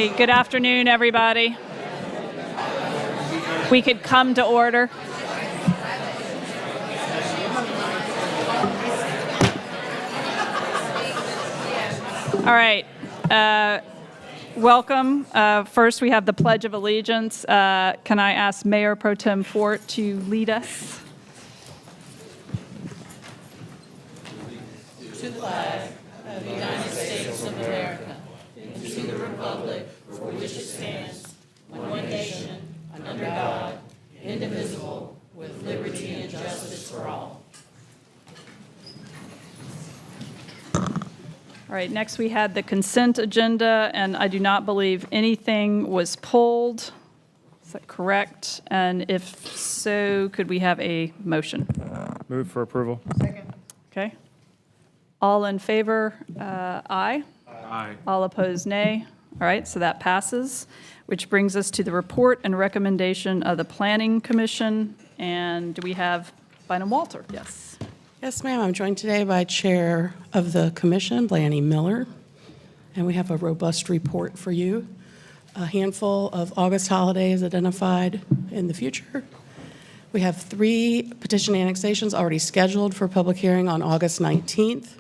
Hey, good afternoon, everybody. We could come to order. All right. Welcome. First, we have the Pledge of Allegiance. Can I ask Mayor Pro Tem Fort to lead us? To the flag of the United States of America, and to the republic for which it stands, one nation, under God, indivisible, with liberty and justice for all. All right, next we had the consent agenda, and I do not believe anything was pulled. Is that correct? And if so, could we have a motion? Move for approval. Okay. All in favor, aye. Aye. All opposed, nay. All right, so that passes, which brings us to the report and recommendation of the Planning Commission. And do we have Bynum Walter? Yes. Yes, ma'am. I'm joined today by Chair of the Commission, Blaney Miller, and we have a robust report for you. A handful of August holidays identified in the future. We have 3 petition annexations already scheduled for public hearing on August 19th.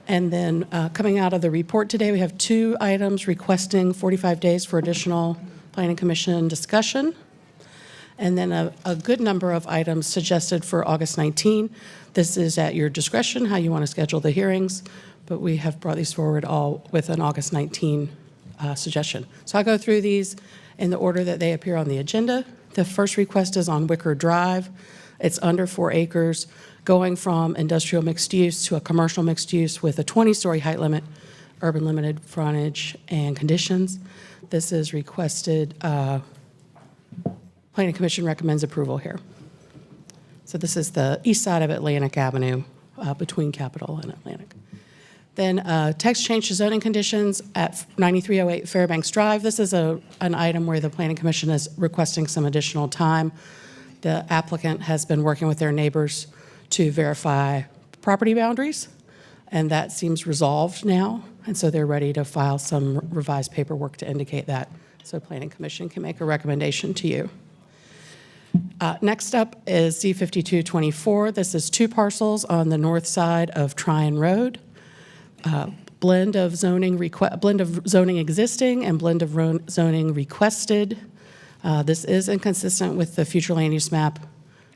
And then coming out of the report today, we have 2 items requesting 45 days for additional Planning Commission discussion. And then a good number of items suggested for August 19. This is at your discretion, how you want to schedule the hearings, but we have brought these forward all with an August 19 suggestion. So I'll go through these in the order that they appear on the agenda. The first request is on Wicker Drive. It's under 4 acres, going from industrial mixed use to a commercial mixed use with a 20-story height limit, urban limited frontage, and conditions. This is requested. Planning Commission recommends approval here. So this is the east side of Atlantic Avenue, between Capitol and Atlantic. Then text change to zoning conditions at 9308 Fairbanks Drive. This is an item where the Planning Commission is requesting some additional time. The applicant has been working with their neighbors to verify property boundaries, and that seems resolved now. And so they're ready to file some revised paperwork to indicate that, so Planning Commission can make a recommendation to you. Next up is Z5224. This is 2 parcels on the north side of Tryon Road. Blend of zoning existing and blend of zoning requested. This is inconsistent with the future land use map,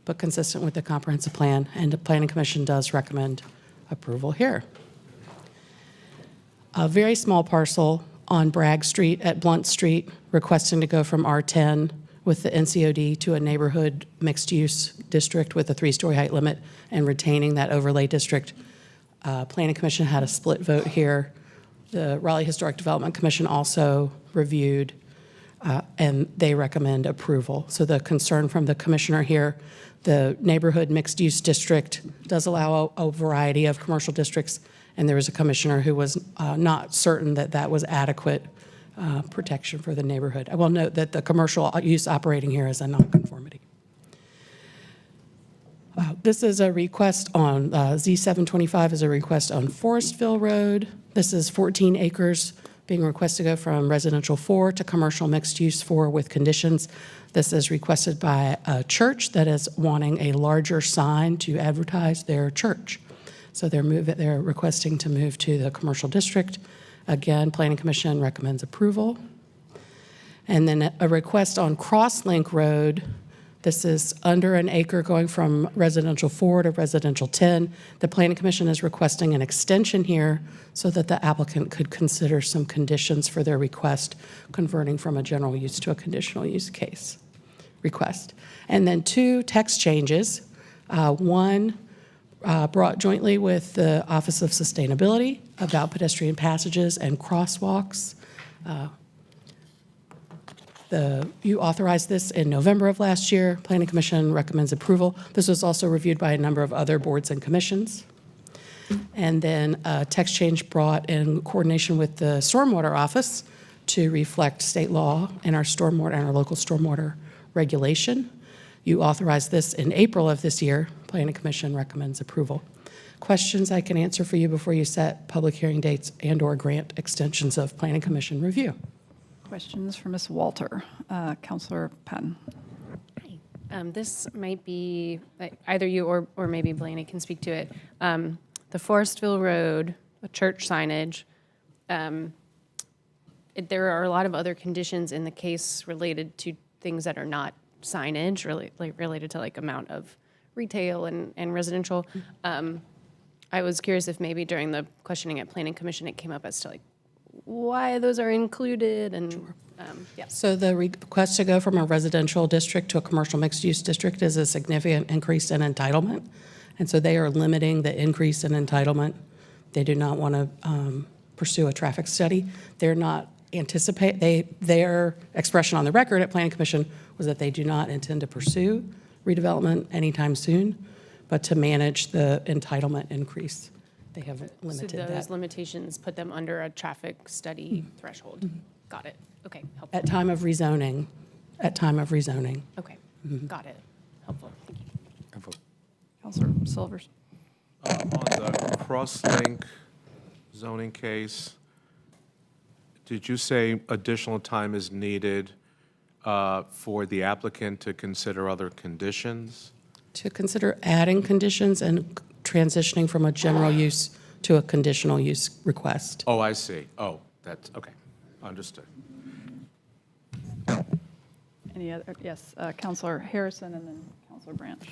but consistent with the comprehensive plan, and the Planning Commission does recommend approval here. A very small parcel on Bragg Street at Blunt Street, requesting to go from R10 with the NCOD to a neighborhood mixed-use district with a 3-story height limit and retaining that overlay district. Planning Commission had a split vote here. The Raleigh Historic Development Commission also reviewed, and they recommend approval. So the concern from the commissioner here, the neighborhood mixed-use district does allow a variety of commercial districts, and there was a commissioner who was not certain that that was adequate protection for the neighborhood. I will note that the commercial use operating here is a nonconformity. This is a request on Z725 is a request on Forestville Road. This is 14 acres being requested to go from residential 4 to commercial mixed use 4 with conditions. This is requested by a church that is wanting a larger sign to advertise their church. So they're requesting to move to the commercial district. Again, Planning Commission recommends approval. And then a request on Crosslink Road. This is under an acre going from residential 4 to residential 10. The Planning Commission is requesting an extension here so that the applicant could consider some conditions for their request, converting from a general use to a conditional use case request. And then 2 text changes. One brought jointly with the Office of Sustainability about pedestrian passages and crosswalks. You authorized this in November of last year. Planning Commission recommends approval. This was also reviewed by a number of other boards and commissions. And then a text change brought in coordination with the Stormwater Office to reflect state law and our stormwater and our local stormwater regulation. You authorized this in April of this year. Planning Commission recommends approval. Questions I can answer for you before you set public hearing dates and/or grant extensions of Planning Commission review. Questions for Ms. Walter? Counselor Patton. This might be, either you or maybe Blaney can speak to it. The Forestville Road, the church signage, there are a lot of other conditions in the case related to things that are not signage, really, related to like amount of retail and residential. I was curious if maybe during the questioning at Planning Commission, it came up as to like why those are included and, yeah. So the request to go from a residential district to a commercial mixed-use district is a significant increase in entitlement. And so they are limiting the increase in entitlement. They do not want to pursue a traffic study. They're not their expression on the record at Planning Commission was that they do not intend to pursue redevelopment anytime soon, but to manage the entitlement increase, they have limited So that. those limitations put them under a traffic study threshold. Got it. Okay, helpful. At time of rezoning, Okay, got it. Helpful. Thank you. Counselor Silvers. On the cross-link zoning case, did you say additional time is needed for the applicant to consider other conditions? To consider adding conditions and transitioning from a general use to a conditional use request. Oh, I see. Oh, that's, okay, understood. Any other? Yes, Counselor Harrison and then Counselor Branch.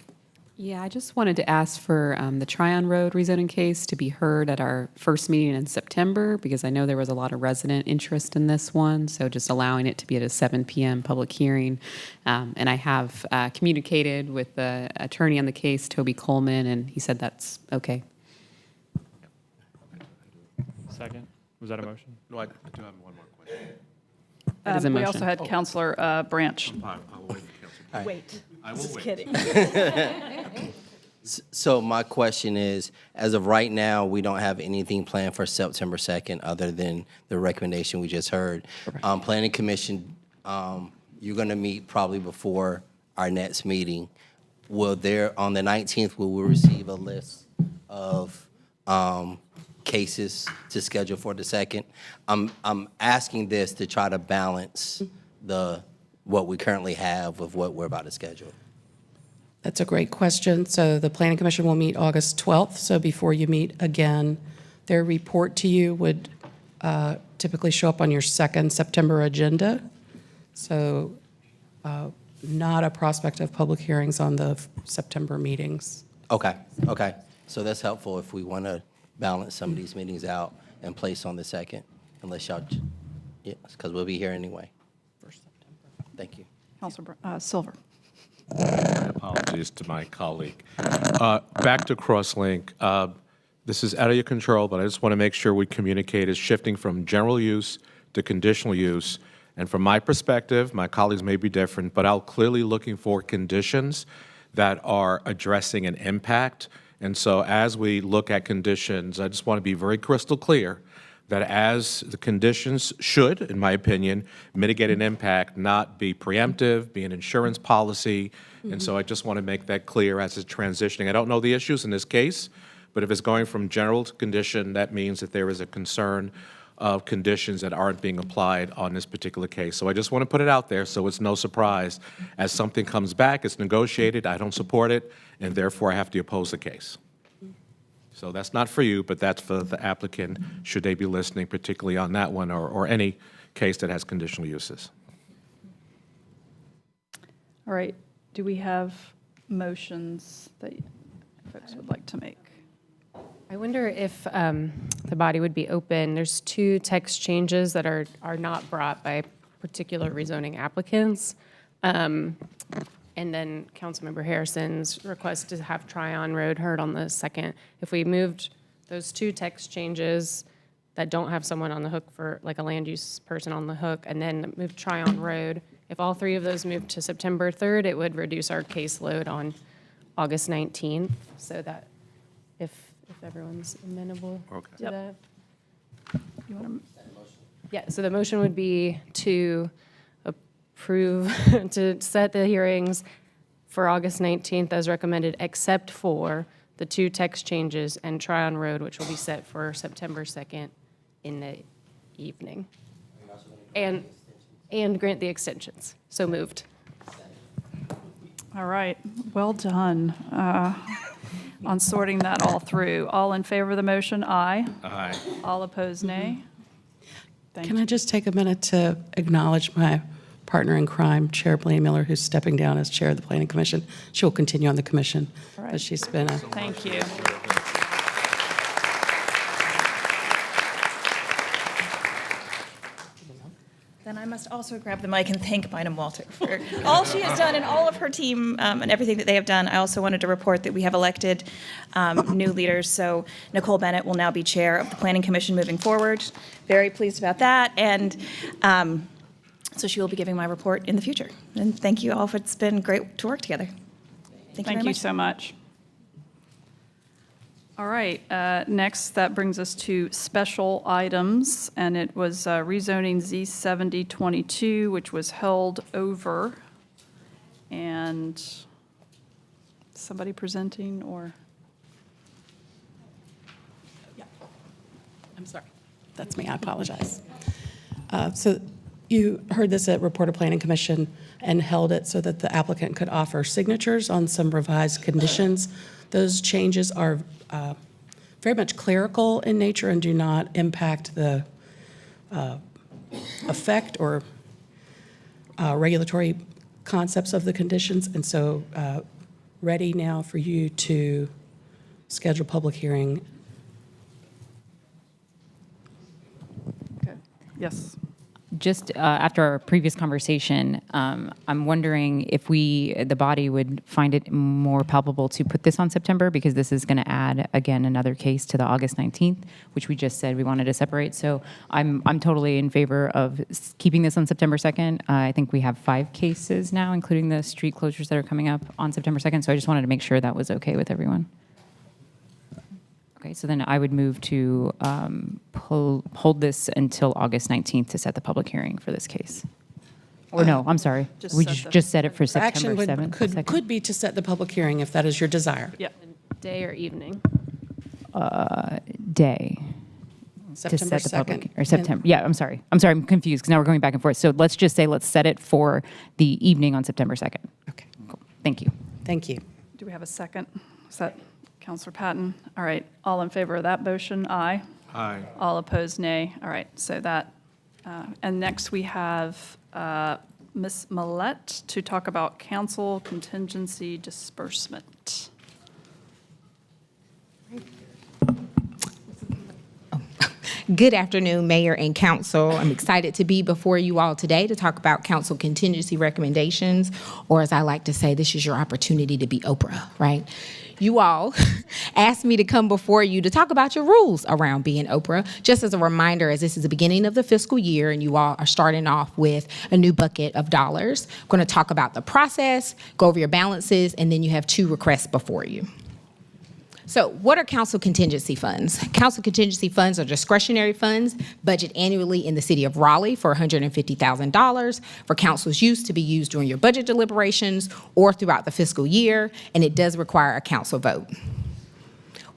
Yeah, I just wanted to ask for the Tryon Road rezoning case to be heard at our first meeting in September, because I know there was a lot of resident interest in this one, so just allowing it to be at a 7 p.m. public hearing. And I have communicated with the attorney on the case, Toby Coleman, and he said that's okay. Second? Was that a motion? No, I do have one more question. That is a We motion. also had Counselor Branch. I'll wait for Councilor. Wait. I will wait. Kidding. So my question is, as of right now, we don't have anything planned for September 2nd other than the recommendation we just heard. Planning Commission, you're going to meet probably before our next meeting. On the 19th, will we receive a list of cases to schedule for the 2nd? I'm asking this to try to balance what we currently have with what we're about to schedule. That's a great question. So the Planning Commission will meet August 12th. So before you meet again, their report to you would typically show up on your second September agenda. So not a prospect of public hearings on the September meetings. Okay. So that's helpful if we want to balance some of these meetings out and place on the 2nd, unless y'all, yes, because we'll be here anyway. Thank you. Counselor Silver. Apologies to my colleague. Back to Crosslink. This is out of your control, but I just want to make sure we communicate is shifting from general use to conditional use. And from my perspective, my colleagues may be different, but I'm clearly looking for conditions that are addressing an impact. And so as we look at conditions, I just want to be very crystal clear that as the conditions should, in my opinion, mitigate an impact, not be preemptive, be an insurance policy. And so I just want to make that clear as it's transitioning. I don't know the issues in this case, but if it's going from general to condition, that means that there is a concern of conditions that aren't being applied on this particular case. So I just want to put it out there so it's no surprise. As something comes back, it's negotiated, I don't support it, and therefore I have to oppose the case. So that's not for you, but that's for the applicant, should they be listening, particularly on that one or any case that has conditional uses. All right. Do we have motions that folks would like to make? I wonder if the body would be open. There's 2 text changes that are not brought by particular rezoning applicants. And then Councilmember Harrison's request to have Tryon Road heard on the 2nd. If we moved those 2 text changes that don't have someone on the hook for, like a land use person on the hook, and then move Tryon Road, if all 3 of those moved to September 3rd, it would reduce our caseload on August 19th, so that if everyone's amenable to that. You want Yeah, so the motion would be to approve, to set the hearings for August 19th as recommended, except for the 2 text changes and Tryon Road, which will be set for September 2nd in the evening. And grant the extensions. So moved. All right, well done on sorting that all through. All in favor of the motion, aye. Aye. All opposed, nay. Thank Can you. I just take a minute to acknowledge my partner in crime, Chair Blaney Miller, who's stepping down as Chair of the Planning Commission. She'll continue on the commission, All right. but she's been a Thank you. Then I must also grab the mic and thank Bynum Walter for all she has done and all of her team and everything that they have done. I also wanted to report that we have elected new leaders. So Nicole Bennett will now be chair of the Planning Commission moving forward. Very pleased about that. And so she will be giving my report in the future. And thank you all. It's been great to work together. Thank you very Thank you much. so much. All right, next, that brings us to special items, and it was rezoning Z7022, which was held over. And somebody presenting, or? I'm sorry. That's me. I apologize. So you heard this at Report of Planning Commission and held it so that the applicant could offer signatures on some revised conditions. Those changes are very much clerical in nature and do not impact the effect or regulatory concepts of the conditions. And so ready now for you to schedule public hearing. Okay. Yes. Just after our previous conversation, I'm wondering if the body would find it more palpable to put this on September, because this is going to add, again, another case to the August 19th, which we just said we wanted to separate. So I'm totally in favor of keeping this on September 2nd. I think we have 5 cases now, including the street closures that are coming up on September 2nd. So I just wanted to make sure that was okay with everyone. Okay, so then I would move to hold this until August 19th to set the public hearing for this case. Or no, I'm sorry. Just We set the- just set it for Action September 7th. the second? could be to set the public hearing if that is your desire. Yeah. Day or evening. Day to September set the public, 2nd. or September, yeah, I'm sorry, I'm confused, because now we're going back and forth. So let's just say, let's set it for the evening on September 2nd. Okay, Cool. Thank you. thank you. Do we have a second? Is that Counselor Patton? All right, all in favor of that motion, aye. Aye. All opposed, nay. All right, so that, and next we have Ms. Millette to talk about council contingency disbursement. Good afternoon, Mayor and Council. I'm excited to be before you all today to talk about council contingency recommendations, or as I like to say, this is your opportunity to be Oprah, right? You all asked me to come before you to talk about your rules around being Oprah. Just as a reminder, as this is the beginning of the fiscal year and you all are starting off with a new bucket of dollars, I'm going to talk about the process, go over your balances, and then you have 2 requests before you. So what are council contingency funds? Council contingency funds are discretionary funds, budget annually in the city of Raleigh for $150,000 for council's use to be used during your budget deliberations or throughout the fiscal year, and it does require a council vote.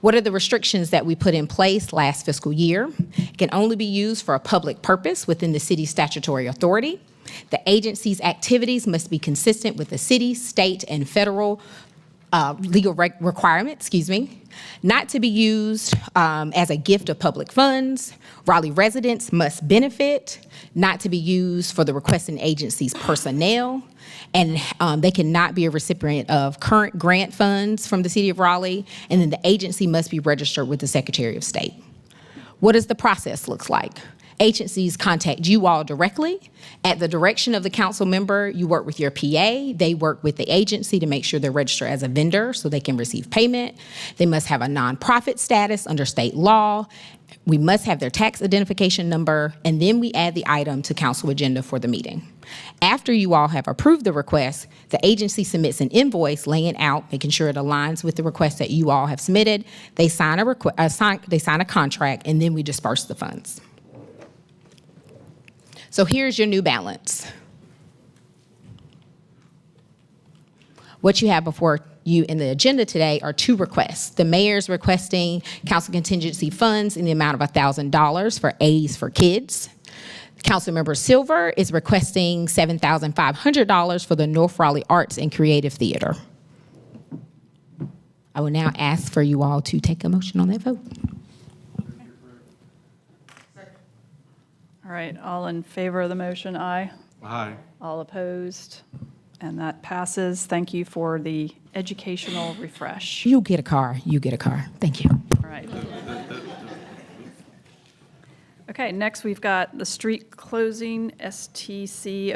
What are the restrictions that we put in place last fiscal year? It can only be used for a public purpose within the city's statutory authority. The agency's activities must be consistent with the city, state, and federal legal requirement, not to be used as a gift of public funds. Raleigh residents must benefit, not to be used for the requesting agency's personnel, and they cannot be a recipient of current grant funds from the city of Raleigh, and then the agency must be registered with the Secretary of State. What does the process look like? Agencies contact you all directly. At the direction of the council member, you work with your PA. They work with the agency to make sure they're registered as a vendor so they can receive payment. They must have a nonprofit status under state law. We must have their tax identification number, and then we add the item to council agenda for the meeting. After you all have approved the request, the agency submits an invoice laying out, making sure it aligns with the request that you all have submitted. They sign a contract, and then we disperse the funds. So here's your new balance. What you have before you in the agenda today are two requests. The mayor's requesting council contingency funds in the amount of $1,000 for A's for Kids. Councilmember Silver is requesting $7,500 for the North Raleigh Arts and Creative Theater. I will now ask for you all to take a motion on that vote. All right, all in favor of the motion, aye. Aye. All opposed? And that passes. Thank you for the educational refresh. You get a car. You get a car. Thank you. All right. Okay, next we've got the street closing, STC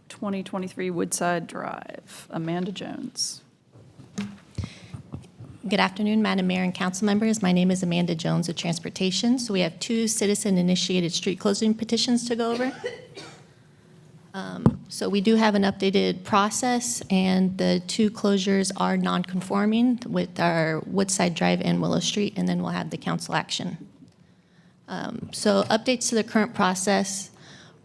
05-2023 Woodside Drive. Amanda Jones. Good afternoon, Madam Mayor and council members. My name is Amanda Jones of Transportation. So we have 2 citizen-initiated street closing petitions to go over. So we do have an updated process, and the 2 closures are non-conforming with our Woodside Drive and Willow Street, and then we'll have the council action. So updates to the current process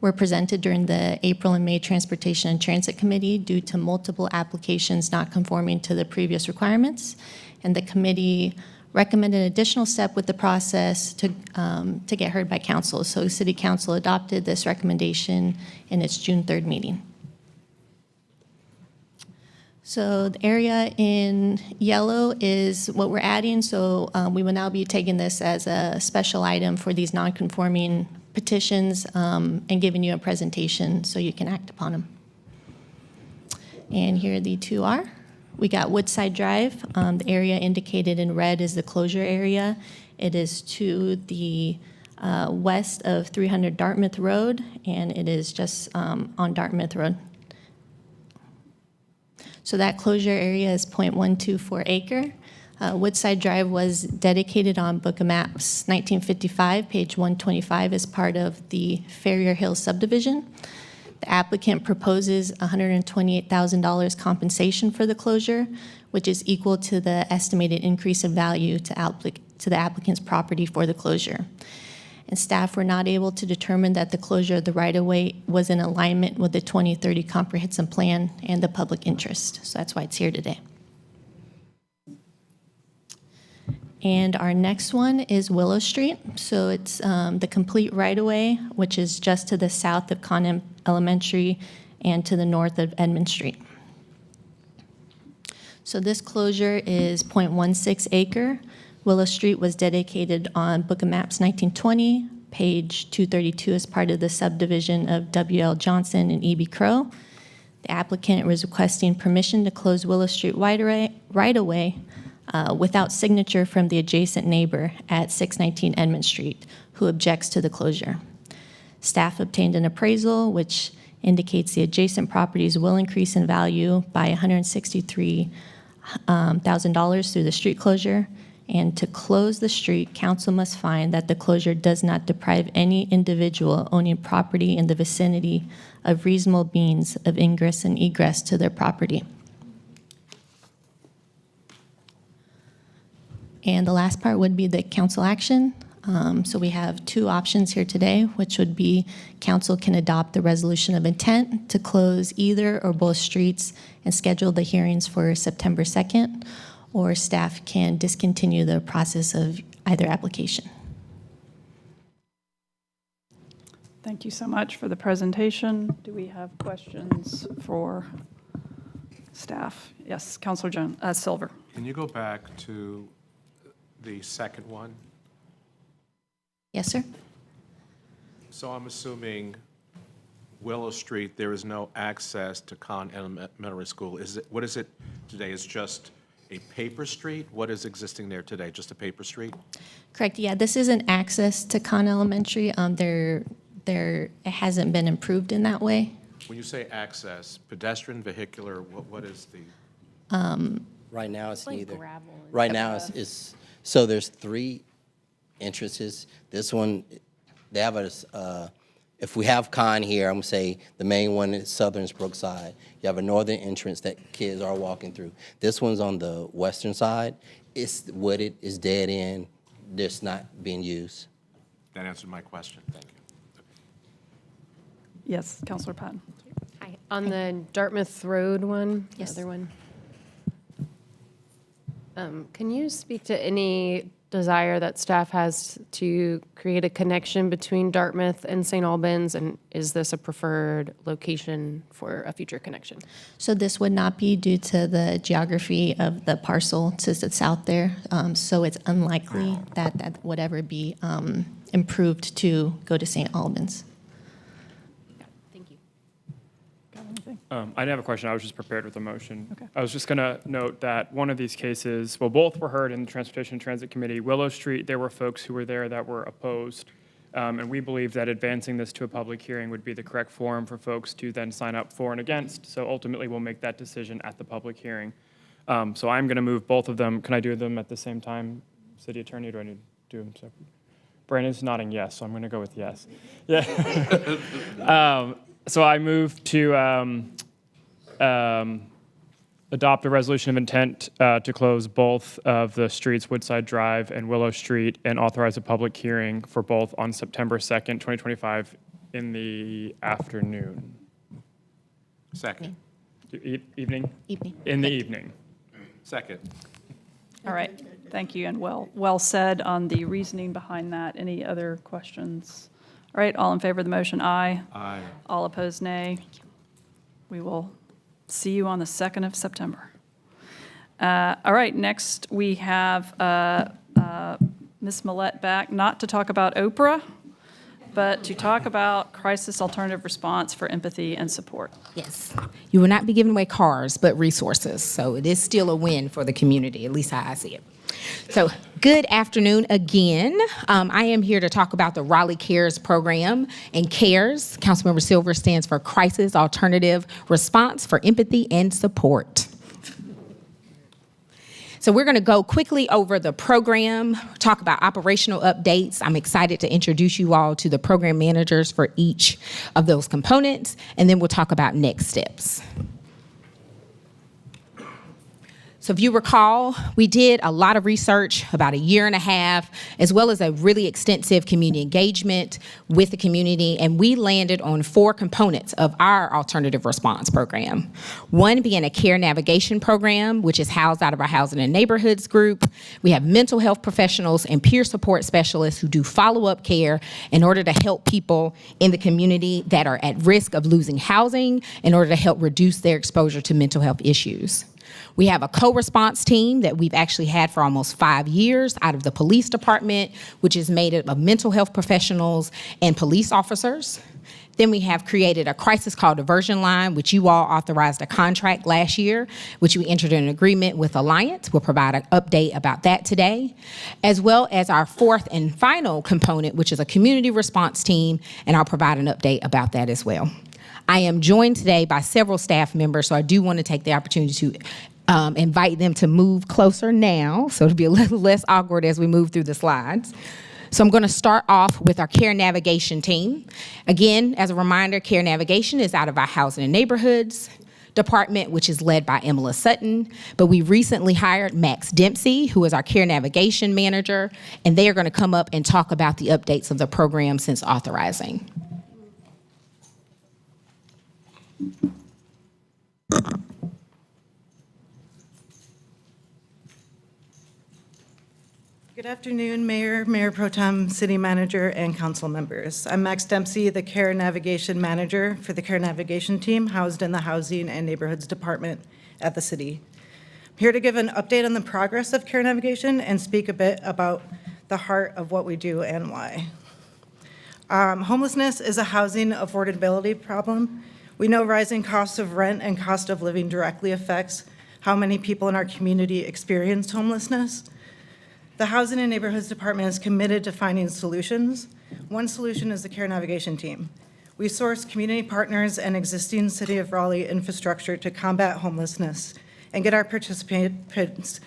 were presented during the April and May Transportation and Transit Committee due to multiple applications not conforming to the previous requirements. And the committee recommended an additional step with the process to get heard by council. So City Council adopted this recommendation in its June 3rd meeting. So the area in yellow is what we're adding. So we will now be taking this as a special item for these non-conforming petitions and giving you a presentation so you can act upon them. And here the 2 are. We got Woodside Drive. The area indicated in red is the closure area. It is to the west of 300 Dartmouth Road, and it is just on Dartmouth Road. So that closure area is 0.124 acre. Woodside Drive was dedicated on Book of Maps 1955, page 125, as part of the Farrier Hill subdivision. The applicant proposes $128,000 compensation for the closure, which is equal to the estimated increase of value to the applicant's property for the closure. And staff were not able to determine that the closure of the right-of-way was in alignment with the 2030 comprehensive plan and the public interest. So that's why it's here today. And our next one is Willow Street. So it's the complete right-of-way, which is just to the south of Conham Elementary and to the north of Edmond Street. So this closure is 0.16 acre. Willow Street was dedicated on Book of Maps 1920, page 232, as part of the subdivision of W.L. Johnson and E.B. Crow. The applicant was requesting permission to close Willow Street right-of-way without signature from the adjacent neighbor at 619 Edmond Street, who objects to the closure. Staff obtained an appraisal, which indicates the adjacent properties will increase in value by $163,000 through the street closure. And to close the street, council must find that the closure does not deprive any individual owning property in the vicinity of reasonable means of ingress and egress to their property. And the last part would be the council action. So we have 2 options here today, which would be council can adopt the resolution of intent to close either or both streets and schedule the hearings for September 2nd, or staff can discontinue the process of either application. Thank you so much for the presentation. Do we have questions for staff? Yes, Councilor Silver. Can you go back to the second one? Yes, sir. So I'm assuming Willow Street, there is no access to Conn Elementary School. What is it today? It's just a paper street? What is existing there today? Just a paper street? Correct. Yeah, this isn't access to Conn Elementary. It hasn't been improved in that way. When you say access, pedestrian, vehicular, what is the? Right now, it's neither. gravel and Right now, it's so there's 3 entrances. This one, they have if we have Con here, I'm gonna say the main one is Southern's Brookside. You have a northern entrance that kids are walking through. This one's on the western side. It's wooded, it's dead end, it's not being used. That answered my question. Thank you. Yes, Councilor Patton. Hi. On the Dartmouth Road one, the Yes. other one, Can you speak to any desire that staff has to create a connection between Dartmouth and St. Albans? And is this a preferred location for a future connection? So this would not be due to the geography of the parcel to the south there. So it's unlikely that that would ever be improved to go to St. Albans. Thank you. I didn't have a question. I was just prepared with a motion. Okay. I was just going to note that one of these cases, well, both were heard in the Transportation and Transit Committee. Willow Street, there were folks who were there that were opposed. And we believe that advancing this to a public hearing would be the correct forum for folks to then sign up for and against. So ultimately, we'll make that decision at the public hearing. So I'm going to move both of them. Can I do them at the same time, City Attorney, or do I need to do them separate? Brandon's nodding yes, so I'm going to go with yes. Yeah. So I move to adopt a resolution of intent to close both of the streets, Woodside Drive and Willow Street, and authorize a public hearing for both on September 2nd, 2025 in the afternoon. Second. Evening? Evening. In the evening. Second. All right, thank you, and well said on the reasoning behind that. Any other questions? All right, all in favor of the motion, aye. Aye. All opposed, nay. We will see you on the 2nd of September. All right, next we have Ms. Millette back, not to talk about Oprah, but to talk about crisis alternative response for empathy and support. Yes. You will not be giving away cars, but resources. So it is still a win for the community, at least how I see it. So good afternoon again. I am here to talk about the Raleigh CARES program. And CARES, Councilmember Silver, stands for Crisis Alternative Response for Empathy and Support. So we're going to go quickly over the program, talk about operational updates. I'm excited to introduce you all to the program managers for each of those components, and then we'll talk about next steps. So if you recall, we did a lot of research about a year and a half, as well as a really extensive community engagement with the community, and we landed on 4 components of our alternative response program. One being a care navigation program, which is housed out of our Housing and Neighborhoods group. We have mental health professionals and peer support specialists who do follow-up care in order to help people in the community that are at risk of losing housing in order to help reduce their exposure to mental health issues. We have a co-response team that we've actually had for almost 5 years out of the police department, which is made up of mental health professionals and police officers. Then we have created a crisis call diversion line, which you all authorized a contract last year, which we entered an agreement with Alliance. We'll provide an update about that today, as well as our 4th and final component, which is a community response team, and I'll provide an update about that as well. I am joined today by several staff members, so I do want to take the opportunity to invite them to move closer now, so it'll be a little less awkward as we move through the slides. So I'm going to start off with our care navigation team. Again, as a reminder, care navigation is out of our Housing and Neighborhoods department, which is led by Emila Sutton, but we recently hired Max Dempsey, who is our care navigation manager, and they are going to come up and talk about the updates of the program since authorizing. Good afternoon, Mayor, Mayor Pro Tem, City Manager, and Council members. I'm Max Dempsey, the Care Navigation Manager for the Care Navigation team housed in the Housing and Neighborhoods Department at the city. I'm here to give an update on the progress of Care Navigation and speak a bit about the heart of what we do and why. Homelessness is a housing affordability problem. We know rising costs of rent and cost of living directly affects how many people in our community experience homelessness. The Housing and Neighborhoods Department is committed to finding solutions. One solution is the Care Navigation team. We source community partners and existing City of Raleigh infrastructure to combat homelessness and get our participants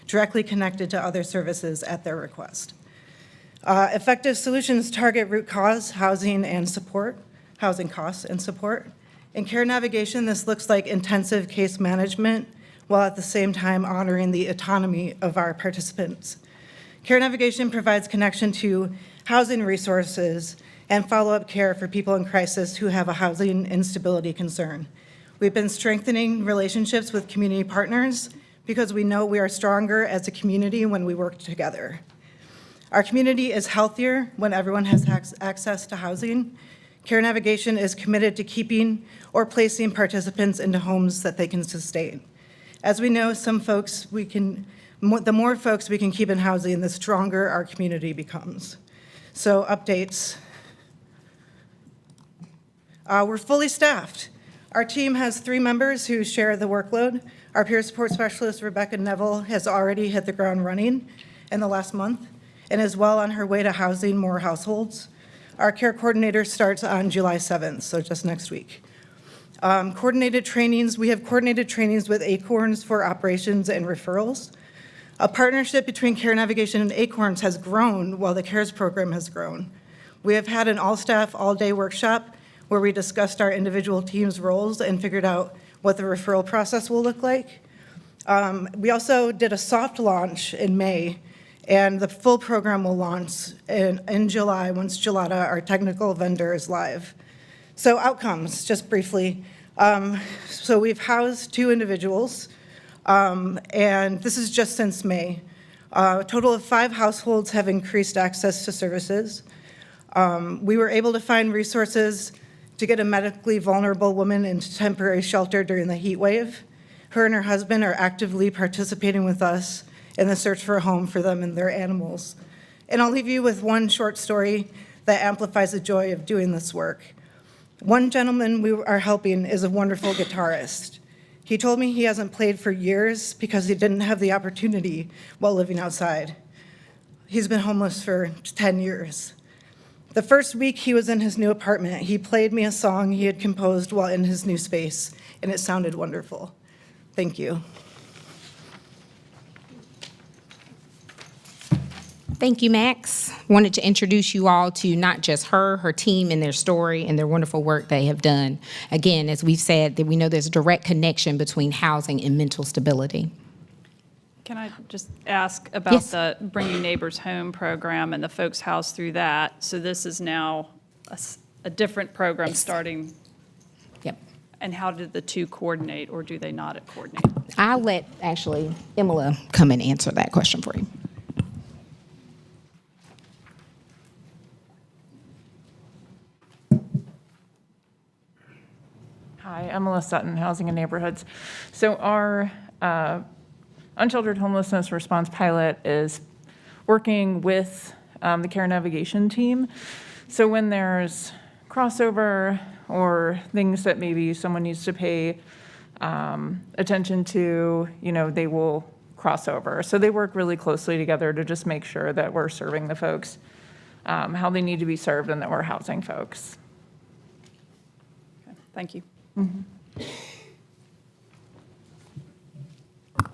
directly connected to other services at their request. Effective solutions target root cause, housing costs and support. In Care Navigation, this looks like intensive case management, while at the same time honoring the autonomy of our participants. Care Navigation provides connection to housing resources and follow-up care for people in crisis who have a housing instability concern. We've been strengthening relationships with community partners, because we know we are stronger as a community when we work together. Our community is healthier when everyone has access to housing. Care Navigation is committed to keeping or placing participants into homes that they can sustain. As we know, the more folks we can keep in housing, the stronger our community becomes. So updates. We're fully staffed. Our team has 3 members who share the workload. Our peer support specialist, Rebecca Neville, has already hit the ground running in the last month and is well on her way to housing more households. Our care coordinator starts on July 7th, so just next week. Coordinated trainings, we have coordinated trainings with Acorns for operations and referrals. A partnership between Care Navigation and Acorns has grown while the CARES program has grown. We have had an all-staff, all-day workshop where we discussed our individual teams' roles and figured out what the referral process will look like. We also did a soft launch in May, and the full program will launch in July once Gelada, our technical vendor, is live. So outcomes, just briefly. So we've housed 2 individuals, and this is just since May. A total of 5 households have increased access to services. We were able to find resources to get a medically vulnerable woman into temporary shelter during the heat wave. Her and her husband are actively participating with us in the search for a home for them and their animals. And I'll leave you with one short story that amplifies the joy of doing this work. One gentleman we are helping is a wonderful guitarist. He told me he hasn't played for years because he didn't have the opportunity while living outside. He's been homeless for 10 years. The first week he was in his new apartment, he played me a song he had composed while in his new space, and it sounded wonderful. Thank you. Thank you, Max. Wanted to introduce you all to not just her team, and their story and their wonderful work they have done. Again, as we've said, that we know there's a direct connection between housing and mental stability. Can I just ask about Yes. the Bringing Neighbors Home program and the folks housed through that? So this is now a different program starting, Yep. and how did the 2 coordinate, or do they not coordinate? I'll let, actually, Emila come and answer that question for you. Hi, I'm Melissa Sutton, Housing and Neighborhoods. So our unsheltered homelessness response pilot is working with the Care Navigation team. So when there's crossover or things that maybe someone needs to pay attention to, they will cross over. So they work really closely together to just make sure that we're serving the folks how they need to be served and that we're housing folks. Okay, thank you.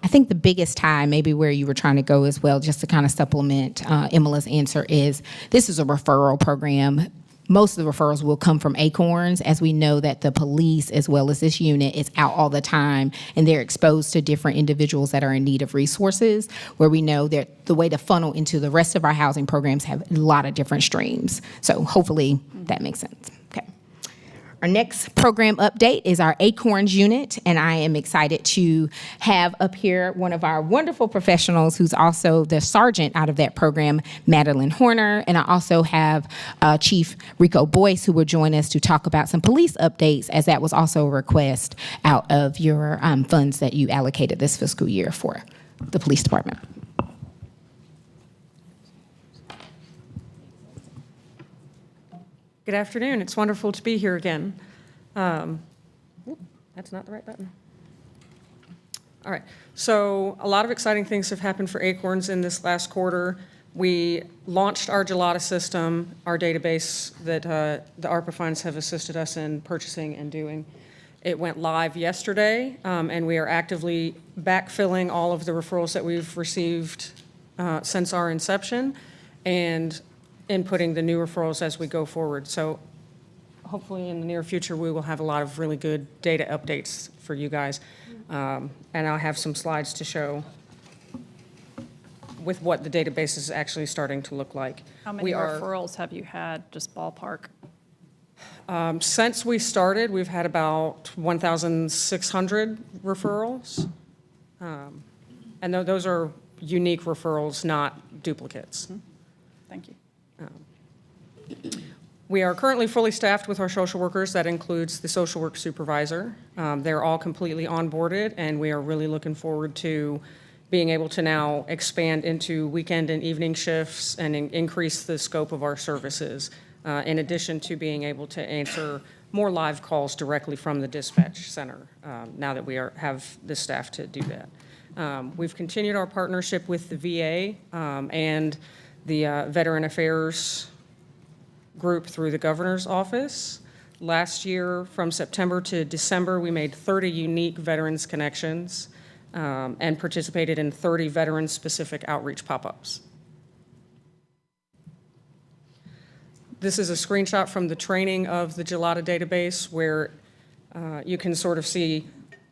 I think the biggest tie, maybe where you were trying to go as well, just to kind of supplement Emila's answer, is this is a referral program. Most of the referrals will come from Acorns, as we know that the police, as well as this unit, is out all the time, and they're exposed to different individuals that are in need of resources, where we know that the way to funnel into the rest of our housing programs have a lot of different streams. So hopefully that makes sense. Okay. Our next program update is our Acorns unit, and I am excited to have up here one of our wonderful professionals who's also the sergeant out of that program, Madeline Horner, and I also have Chief Rico Boyce, who will join us to talk about some police updates, as that was also a request out of your funds that you allocated this fiscal year for the police department. Good afternoon. It's wonderful to be here again. That's not the right button. All right. So a lot of exciting things have happened for Acorns in this last quarter. We launched our Gelada system, our database that the ARPA funds have assisted us in purchasing and doing. It went live yesterday, and we are actively backfilling all of the referrals that we've received since our inception, and inputting the new referrals as we go forward. So hopefully in the near future, we will have a lot of really good data updates for you guys. And I'll have some slides to show with what the database is actually starting to look like. How many referrals have you had, just ballpark? Since we started, we've had about 1,600 referrals. And those are unique referrals, not duplicates. Thank you. We are currently fully staffed with our social workers. That includes the social work supervisor. They're all completely onboarded, and we are really looking forward to being able to now expand into weekend and evening shifts and increase the scope of our services, in addition to being able to answer more live calls directly from the dispatch center, now that we have the staff to do that. We've continued our partnership with the VA and the Veteran Affairs group through the governor's office. Last year, from September to December, we made 30 unique veterans connections and participated in 30 veteran-specific outreach pop-ups. This is a screenshot from the training of the Gelada database where you can sort of see,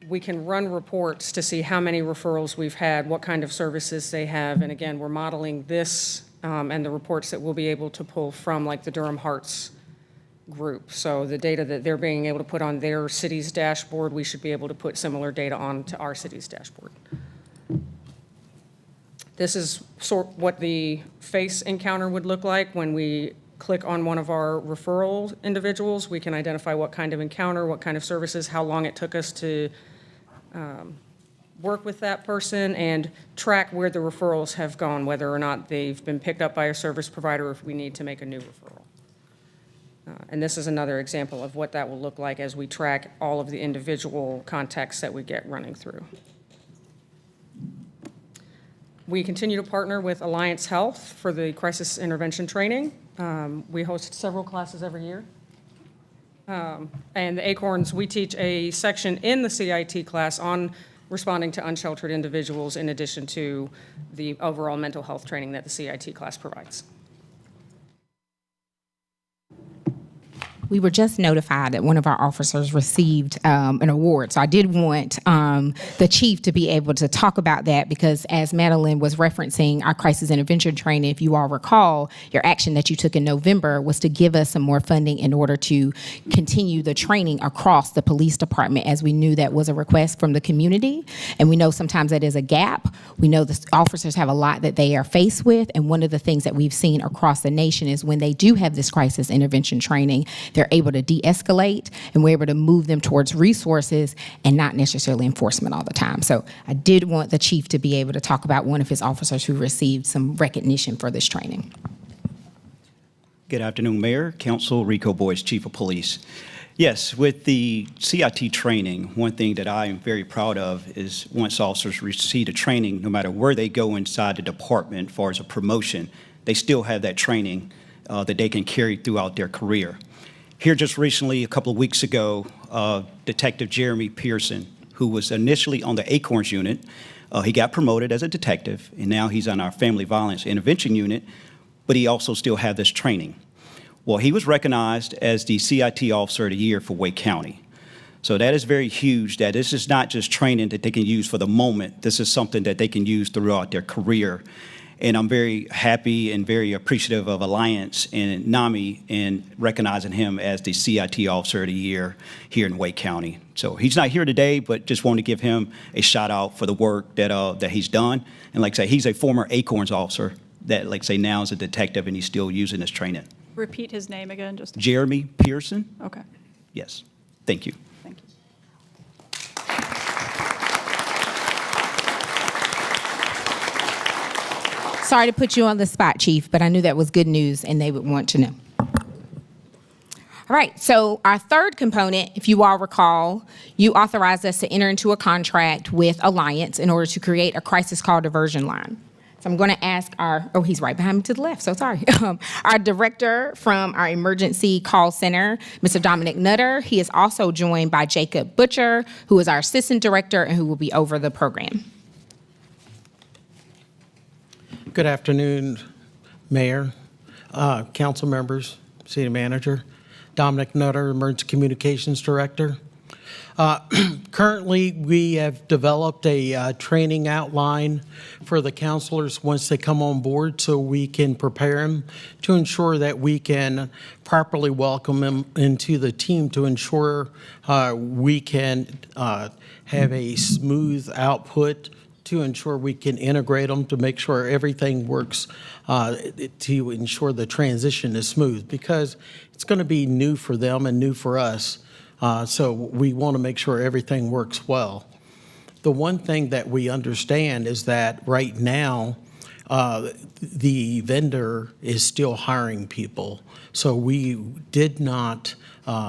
we can run reports to see how many referrals we've had, what kind of services they have, and again, we're modeling this and the reports that we'll be able to pull from like the Durham Hearts group. So the data that they're being able to put on their city's dashboard, we should be able to put similar data on to our city's dashboard. This is what the face encounter would look like when we click on one of our referral individuals. We can identify what kind of encounter, what kind of services, how long it took us to work with that person, and track where the referrals have gone, whether or not they've been picked up by a service provider or if we need to make a new referral. And this is another example of what that will look like as we track all of the individual contacts that we get running through. We continue to partner with Alliance Health for the crisis intervention training. We host several classes every year. And the Acorns, we teach a section in the CIT class on responding to unsheltered individuals in addition to the overall mental health training that the CIT class provides. We were just notified that one of our officers received an award. So I did want the chief to be able to talk about that because as Madeline was referencing our crisis intervention training, if you all recall, your action that you took in November was to give us some more funding in order to continue the training across the police department, as we knew that was a request from the community. And we know sometimes that is a gap. We know the officers have a lot that they are faced with. And one of the things that we've seen across the nation is when they do have this crisis intervention training, they're able to de-escalate and we're able to move them towards resources and not necessarily enforcement all the time. So I did want the chief to be able to talk about one of his officers who received some recognition for this training. Good afternoon, Mayor, Council, Rico Boyce, Chief of Police. Yes, with the CIT training, one thing that I am very proud of is once officers receive the training, no matter where they go inside the department as far as a promotion, they still have that training that they can carry throughout their career. Here just recently, a couple of weeks ago, Detective Jeremy Pearson, who was initially on the Acorns unit, he got promoted as a detective, and now he's on our Family Violence Intervention unit, but he also still had this training. Well, he was recognized as the CIT Officer of the Year for Wake County. So that is very huge, that this is not just training that they can use for the moment. This is something that they can use throughout their career. And I'm very happy and very appreciative of Alliance and NAMI in recognizing him as the CIT Officer of the Year here in Wake County. So he's not here today, but just want to give him a shout out for the work that he's done. And like I say, he's a former Acorns officer that, like I say, now is a detective and he's still using this training. Repeat his name again, just. Jeremy Pearson? Okay. Yes. Thank you. Thank you. Sorry to put you on the spot, Chief, but I knew that was good news and they would want to know. All right, so our third component, if you all recall, you authorized us to enter into a contract with Alliance in order to create a crisis call diversion line. So I'm going to ask he's right behind me to the left, so sorry. Our director from our emergency call center, Mr. Dominic Nutter. He is also joined by Jacob Butcher, who is our assistant director and who will be over the program. Good afternoon, Mayor, council members, city manager. Dominic Nutter, Emergency Communications Director. Currently, we have developed a training outline for the counselors once they come on board so we can prepare them to ensure that we can properly welcome them into the team to ensure we can have a smooth output to ensure we can integrate them, to make sure everything works, to ensure the transition is smooth, because it's going to be new for them and new for us. So we want to make sure everything works well. The one thing that we understand is that right now, the vendor is still hiring people. So we did not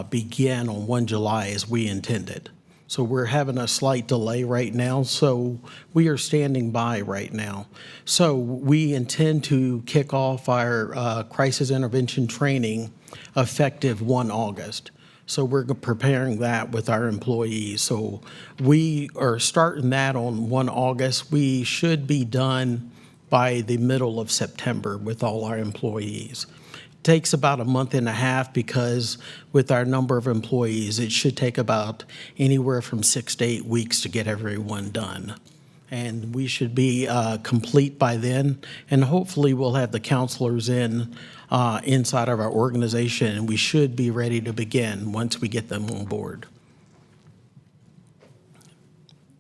begin on 1 July as we intended. So we're having a slight delay right now. So we are standing by right now. So we intend to kick off our crisis intervention training effective 1 August. So we're preparing that with our employees. So we are starting that on 1 August. We should be done by the middle of September with all our employees. It takes about a month and a half because with our number of employees, it should take about anywhere from 6 to 8 weeks to get everyone done. And we should be complete by then. And hopefully we'll have the counselors inside of our organization, and we should be ready to begin once we get them on board.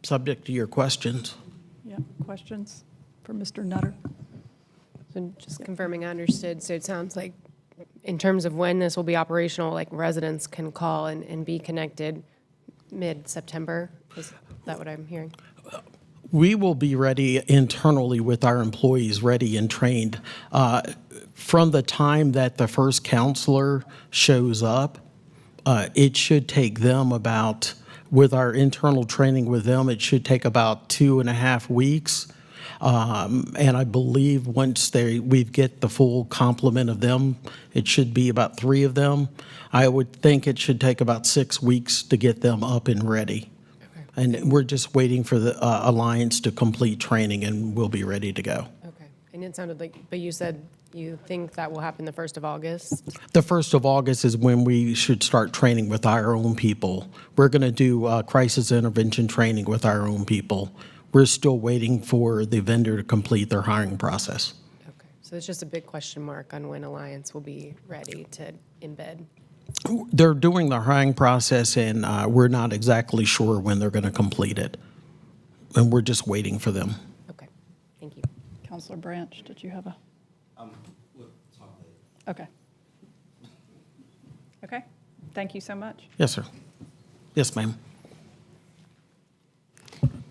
Subject to your questions. Yeah, questions for Mr. Nutter? So just confirming I understood, so it sounds like in terms of when this will be operational, like residents can call and be connected mid-September? Is that what I'm hearing? We will be ready internally with our employees ready and trained. From the time that the first counselor shows up, it should take them about, with our internal training with them, it should take about 2.5 weeks. And I believe once we get the full complement of them, it should be about 3 of them. I would think it should take about 6 weeks to get them up and ready. And we're just waiting for the Alliance to complete training, and we'll be ready to go. Okay. And it sounded like, but you said you think that will happen the 1st of August? The 1st of August is when we should start training with our own people. We're going to do crisis intervention training with our own people. We're still waiting for the vendor to complete their hiring process. Okay. So it's just a big question mark on when Alliance will be ready to embed. They're doing the hiring process, and we're not exactly sure when they're going to complete it. And we're just waiting for them. Okay. Thank you. Counselor Branch, did you have a? We'll talk later. Okay. Okay. Thank you so much. Yes, sir. Yes, ma'am.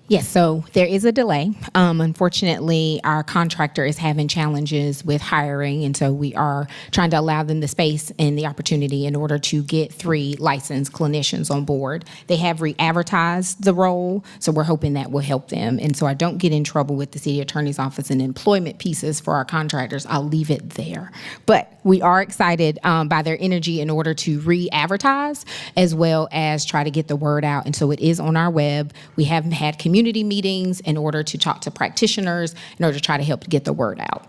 Yes, so there is a delay. Unfortunately, our contractor is having challenges with hiring, and so we are trying to allow them the space and the opportunity in order to get 3 licensed clinicians on board. They have re-advertised the role, so we're hoping that will help them. And so I don't get in trouble with the city attorney's office and employment pieces for our contractors. I'll leave it there. But we are excited by their energy in order to re-advertise as well as try to get the word out. And so it is on our web. We have had community meetings in order to talk to practitioners in order to try to help get the word out.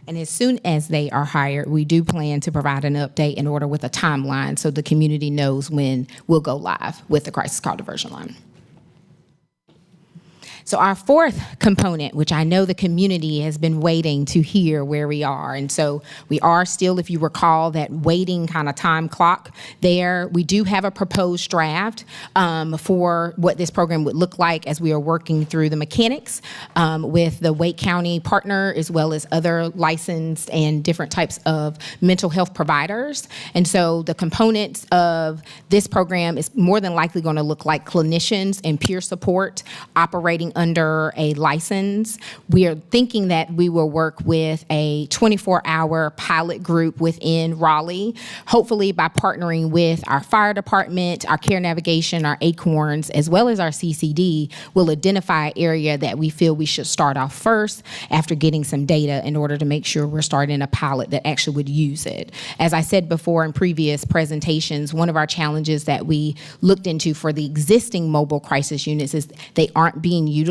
And as soon as they are hired, we do plan to provide an update in order with a timeline so the community knows when we'll go live with the crisis call diversion line. So our 4th component, which I know the community has been waiting to hear where we are. And so we are still, if you recall, that waiting kind of time clock there. We do have a proposed draft for what this program would look like as we are working through the mechanics with the Wake County partner as well as other licensed and different types of mental health providers. And so the components of this program is more than likely going to look like clinicians and peer support operating under a license. We are thinking that we will work with a 24-hour pilot group within Raleigh, hopefully by partnering with our fire department, our care navigation, our ACORNs, as well as our CCD, will identify an area that we feel we should start off first after getting some data in order to make sure we're starting a pilot that actually would use it. As I said before in previous presentations, one of our challenges that we looked into for the existing mobile crisis units is they aren't being utilized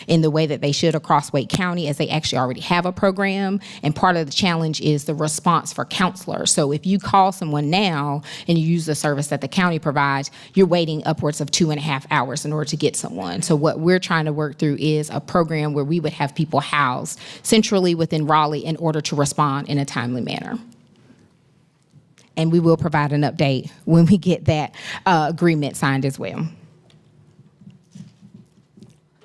in the way that they should across Wake County, as they actually already have a program. And part of the challenge is the response for counselors. So if you call someone now and you use the service that the county provides, you're waiting upwards of 2.5 hours in order to get someone. So what we're trying to work through is a program where we would have people housed centrally within Raleigh in order to respond in a timely manner. And we will provide an update when we get that agreement signed as well.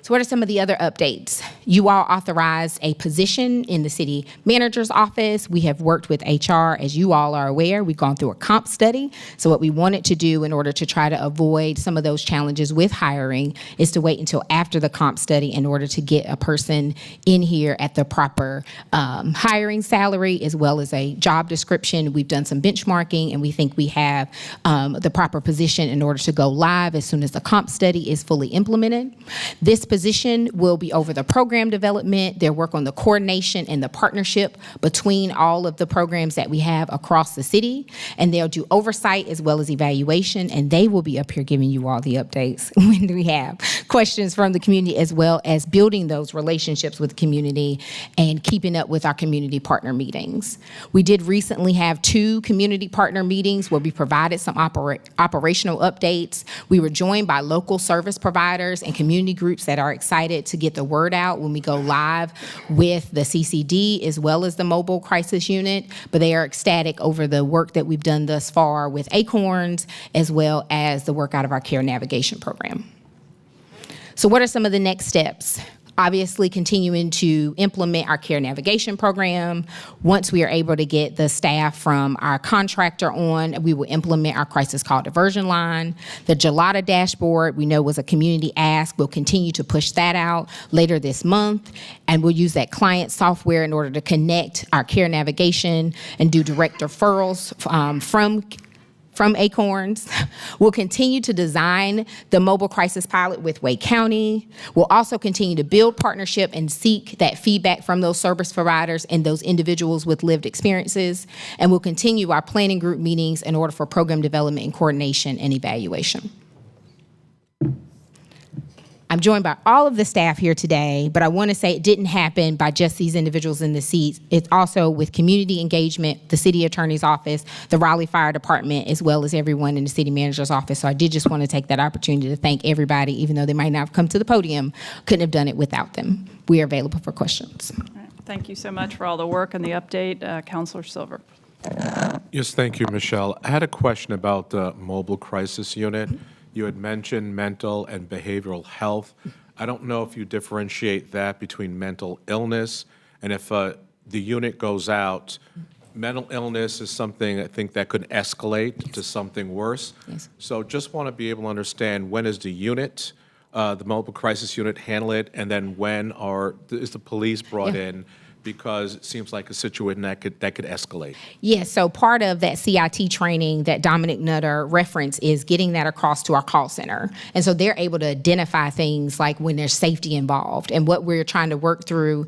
So what are some of the other updates? You all authorized a position in the city manager's office. We have worked with HR, as you all are aware. We've gone through a comp study. So what we wanted to do in order to try to avoid some of those challenges with hiring is to wait until after the comp study in order to get a person in here at the proper hiring salary as well as a job description. We've done some benchmarking, and we think we have the proper position in order to go live as soon as the comp study is fully implemented. This position will be over the program development, their work on the coordination and the partnership between all of the programs that we have across the city, and they'll do oversight as well as evaluation, and they will be up here giving you all the updates when we have questions from the community, as well as building those relationships with the community and keeping up with our community partner meetings. We did recently have 2 community partner meetings where we provided some operational updates. We were joined by local service providers and community groups that are excited to get the word out when we go live with the CCD as well as the mobile crisis unit, but they are ecstatic over the work that we've done thus far with Acorns as well as the work out of our care navigation program. So what are some of the next steps? Obviously, continuing to implement our care navigation program. Once we are able to get the staff from our contractor on, we will implement our crisis call diversion line. The Gelada dashboard, we know was a community ask. We'll continue to push that out later this month, and we'll use that client software in order to connect our care navigation and do direct referrals from Acorns. We'll continue to design the mobile crisis pilot with Wake County. We'll also continue to build partnership and seek that feedback from those service providers and those individuals with lived experiences. And we'll continue our planning group meetings in order for program development and coordination and evaluation. I'm joined by all of the staff here today, but I want to say it didn't happen by just these individuals in the seats. It's also with community engagement, the city attorney's office, the Raleigh Fire Department, as well as everyone in the city manager's office. So I did just want to take that opportunity to thank everybody, even though they might not have come to the podium, couldn't have done it without them. We are available for questions. All right. Thank you so much for all the work and the update. Councilor Silver. Yes, thank you, Michelle. I had a question about the mobile crisis unit. You had mentioned mental and behavioral health. I don't know if you differentiate that between mental illness, and if the unit goes out, mental illness is something I think that could escalate to something worse. Yes. So just want to be able to understand, when is the unit, the mobile crisis unit, handle it, and then when is the police brought in? Because it seems like a situation that could escalate. Yes, so part of that CIT training that Dominic Nutter referenced is getting that across to our call center. And so they're able to identify things like when there's safety involved. And what we're trying to work through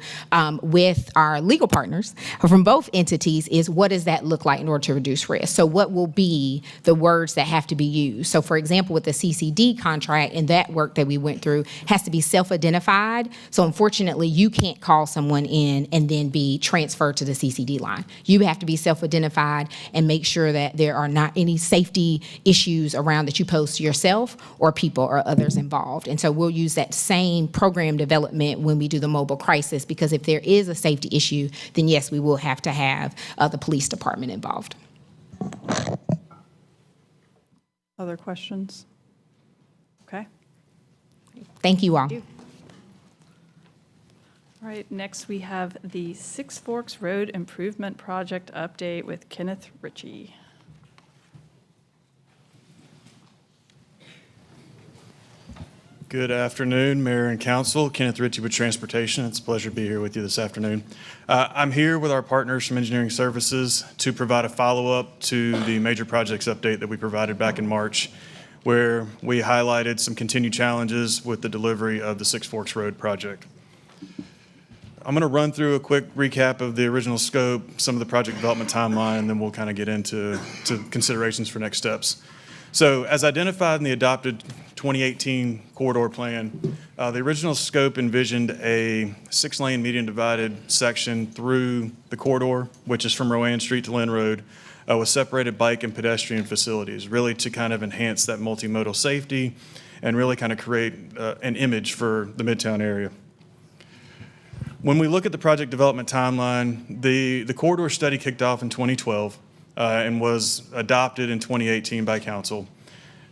with our legal partners from both entities is, what does that look like in order to reduce risk? So what will be the words that have to be used? So for example, with the CCD contract and that work that we went through has to be self-identified. So unfortunately, you can't call someone in and then be transferred to the CCD line. You have to be self-identified and make sure that there are not any safety issues around that you pose to yourself or people or others involved. And so we'll use that same program development when we do the mobile crisis, because if there is a safety issue, then yes, we will have to have the police department involved. Other questions? Okay. Thank you all. Thank you. All right, next we have the Six Forks Road Improvement Project update with Kenneth Ritchie. Good afternoon, Mayor and Council. Kenneth Ritchie with Transportation. It's a pleasure to be here with you this afternoon. I'm here with our partners from Engineering Services to provide a follow-up to the major projects update that we provided back in March, where we highlighted some continued challenges with the delivery of the Six Forks Road project. I'm going to run through a quick recap of the original scope, some of the project development timeline, and then we'll kind of get into considerations for next steps. So as identified in the adopted 2018 corridor plan, the original scope envisioned a 6-lane median divided section through the corridor, which is from Rowan Street to Lynn Road, with separated bike and pedestrian facilities, really to kind of enhance that multimodal safety and really kind of create an image for the Midtown area. When we look at the project development timeline, the corridor study kicked off in 2012 and was adopted in 2018 by Council.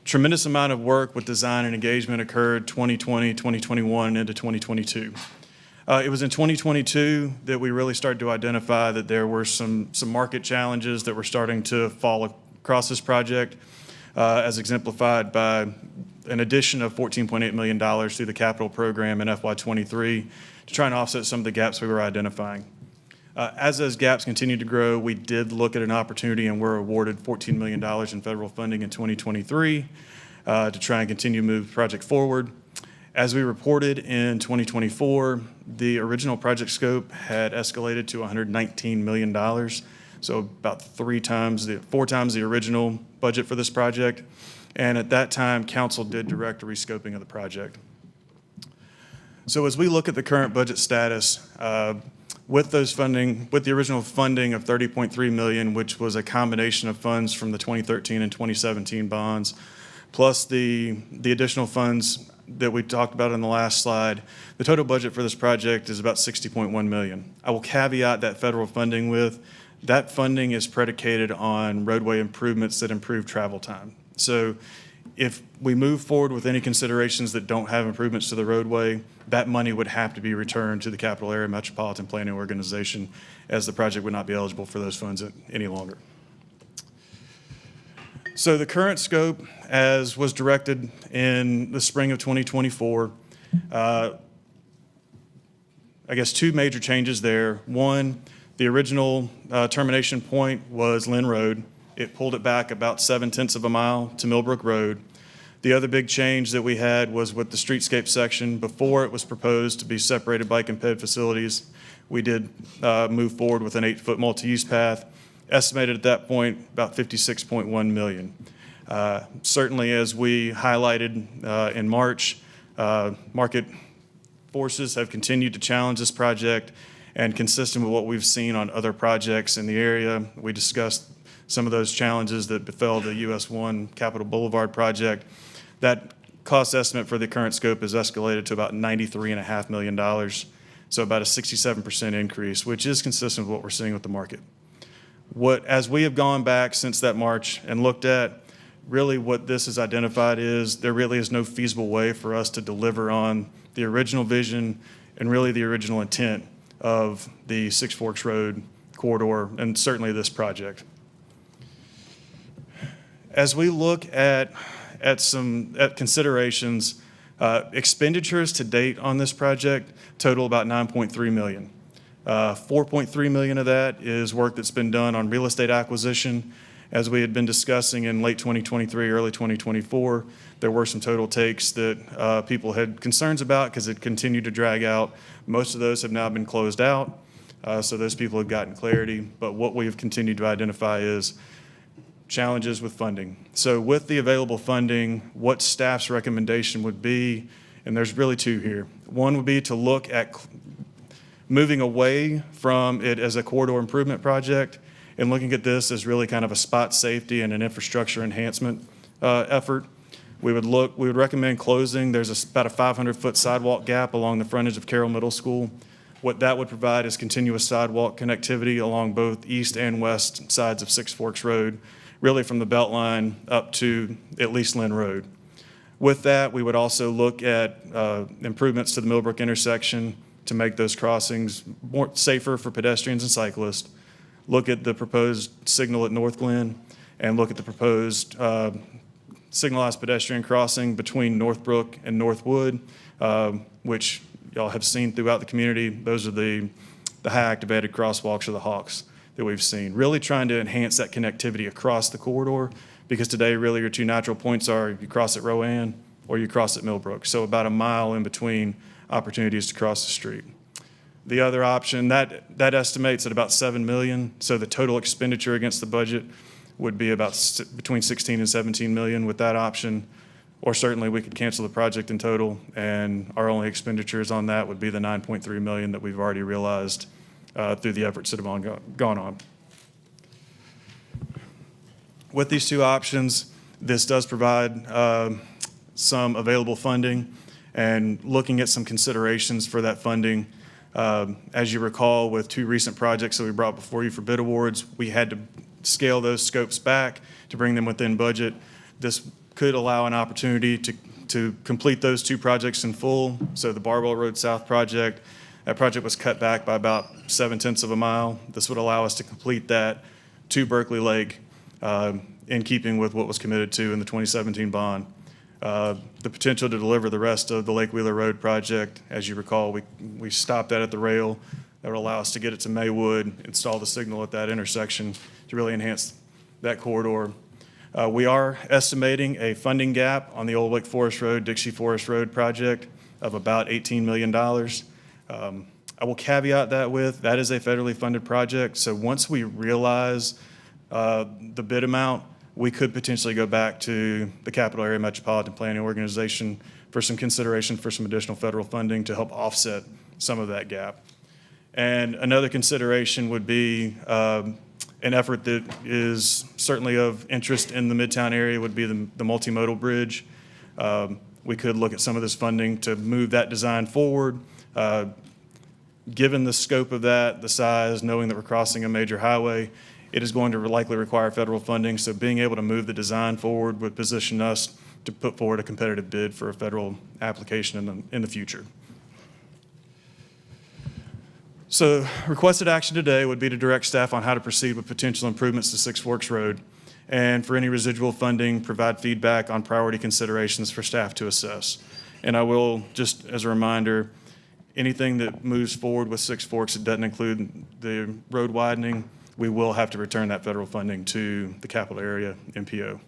tremendous amount of work with design and engagement occurred 2020, 2021, into 2022. It was in 2022 that we really started to identify that there were some market challenges that were starting to fall across this project, as exemplified by an addition of $14.8 million through the capital program in FY23 to try and offset some of the gaps we were identifying. As those gaps continued to grow, we did look at an opportunity and were awarded $14 million in federal funding in 2023 to try and continue to move the project forward. As we reported in 2024, the original project scope had escalated to $119 million, so about 4 times the original budget for this project. And at that time, council did direct a rescoping of the project. So as we look at the current budget status, with the original funding of $30.3 million, which was a combination of funds from the 2013 and 2017 bonds, plus the additional funds that we talked about in the last slide, the total budget for this project is about $60.1 million. I will caveat that federal funding with, that funding is predicated on roadway improvements that improve travel time. So if we move forward with any considerations that don't have improvements to the roadway, that money would have to be returned to the Capital Area Metropolitan Planning Organization, as the project would not be eligible for those funds any longer. So the current scope, as was directed in the spring of 2024, I guess 2 major changes there. One, the original termination point was Lynn Road. It pulled it back about 7/10 of a mile to Millbrook Road. The other big change that we had was with the streetscape section. Before it was proposed to be separated bike and ped facilities, we did move forward with an 8-foot multi-use path, estimated at that point about $56.1 million. Certainly, as we highlighted in March, market forces have continued to challenge this project, and consistent with what we've seen on other projects in the area, we discussed some of those challenges that befell the US 1 Capitol Boulevard project. That cost estimate for the current scope is escalated to about $93.5 million, so about a 67% increase, which is consistent with what we're seeing with the market. As we have gone back since that March and looked at, really what this has identified is there really is no feasible way for us to deliver on the original vision and really the original intent of the Six Forks Road corridor, and certainly this project. As we look at considerations, expenditures to date on this project total about $9.3 million. 4.3 million of that is work that's been done on real estate acquisition. As we had been discussing in late 2023, early 2024, there were some total takes that people had concerns about because it continued to drag out. Most of those have now been closed out, so those people have gotten clarity. But what we have continued to identify is challenges with funding. So with the available funding, what staff's recommendation would be, and there's really 2 here. One would be to look at moving away from it as a corridor improvement project and looking at this as really kind of a spot safety and an infrastructure enhancement effort. We would recommend closing. There's about a 500-foot sidewalk gap along the frontage of Carroll Middle School. What that would provide is continuous sidewalk connectivity along both east and west sides of Six Forks Road, really from the Beltline up to at least Lynn Road. With that, we would also look at improvements to the Millbrook intersection to make those crossings safer for pedestrians and cyclists, look at the proposed signal at North Glen, and look at the proposed signalized pedestrian crossing between Northbrook and Northwood, which y'all have seen throughout the community. Those are the high-activated crosswalks, or the Hawks, that we've seen. Really trying to enhance that connectivity across the corridor, because today really your 2 natural points are you cross at Rowan or you cross at Millbrook. So about a mile in between opportunities to cross the street. The other option, that estimates at about $7 million, so the total expenditure against the budget would be about between $16 and $17 million with that option, or certainly we could cancel the project in total, and our only expenditures on that would be the $9.3 million that we've already realized through the efforts that have gone on. With these 2 options, this does provide some available funding, and looking at some considerations for that funding. As you recall, with 2 recent projects that we brought before you for bid awards, we had to scale those scopes back to bring them within budget. This could allow an opportunity to complete those two projects in full. So the Barwell Road South project, that project was cut back by about 0.7 of a mile. This would allow us to complete that to Berkeley Lake in keeping with what was committed to in the 2017 bond. The potential to deliver the rest of the Lake Wheeler Road project, as you recall, we stopped that at the rail. That would allow us to get it to Maywood, install the signal at that intersection to really enhance that corridor. We are estimating a funding gap on the Old Lake Forest Road, Dixie Forest Road project of about $18 million. I will caveat that with, that is a federally funded project, so once we realize the bid amount, we could potentially go back to the Capital Area Metropolitan Planning Organization for some consideration for some additional federal funding to help offset some of that gap. And another consideration would be an effort that is certainly of interest in the Midtown area would be the multimodal bridge. We could look at some of this funding to move that design forward. Given the scope of that, the size, knowing that we're crossing a major highway, it is going to likely require federal funding, so being able to move the design forward would position us to put forward a competitive bid for a federal application in the future. So requested action today would be to direct staff on how to proceed with potential improvements to Six Forks Road, and for any residual funding, provide feedback on priority considerations for staff to assess. And I will, just as a reminder, anything that moves forward with Six Forks that doesn't include the road widening, we will have to return that federal funding to the capital area MPO.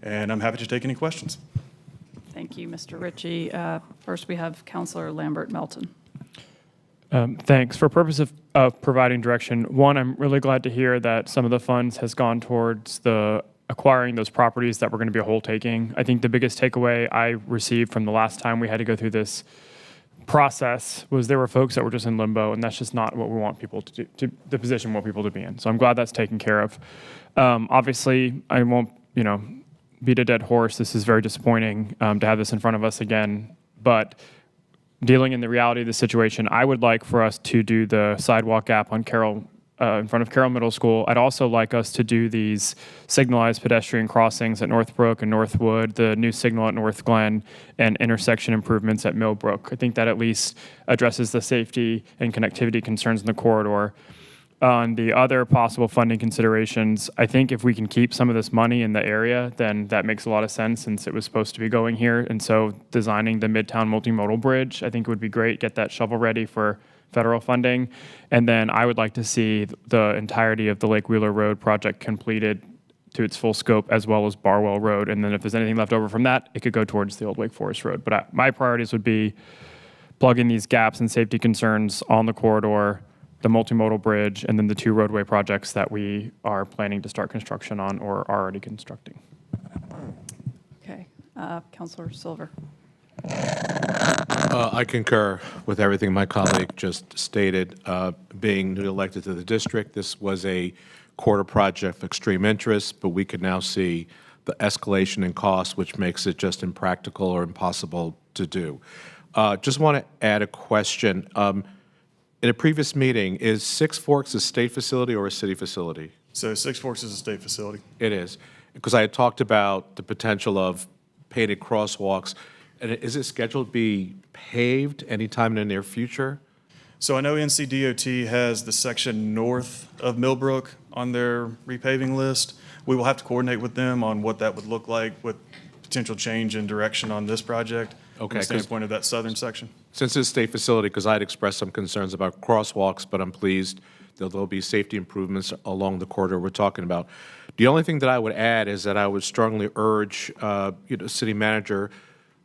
And I'm happy to take any questions. Thank you, Mr. Ritchie. First, we have Councilor Lambert Melton. Thanks. For purpose of providing direction, one, I'm really glad to hear that some of the funds has gone towards the acquiring those properties that were going to be a whole taking. I think the biggest takeaway I received from the last time we had to go through this process was there were folks that were just in limbo, and that's just not what we want people to do, the position we want people to be in. So I'm glad that's taken care of. Obviously, I won't, beat a dead horse. This is very disappointing to have this in front of us again, but dealing in the reality of the situation, I would like for us to do the sidewalk gap on Carroll, in front of Carroll Middle School. I'd also like us to do these signalized pedestrian crossings at Northbrook and Northwood, the new signal at North Glen, and intersection improvements at Millbrook. I think that at least addresses the safety and connectivity concerns in the corridor. On the other possible funding considerations, I think if we can keep some of this money in the area, then that makes a lot of sense since it was supposed to be going here. And so designing the Midtown Multimodal Bridge, I think would be great, get that shovel ready for federal funding. And then I would like to see the entirety of the Lake Wheeler Road project completed to its full scope, as well as Barwell Road. And then if there's anything left over from that, it could go towards the Old Lake Forest Road. But my priorities would be plugging these gaps and safety concerns on the corridor, the multimodal bridge, and then the two roadway projects that we are planning to start construction on or are already constructing. Okay. Councilor Silver. I concur with everything my colleague just stated. Being newly elected to the district, this was a corridor project of extreme interest, but we can now see the escalation in costs, which makes it just impractical or impossible to do. Just want to add a question. In a previous meeting, is Six Forks a state facility or a city facility? So Six Forks is a state facility. It is, because I had talked about the potential of painted crosswalks. And is it scheduled to be paved anytime in the near future? So I know NCDOT has the section north of Millbrook on their repaving list. We will have to coordinate with them on what that would look like with potential change in direction on this project. Okay, from the standpoint of that southern section. Since it's a state facility, because I had expressed some concerns about crosswalks, but I'm pleased that there'll be safety improvements along the corridor we're talking about. The only thing that I would add is that I would strongly urge city manager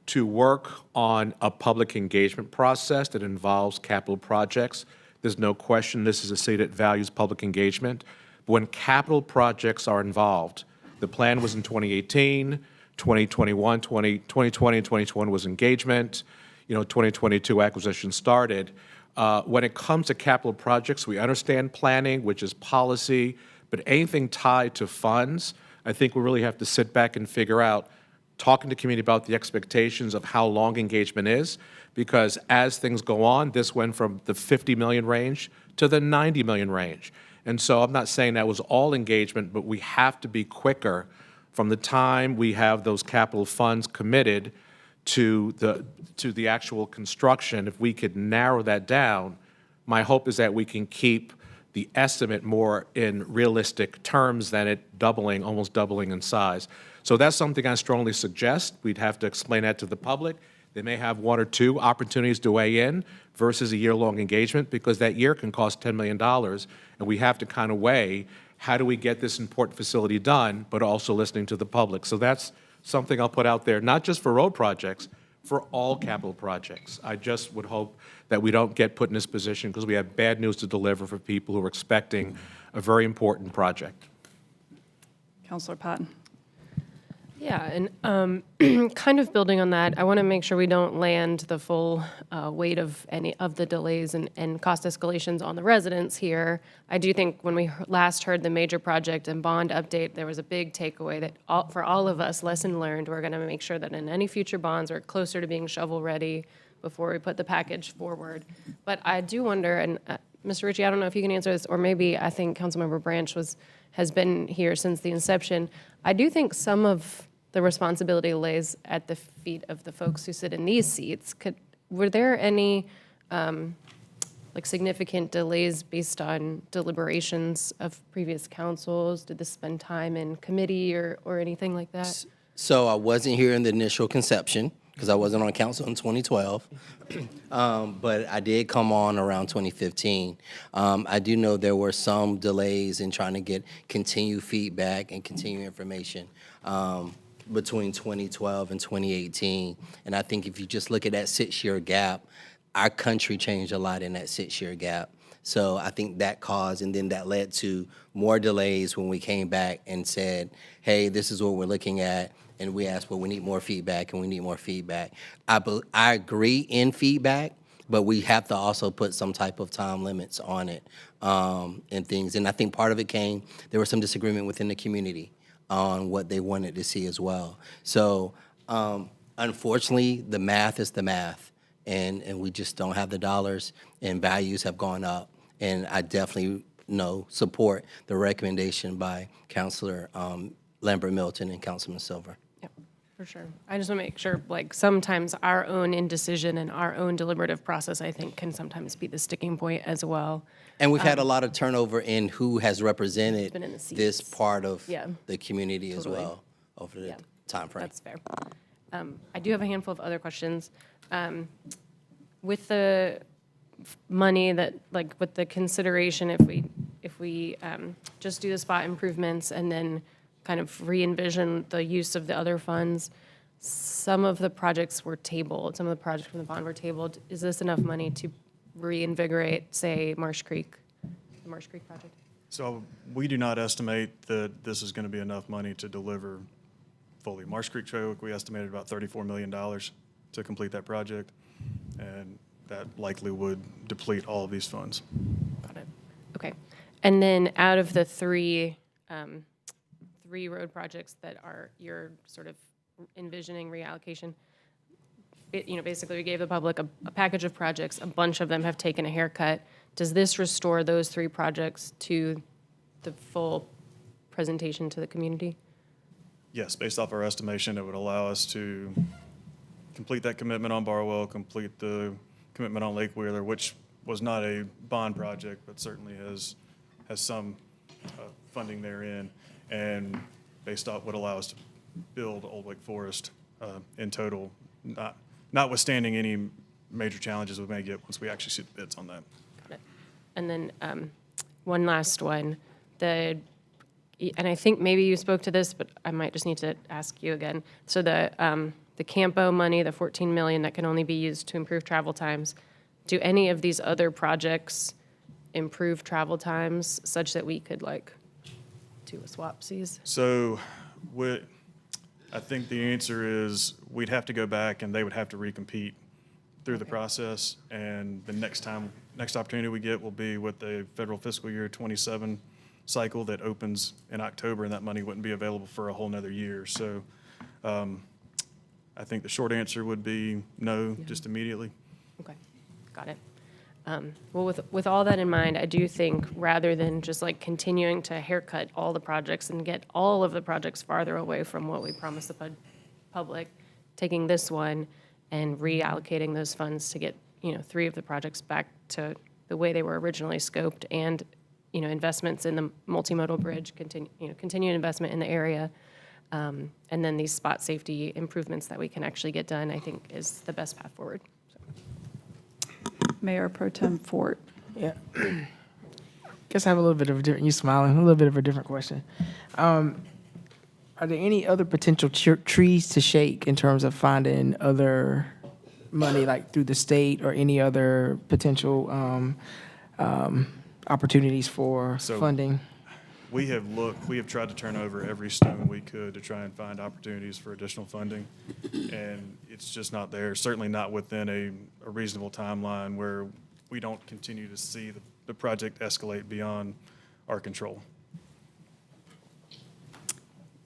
to work on a public engagement process that involves capital projects. There's no question this is a city that values public engagement. But when capital projects are involved, the plan was in 2018, 2021, 2020 and 2021 was engagement. 2022 acquisition started. When it comes to capital projects, we understand planning, which is policy, but anything tied to funds, I think we really have to sit back and figure out, talking to community about the expectations of how long engagement is, because as things go on, this went from the 50 million range to the 90 million range. And so I'm not saying that was all engagement, but we have to be quicker from the time we have those capital funds committed to the actual construction, if we could narrow that down, my hope is that we can keep the estimate more in realistic terms than it doubling, almost doubling in size. So that's something I strongly suggest. We'd have to explain that to the public. They may have 1 or 2 opportunities to weigh in versus a year-long engagement, because that year can cost $10 million, and we have to kind of weigh, how do we get this important facility done, but also listening to the public. So that's something I'll put out there, not just for road projects, for all capital projects. I just would hope that we don't get put in this position because we have bad news to deliver for people who are expecting a very important project. Councilor Patton. Yeah, and kind of building on that, I want to make sure we don't land the full weight of any of the delays and cost escalations on the residents here. I do think when we last heard the major project and bond update, there was a big takeaway that for all of us, lesson learned, we're going to make sure that in any future bonds, we're closer to being shovel-ready before we put the package forward. But I do wonder, and Mr. Ritchie, I don't know if you can answer this, or maybe I think Councilmember Branch has been here since the inception. I do think some of the responsibility lays at the feet of the folks who sit in these seats. Were there any significant delays based on deliberations of previous councils? Did this spend time in committee or anything like that? So I wasn't here in the initial conception because I wasn't on council in 2012, but I did come on around 2015. I do know there were some delays in trying to get continued feedback and continued information between 2012 and 2018. And I think if you just look at that 6-year gap, our country changed a lot in that 6-year gap. So I think that caused, and then that led to more delays when we came back and said, hey, this is what we're looking at. And we asked, well, we need more feedback, and we need more feedback. I agree in feedback, but we have to also put some type of time limits on it and things. And I think part of it there was some disagreement within the community on what they wanted to see as well. So unfortunately, the math is the math, and we just don't have the dollars, and values have gone up. And I definitely support the recommendation by Councilor Lambert Milton and Councilman Silver. Yep, for sure. I just want to make sure, sometimes our own indecision and our own deliberative process, I think, can sometimes be the sticking point as well. And we've had a lot of turnover in who has represented this part of the community as well over the time frame. That's fair. I do have a handful of other questions. With the money with the consideration, if we just do the spot improvements and then kind of re-envision the use of the other funds, some of the projects were tabled, some of the projects from the bond were tabled. Is this enough money to reinvigorate, say, the Marsh Creek project? So we do not estimate that this is going to be enough money to deliver fully. Marsh Creek Trail, we estimated about $34 million to complete that project, and that likely would deplete all of these funds. Got it. Okay. And then out of the three road projects that you're sort of envisioning reallocation, basically we gave the public a package of projects. A bunch of them have taken a haircut. Does this restore those 3 projects to the full presentation to the community? Yes, based off our estimation, it would allow us to complete that commitment on Barwell, complete the commitment on Lake Wheeler, which was not a bond project, but certainly has some funding therein, and based off would allow us to build Old Wake Forest in total, notwithstanding any major challenges we may get once we actually see the bids on that. Got it. And then one last one. And I think maybe you spoke to this, but I might just need to ask you again. So the Campo money, the $14 million that can only be used to improve travel times, do any of these other projects improve travel times such that we could do a swapsies? So I think the answer is we'd have to go back and they would have to recompete through the process. And the next opportunity we get will be with the federal fiscal year 27 cycle that opens in October, and that money wouldn't be available for a whole nother year. So I think the short answer would be no, just immediately. Okay, got it. Well, with all that in mind, I do think rather than just like continuing to haircut all the projects and get all of the projects farther away from what we promised the public, taking this one and reallocating those funds to get, 3 of the projects back to the way they were originally scoped, and, investments in the multimodal bridge, continued investment in the area, and then these spot safety improvements that we can actually get done, I think is the best path forward. Mayor Pro Tem Fort. Yeah. Guess I have a little bit of a different, you smiling, a little bit of a different question. Are there any other potential trees to shake in terms of finding other money, like through the state, or any other potential opportunities for funding? We have tried to turn over every stone we could to try and find opportunities for additional funding, and it's just not there, certainly not within a reasonable timeline where we don't continue to see the project escalate beyond our control.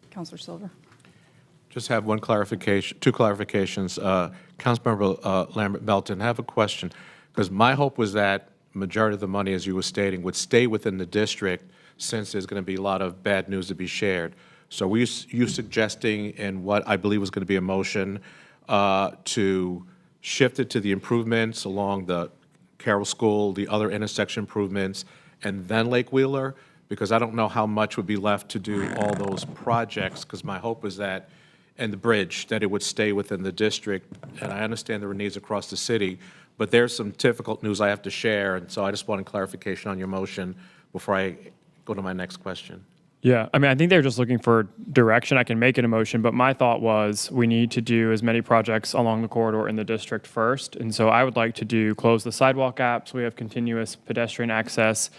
Councilor Silver. Just have one clarification, 2 clarifications. Councilmember Lambert Belton, I have a question, because my hope was that majority of the money, as you were stating, would stay within the district, since there's going to be a lot of bad news to be shared. So were you suggesting in what I believe was going to be a motion to shift it to the improvements along the Carroll School, the other intersection improvements, and then Lake Wheeler? Because I don't know how much would be left to do all those projects, because my hope was that, and the bridge, that it would stay within the district. And I understand there are needs across the city, but there's some difficult news I have to share, and so I just wanted clarification on your motion before I go to my next question. Yeah, I mean, I think they're just looking for direction. I can make an motion, but my thought was we need to do as many projects along the corridor in the district first. And so I would like to close the sidewalk gap so we have continuous pedestrian access.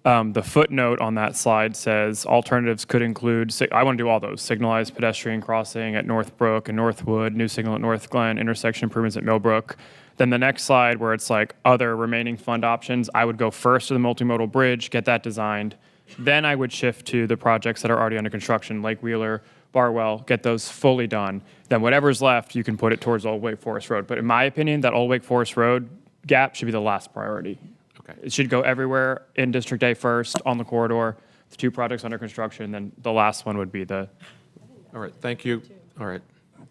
The footnote on that slide says alternatives could include, I want to do all those, signalized pedestrian crossing at Northbrook and Northwood, new signal at North Glen, intersection improvements at Millbrook. Then the next slide where it's like other remaining fund options, I would go first to the multimodal bridge, get that designed. Then I would shift to the projects that are already under construction, Lake Wheeler, Barwell, get those fully done. Then whatever's left, you can put it towards Old Wake Forest Road. But in my opinion, that Old Wake Forest Road gap should be the last priority. Okay. It should go everywhere in District A first, on the corridor, the 2 projects under construction, then the last one would be the... All right, thank you. All right,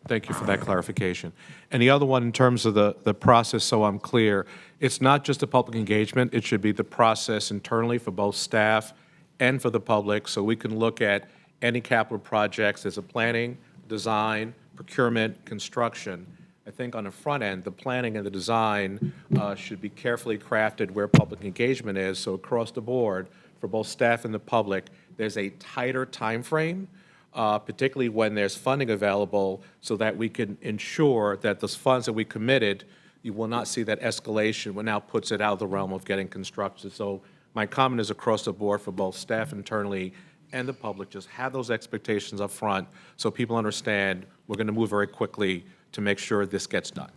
thank you for that clarification. And the other one, in terms of the process, so I'm clear, it's not just a public engagement, it should be the process internally for both staff and for the public, so we can look at any capital projects. There's a planning, design, procurement, construction. I think on the front end, the planning and the design should be carefully crafted where public engagement is, so across the board, for both staff and the public, there's a tighter time frame, particularly when there's funding available, so that we can ensure that those funds that we committed, you will not see that escalation, what now puts it out of the realm of getting constructed. So my comment is across the board for both staff internally and the public. Just have those expectations up front so people understand we're going to move very quickly to make sure this gets done.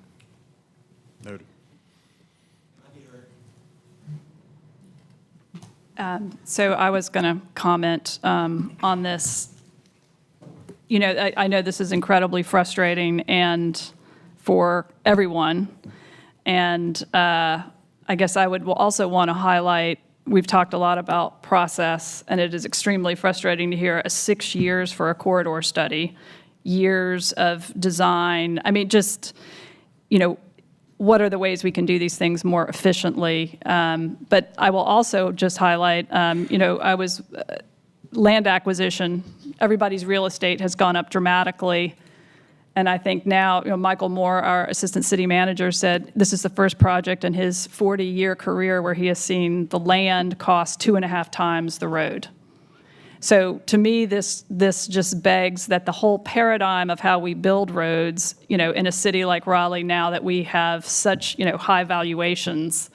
Noted. So I was going to comment on this. I know this is incredibly frustrating and for everyone. And I guess I would also want to highlight, we've talked a lot about process, and it is extremely frustrating to hear 6 years for a corridor study, years of design. I mean, just, what are the ways we can do these things more efficiently? But I will also just highlight, I was land acquisition. Everybody's real estate has gone up dramatically. And I think now, Michael Moore, our assistant city manager, said this is the first project in his 40-year career where he has seen the land cost 2.5 times the road. So to me, this just begs that the whole paradigm of how we build roads, in a city like Raleigh now that we have such, high valuations,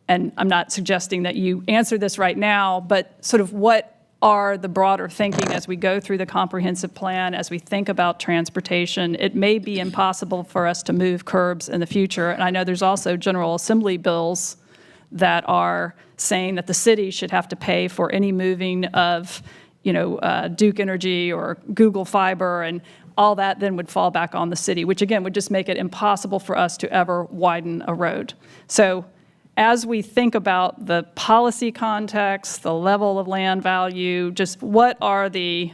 and I'm not suggesting that you answer this right now, but sort of what are the broader thinking as we go through the comprehensive plan, as we think about transportation. It may be impossible for us to move curbs in the future, and I know there's also General Assembly bills that are saying that the city should have to pay for any moving of, Duke Energy or Google Fiber, and all that then would fall back on the city, which again would just make it impossible for us to ever widen a road. So as we think about the policy context, the level of land value, just what are the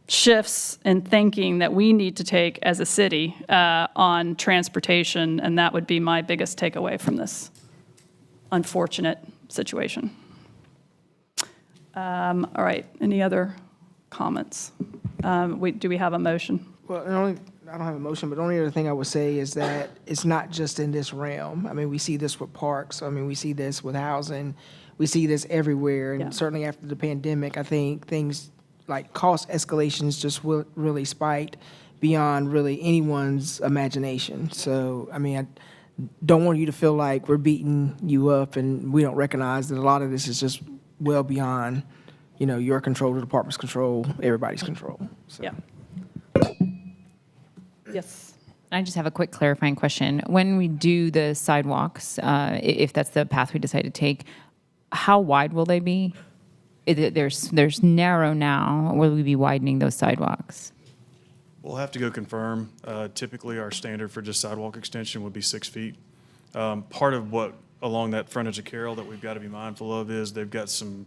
shifts in thinking that we need to take as a city on transportation, and that would be my biggest takeaway from this unfortunate situation. All right, any other comments? Do we have a motion? Well, I don't have a motion, but the only other thing I would say is that it's not just in this realm. I mean, we see this with parks. I mean, we see this with housing. We see this everywhere. And certainly after the pandemic, I think things like cost escalations just really spiked beyond really anyone's imagination. So, I mean, I don't want you to feel like we're beating you up and we don't recognize that a lot of this is just well beyond, your control, the department's control, everybody's control. So. Yeah. Yes. I just have a quick clarifying question. When we do the sidewalks, if that's the path we decide to take, how wide will they be? There's narrow now. Will we be widening those sidewalks? We'll have to go confirm. Typically, our standard for just sidewalk extension would be 6 feet. Part of what along that frontage of Carroll that we've got to be mindful of is they've got some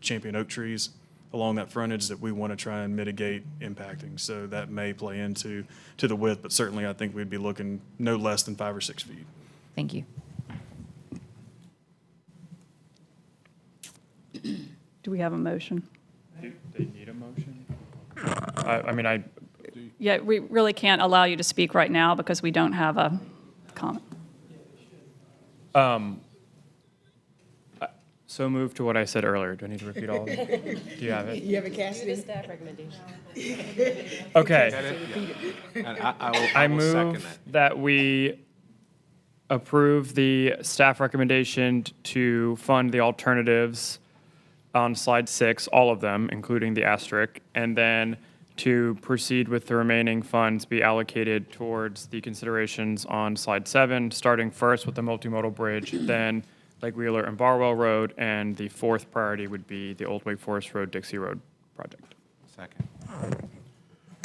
champion oak trees along that frontage that we want to try and mitigate impacting. So that may play into the width, but certainly I think we'd be looking no less than 5 or 6 feet. Thank you. Do we have a motion? Do they need a motion? I mean, Yeah, we really can't allow you to speak right now because we don't have a comment. So moved to what I said earlier. Do I need to repeat all of it? Do you have it? You have a Cassidy? Staff recommendation. Okay. And I will second move that we approve the staff recommendation to fund the alternatives on slide 6, all of them, including the asterisk, and then to proceed with the remaining funds be allocated towards the considerations on slide 7, starting first with the multimodal bridge, then Lake Wheeler and Barwell Road, and the fourth priority would be the Old Wake Forest Road, Dixie Road project. Second.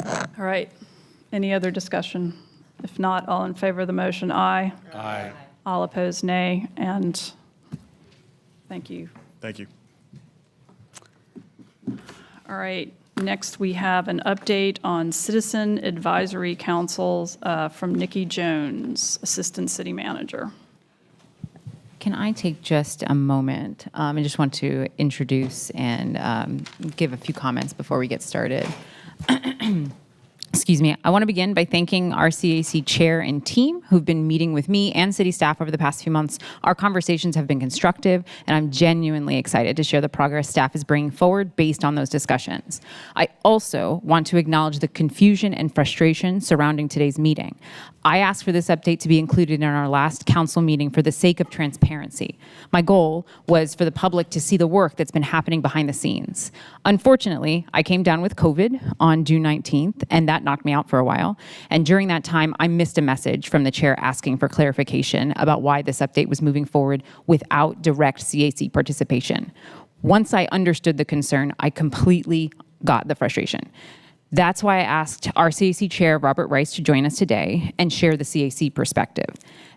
All right. Any other discussion? If not, all in favor of the motion, aye. Aye. All opposed, nay. And thank you. Thank you. All right. Next, we have an update on Citizen Advisory Councils from Nikki Jones, Assistant City Manager. Can I take just a moment? I just want to introduce and give a few comments before we get started. Excuse me. I want to begin by thanking our CAC chair and team who've been meeting with me and city staff over the past few months. Our conversations have been constructive, and I'm genuinely excited to share the progress staff is bringing forward based on those discussions. I also want to acknowledge the confusion and frustration surrounding today's meeting. I asked for this update to be included in our last council meeting for the sake of transparency. My goal was for the public to see the work that's been happening behind the scenes. Unfortunately, I came down with COVID on June 19th, and that knocked me out for a while. And during that time, I missed a message from the chair asking for clarification about why this update was moving forward without direct CAC participation. Once I understood the concern, I completely got the frustration. That's why I asked our CAC chair, Robert Rice, to join us today and share the CAC perspective.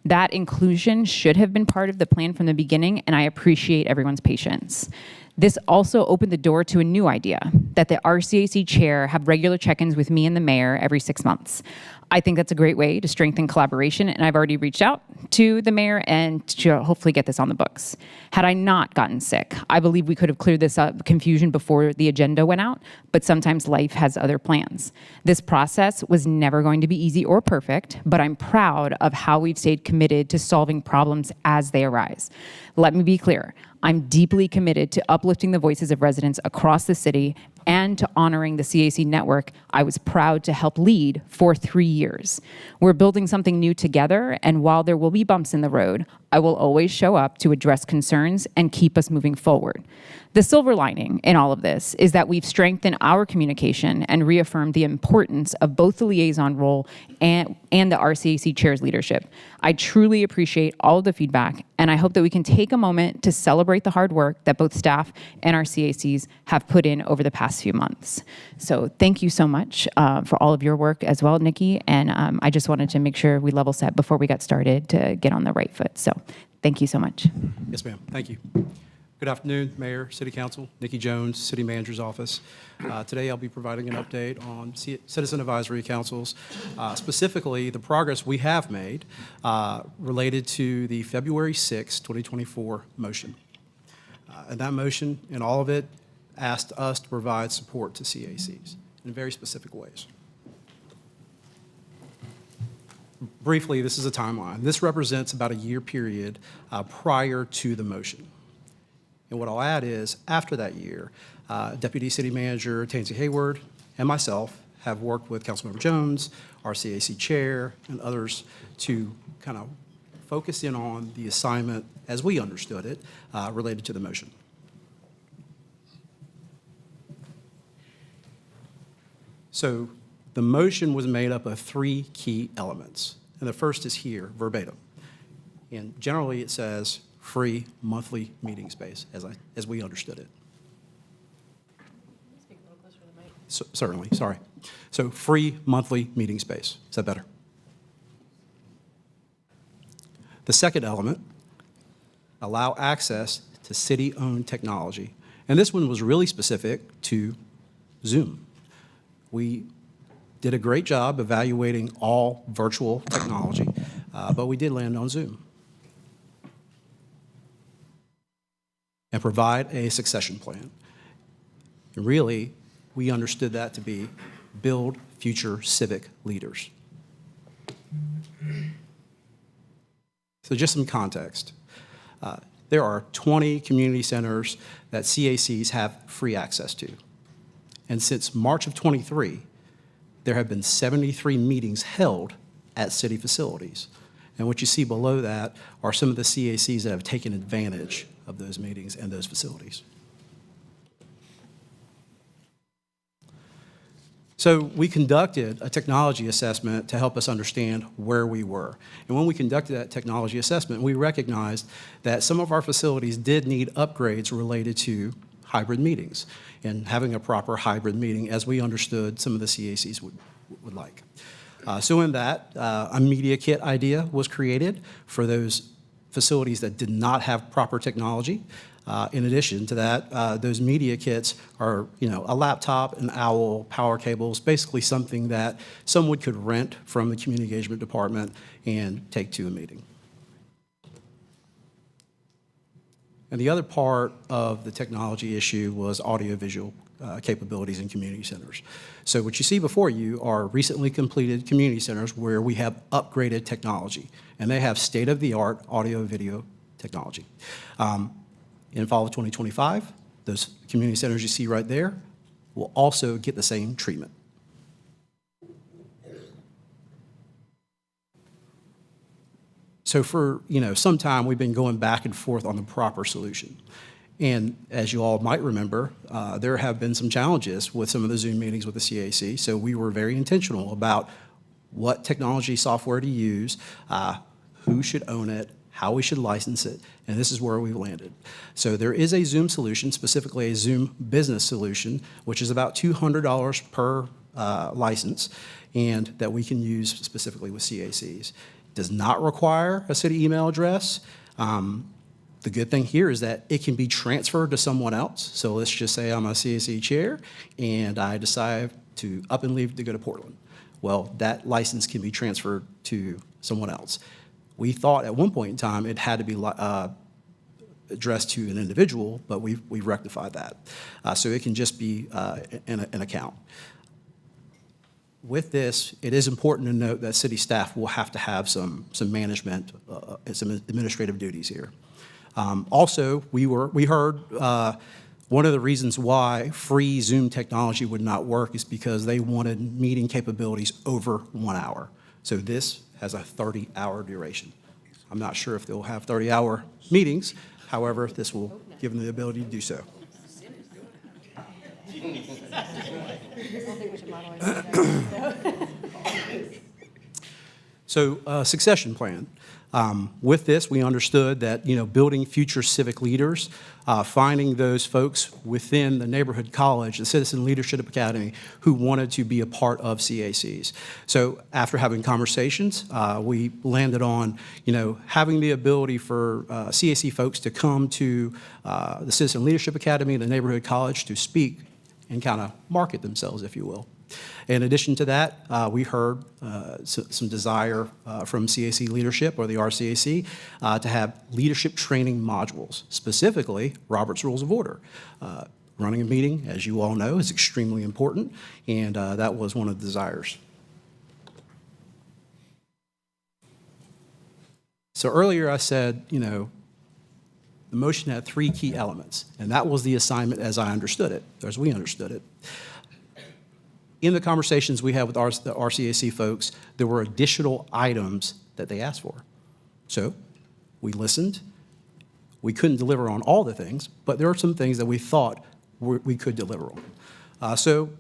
That inclusion should have been part of the plan from the beginning, and I appreciate everyone's patience. This also opened the door to a new idea, that the RCAC chair have regular check-ins with me and the mayor every 6 months. I think that's a great way to strengthen collaboration, and I've already reached out to the mayor and to hopefully get this on the books. Had I not gotten sick, I believe we could have cleared this up confusion before the agenda went out, but sometimes life has other plans. This process was never going to be easy or perfect, but I'm proud of how we've stayed committed to solving problems as they arise. Let me be clear. I'm deeply committed to uplifting the voices of residents across the city and to honoring the CAC network I was proud to help lead for 3 years. We're building something new together, and while there will be bumps in the road, I will always show up to address concerns and keep us moving forward. The silver lining in all of this is that we've strengthened our communication and reaffirmed the importance of both the liaison role and the RCAC chair's leadership. I truly appreciate all of the feedback, and I hope that we can take a moment to celebrate the hard work that both staff and our CACs have put in over the past few months. So thank you so much for all of your work as well, Nikki, and I just wanted to make sure we level set before we got started to get on the right foot. So Thank you so much. Yes, ma'am. Thank you. Good afternoon, Mayor, City Council, Nikki Jones, City Manager's Office. Today I'll be providing an update on Citizen Advisory Councils, specifically the progress we have made related to the February 6, 2024 motion. And that motion, in all of it, asked us to provide support to CACs in very specific ways. Briefly, this is a timeline. This represents about a year period prior to the motion. And what I'll add is, after that year, Deputy City Manager Tansy Hayward and myself have worked with Councilmember Jones, our CAC Chair, and others to kind of focus in on the assignment as we understood it related to the motion. So the motion was made up of 3 key elements. And the first is here, verbatim. And generally it says free monthly meeting space, as we understood it. Speak a little closer to the mic. So, certainly, sorry. So free monthly meeting space. Is that better? The second element, allow access to city-owned technology. And this one was really specific to Zoom. We did a great job evaluating all virtual technology, but we did land on Zoom. And provide a succession plan. And really, we understood that to be build future civic leaders. So just some context. There are 20 community centers that CACs have free access to. And since March of 23, there have been 73 meetings held at city facilities. And what you see below that are some of the CACs that have taken advantage of those meetings and those facilities. So we conducted a technology assessment to help us understand where we were. And when we conducted that technology assessment, we recognized that some of our facilities did need upgrades related to hybrid meetings and having a proper hybrid meeting as we understood some of the CACs would like. So in that, a media kit idea was created for those facilities that did not have proper technology. In addition to that, those media kits are, a laptop, an owl, power cables, basically something that someone could rent from the community engagement department and take to a meeting. And the other part of the technology issue was audiovisual capabilities in community centers. So what you see before you are recently completed community centers where we have upgraded technology, and they have state-of-the-art audio-video technology. In fall of 2025, those community centers you see right there will also get the same treatment. So for some time, we've been going back and forth on the proper solution. And as you all might remember, there have been some challenges with some of the Zoom meetings with the CAC. So we were very intentional about what technology software to use, who should own it, how we should license it, and this is where we've landed. So there is a Zoom solution, specifically a Zoom business solution, which is about $200 per license, and that we can use specifically with CACs. Does not require a city email address. The good thing here is that it can be transferred to someone else. So let's just say I'm a CAC chair and I decide to up and leave to go to Portland. Well, that license can be transferred to someone else. We thought at one point in time it had to be addressed to an individual, but we've rectified that. So it can just be an account. With this, it is important to note that city staff will have to have some management, some administrative duties here. Also, we heard one of the reasons why free Zoom technology would not work is because they wanted meeting capabilities over 1 hour. So this has a 30-hour duration. I'm not sure if they'll have 30-hour meetings. However, this will give them the ability to do so. So succession plan. With this, we understood that, building future civic leaders, finding those folks within the neighborhood college, the Citizen Leadership Academy, who wanted to be a part of CACs. So after having conversations, we landed on, having the ability for CAC folks to come to the Citizen Leadership Academy, the neighborhood college, to speak and kind of market themselves, if you will. In addition to that, we heard some desire from CAC leadership, or the RCAC, to have leadership training modules, specifically Robert's Rules of Order. Running a meeting, as you all know, is extremely important, and that was one of the desires. So earlier I said, the motion had 3 key elements, and that was the assignment as I understood it, as we understood it. In the conversations we had with the RCAC folks, there were additional items that they asked for. So we listened. We couldn't deliver on all the things, but there are some things that we thought we could deliver on. So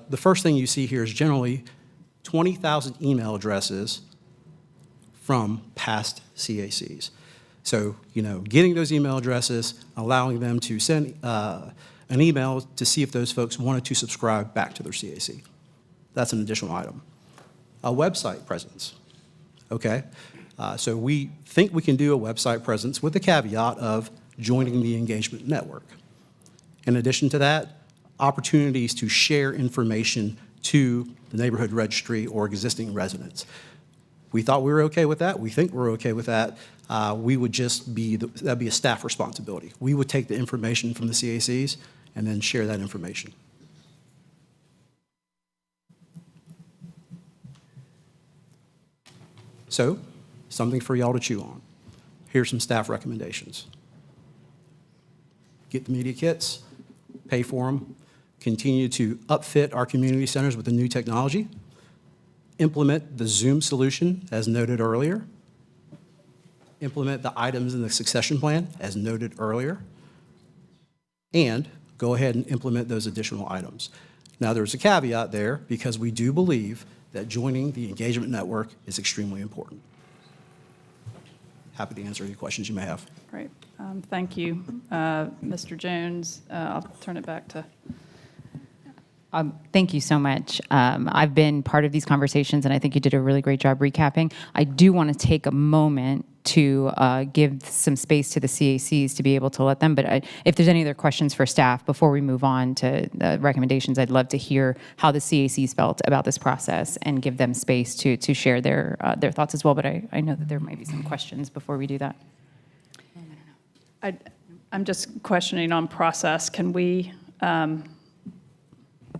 the first thing you see here is generally 20,000 email addresses from past CACs. So, getting those email addresses, allowing them to send an email to see if those folks wanted to subscribe back to their CAC. That's an additional item. A website presence, okay? So we think we can do a website presence with the caveat of joining the engagement network. In addition to that, opportunities to share information to the neighborhood registry or existing residents. We thought we were okay with that. We think we're okay with that. We would just that'd be a staff responsibility. We would take the information from the CACs and then share that information. So, something for y'all to chew on. Here's some staff recommendations. Get the media kits, pay for them, continue to upfit our community centers with the new technology, implement the Zoom solution as noted earlier, implement the items in the succession plan as noted earlier, and go ahead and implement those additional items. Now, there's a caveat there because we do believe that joining the engagement network is extremely important. Happy to answer any questions you may have. Great. Thank you, Mr. Jones. I'll turn it back to. Thank you so much. I've been part of these conversations, and I think you did a really great job recapping. I do want to take a moment to give some space to the CACs to be able to let them, but if there's any other questions for staff before we move on to recommendations, I'd love to hear how the CACs felt about this process and give them space to share their thoughts as well, but I know that there might be some questions before we do that. I'm just questioning on process. Can we...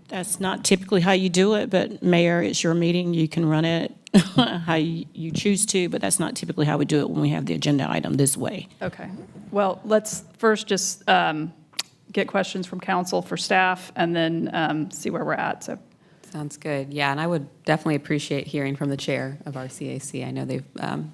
That's not typically how you do it, but Mayor, it's your meeting. You can run it how you choose to, but that's not typically how we do it when we have the agenda item this way. Okay. Well, let's first just get questions from council for staff and then see where we're at. So. Sounds good. Yeah, and I would definitely appreciate hearing from the chair of our CAC. I know they've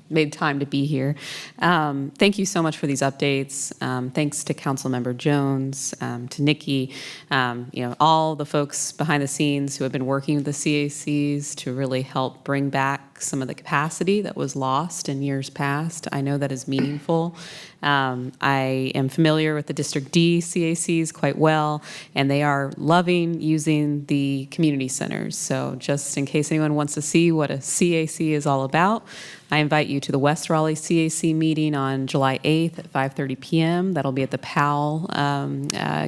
made time to be here. Thank you so much for these updates. Thanks to Councilmember Jones, to Nikki, all the folks behind the scenes who have been working with the CACs to really help bring back some of the capacity that was lost in years past. I know that is meaningful. I am familiar with the District D CACs quite well, and they are loving using the community centers. So just in case anyone wants to see what a CAC is all about, I invite you to the West Raleigh CAC meeting on July 8th at 5:30 p.m. That'll be at the Powell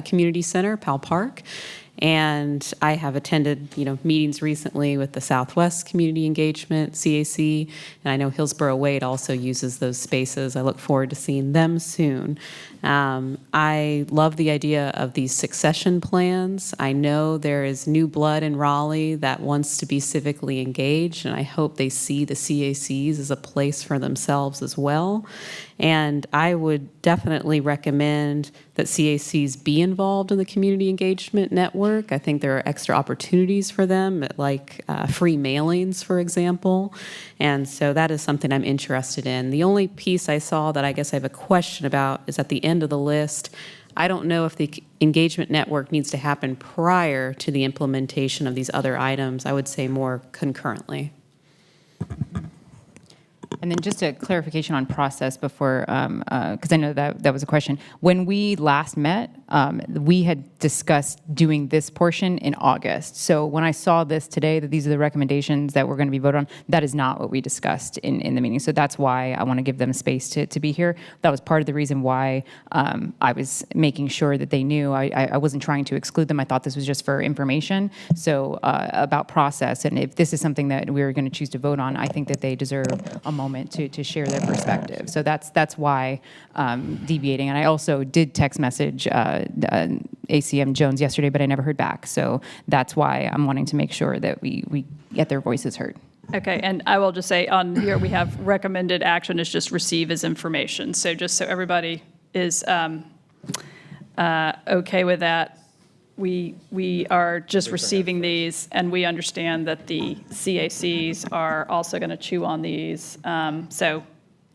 Community Center, Powell Park. And I have attended, meetings recently with the Southwest Community Engagement, CAC, and I know Hillsborough Wade also uses those spaces. I look forward to seeing them soon. I love the idea of these succession plans. I know there is new blood in Raleigh that wants to be civically engaged, and I hope they see the CACs as a place for themselves as well. And I would definitely recommend that CACs be involved in the community engagement network. I think there are extra opportunities for them, like free mailings, for example. And so that is something I'm interested in. The only piece I saw that I guess I have a question about is at the end of the list. I don't know if the engagement network needs to happen prior to the implementation of these other items. I would say more concurrently. And then just a clarification on process before, because I know that was a question. When we last met, we had discussed doing this portion in August. So when I saw this today, that these are the recommendations that we're going to be voted on, that is not what we discussed in the meeting. So that's why I want to give them space to be here. That was part of the reason why I was making sure that they knew. I wasn't trying to exclude them. I thought this was just for information. So about process, and if this is something that we're going to choose to vote on, I think that they deserve a moment to share their perspective. So that's why deviating. And I also did text message ACM Jones yesterday, but I never heard back. So that's why I'm wanting to make sure that we get their voices heard. Okay, and I will just say on here, we have recommended action is just receive as information. So just so everybody is okay with that, we are just receiving these, and we understand that the CACs are also going to chew on these. So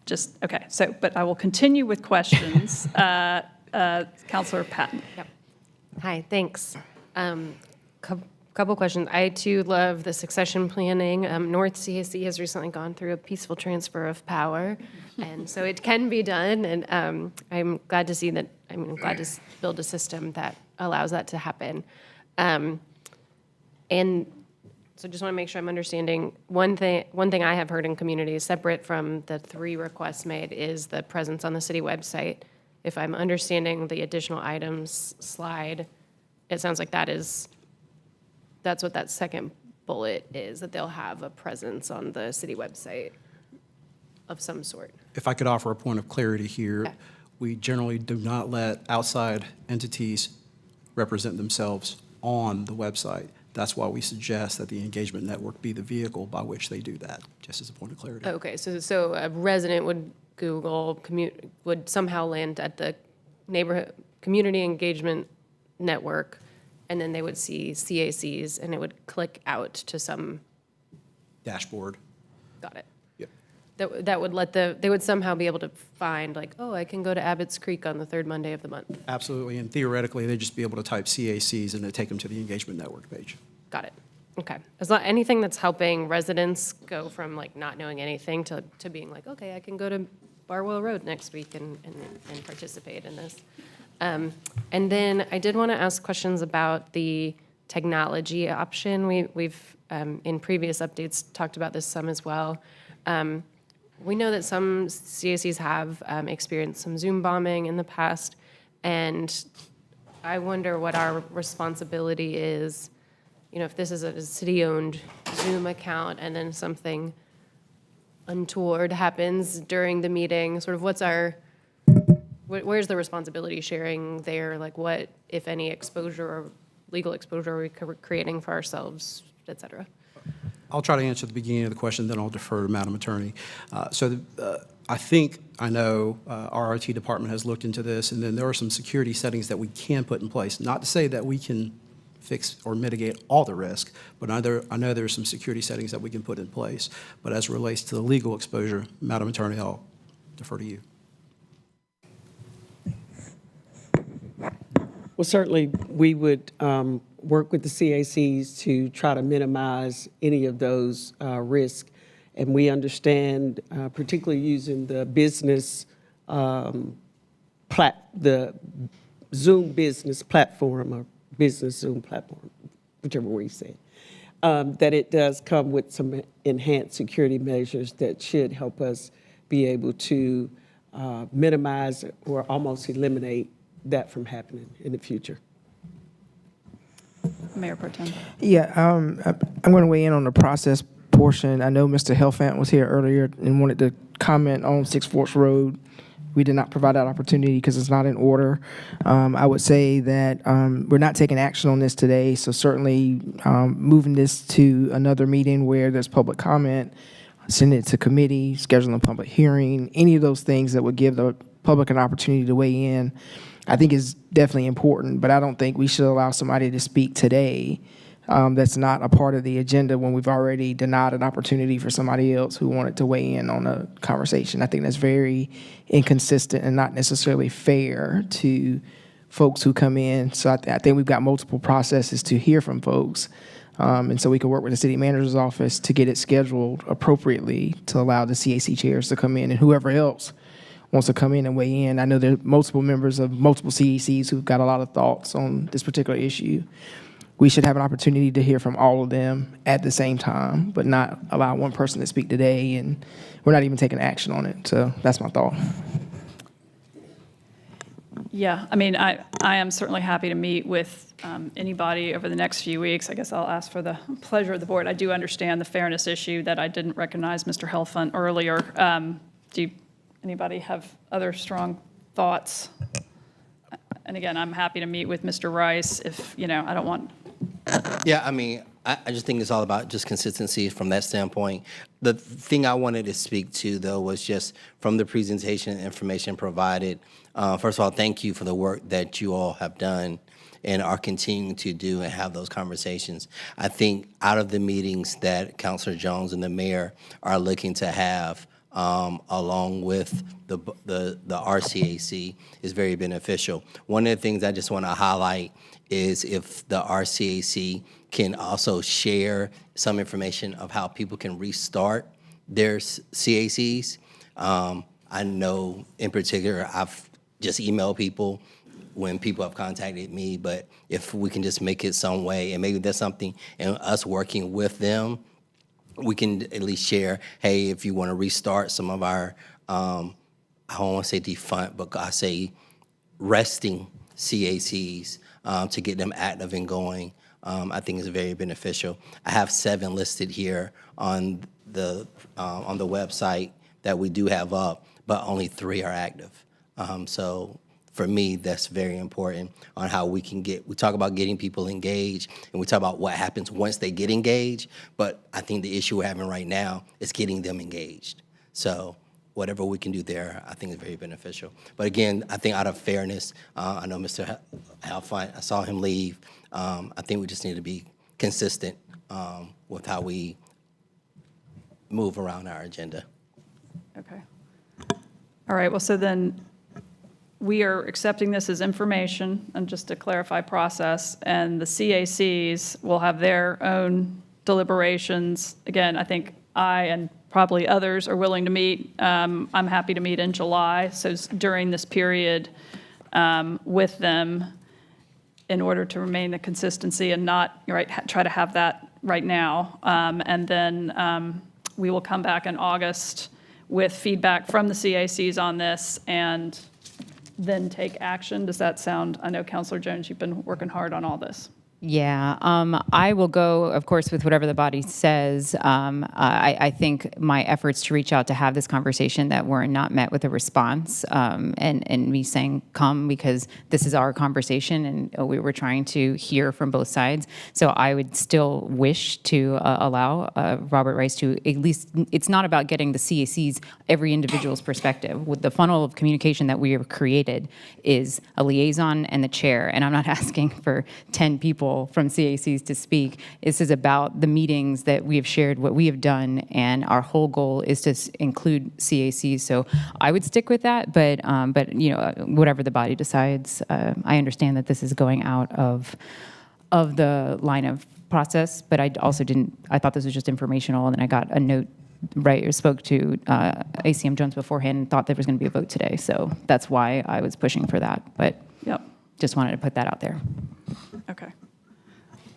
just, okay, so, but I will continue with questions. Councilor Patton. Yep. Hi, thanks. Couple questions. I too love the succession planning. North CAC has recently gone through a peaceful transfer of power, and so it can be done. And I'm glad to see that. I'm glad to build a system that allows that to happen. And so, just want to make sure I'm understanding. One thing I have heard in communities, separate from the 3 requests made, is the presence on the city website. If I'm understanding the additional items slide, it sounds like that's what that second bullet is, that they'll have a presence on the city website of some sort. If I could offer a point of clarity here, we generally do not let outside entities represent themselves on the website. That's why we suggest that the engagement network be the vehicle by which they do that, just as a point of clarity. Okay, so a resident would Google, would somehow land at the neighborhood community engagement network, and then they would see CACs, and it would click out to some dashboard. Got it. Yep. That would they would somehow be able to find, like, oh, I can go to Abbott's Creek on the 3rd Monday of the month. Absolutely, and theoretically, they'd just be able to type CACs and it'd take them to the engagement network page. Got it. Okay. As long anything that's helping residents go from like not knowing anything to being like, okay, I can go to Barwell Road next week and participate in this. And then I did want to ask questions about the technology option. We've in previous updates talked about this some as well. We know that some CACs have experienced some Zoom bombing in the past, and I wonder what our responsibility is. You know, if this is a city-owned Zoom account and then something untoward happens during the meeting, sort of where's the responsibility sharing there? Like what, if any, exposure or legal exposure are we creating for ourselves, et cetera? I'll try to answer the beginning of the question, then I'll defer to Madam Attorney. I know our IT department has looked into this, and then there are some security settings that we can put in place. Not to say that we can fix or mitigate all the risk, but I know there are some security settings that we can put in place. But as it relates to the legal exposure, Madam Attorney, I'll defer to you. Well, certainly we would work with the CACs to try to minimize any of those risks. And we understand, particularly using the business, the Zoom business platform or business Zoom platform, whichever way you say it, that it does come with some enhanced security measures that should help us be able to minimize or almost eliminate that from happening in the future. Mayor Pro Tem. Yeah, I'm going to weigh in on the process portion. I know Mr. Helfant was here earlier and wanted to comment on 6 Forks Road. We did not provide that opportunity because it's not in order. I would say that we're not taking action on this today, so certainly moving this to another meeting where there's public comment, send it to committee, scheduling a public hearing, any of those things that would give the public an opportunity to weigh in, I think is definitely important, but I don't think we should allow somebody to speak today that's not a part of the agenda when we've already denied an opportunity for somebody else who wanted to weigh in on a conversation. I think that's very inconsistent and not necessarily fair to folks who come in. So I think we've got multiple processes to hear from folks. And so we could work with the city manager's office to get it scheduled appropriately to allow the CAC chairs to come in and whoever else wants to come in and weigh in. I know there are multiple members of multiple CACs who've got a lot of thoughts on this particular issue. We should have an opportunity to hear from all of them at the same time, but not allow one person to speak today, and we're not even taking action on it. So that's my thought. Yeah, I mean, I am certainly happy to meet with anybody over the next few weeks. I guess I'll ask for the pleasure of the board. I do understand the fairness issue that I didn't recognize Mr. Helfand earlier. Anybody have other strong thoughts? And again, I'm happy to meet with Mr. Rice if, I don't want. Yeah, I mean, I just think it's all about just consistency from that standpoint. The thing I wanted to speak to, though, was just from the presentation and information provided. First of all, thank you for the work that you all have done and are continuing to do and have those conversations. I think out of the meetings that Councilor Jones and the mayor are looking to have, along with the RCAC, is very beneficial. One of the things I just want to highlight is if the RCAC can also share some information of how people can restart their CACs. I know in particular, I've just emailed people when people have contacted me, but if we can just make it some way, and maybe there's something, and us working with them, we can at least share, hey, if you want to restart some of our, I don't want to say defunct, but I say resting CACs to get them active and going, I think is very beneficial. I have 7 listed here on the website that we do have up, but only 3 are active. So for me, that's very important on how we can we talk about getting people engaged, and we talk about what happens once they get engaged, but I think the issue we're having right now is getting them engaged. So whatever we can do there, I think is very beneficial. But again, I think out of fairness, I know Mr. Helfand, I saw him leave. I think we just need to be consistent with how we move around our agenda. Okay. All right, well, so then we are accepting this as information, and just to clarify process, and the CACs will have their own deliberations. Again, I think I and probably others are willing to meet. I'm happy to meet in July, so during this period with them in order to remain the consistency and not try to have that right now. And then we will come back in August with feedback from the CACs on this and then take action. Does that sound, I know Councilor Jones, you've been working hard on all this. Yeah, I will go, of course, with whatever the body says. I think my efforts to reach out to have this conversation that were not met with a response, and me saying come because this is our conversation and we were trying to hear from both sides. So I would still wish to allow Robert Rice to at least, it's not about getting the CACs, every individual's perspective. With the funnel of communication that we have created is a liaison and the chair, and I'm not asking for 10 people from CACs to speak. This is about the meetings that we have shared, what we have done, and our whole goal is to include CACs. So I would stick with that, but whatever the body decides, I understand that this is going out of the line of process, but I also I thought this was just informational, and then I got a note, right, or spoke to ACM Jones beforehand and thought there was going to be a vote today. So that's why I was pushing for that, but just wanted to put that out there. Okay.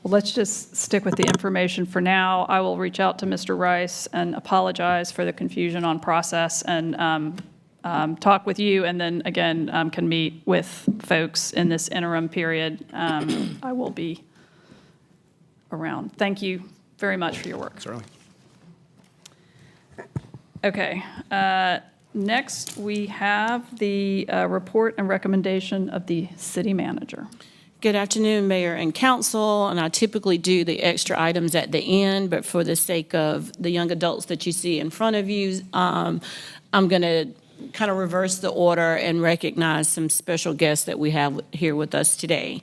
Well, let's just stick with the information for now. I will reach out to Mr. Rice and apologize for the confusion on process and talk with you, and then again can meet with folks in this interim period. I will be around. Thank you very much for your work. Certainly. Okay. Next, we have the report and recommendation of the city manager. Good afternoon, Mayor and Council, and I typically do the extra items at the end, but for the sake of the young adults that you see in front of you, I'm going to kind of reverse the order and recognize some special guests that we have here with us today.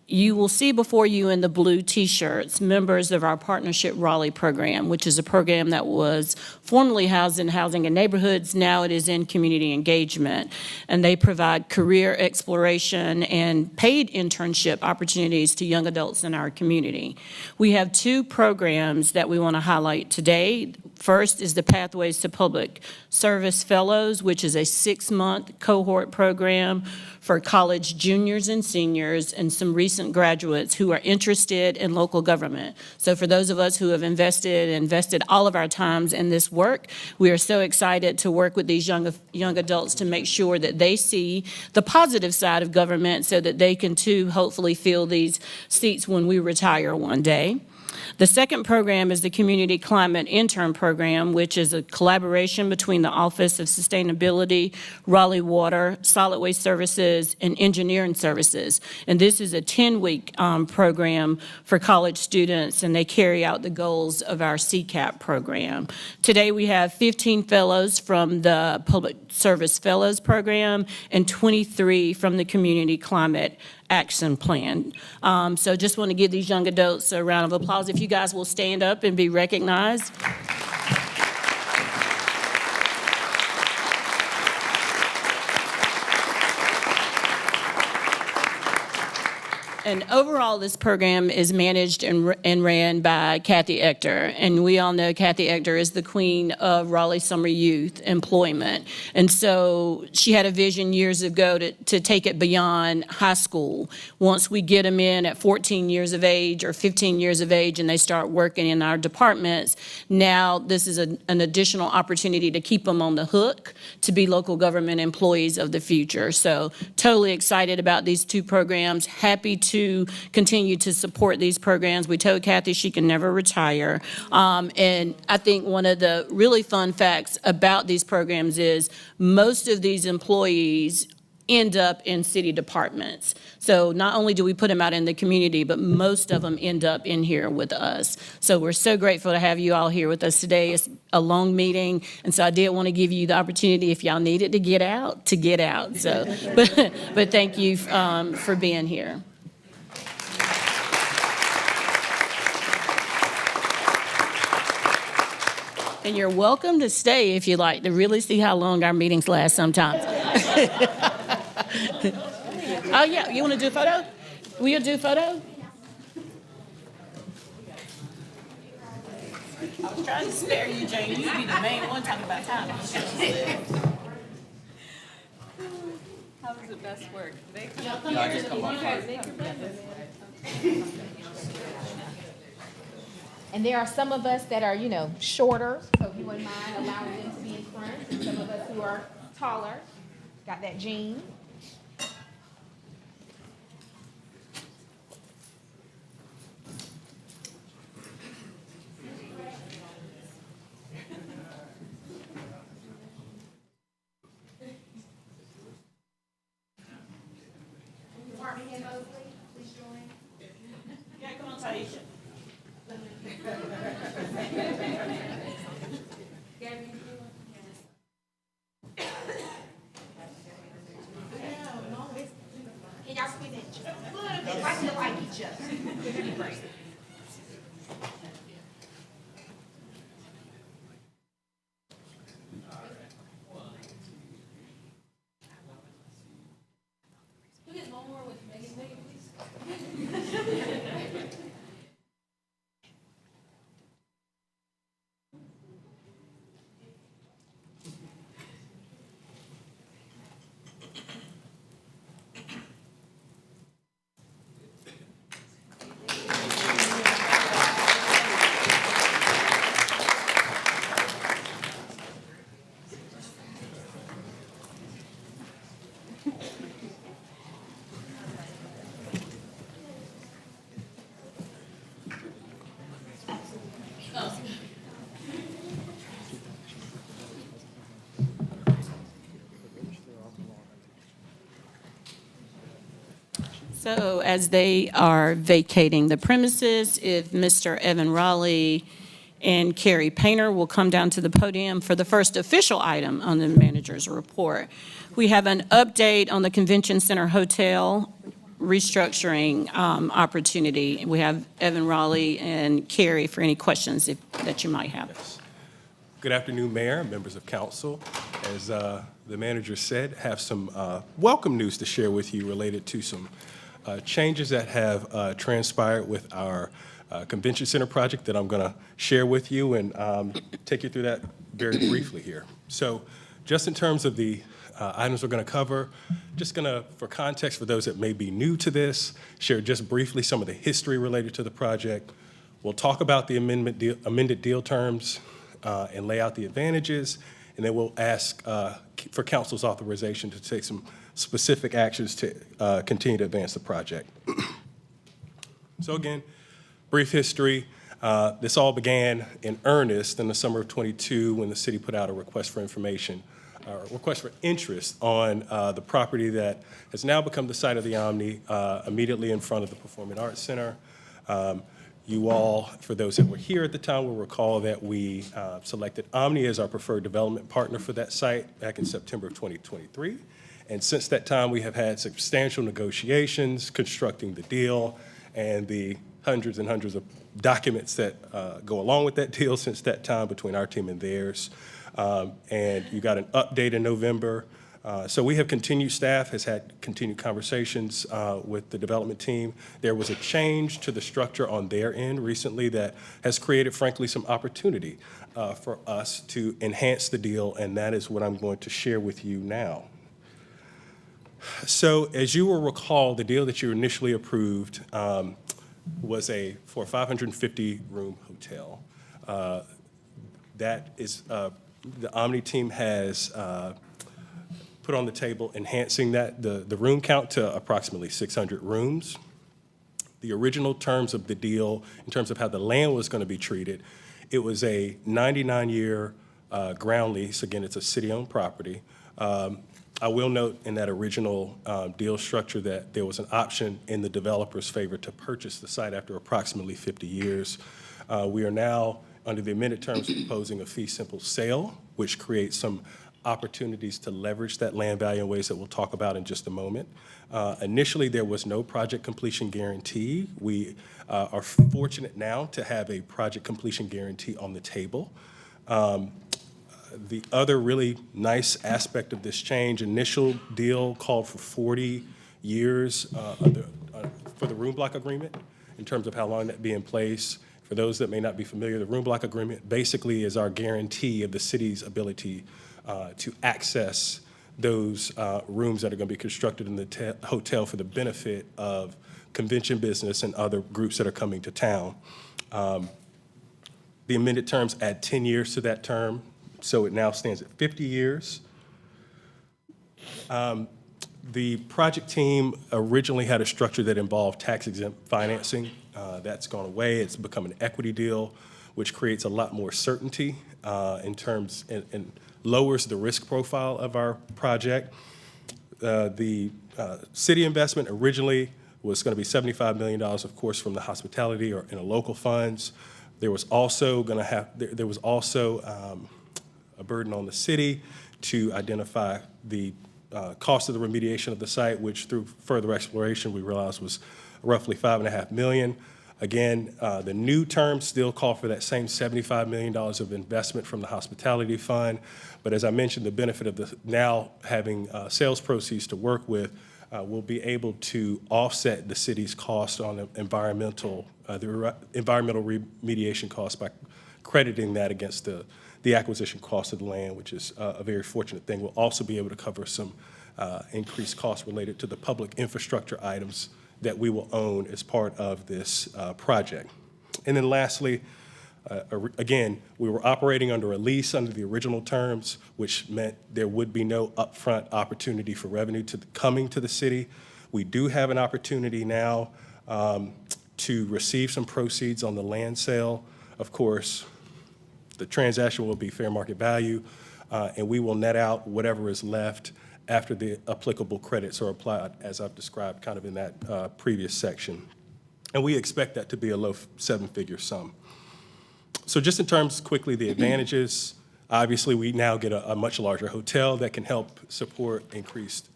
You will see before you in the blue T-shirts members of our Partnership Raleigh program, which is a program that was formerly housed in Housing and Neighborhoods. Now it is in community engagement. And they provide career exploration and paid internship opportunities to young adults in our community. We have two programs that we want to highlight today. First is the Pathways to Public Service Fellows, which is a 6-month cohort program for college juniors and seniors and some recent graduates who are interested in local government. So for those of us who have invested all of our times in this work, we are so excited to work with these young adults to make sure that they see the positive side of government so that they can too hopefully fill these seats when we retire one day. The second program is the Community Climate Intern Program, which is a collaboration between the Office of Sustainability, Raleigh Water, Solid Waste Services, and Engineering Services. And this is a 10-week program for college students, and they carry out the goals of our CCAP program. Today we have 15 fellows from the Public Service Fellows Program and 23 from the Community Climate Action Plan. So just want to give these young adults a round of applause. If you guys will stand up and be recognized. And overall, this program is managed and ran by Kathy Ector. And we all know Kathy Ector is the queen of Raleigh Summer Youth Employment. And so she had a vision years ago to take it beyond high school. Once we get them in at 14 years of age or 15 years of age and they start working in our departments, now this is an additional opportunity to keep them on the hook to be local government employees of the future. So totally excited about these two programs. Happy to continue to support these programs. We told Kathy she can never retire. And I think one of the really fun facts about these programs is most of these employees end up in city departments. So not only do we put them out in the community, but most of them end up in here with us. So we're so grateful to have you all here with us today. It's a long meeting, and so I did want to give you the opportunity, if y'all needed to get out, to get out. So, but thank you for being here. And you're welcome to stay if you like to really see how long our meetings last sometimes. Oh, yeah, you want to do a photo? Will you do a photo? I was trying to spare you, Jane. You'd be the main one talking about time. How does it best work? And there are some of us that are, shorter, so if you wouldn't mind allowing them to be in front, and some of us who are taller, got that gene. Department head Mosley, please join. Yeah, come on, Taisha. Can y'all squeeze in just a little bit? I feel like each other. Great. So as they are vacating the premises, if Mr. Evan Raleigh and Carrie Painter will come down to the podium for the first official item on the manager's report. We have an update on the Convention Center Hotel restructuring opportunity. We have Evan, Raleigh, and Carrie for any questions that you might have. Good afternoon, Mayor, members of council. As the manager said, have some welcome news to share with you related to some changes that have transpired with our convention center project that I'm going to share with you and take you through that very briefly here. So just in terms of the items we're going to cover, just going to, for context for those that may be new to this, share just briefly some of the history related to the project. We'll talk about the amended deal terms and lay out the advantages, and then we'll ask for council's authorization to take some specific actions to continue to advance the project. So again, brief history. This all began in earnest in the summer of '22 when the city put out a request for information, request for interest on the property that has now become the site of the Omni, immediately in front of the Performing Arts Center. You all, for those that were here at the time, will recall that we selected Omni as our preferred development partner for that site back in September of 2023. And since that time, we have had substantial negotiations, constructing the deal, and the hundreds and hundreds of documents that go along with that deal since that time between our team and theirs. And you got an update in November. So we have continued, staff has had continued conversations with the development team. There was a change to the structure on their end recently that has created, frankly, some opportunity for us to enhance the deal, and that is what I'm going to share with you now. So as you will recall, the deal that you initially approved was for a 550-room hotel. That is, the Omni team has put on the table enhancing the room count to approximately 600 rooms. The original terms of the deal, in terms of how the land was going to be treated, it was a 99-year ground lease. Again, it's a city-owned property. I will note in that original deal structure that there was an option in the developer's favor to purchase the site after approximately 50 years. We are now, under the amended terms, proposing a fee simple sale, which creates some opportunities to leverage that land value in ways that we'll talk about in just a moment. Initially, there was no project completion guarantee. We are fortunate now to have a project completion guarantee on the table. The other really nice aspect of this change, initial deal called for 40 years for the room block agreement in terms of how long that be in place. For those that may not be familiar, the room block agreement basically is our guarantee of the city's ability to access those rooms that are going to be constructed in the hotel for the benefit of convention business and other groups that are coming to town. The amended terms add 10 years to that term, so it now stands at 50 years. The project team originally had a structure that involved tax-exempt financing. That's gone away. It's become an equity deal, which creates a lot more certainty in terms and lowers the risk profile of our project. The city investment originally was going to be $75 million, of course, from the hospitality or in a local funds. There was also a burden on the city to identify the cost of the remediation of the site, which through further exploration we realized was roughly $5.5 million. Again, the new terms still call for that same $75 million of investment from the hospitality fund. But as I mentioned, the benefit of now having sales proceeds to work with, we'll be able to offset the city's cost on the environmental remediation costs by crediting that against the acquisition cost of the land, which is a very fortunate thing. We'll also be able to cover some increased costs related to the public infrastructure items that we will own as part of this project. And then lastly, again, we were operating under a lease under the original terms, which meant there would be no upfront opportunity for revenue coming to the city. We do have an opportunity now to receive some proceeds on the land sale. Of course, the transaction will be fair market value, and we will net out whatever is left after the applicable credits are applied, as I've described kind of in that previous section. And we expect that to be a low seven-figure sum. So just in terms, quickly, the advantages, obviously we now get a much larger hotel that can help support increased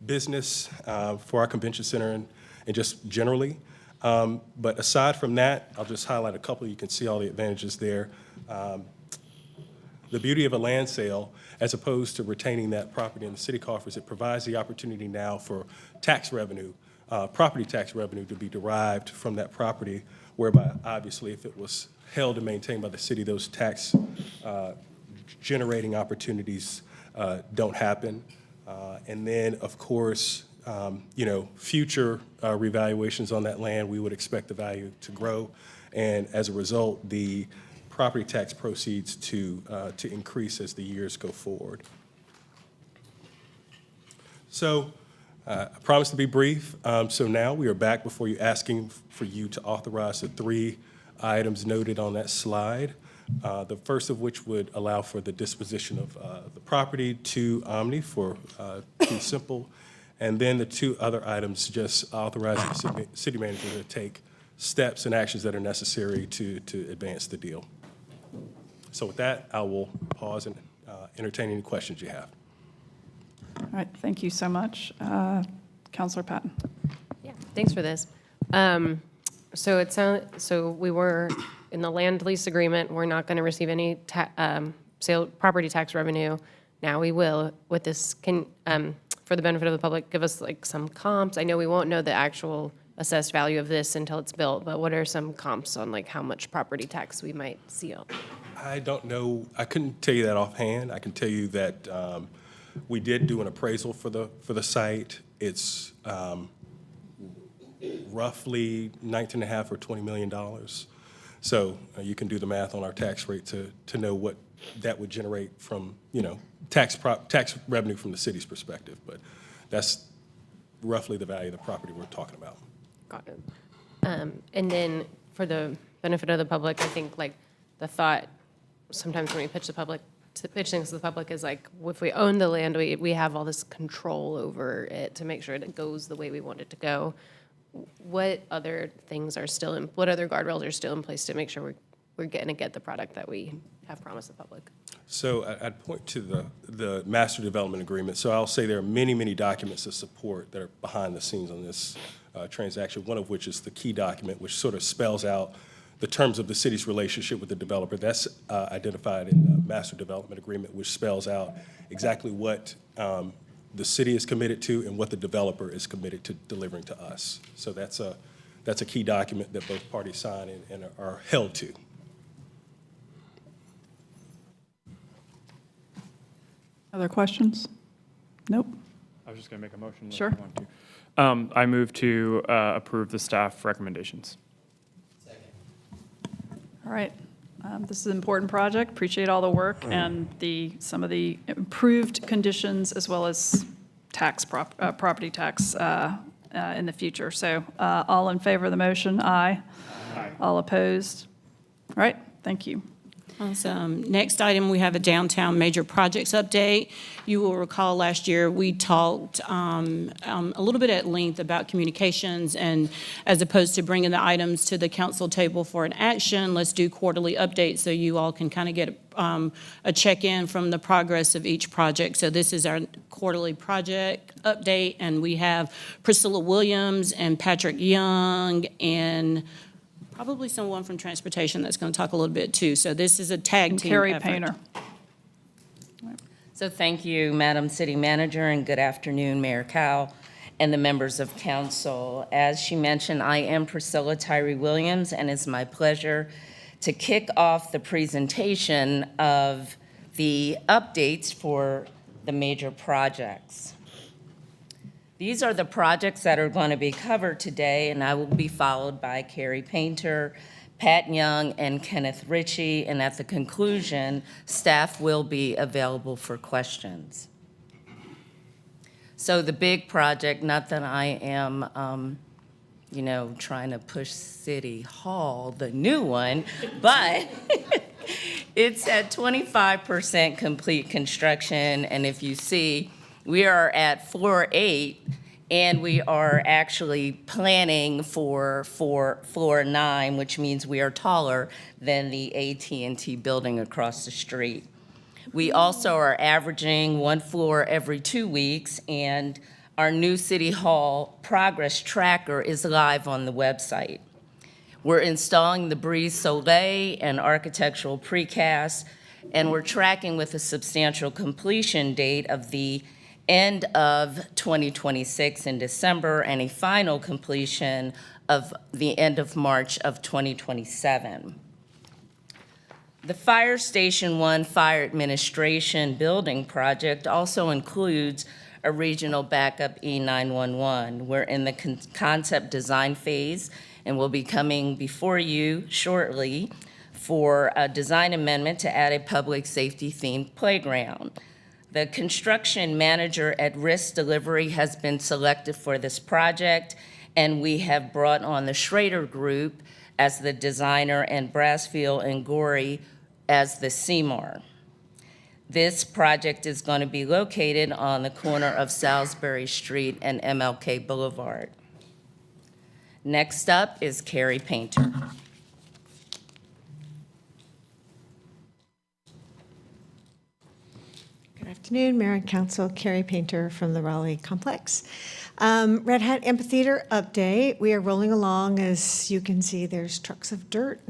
business for our convention center and just generally. But aside from that, I'll just highlight a couple. You can see all the advantages there. The beauty of a land sale, as opposed to retaining that property in the city coffers, it provides the opportunity now for tax revenue, property tax revenue to be derived from that property, whereby obviously if it was held and maintained by the city, those tax generating opportunities don't happen. And then, of course, future revaluations on that land, we would expect the value to grow. And as a result, the property tax proceeds to increase as the years go forward. So I promise to be brief. So now we are back before you asking for you to authorize the 3 items noted on that slide. The first of which would allow for the disposition of the property to Omni for fee simple. And then the 2 other items just authorizing the city manager to take steps and actions that are necessary to advance the deal. So with that, I will pause and entertain any questions you have. All right, thank you so much. Councilor Patton. Yeah, thanks for this. So we were in the land lease agreement. We're not going to receive any property tax revenue. Now we will. With this, can for the benefit of the public, give us like some comps. I know we won't know the actual assessed value of this until it's built, but what are some comps on like how much property tax we might see? I don't know. I couldn't tell you that offhand. I can tell you that we did do an appraisal for the site. It's roughly $19.5 or $20 million. So you can do the math on our tax rate to know what that would generate from tax revenue from the city's perspective. But that's roughly the value of the property we're talking about. Got it. And then for the benefit of the public, I think like the thought sometimes when we pitch things to the public is like, if we own the land, we have all this control over it to make sure that it goes the way we want it to go. What other things are still in, what other guardrails are still in place to make sure we're going to get the product that we have promised the public? So I'd point to the master development agreement. So I'll say there are many, many documents of support that are behind the scenes on this transaction, one of which is the key document, which sort of spells out the terms of the city's relationship with the developer. That's identified in the master development agreement, which spells out exactly what the city is committed to and what the developer is committed to delivering to us. So that's a key document that both parties sign and are held to. Other questions? Nope. I was just going to make a motion. Sure. If you want to. I move to approve the staff recommendations. All right. This is an important project. Appreciate all the work and some of the improved conditions as well as property tax in the future. So all in favor of the motion, aye. Aye. All opposed? All right. Thank you. Awesome. Next item, we have a downtown major projects update. You will recall last year we talked a little bit at length about communications, and as opposed to bringing the items to the council table for an action, let's do quarterly updates so you all can kind of get a check-in from the progress of each project. So this is our quarterly project update, and we have Priscilla Williams and Patrick Young and probably someone from transportation that's going to talk a little bit too. So this is a tag team Carrie effort. Painter. So thank you, Madam City Manager, and good afternoon, Mayor Cowell and the members of council. As she mentioned, I am Priscilla Tyree Williams, and it's my pleasure to kick off the presentation of the updates for the major projects. These are the projects that are going to be covered today, and I will be followed by Carrie Painter, Pat Young, and Kenneth Ritchie, and at the conclusion, staff will be available for questions. So the big project, not that I am, trying to push City Hall, the new one, but it's at 25% complete construction, and if you see, we are at floor 8, and we are actually planning for floor 9, which means we are taller than the AT&T building across the street. We also are averaging 1 floor every 2 weeks, and our new City Hall progress tracker is live on the website. We're installing the Brise Soleil and architectural precast, and we're tracking with a substantial completion date of the end of 2026 in December and a final completion of the end of March of 2027. The Fire Station 1 Fire Administration Building project also includes a regional backup E911. We're in the concept design phase and will be coming before you shortly for a design amendment to add a public safety themed playground. The construction manager at Risk Delivery has been selected for this project, and we have brought on the Schrader Group as the designer and Brassfield and Gorey as the CMAR. This project is going to be located on the corner of Salisbury Street and MLK Boulevard. Next up is Carrie Painter. Good afternoon, Mayor and Council. Carrie Painter from the Raleigh Complex. Red Hat Amphitheater update. We are rolling along. As you can see, there's trucks of dirt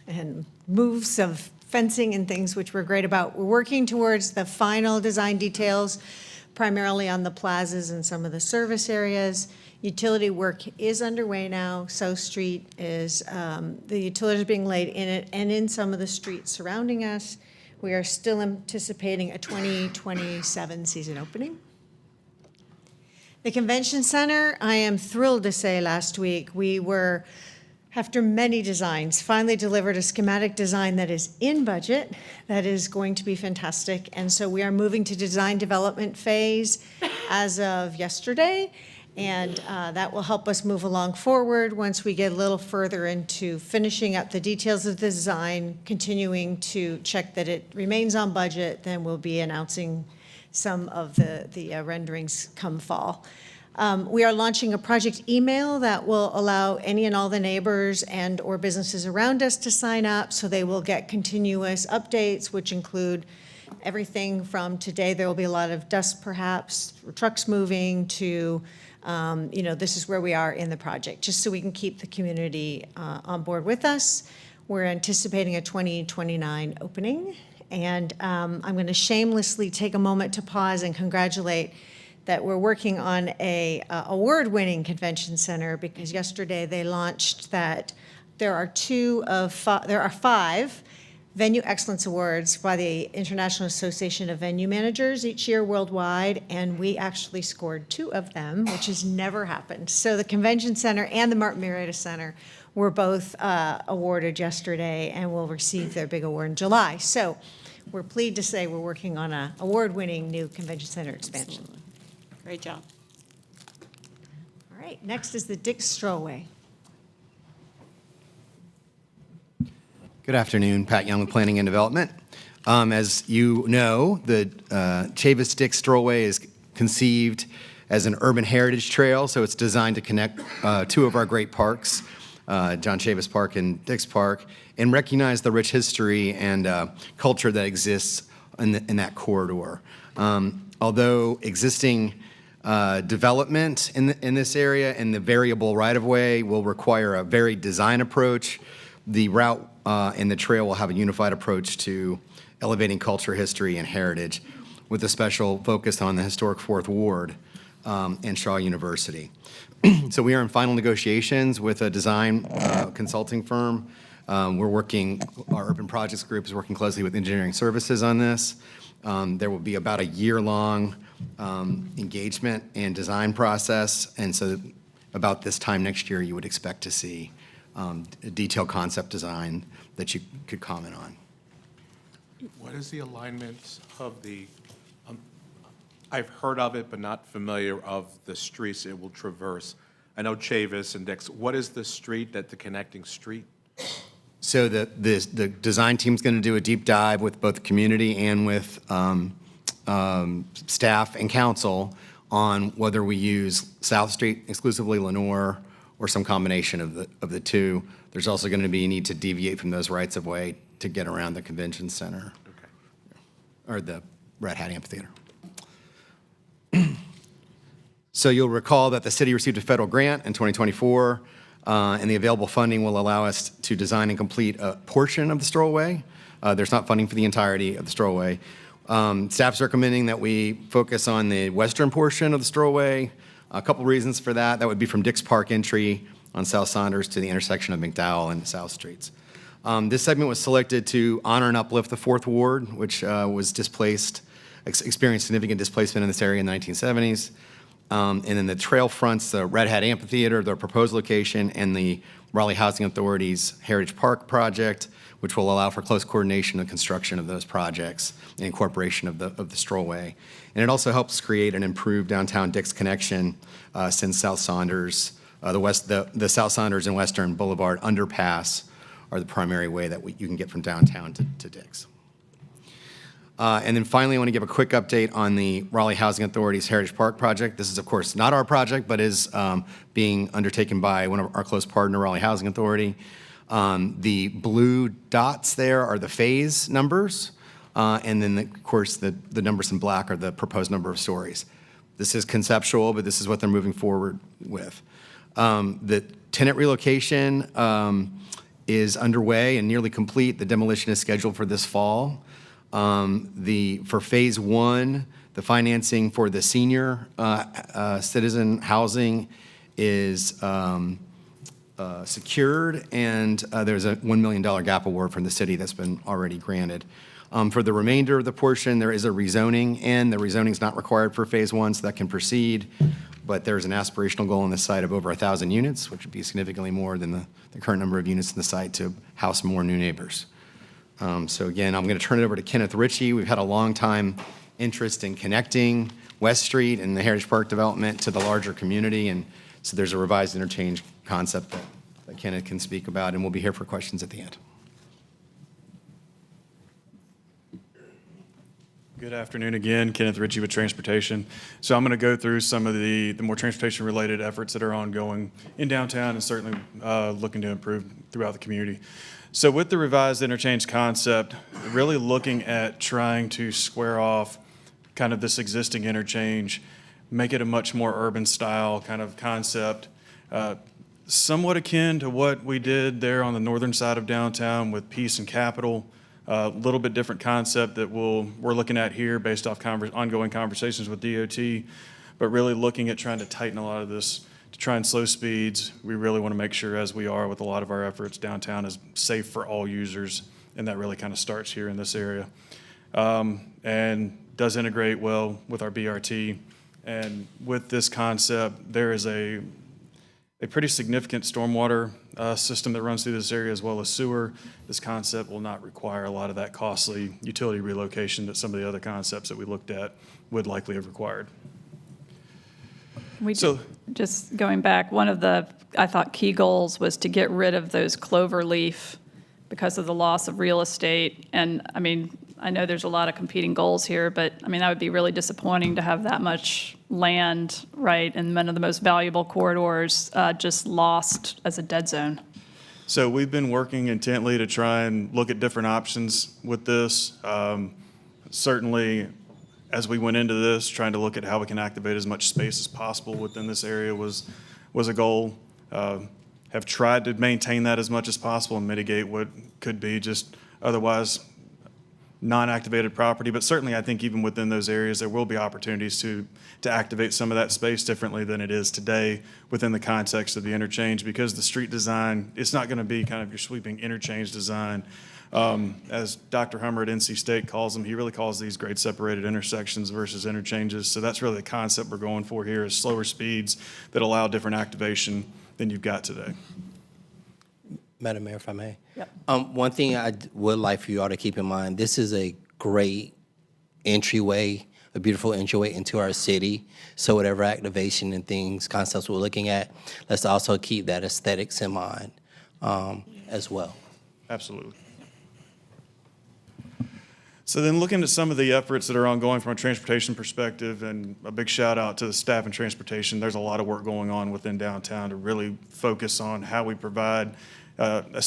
and moves of fencing and things, which we're great about. We're working towards the final design details, primarily on the plazas and some of the service areas. Utility work is underway now. South Street is, the utilities are being laid in it and in some of the streets surrounding us. We are still anticipating a 2027 season opening. The Convention Center, I am thrilled to say last week, we were, after many designs, finally delivered a schematic design that is in budget, that is going to be fantastic. And so we are moving to design development phase as of yesterday. And that will help us move along forward once we get a little further into finishing up the details of the design, continuing to check that it remains on budget, then we'll be announcing some of the renderings come fall. We are launching a project email that will allow any and all the neighbors and or businesses around us to sign up, so they will get continuous updates, which include everything from today. There will be a lot of dust, perhaps, trucks moving, to this is where we are in the project, just so we can keep the community on board with us. We're anticipating a 2029 opening, and I'm going to shamelessly take a moment to pause and congratulate that we're working on a award-winning convention center, because yesterday they launched that there are 5 Venue Excellence Awards by the International Association of Venue Managers each year worldwide, and we actually scored 2 of them, which has never happened. So the Convention Center and the Martin Marietta Center were both awarded yesterday and will receive their big award in July. So we're pleased to say we're working on an award-winning new Convention Center expansion. Great job. All right, next is the Dick Strowway. Good afternoon, Pat Young with Planning and Development. As you know, the Chavis Dick Strollway is conceived as an urban heritage trail, so it's designed to connect 2 of our great parks, John Chavis Park and Dick's Park, and recognize the rich history and culture that exists in that corridor. Although existing development in this area and the variable right-of-way will require a varied design approach, the route and the trail will have a unified approach to elevating culture, history, and heritage, with a special focus on the historic 4th Ward and Shaw University. So we are in final negotiations with a design consulting firm. Our Urban Projects Group is working closely with engineering services on this. There will be about a year-long engagement and design process, and so about this time next year, you would expect to see a detailed concept design that you could comment on. What is the alignment of the, I've heard of it but not familiar of the streets it will traverse. I know Chavis and Dick's. What is the street, the connecting street? So the design team's going to do a deep dive with both the community and with staff and council on whether we use South Street exclusively, Lenore, or some combination of the 2. There's also going to be a need to deviate from those rights of way to get around the convention center, or the Red Hat Amphitheater. So you'll recall that the city received a federal grant in 2024, and the available funding will allow us to design and complete a portion of the strollway. There's not funding for the entirety of the strollway. Staff's recommending that we focus on the western portion of the strollway. A couple reasons for that. That would be from Dix Park entry on South Saunders to the intersection of McDowell and South Streets. This segment was selected to honor and uplift the 4th Ward, which was displaced, experienced significant displacement in this area in the 1970s. And then the trail fronts, the Red Hat Amphitheater, their proposed location, and the Raleigh Housing Authority's Heritage Park project, which will allow for close coordination of construction of those projects and incorporation of the strollway. And it also helps create an improved downtown Dix connection since South Saunders, the South Saunders and Western Boulevard underpass are the primary way that you can get from downtown to Dix. And then finally, I want to give a quick update on the Raleigh Housing Authority's Heritage Park project. This is, of course, not our project, but is being undertaken by one of our close partner, Raleigh Housing Authority. The blue dots there are the phase numbers, and then, of course, the numbers in black are the proposed number of stories. This is conceptual, but this is what they're moving forward with. The tenant relocation is underway and nearly complete. The demolition is scheduled for this fall. For phase 1, the financing for the senior citizen housing is secured, and there's a $1 million gap award from the city that's been already granted. For the remainder of the portion, there is a rezoning, and the rezoning is not required for phase 1, so that can proceed. But there's an aspirational goal on the site of over 1,000 units, which would be significantly more than the current number of units in the site to house more new neighbors. So again, I'm going to turn it over to Kenneth Ritchie. We've had a long time interest in connecting West Street and the Heritage Park development to the larger community, and so there's a revised interchange concept that Kenneth can speak about, and we'll be here for questions at the end. Good afternoon again, Kenneth Ritchie with Transportation. So I'm going to go through some of the more transportation-related efforts that are ongoing in downtown and certainly looking to improve throughout the community. So with the revised interchange concept, really looking at trying to square off kind of this existing interchange, make it a much more urban style kind of concept, somewhat akin to what we did there on the northern side of downtown with Peace and Capitol. A little bit different concept that we're looking at here based off ongoing conversations with DOT, but really looking at trying to tighten a lot of this to try and slow speeds. We really want to make sure, as we are with a lot of our efforts, downtown is safe for all users, and that really kind of starts here in this area. And does integrate well with our BRT. And with this concept, there is a pretty significant stormwater system that runs through this area as well as sewer. This concept will not require a lot of that costly utility relocation that some of the other concepts that we looked at would likely have required. Just going back, one of the, I thought, key goals was to get rid of those clover leaf because of the loss of real estate. And I mean, I know there's a lot of competing goals here, but I mean, that would be really disappointing to have that much land, right, in one of the most valuable corridors just lost as a dead zone. So we've been working intently to try and look at different options with this. Certainly, as we went into this, trying to look at how we can activate as much space as possible within this area was a goal. Have tried to maintain that as much as possible and mitigate what could be just otherwise non-activated property. But certainly, I think even within those areas, there will be opportunities to activate some of that space differently than it is today within the context of the interchange, because the street design, it's not going to be kind of your sweeping interchange design. As Dr. Hummer at NC State calls them, he really calls these grade separated intersections versus interchanges. So that's really the concept we're going for here, is slower speeds that allow different activation than you've got today. Madam Mayor, if I may. Yep. One thing I would like for you all to keep in mind, this is a great entryway, a beautiful entryway into our city. So whatever activation and things, concepts we're looking at, let's also keep that aesthetics in mind as well. Absolutely. So then looking at some of the efforts that are ongoing from a transportation perspective, and a big shout out to the staff in transportation, there's a lot of work going on within downtown to really focus on how we provide a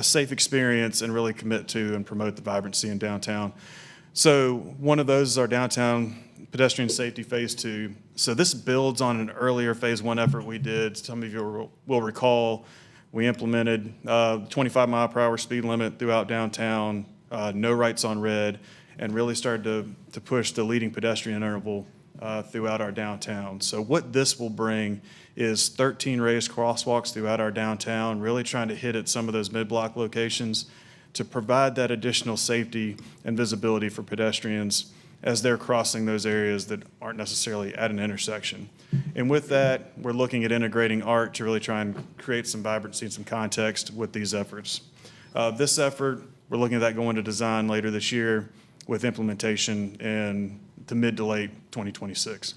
safe experience and really commit to and promote the vibrancy in downtown. So one of those is our downtown pedestrian safety phase 2. So this builds on an earlier phase 1 effort we did. Some of you will recall we implemented 25-mile-per-hour speed limit throughout downtown, no rights on red, and really started to push the leading pedestrian interval throughout our downtown. So what this will bring is 13 raised crosswalks throughout our downtown, really trying to hit at some of those mid-block locations to provide that additional safety and visibility for pedestrians as they're crossing those areas that aren't necessarily at an intersection. And with that, we're looking at integrating art to really try and create some vibrancy and some context with these efforts. This effort, we're looking at that going to design later this year with implementation in the mid to late 2026.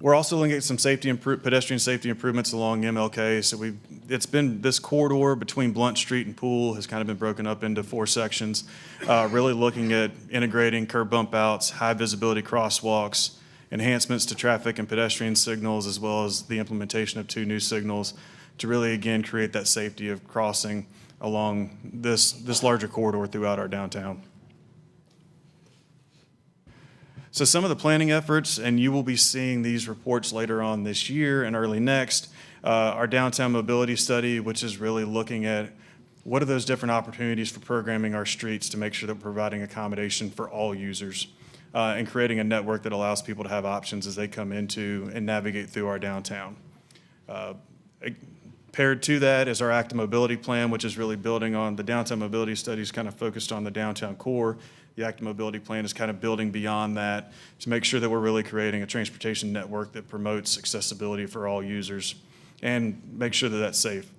We're also looking at some pedestrian safety improvements along MLK. So it's been this corridor between Blunt Street and Poole has kind of been broken up into 4 sections, really looking at integrating curb bump outs, high visibility crosswalks, enhancements to traffic and pedestrian signals, as well as the implementation of 2 new signals to really, again, create that safety of crossing along this larger corridor throughout our downtown. So some of the planning efforts, and you will be seeing these reports later on this year and early next, our downtown mobility study, which is really looking at what are those different opportunities for programming our streets to make sure that we're providing accommodation for all users and creating a network that allows people to have options as they come into and navigate through our downtown. Paired to that is our active mobility plan, which is really building on the downtown mobility studies kind of focused on the downtown core. The active mobility plan is kind of building beyond that to make sure that we're really creating a transportation network that promotes accessibility for all users and make sure that that's safe.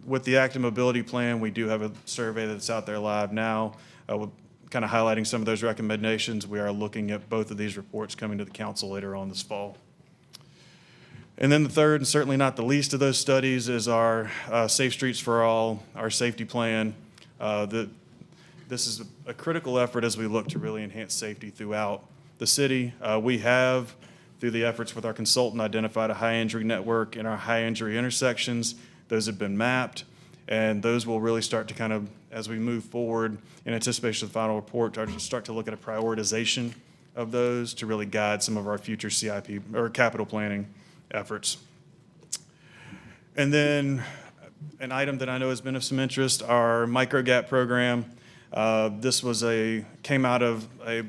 With the active mobility plan, we do have a survey that's out there live now, kind of highlighting some of those recommendations. We are looking at both of these reports coming to the council later on this fall. And then the third, and certainly not the least of those studies, is our Safe Streets for All, our safety plan. This is a critical effort as we look to really enhance safety throughout the city. We have, through the efforts with our consultant, identified a high injury network in our high injury intersections. Those have been mapped, and those will really start to kind of, as we move forward in anticipation of the final report, start to look at a prioritization of those to really guide some of our future CIP or capital planning efforts. And then an item that I know has been of some interest, our microgap program. This came out of a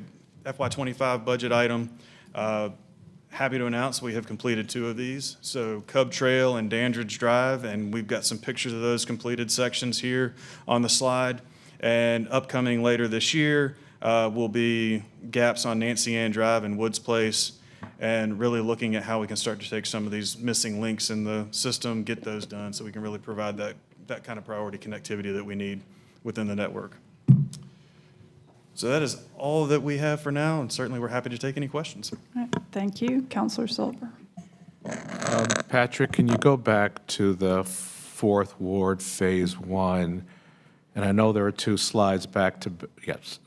FY25 budget item. Happy to announce we have completed 2 of these. So Cub Trail and Dandridge Drive, and we've got some pictures of those completed sections here on the slide. And upcoming later this year will be gaps on Nancy Ann Drive and Woods Place, and really looking at how we can start to take some of these missing links in the system, get those done so we can really provide that kind of priority connectivity that we need within the network. So that is all that we have for now, and certainly we're happy to take any questions. All right, thank you. Councilor Silver. Patrick, can you go back to the 4th Ward Phase 1? And I know there are 2 slides back to, yes.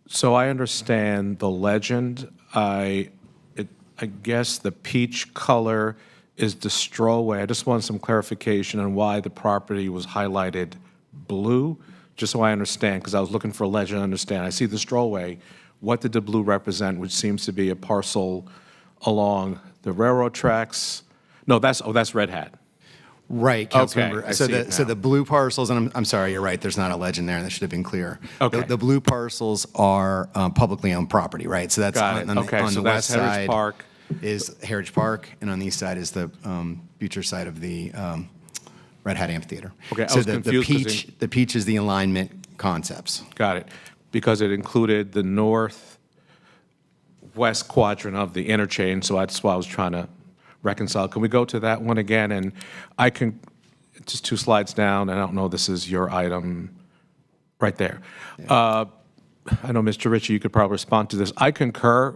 So I understand the legend. I guess the peach color is the Strawway. I just want some clarification on why the property was highlighted blue, just so I understand, because I was looking for a legend to understand. I see the Strawway. What did the blue represent, which seems to be a parcel along the railroad tracks? No, that's Red Hat. Right, Councilmember. Okay, So the blue parcels, and I'm sorry, you're right, there's not a legend there, and that should have been clear. Okay. The blue parcels are publicly owned property, right? So that's Got it. on Okay, so the that's west Heritage side Park. is Heritage Park, and on the east side is the future side of the Red Hat Amphitheater. Okay, I so was confused 'cause the peach is the alignment concepts. Got it. Because it included the northwest quadrant of the interchange, so that's why I was trying to reconcile. Can we go to that one again? And I can, just 2 slides down, and I don't know, this is your item right there. Yeah. I know, Mr. Ritchie, you could probably respond to this. I concur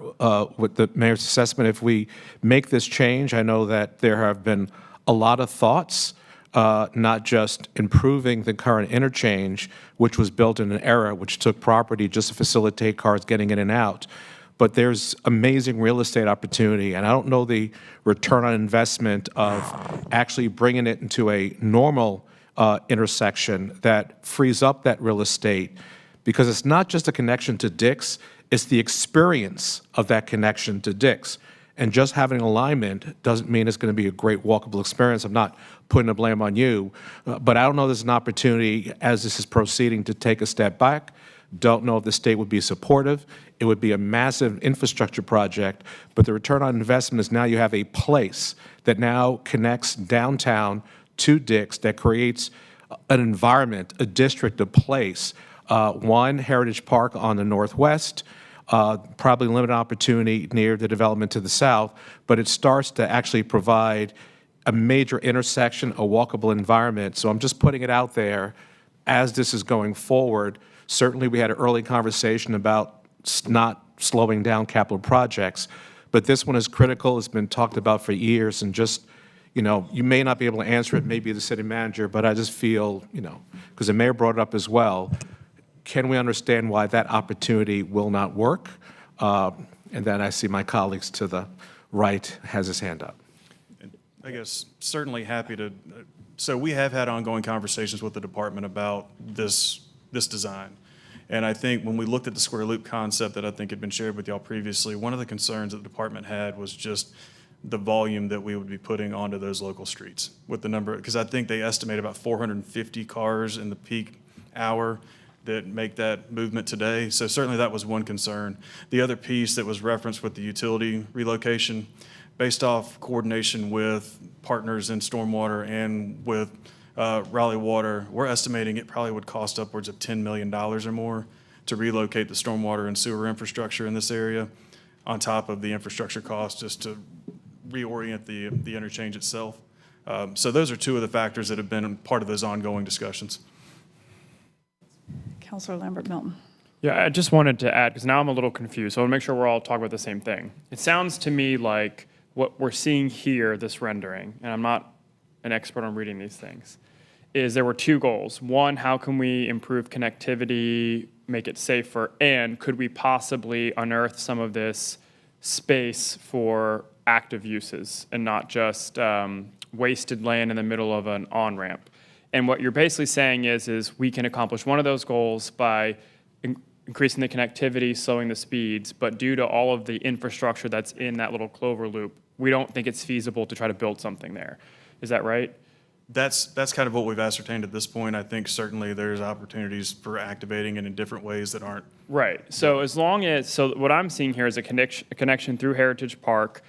with the mayor's assessment. If we make this change, I know that there have been a lot of thoughts, not just improving the current interchange, which was built in an era which took property just to facilitate cars getting in and out, but there's amazing real estate opportunity, and I don't know the return on investment of actually bringing it into a normal intersection that frees up that real estate, because it's not just a connection to Dick's, it's the experience of that connection to Dick's. And just having alignment doesn't mean it's going to be a great walkable experience. I'm not putting the blame on you, but I don't know there's an opportunity as this is proceeding to take a step back. Don't know if the state would be supportive. It would be a massive infrastructure project, but the return on investment is now you have a place that now connects downtown to Dick's, that creates an environment, a district, a place. One, Heritage Park on the northwest, probably limited opportunity near the development to the south, but it starts to actually provide a major intersection, a walkable environment. So I'm just putting it out there as this is going forward. Certainly we had an early conversation about not slowing down capital projects, but this one is critical. It's been talked about for years, and just, you know, you may not be able to answer it, maybe the city manager, but I just feel, you know, because the mayor brought it up as well, can we understand why that opportunity will not work? And then I see my colleagues to the right has his hand up. I guess certainly happy to, so we have had ongoing conversations with the department about this design. And I think when we looked at the square loop concept that I think had been shared with y'all previously, one of the concerns that the department had was just the volume that we would be putting onto those local streets with the number, because I think they estimate about 450 cars in the peak hour that make that movement today. So certainly that was one concern. The other piece that was referenced with the utility relocation, based off coordination with partners in stormwater and with Raleigh Water, we're estimating it probably would cost upwards of $10 million or more to relocate the stormwater and sewer infrastructure in this area, on top of the infrastructure cost just to reorient the interchange itself. So those are two of the factors that have been part of those ongoing discussions. Councilor Lambert Milton. Yeah, I just wanted to add, because now I'm a little confused, so I want to make sure we're all talking about the same thing. It sounds to me like what we're seeing here, this rendering, and I'm not an expert on reading these things, is there were two goals. One, how can we improve connectivity, make it safer, and could we possibly unearth some of this space for active uses and not just wasted land in the middle of an on-ramp? And what you're basically saying is we can accomplish one of those goals by increasing the connectivity, slowing the speeds, but due to all of the infrastructure that's in that little clover loop, we don't think it's feasible to try to build something there. Is that right? That's kind of what we've ascertained at this point. I think certainly there's opportunities for activating it in different ways that aren't. Right. So as long as, so what I'm seeing here is a connection through Heritage Park,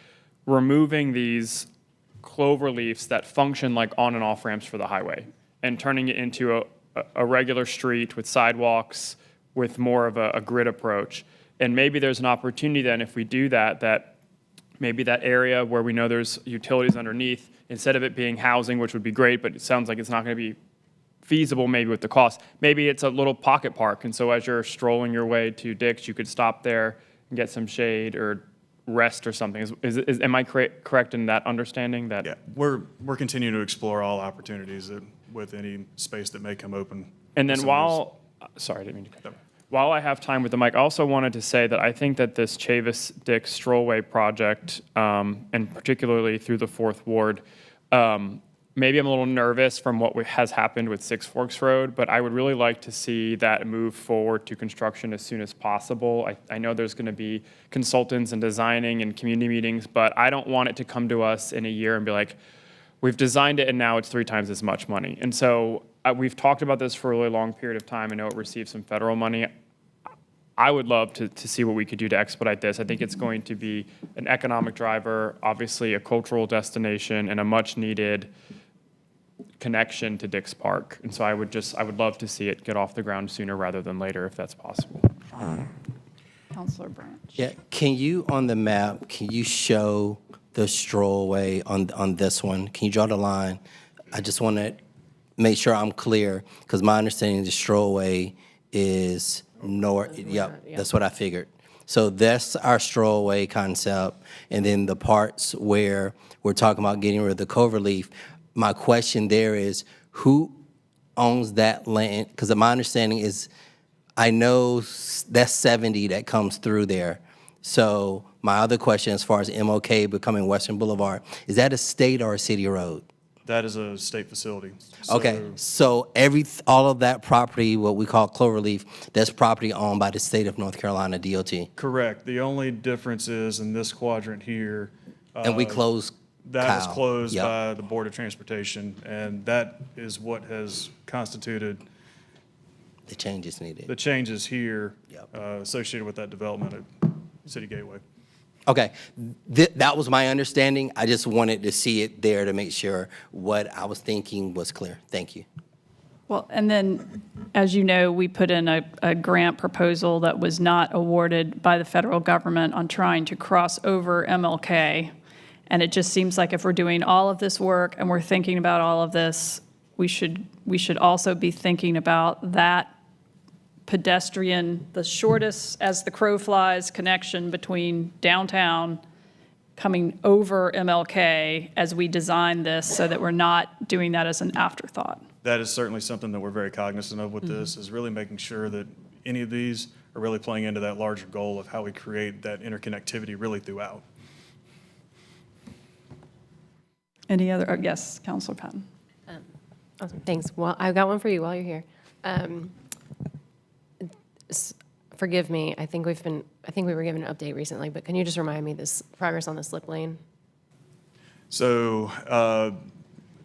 removing these clover leaves that function like on and off ramps for the highway, and turning it into a regular street with sidewalks, with more of a grid approach. And maybe there's an opportunity then, if we do that, that maybe that area where we know there's utilities underneath, instead of it being housing, which would be great, but it sounds like it's not going to be feasible maybe with the cost, maybe it's a little pocket park. And so as you're strolling your way to Dick's, you could stop there and get some shade or rest or something. Am I correct in that understanding? That Yeah, we're continuing to explore all opportunities with any space that may come open. And then sorry, I didn't mean to cut that. While I have time with the mic, I also wanted to say that I think that this Chavis-Dick Strollway project, and particularly through the Fourth Ward, maybe I'm a little nervous from what has happened with Six Forks Road, but I would really like to see that move forward to construction as soon as possible. I know there's going to be consultants and designing and community meetings, but I don't want it to come to us in a year and be like, we've designed it and now it's 3 times as much money. And so we've talked about this for a really long period of time. I know it received some federal money. I would love to see what we could do to expedite this. I think it's going to be an economic driver, obviously a cultural destination, and a much needed connection to Dick's Park. And so I would love to see it get off the ground sooner rather than later, if that's possible. Councilor Branch. Yeah, can you, on the map, can you show the strollway on this one? Can you draw the line? I just want to make sure I'm clear, because my understanding of the strollway is north. Yep, that's what I figured. So that's our strollway concept, and then the parts where we're talking about getting rid of the clover leaf. My question there is, who owns that land? Because my understanding is, I know that's 70 that comes through there. So my other question, as far as MLK becoming Western Boulevard, is that a state or a city road? That is a state facility. Okay, so all of that property, what we call Cloverleaf, that's property owned by the state of North Carolina DOT. Correct. The only difference is in this quadrant here. And we close That is Kyle. closed Yep. by the Board of Transportation, and that is what has constituted The changes needed. the changes here associated with that development at City Gateway. Okay, that was my understanding. I just wanted to see it there to make sure what I was thinking was clear. Thank you. Well, and then, as you know, we put in a grant proposal that was not awarded by the federal government on trying to cross over MLK. And it just seems like if we're doing all of this work and we're thinking about all of this, we should also be thinking about that pedestrian, the shortest as the crow flies connection between downtown coming over MLK as we design this so that we're not doing that as an afterthought. That is certainly something that we're very cognizant of with Mm-hmm. this, is really making sure that any of these are really playing into that larger goal of how we create that interconnectivity really throughout. Any other, yes, Councilor Patton. Awesome, thanks. Well, I've got one for you while you're here. Forgive me, I think we were given an update recently, but can you just remind me this progress on the slip lane? So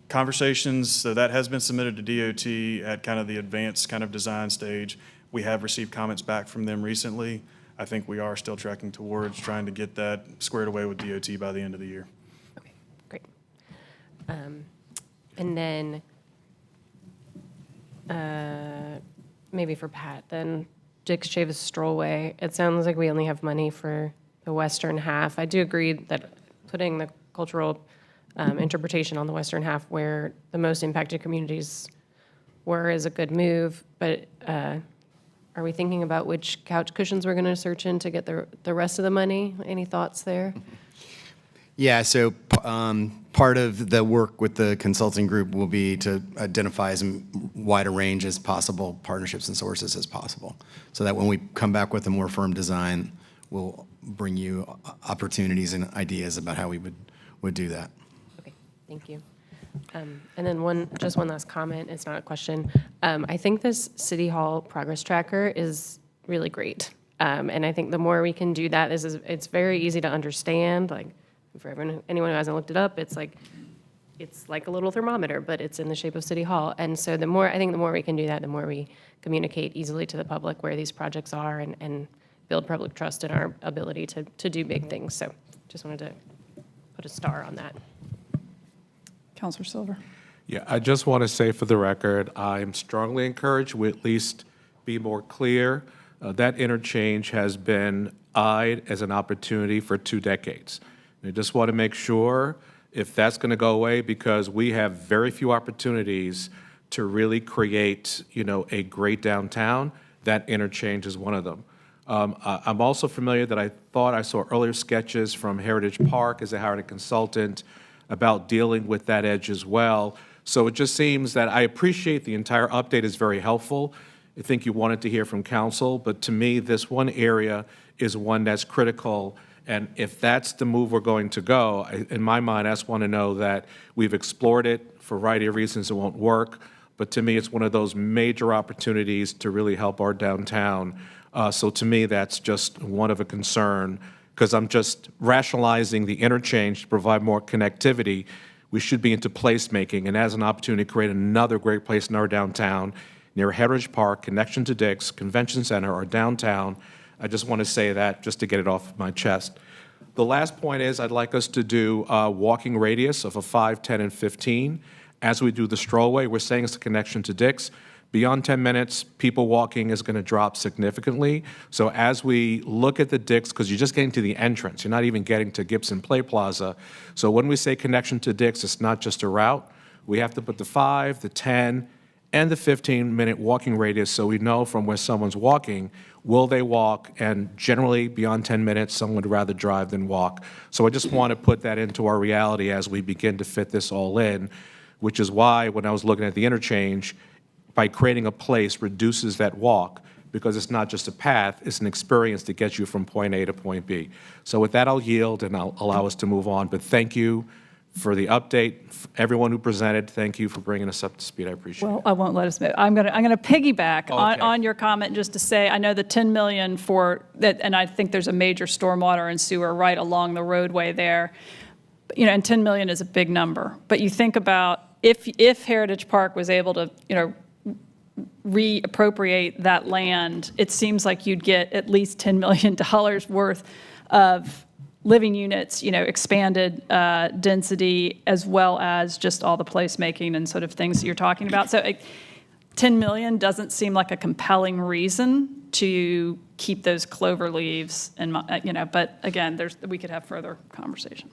conversations, so that has been submitted to DOT at kind of the advanced kind of design stage. We have received comments back from them recently. I think we are still tracking towards trying to get that squared away with DOT by the end of the year. Okay, great. And then maybe for Pat, then Dix Chavis Strollway, it sounds like we only have money for the western half. I do agree that putting the cultural interpretation on the western half where the most impacted communities were is a good move, but are we thinking about which couch cushions we're going to search in to get the rest of the money? Any thoughts there? Yeah, so part of the work with the consulting group will be to identify as wide a range as possible partnerships and sources as possible, so that when we come back with a more firm design, we'll bring you opportunities and ideas about how we would do that. Okay, thank you. And then just one last comment, it's not a question. I think this City Hall progress tracker is really great. And I think the more we can do that, it's very easy to understand, like, for anyone who hasn't looked it up, it's like a little thermometer, but it's in the shape of City Hall. And so the more we can do that, the more we communicate easily to the public where these projects are and build public trust in our ability to do big things. So just wanted to put a star on that. Councilor Silver. Yeah, I just want to say for the record, I'm strongly encouraged we at least be more clear. That interchange has been eyed as an opportunity for 2 decades. I just want to make sure if that's going to go away, because we have very few opportunities to really create, a great downtown. That interchange is one of them. I'm also familiar that I thought I saw earlier sketches from Heritage Park as they hired a consultant about dealing with that edge as well. So it just seems that I appreciate the entire update is very helpful. I think you wanted to hear from council, but to me, this one area is one that's critical. And if that's the move we're going to go, in my mind, I just want to know that we've explored it. For a variety of reasons, it won't work. But to me, it's one of those major opportunities to really help our downtown. So to me, that's just one of a concern, because I'm just rationalizing the interchange to provide more connectivity. We should be into placemaking, and as an opportunity to create another great place in our downtown, near Heritage Park, connection to Dix, Convention Center, or downtown. I just want to say that just to get it off my chest. The last point is I'd like us to do a walking radius of a 5, 10, and 15. As we do the strollway, we're saying it's a connection to Dix. Beyond 10 minutes, people walking is going to drop significantly. So as we look at the Dix, because you're just getting to the entrance, you're not even getting to Gibson Play Plaza. So when we say connection to Dix, it's not just a route. We have to put the 5, the 10, and the 15-minute walking radius so we know from where someone's walking, will they walk? And generally, beyond 10 minutes, someone would rather drive than walk. So I just want to put that into our reality as we begin to fit this all in, which is why when I was looking at the interchange, by creating a place reduces that walk, because it's not just a path, it's an experience that gets you from point A to point B. So with that, I'll yield and I'll allow us to move on. But thank you for the update. Everyone who presented, thank you for bringing us up to speed. I appreciate Well, it. I won't let us move. I'm gonna piggyback Okay. on your comment just to say, I know the 10 million for that, and I think there's a major stormwater and sewer right along the roadway there. You know, and 10 million is a big number. But you think about if Heritage Park was able to, you know, reappropriate that land, it seems like you'd get at least $10 million worth of living units, you know, expanded density, as well as just all the placemaking and sort of things that you're talking about. So 10 million doesn't seem like a compelling reason to keep those clover leaves, and you know. But again, we could have further conversation.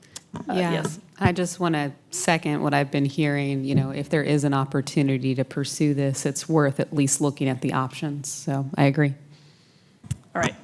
Yes. I just want to second what I've been hearing. You know, if there is an opportunity to pursue this, it's worth at least looking at the options. So I agree. All right.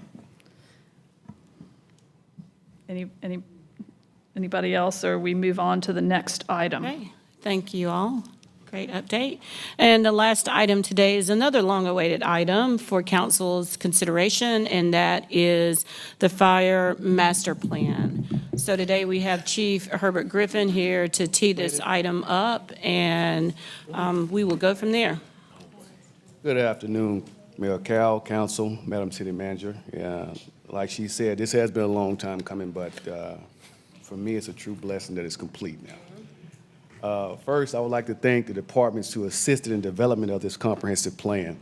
Anybody else, or we move on to the next item? Okay, thank you all. Great update. And the last item today is another long-awaited item for council's consideration, and that is the fire master plan. So today we have Chief Herbert Griffin here to tee this item up, and we will go from there. Good afternoon, Mayor Cal, Council, Madam City Manager. Yeah, like she said, this has been a long time coming, but for me, it's a true blessing that it's complete now. First, I would like to thank the departments who assisted in development of this comprehensive plan.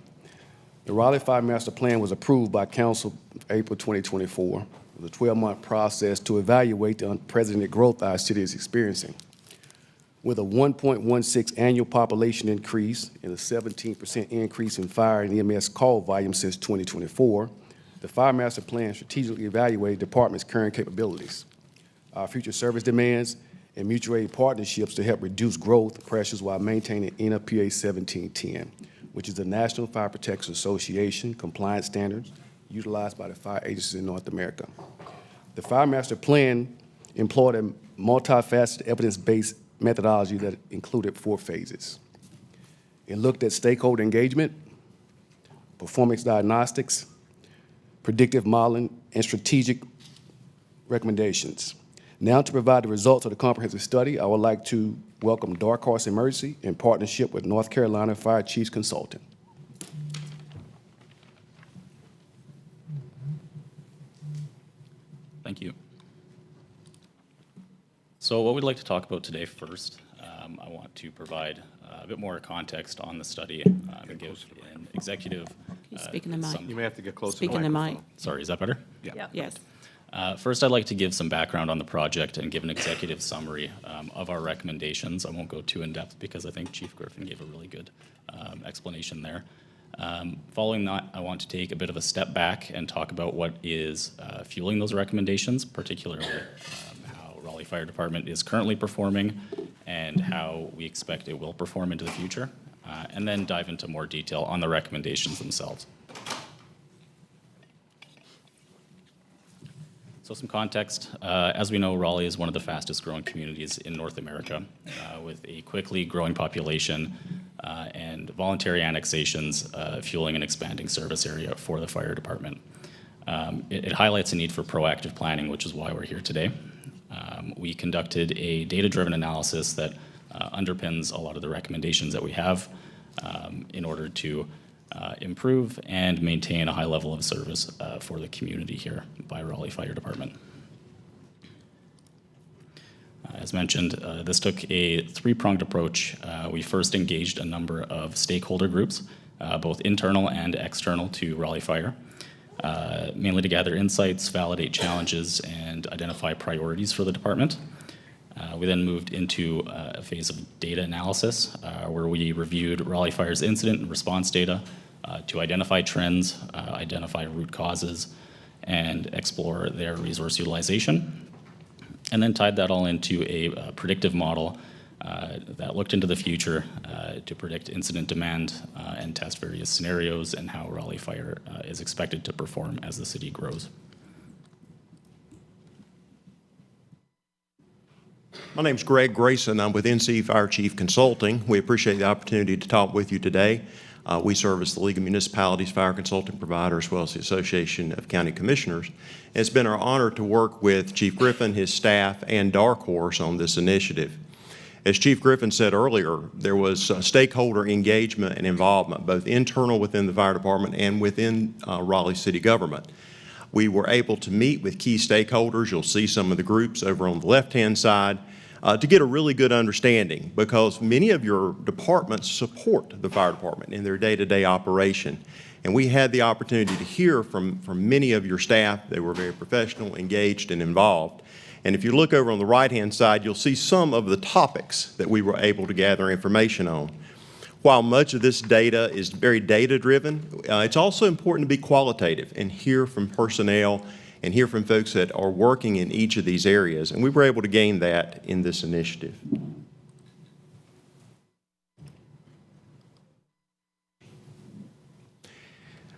The Raleigh Fire Master Plan was approved by Council April 2024. It was a 12-month process to evaluate the unprecedented growth our city is experiencing. With a 1.16 annual population increase and a 17% increase in fire and EMS call volume since 2024, the Fire Master Plan strategically evaluated the department's current capabilities, our future service demands, and mutual aid partnerships to help reduce growth pressures while maintaining NFPA 1710, which is the National Fire Protection Association compliance standards utilized by the fire agencies in North America. The Fire Master Plan employed a multifaceted evidence-based methodology that included 4 phases. It looked at stakeholder engagement, performance diagnostics, predictive modeling, and strategic recommendations. Now, to provide the results of the comprehensive study, I would like to welcome Dark Horse Emergency in partnership with North Carolina Fire Chiefs Consultant. Thank you. So what we'd like to talk about today first, I want to provide a bit more context on the study and give an executive. Speak in the mic. You may have to get closer Speak to in the mic. Sorry, is that better? Yeah. Yes. First, I'd like to give some background on the project and give an executive summary of our recommendations. I won't go too in-depth because I think Chief Griffin gave a really good explanation there. Following that, I want to take a bit of a step back and talk about what is fueling those recommendations, particularly how Raleigh Fire Department is currently performing and how we expect it will perform into the future, and then dive into more detail on the recommendations themselves. So some context, as we know, Raleigh is one of the fastest growing communities in North America with a quickly growing population and voluntary annexations fueling an expanding service area for the fire department. It highlights a need for proactive planning, which is why we're here today. We conducted a data-driven analysis that underpins a lot of the recommendations that we have in order to improve and maintain a high level of service for the community here by Raleigh Fire Department. As mentioned, this took a 3-pronged approach. We first engaged a number of stakeholder groups, both internal and external to Raleigh Fire, mainly to gather insights, validate challenges, and identify priorities for the department. We then moved into a phase of data analysis where we reviewed Raleigh Fire's incident and response data to identify trends, identify root causes, and explore their resource utilization. And then tied that all into a predictive model that looked into the future to predict incident demand and test various scenarios and how Raleigh Fire is expected to perform as the city grows. My name's Greg Grayson. I'm with NC Fire Chief Consulting. We appreciate the opportunity to talk with you today. We serve as the League of Municipalities Fire Consulting Provider as well as the Association of County Commissioners. It's been our honor to work with Chief Griffin, his staff, and Dark Horse on this initiative. As Chief Griffin said earlier, there was stakeholder engagement and involvement, both internal within the fire department and within Raleigh City government. We were able to meet with key stakeholders. You'll see some of the groups over on the left-hand side to get a really good understanding, because many of your departments support the fire department in their day-to-day operation. And we had the opportunity to hear from many of your staff. They were very professional, engaged, and involved. And if you look over on the right-hand side, you'll see some of the topics that we were able to gather information on. While much of this data is very data-driven, it's also important to be qualitative and hear from personnel and hear from folks that are working in each of these areas. And we were able to gain that in this initiative.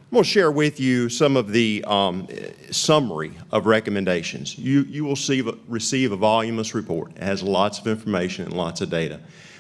I'm going to share with you some of the summary of recommendations. You will receive a voluminous report. It has lots of information and lots of data.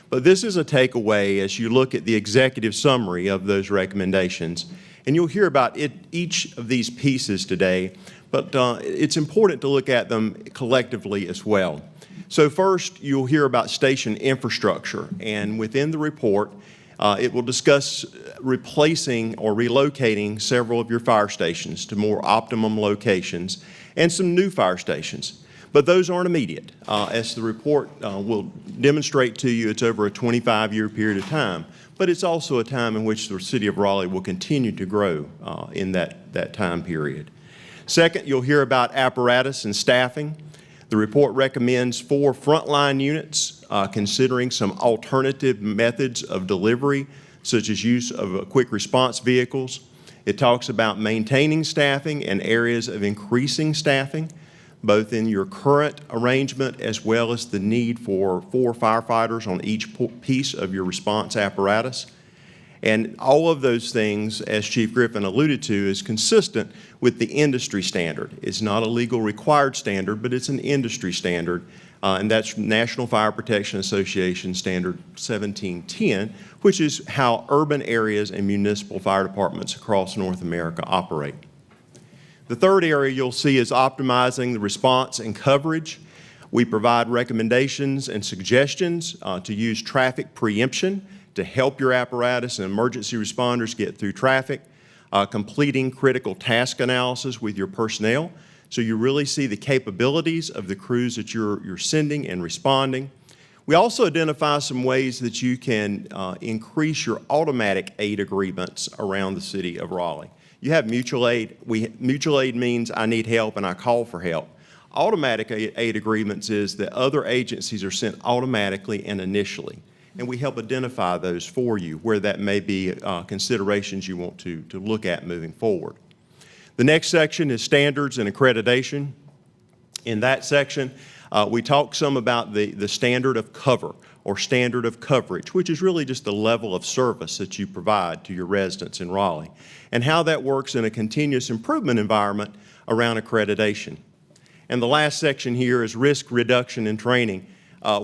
But this is a takeaway as you look at the executive summary of those recommendations. And you'll hear about each of these pieces today, but it's important to look at them collectively as well. So first, you'll hear about station infrastructure. And within the report, it will discuss replacing or relocating several of your fire stations to more optimum locations and some new fire stations. But those aren't immediate. As the report will demonstrate to you, it's over a 25-year period of time, but it's also a time in which the city of Raleigh will continue to grow in that time period. Second, you'll hear about apparatus and staffing. The report recommends 4 frontline units, considering some alternative methods of delivery, such as use of quick response vehicles. It talks about maintaining staffing and areas of increasing staffing, both in your current arrangement as well as the need for 4 firefighters on each piece of your response apparatus. And all of those things, as Chief Griffin alluded to, is consistent with the industry standard. It's not a legal required standard, but it's an industry standard, and that's National Fire Protection Association Standard 1710, which is how urban areas and municipal fire departments across North America operate. The third area you'll see is optimizing the response and coverage. We provide recommendations and suggestions to use traffic preemption to help your apparatus and emergency responders get through traffic, completing critical task analysis with your personnel, so you really see the capabilities of the crews that you're sending and responding. We also identify some ways that you can increase your automatic aid agreements around the city of Raleigh. You have mutual aid. Mutual aid means I need help and I call for help. Automatic aid agreements is that other agencies are sent automatically and initially. And we help identify those for you where that may be considerations you want to look at moving forward. The next section is standards and accreditation. In that section, we talk some about the standard of cover or standard of coverage, which is really just the level of service that you provide to your residents in Raleigh, and how that works in a continuous improvement environment around accreditation. And the last section here is risk reduction and training.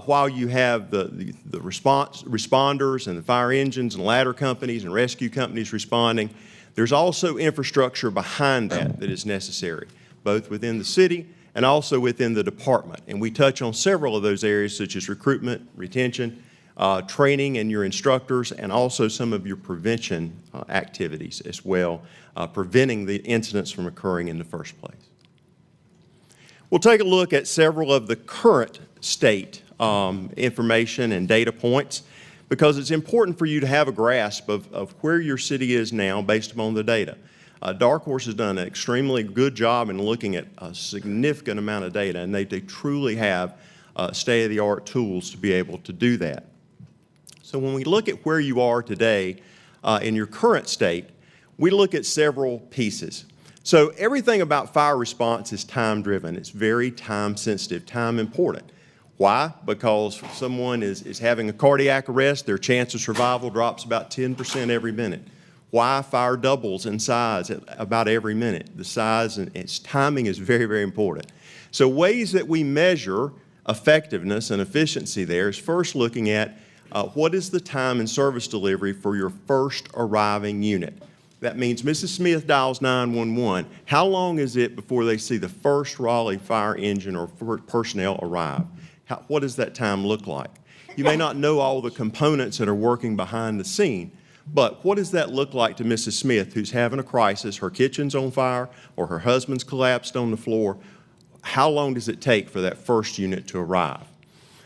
While you have the responders and the fire engines and ladder companies and rescue companies responding, there's also infrastructure behind that is necessary, both within the city and also within the department. And we touch on several of those areas, such as recruitment, retention, training and your instructors, and also some of your prevention activities as well, preventing the incidents from occurring in the first place. We'll take a look at several of the current state information and data points, because it's important for you to have a grasp of where your city is now based upon the data. Dark Horse has done an extremely good job in looking at a significant amount of data, and they truly have state-of-the-art tools to be able to do that. So when we look at where you are today in your current state, we look at several pieces. So everything about fire response is time-driven. It's very time-sensitive, time-important. Why? Because if someone is having a cardiac arrest, their chance of survival drops about 10% every minute. Why? Fire doubles in size at about every minute. The size and its timing is very, very important. So ways that we measure effectiveness and efficiency there is first looking at what is the time and service delivery for your first arriving unit. That means Mrs. Smith dials 911. How long is it before they see the first Raleigh fire engine or personnel arrive? What does that time look like? You may not know all the components that are working behind the scene. But what does that look like to Mrs. Smith, who's having a crisis, her kitchen's on fire, or her husband's collapsed on the floor? How long does it take for that first unit to arrive?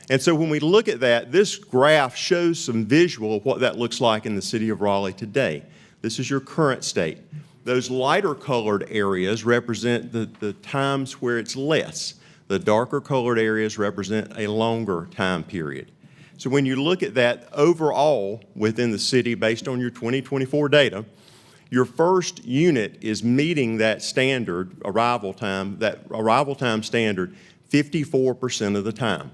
And so when we look at that, this graph shows some visual of what that looks like in the city of Raleigh today. This is your current state. Those lighter colored areas represent the times where it's less. The darker colored areas represent a longer time period. So when you look at that overall within the city based on your 2024 data, your first unit is meeting that standard arrival time standard 54% of the time.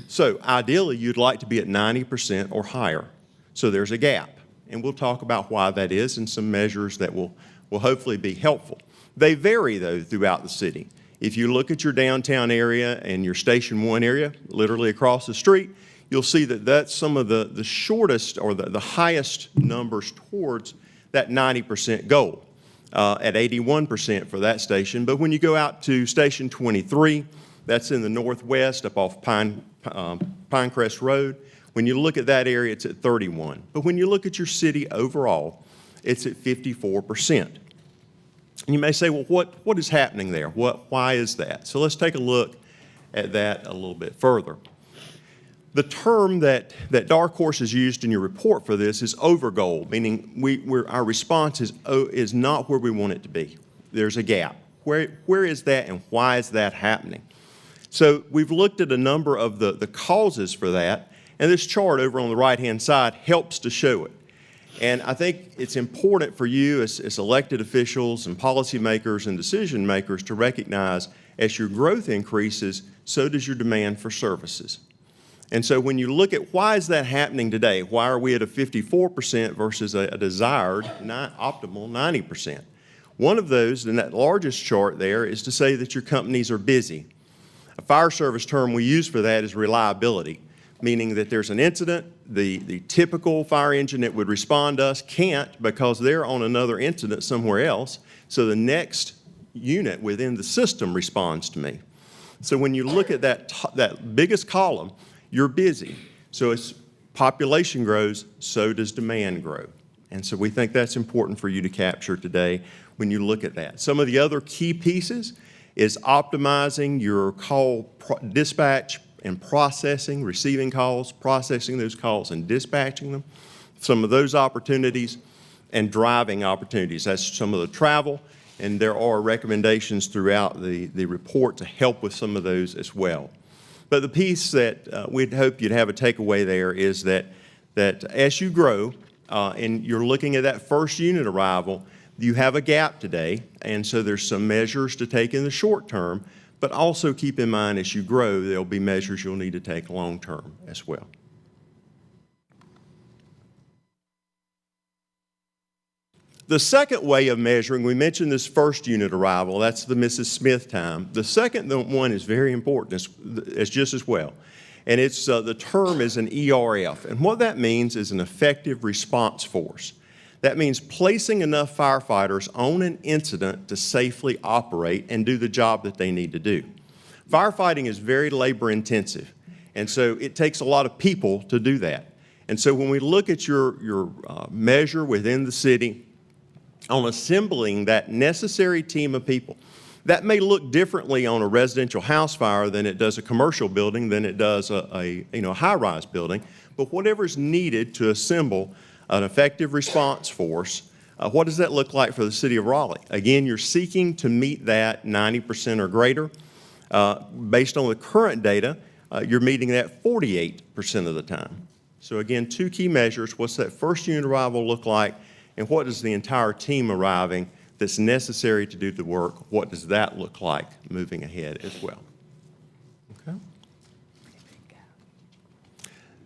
So ideally, you'd like to be at 90% or higher. So there's a gap, and we'll talk about why that is and some measures that will hopefully be helpful. They vary, though, throughout the city. If you look at your downtown area and your Station 1 area, literally across the street, you'll see that that's some of the shortest or the highest numbers towards that 90% goal, at 81% for that station. But when you go out to Station 23, that's in the northwest up off Pinecrest Road. When you look at that area, it's at 31. But when you look at your city overall, it's at 54%. And you may say, well, what is happening there? Why is that? So let's take a look at that a little bit further. The term that Dark Horse has used in your report for this is over goal, meaning our response is not where we want it to be. There's a gap. Where is that and why is that happening? So we've looked at a number of the causes for that, and this chart over on the right-hand side helps to show it. And I think it's important for you as elected officials and policymakers and decision makers to recognize as your growth increases, so does your demand for services. And so when you look at why is that happening today, why are we at a 54% versus a desired optimal 90%? One of those in that largest chart there is to say that your companies are busy. A fire service term we use for that is reliability, meaning that there's an incident, the typical fire engine that would respond to us can't because they're on another incident somewhere else, so the next unit within the system responds to me. So when you look at that biggest column, you're busy. So as population grows, so does demand grow. And so we think that's important for you to capture today when you look at that. Some of the other key pieces is optimizing your call dispatch and processing, receiving calls, processing those calls and dispatching them. Some of those opportunities and driving opportunities. That's some of the travel, and there are recommendations throughout the report to help with some of those as well. But the piece that we'd hope you'd have a takeaway there is that as you grow and you're looking at that first unit arrival, you have a gap today, and so there's some measures to take in the short term, but also keep in mind as you grow, there'll be measures you'll need to take long term as well. The second way of measuring, we mentioned this first unit arrival, that's the Mrs. Smith time. The second one is very important, it's just as well. And it's the term is an ERF. And what that means is an effective response force. That means placing enough firefighters on an incident to safely operate and do the job that they need to do. Firefighting is very labor intensive, and so it takes a lot of people to do that. And so when we look at your measure within the city, on assembling that necessary team of people. That may look differently on a residential house fire than it does a commercial building, than it does a high-rise building, but whatever's needed to assemble an effective response force, what does that look like for the city of Raleigh? Again, you're seeking to meet that 90% or greater. Based on the current data, you're meeting that 48% of the time. So again, two key measures. What's that first unit arrival look like? And what does the entire team arriving that's necessary to do the work, what does that look like moving ahead as well? Okay.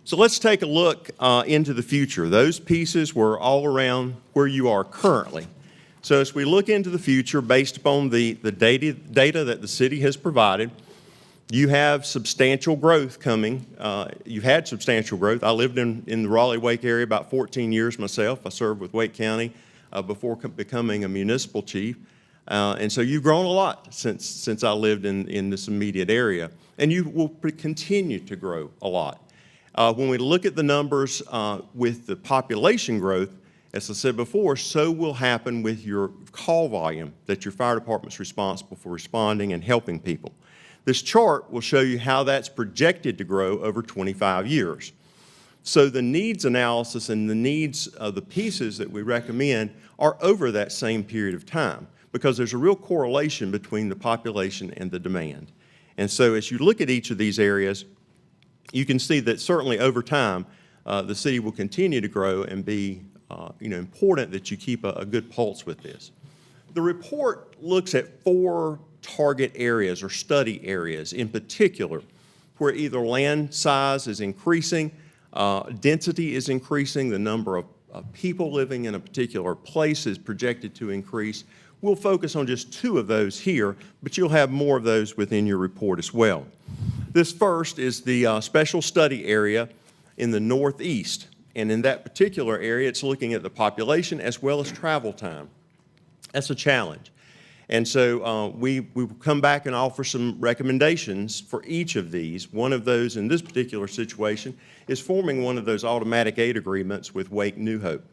So let's take a look into the future. Those pieces were all around where you are currently. So as we look into the future, based upon the data that the city has provided, you have substantial growth coming. You've had substantial growth. I lived in the Raleigh-Wake area about 14 years myself. I served with Wake County before becoming a municipal chief. And so you've grown a lot since I lived in this immediate area. And you will continue to grow a lot. When we look at the numbers with the population growth, as I said before, so will happen with your call volume that your fire department's responsible for responding and helping people. This chart will show you how that's projected to grow over 25 years. So the needs analysis and the needs of the pieces that we recommend are over that same period of time, because there's a real correlation between the population and the demand. And so as you look at each of these areas, you can see that certainly over time, the city will continue to grow and be important that you keep a good pulse with this. The report looks at 4 target areas or study areas in particular, where either land size is increasing, density is increasing, the number of people living in a particular place is projected to increase. We'll focus on just 2 of those here, but you'll have more of those within your report as well. This first is the special study area in the northeast. And in that particular area, it's looking at the population as well as travel time. That's a challenge. And so we will come back and offer some recommendations for each of these. One of those in this particular situation is forming one of those automatic aid agreements with Wake New Hope.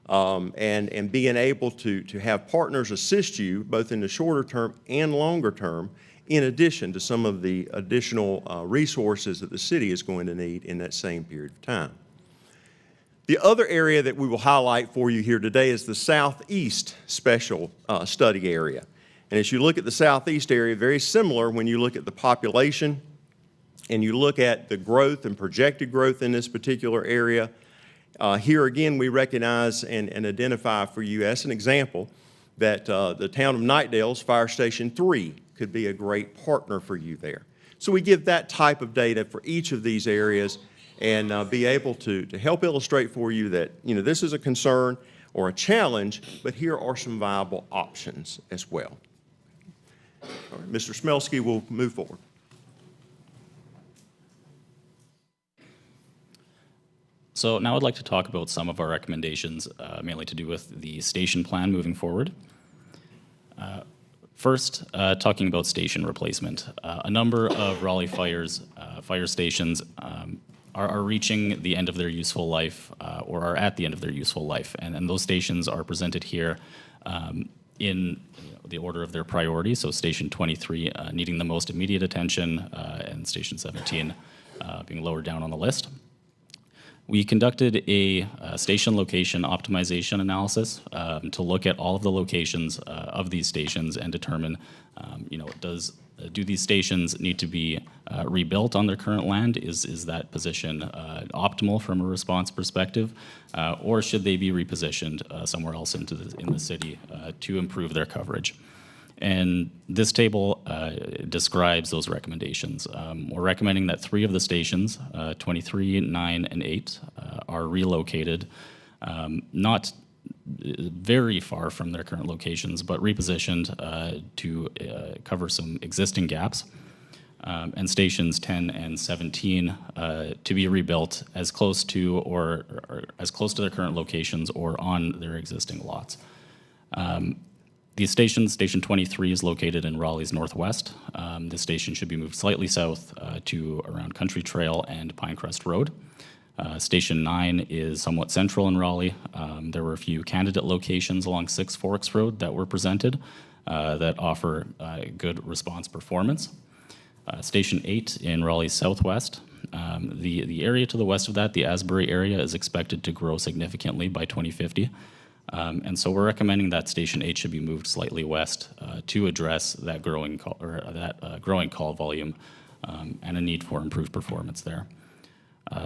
And being able to have partners assist you both in the shorter term and longer term, in addition to some of the additional resources that the city is going to need in that same period of time. The other area that we will highlight for you here today is the Southeast Special Study Area. And as you look at the Southeast area, very similar when you look at the population and you look at the growth and projected growth in this particular area. Here again, we recognize and identify for you as an example that the town of Knightdale's Fire Station 3 could be a great partner for you there. So we give that type of data for each of these areas and be able to help illustrate for you that, this is a concern or a challenge, but here are some viable options as well. All right, Mr. Smelsky will move forward. So now I'd like to talk about some of our recommendations, mainly to do with the station plan moving forward. First, talking about station replacement. A number of Raleigh fire stations are reaching the end of their useful life or are at the end of their useful life. And those stations are presented here in the order of their priority. So Station 23 needing the most immediate attention and Station 17 being lower down on the list. We conducted a station location optimization analysis to look at all of the locations of these stations and determine, do these stations need to be rebuilt on their current land? Is that position optimal from a response perspective, or should they be repositioned somewhere else in the city to improve their coverage? And this table describes those recommendations. We're recommending that 3 of the stations, 23, 9, and 8, are relocated, not very far from their current locations, but repositioned to cover some existing gaps. And stations 10 and 17 to be rebuilt as close to or as close to their current locations or on their existing lots. The station 23 is located in Raleigh's northwest. This station should be moved slightly south to around Country Trail and Pinecrest Road. Station 9 is somewhat central in Raleigh. There were a few candidate locations along Six Forks Road that were presented that offer good response performance. Station 8 in Raleigh's southwest. The area to the west of that, the Asbury area, is expected to grow significantly by 2050. And so we're recommending that Station 8 should be moved slightly west to address that growing call volume and a need for improved performance there.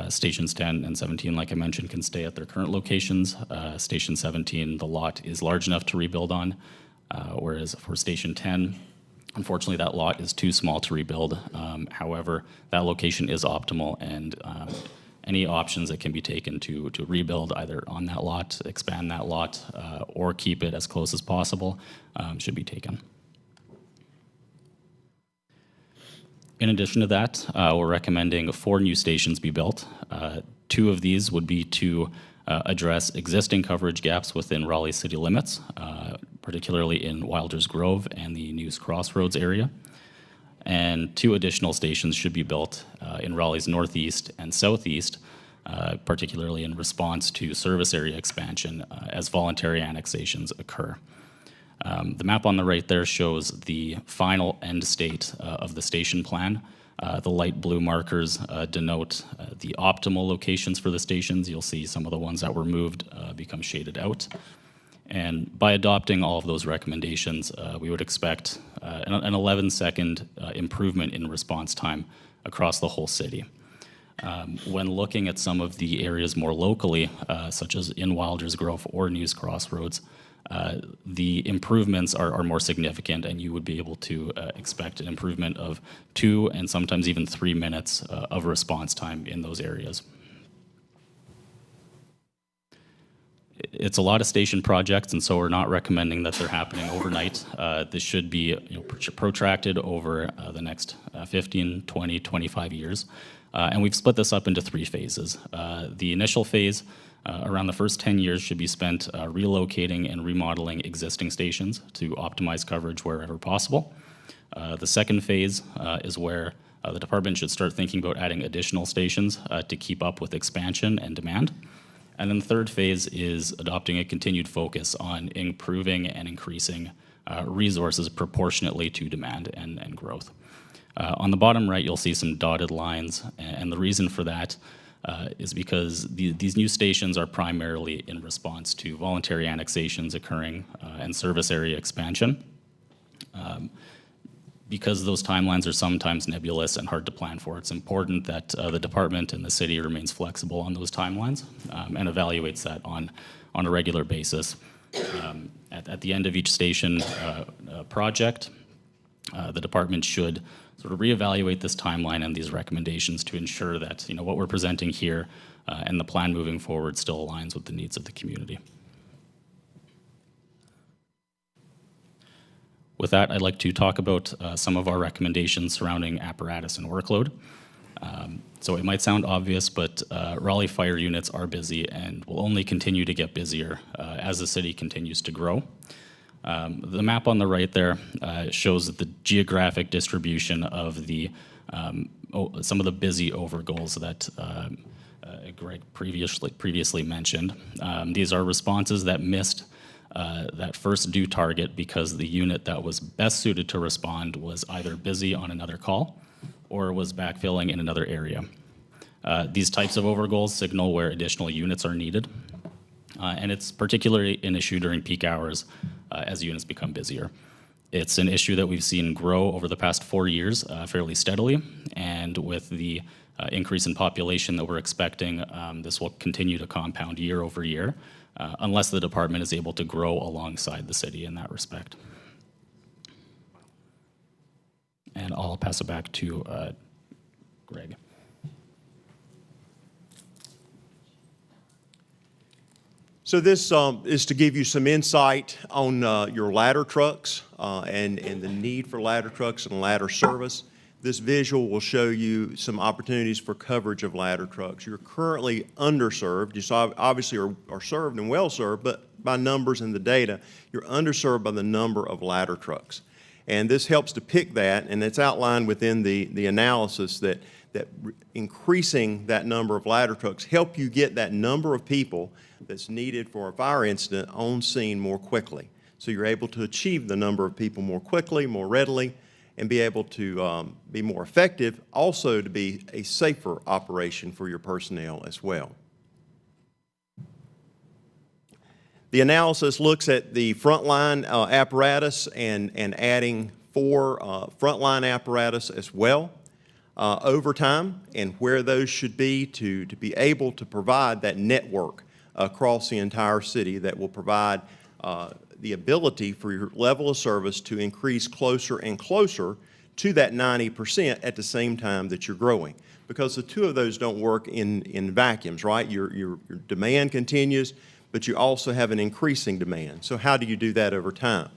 Stations 10 and 17, like I mentioned, can stay at their current locations. Station 17, the lot is large enough to rebuild on, whereas for Station 10, unfortunately, that lot is too small to rebuild. However, that location is optimal, and any options that can be taken to rebuild either on that lot, expand that lot, or keep it as close as possible should be taken. In addition to that, we're recommending 4 new stations be built. 2 of these would be to address existing coverage gaps within Raleigh city limits, particularly in Wilders Grove and the News Crossroads area. and 2 additional stations should be built in Raleigh's northeast and southeast, particularly in response to service area expansion as voluntary annexations occur. The map on the right there shows the final end state of the station plan. The light blue markers denote the optimal locations for the stations. You'll see some of the ones that were moved become shaded out. And by adopting all of those recommendations, we would expect an 11-second improvement in response time across the whole city. When looking at some of the areas more locally, such as in Wilders Grove or News Crossroads, the improvements are more significant, and you would be able to expect an improvement of 2 and sometimes even 3 minutes of response time in those areas. It's a lot of station projects, and so we're not recommending that they're happening overnight. This should be protracted over the next 15, 20, 25 years. And we've split this up into 3 phases. The initial phase, around the first 10 years, should be spent relocating and remodeling existing stations to optimize coverage wherever possible. The second phase is where the department should start thinking about adding additional stations to keep up with expansion and demand. And then the third phase is adopting a continued focus on improving and increasing resources proportionately to demand and growth. On the bottom right, you'll see some dotted lines, and the reason for that is because these new stations are primarily in response to voluntary annexations occurring and service area expansion. Because those timelines are sometimes nebulous and hard to plan for, it's important that the department and the city remains flexible on those timelines and evaluates that on a regular basis. At the end of each station project, the department should sort of reevaluate this timeline and these recommendations to ensure that what we're presenting here and the plan moving forward still aligns with the needs of the community. With that, I'd like to talk about some of our recommendations surrounding apparatus and workload. So it might sound obvious, but Raleigh fire units are busy and will only continue to get busier as the city continues to grow. The map on the right there shows the geographic distribution of some of the busy overgoals that Greg previously mentioned. These are responses that missed that first due target because the unit that was best suited to respond was either busy on another call or was backfilling in another area. These types of overgoals signal where additional units are needed, and it's particularly an issue during peak hours as units become busier. It's an issue that we've seen grow over the past 4 years fairly steadily, and with the increase in population that we're expecting, this will continue to compound year over year, unless the department is able to grow alongside the city in that respect. And I'll pass it back to Greg. So this is to give you some insight on your ladder trucks and the need for ladder trucks and ladder service. This visual will show you some opportunities for coverage of ladder trucks. You're currently underserved. You obviously are served and well served, but by numbers in the data, you're underserved by the number of ladder trucks. And this helps depict that, and it's outlined within the analysis that increasing that number of ladder trucks help you get that number of people that's needed for a fire incident on scene more quickly. So you're able to achieve the number of people more quickly, more readily, and be able to be more effective, also to be a safer operation for your personnel as well. The analysis looks at the frontline apparatus and adding 4 frontline apparatus as well over time, and where those should be to be able to provide that network across the entire city that will provide the ability for your level of service to increase closer and closer to that 90% at the same time that you're growing. Because the two of those don't work in vacuums, right? Your demand continues, but you also have an increasing demand. So how do you do that over time?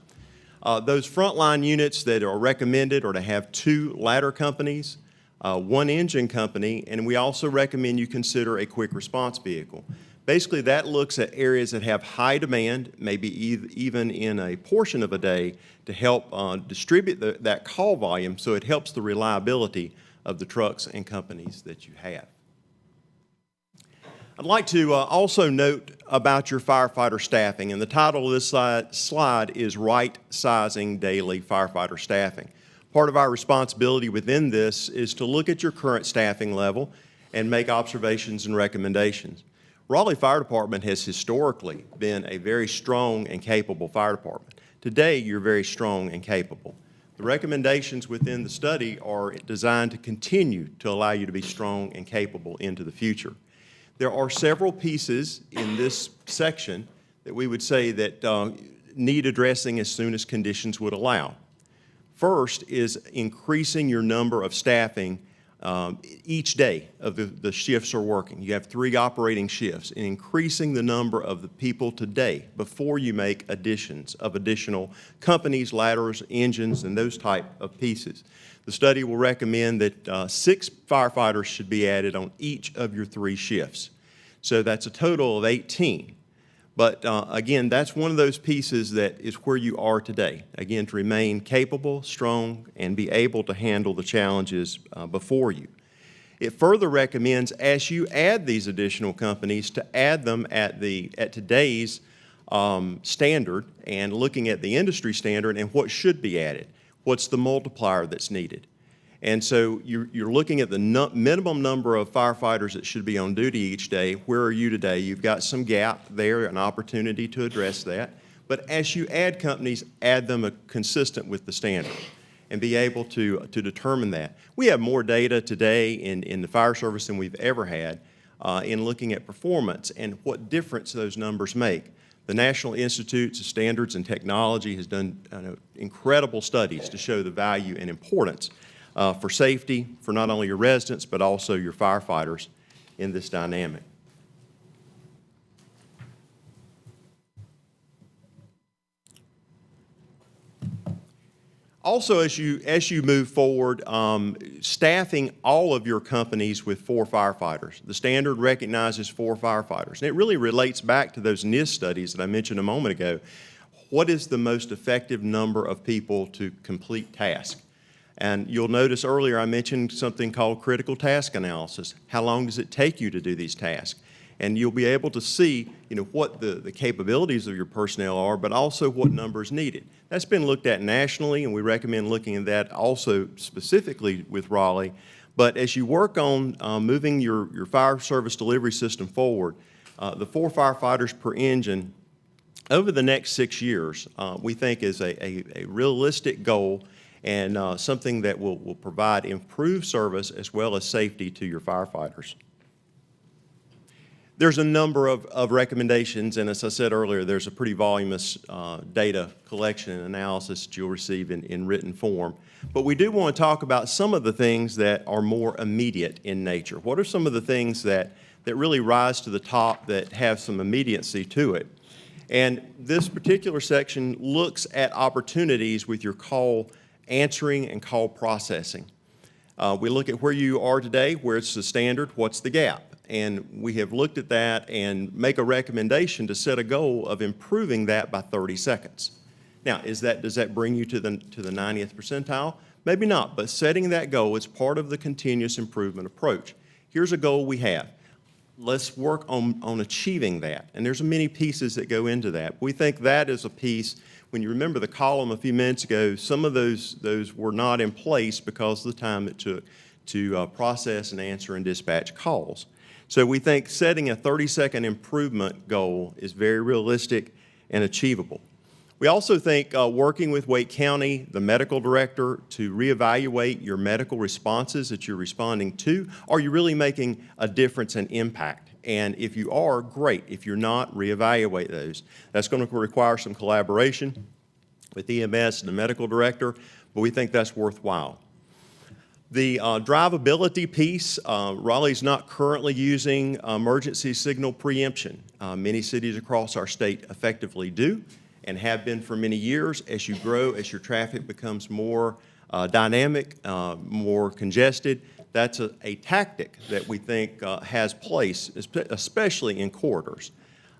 Those frontline units that are recommended are to have 2 ladder companies, 1 engine company, and we also recommend you consider a quick response vehicle. Basically, that looks at areas that have high demand, maybe even in a portion of a day, to help distribute that call volume so it helps the reliability of the trucks and companies that you have. I'd like to also note about your firefighter staffing, and the title of this slide is Right Sizing Daily Firefighter Staffing. Part of our responsibility within this is to look at your current staffing level and make observations and recommendations. Raleigh Fire Department has historically been a very strong and capable fire department. Today, you're very strong and capable. The recommendations within the study are designed to continue to allow you to be strong and capable into the future. There are several pieces in this section that we would say that need addressing as soon as conditions would allow. First is increasing your number of staffing each day of the shifts are working. You have 3 operating shifts, and increasing the number of the people today before you make additions of additional companies, ladders, engines, and those type of pieces. The study will recommend that 6 firefighters should be added on each of your 3 shifts. So that's a total of 18. But again, that's one of those pieces that is where you are today. Again, to remain capable, strong, and be able to handle the challenges before you. It further recommends, as you add these additional companies, to add them at today's standard and looking at the industry standard and what should be added. What's the multiplier that's needed? And so you're looking at the minimum number of firefighters that should be on duty each day. Where are you today? You've got some gap there, an opportunity to address that. But as you add companies, add them consistent with the standard and be able to determine that. We have more data today in the fire service than we've ever had in looking at performance and what difference those numbers make. The National Institutes of Standards and Technology has done incredible studies to show the value and importance for safety, for not only your residents, but also your firefighters in this dynamic. Also, as you move forward, staffing all of your companies with 4 firefighters. The standard recognizes 4 firefighters. And it really relates back to those NIST studies that I mentioned a moment ago. What is the most effective number of people to complete tasks? And you'll notice earlier I mentioned something called critical task analysis. How long does it take you to do these tasks? And you'll be able to see what the capabilities of your personnel are, but also what number is needed. That's been looked at nationally, and we recommend looking at that also specifically with Raleigh. But as you work on moving your fire service delivery system forward, the 4 firefighters per engine over the next 6 years, we think is a realistic goal and something that will provide improved service as well as safety to your firefighters. There's a number of recommendations, and as I said earlier, there's a pretty voluminous data collection and analysis that you'll receive in written form. But we do want to talk about some of the things that are more immediate in nature. What are some of the things that really rise to the top that have some immediacy to it? And this particular section looks at opportunities with your call answering and call processing. We look at where you are today, where it's the standard, what's the gap? And we have looked at that and make a recommendation to set a goal of improving that by 30 seconds. Now, does that bring you to the 90th percentile? Maybe not, but setting that goal is part of the continuous improvement approach. Here's a goal we have. Let's work on achieving that. And there's many pieces that go into that. We think that is a piece. When you remember the column a few minutes ago, some of those were not in place because of the time it took to process and answer and dispatch calls. So we think setting a 30-second improvement goal is very realistic and achievable. We also think working with Wake County, the medical director, to reevaluate your medical responses that you're responding to. Are you really making a difference and impact? And if you are, great. If you're not, reevaluate those. That's going to require some collaboration with EMS and the medical director, but we think that's worthwhile. The drivability piece, Raleigh's not currently using emergency signal preemption. Many cities across our state effectively do and have been for many years. As you grow, as your traffic becomes more dynamic, more congested, that's a tactic that we think has place, especially in corridors.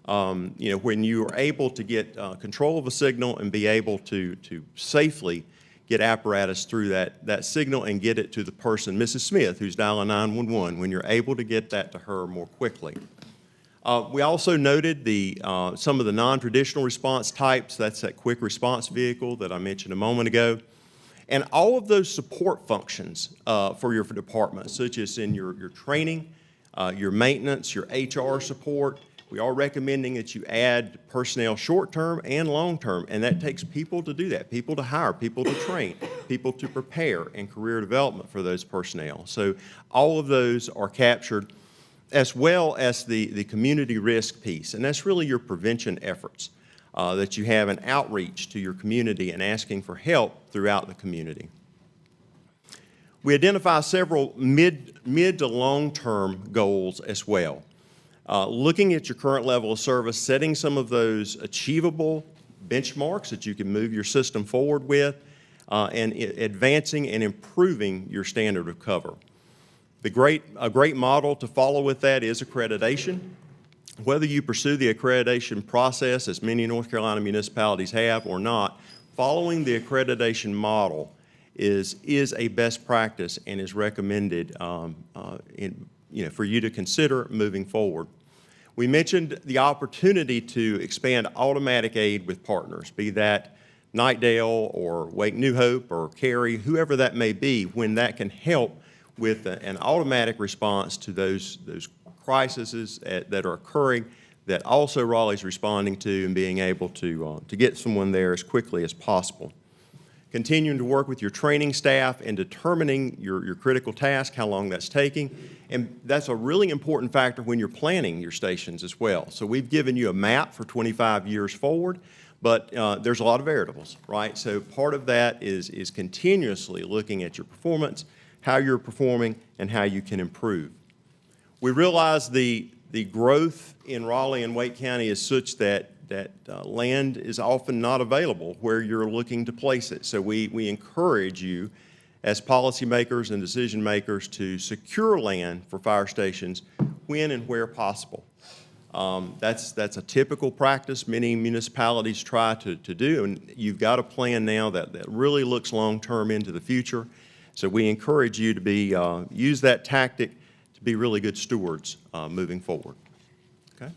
When you are able to get control of a signal and be able to safely get apparatus through that signal and get it to the person, Mrs. Smith, who's dialing 911, when you're able to get that to her more quickly. We also noted some of the non-traditional response types. That's that quick response vehicle that I mentioned a moment ago. And all of those support functions for your department, such as in your training, your maintenance, your HR support. We are recommending that you add personnel short-term and long-term, and that takes people to do that, people to hire, people to train, people to prepare, and career development for those personnel. So all of those are captured, as well as the community risk piece, and that's really your prevention efforts, that you have an outreach to your community and asking for help throughout the community. We identify several mid to long-term goals as well. Looking at your current level of service, setting some of those achievable benchmarks that you can move your system forward with, and advancing and improving your standard of cover. A great model to follow with that is accreditation. Whether you pursue the accreditation process, as many North Carolina municipalities have or not, following the accreditation model is a best practice and is recommended for you to consider moving forward. We mentioned the opportunity to expand automatic aid with partners, be that Nightdale or Wake New Hope or Cary, whoever that may be, when that can help with an automatic response to those crises that are occurring that also Raleigh's responding to, and being able to get someone there as quickly as possible. Continuing to work with your training staff and determining your critical task, how long that's taking. And that's a really important factor when you're planning your stations as well. So we've given you a map for 25 years forward, but there's a lot of variables, right? So part of that is continuously looking at your performance, how you're performing, and how you can improve. We realize the growth in Raleigh and Wake County is such that land is often not available where you're looking to place it. So we encourage you as policymakers and decision makers to secure land for fire stations when and where possible. That's a typical practice many municipalities try to do, and you've got a plan now that really looks long-term into the future. So we encourage you to use that tactic to be really good stewards moving forward. Okay?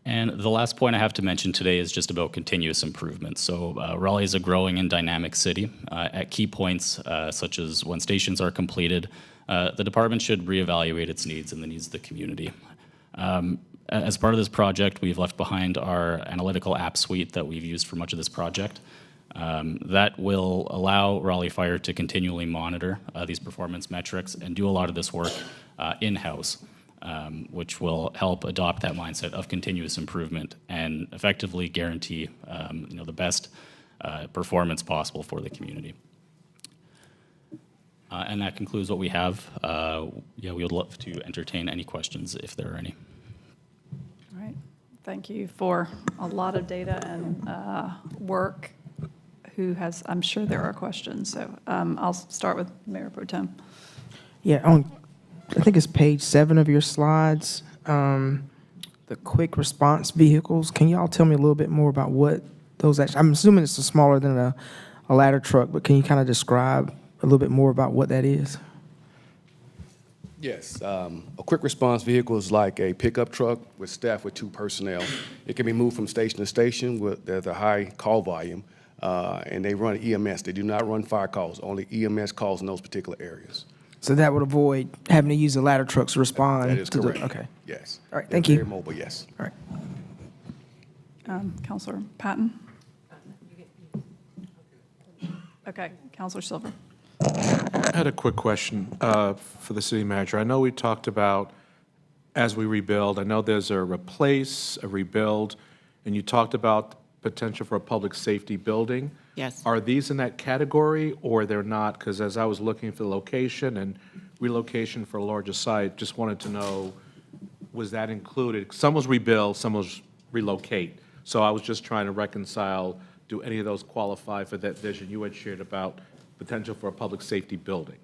And the last point I have to mention today is just about continuous improvement. So Raleigh is a growing and dynamic city. At key points, such as when stations are completed, the department should reevaluate its needs and the needs of the community. As part of this project, we've left behind our analytical app suite that we've used for much of this project. That will allow Raleigh Fire to continually monitor these performance metrics and do a lot of this work in-house. Which will help adopt that mindset of continuous improvement and effectively guarantee the best performance possible for the community. And that concludes what we have. We would love to entertain any questions if there are any. All right. Thank you for a lot of data and work. I'm sure there are questions. So I'll start with Mayor Pro Tem. Yeah, I think it's page 7 of your slides, the quick response vehicles. Can y'all tell me a little bit more about what those actually, I'm assuming it's smaller than a ladder truck, but can you kind of describe a little bit more about what that is? Yes, a quick response vehicle is like a pickup truck with staff with 2 personnel. It can be moved from station to station. There's a high call volume, and they run EMS. They do not run fire calls, only EMS calls in those particular areas. So that would avoid having to use the ladder trucks to respond? That is correct. Okay. Yes. All right, thank you. Very mobile, yes. All right. Councilor Patton? Okay, Councilor Silver. I had a quick question for the city manager. I know we talked about as we rebuild, I know there's a replace, a rebuild, and you talked about potential for a public safety building. Yes. Are these in that category or they're not? Because as I was looking for the location and relocation for a larger site, just wanted to know, was that included? Some was rebuild, some was relocate. So I was just trying to reconcile do any of those qualify for that vision you had shared about potential for a public safety building?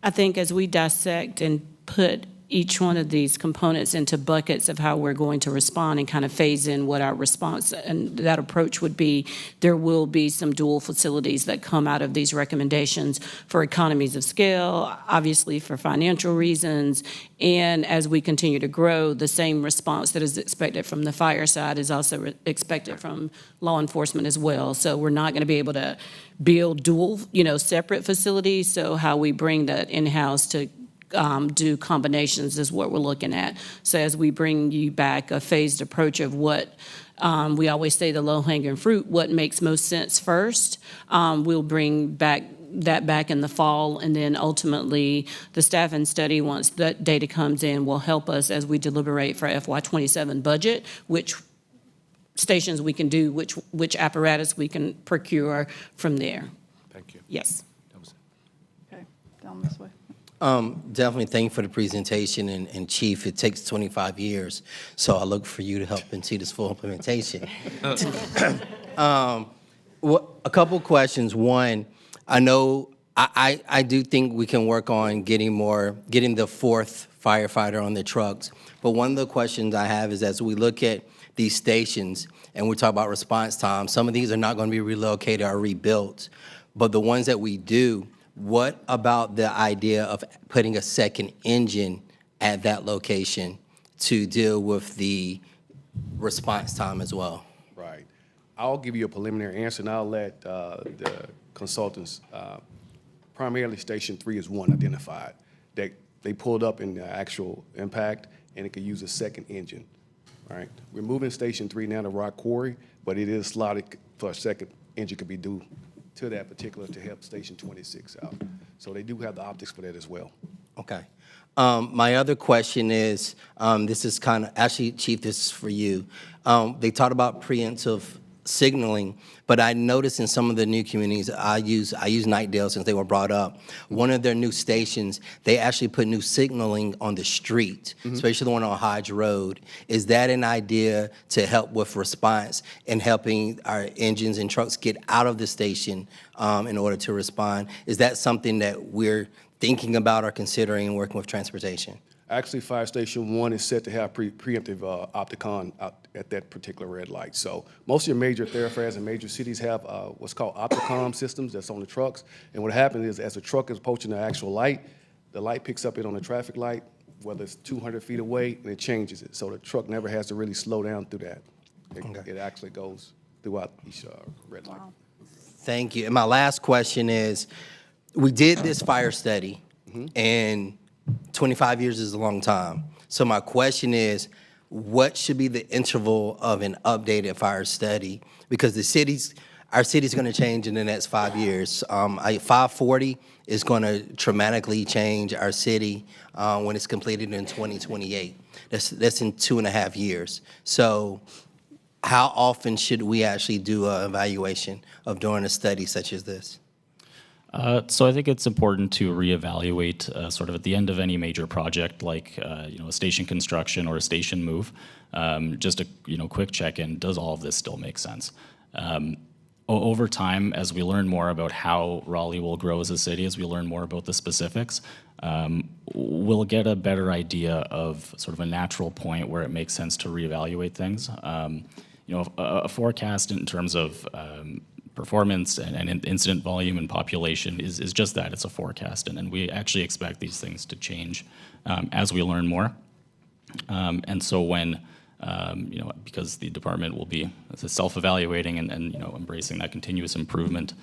I think as we dissect and put each one of these components into buckets of how we're going to respond and kind of phase in what our response and that approach would be, there will be some dual facilities that come out of these recommendations for economies of scale, obviously for financial reasons, and as we continue to grow, the same response that is expected from the fire side is also expected from law enforcement as well. So we're not going to be able to build dual, separate facilities. So how we bring that in-house to do combinations is what we're looking at. So as we bring you back a phased approach of what we always say the low-hanging fruit, what makes most sense first, we'll bring that back in the fall, and then ultimately the staffing study, once that data comes in, will help us as we deliberate for FY27 budget, which stations we can do, which apparatus we can procure from there. Thank you. Yes. Okay, down this way. Definitely thank you for the presentation, and Chief, it takes 25 years, so I look for you to help and see this full implementation. A couple questions. One, I know I do think we can work on getting the fourth firefighter on the trucks, but one of the questions I have is as we look at these stations and we talk about response time, some of these are not going to be relocated or rebuilt, but the ones that we do, what about the idea of putting a second engine at that location to deal with the response time as well? Right. I'll give you a preliminary answer, and I'll let the consultants, primarily Station 3 is one identified. They pulled up in the actual impact, and it could use a second engine. All right. We're moving Station 3 now to Rock Quarry, but it is slotted for a second engine could be due to that particular to help Station 26 out. So they do have the optics for that as well. Okay. My other question is, this is kind of, actually, Chief, this is for you. They talked about preemptive signaling, but I noticed in some of the new communities, I use Nightdale since they were brought up. One of their new stations, they actually put new signaling on the street, especially the one on Hodge Road. Is that an idea to help with response and helping our engines and trucks get out of the station in order to respond? Is that something that we're thinking about or considering and working with transportation? Actually, Fire Station 1 is set to have preemptive Opticon out at that particular red light. So most of your major thoroughfares and major cities have what's called Opticom systems that's on the trucks. And what happens is as the truck is approaching the actual light, the light picks up it on the traffic light, whether it's 200 feet away, and it changes it. So the truck never has to really slow down through that. It actually goes throughout each red light. Wow. Thank you. And my last question is, we did this fire study, and 25 years is a long time. So my question is, what should be the interval of an updated fire study? Because our city's going to change in the next 5 years. 540 is going to dramatically change our city when it's completed in 2028. That's in 2.5 years. So how often should we actually do an evaluation of doing a study such as this? So I think it's important to reevaluate sort of at the end of any major project, like a station construction or a station move. Just a quick check-in: does all of this still make sense? Over time, as we learn more about how Raleigh will grow as a city, as we learn more about the specifics, we'll get a better idea of sort of a natural point where it makes sense to reevaluate things. A forecast in terms of performance and incident volume and population is just that. It's a forecast, and we actually expect these things to change as we learn more. And so when, because the department will be self-evaluating and embracing that continuous improvement,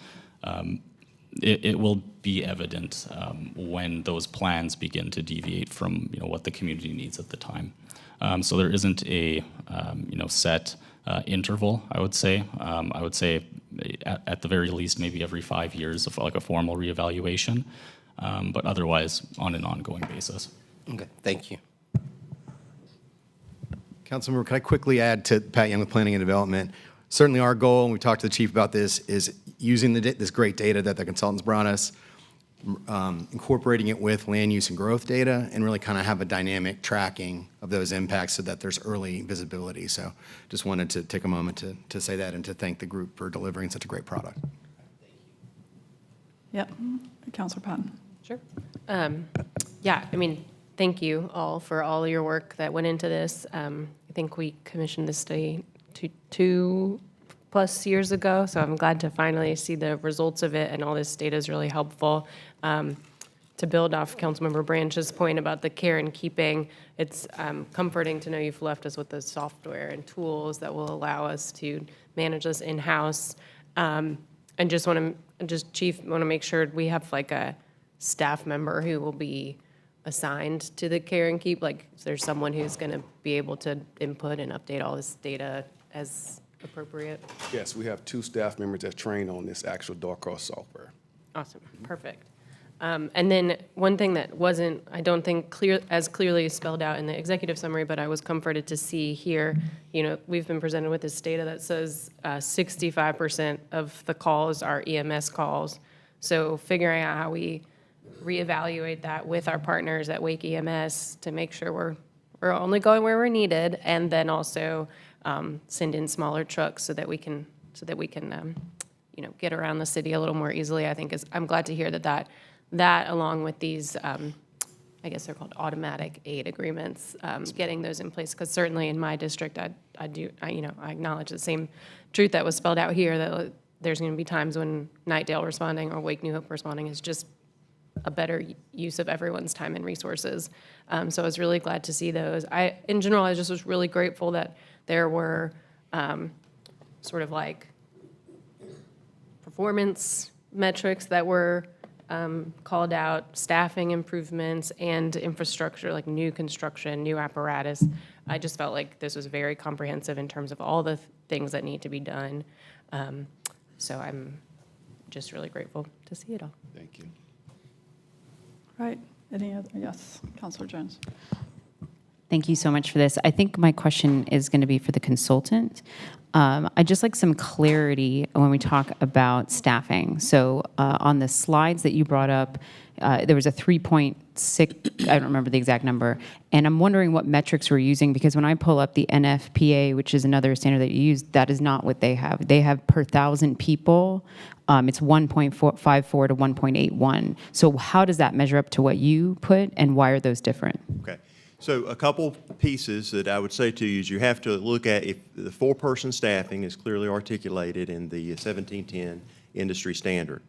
it will be evident when those plans begin to deviate from what the community needs at the time. So there isn't a set interval, I would say. I would say at the very least maybe every 5 years of like a formal reevaluation, but otherwise on an ongoing basis. Okay, thank you. Councilmember, can I quickly add to Pat Young with Planning and Development? Certainly our goal, and we talked to the chief about this, is using this great data that the consultants brought us, incorporating it with land use and growth data and really kind of have a dynamic tracking of those impacts so that there's early visibility. So just wanted to take a moment to say that and to thank the group for delivering such a great product. Yep. Councilor Patton. Sure. Yeah, I mean, thank you all for all your work that went into this. I think we commissioned this study 2+ years ago, so I'm glad to finally see the results of it, and all this data is really helpful. To build off Councilmember Branch's point about the care and keeping, it's comforting to know you've left us with the software and tools that will allow us to manage this in-house. And Chief, want to make sure we have like a staff member who will be assigned to the care and keep, like there's someone who's going to be able to input and update all this data as appropriate? Yes, we have 2 staff members that train on this actual Darkross software. Awesome, perfect. And then one thing that wasn't, I don't think as clearly spelled out in the executive summary, but I was comforted to see here, we've been presented with this data that says 65% of the calls are EMS calls. So figuring out how we reevaluate that with our partners at Wake EMS to make sure we're only going where we're needed, and then also send in smaller trucks so that we can get around the city a little more easily. I think I'm glad to hear that along with these, I guess they're called automatic aid agreements, getting those in place, because certainly in my district, I acknowledge the same truth that was spelled out here, that there's going to be times when Nightdale responding or Wake New Hope responding is just a better use of everyone's time and resources. So I was really glad to see those. In general, I just was really grateful that there were sort of like performance metrics that were called out, staffing improvements, and infrastructure, like new construction, new apparatus. I just felt like this was very comprehensive in terms of all the things that need to be done. So I'm just really grateful to see it all. Thank you. Right. Any other? Yes, Councilor Jones. Thank you so much for this. I think my question is going to be for the consultant. I'd just like some clarity when we talk about staffing. So on the slides that you brought up, there was a 3.6, I don't remember the exact number, and I'm wondering what metrics we're using, because when I pull up the NFPA, which is another standard that you use, that is not what they have. They have per 1,000 people, it's 1.54 to 1.81. So how does that measure up to what you put, and why are those different? Okay. So a couple pieces that I would say to you is you have to look at if the 4-person staffing is clearly articulated in the 1710 industry standard.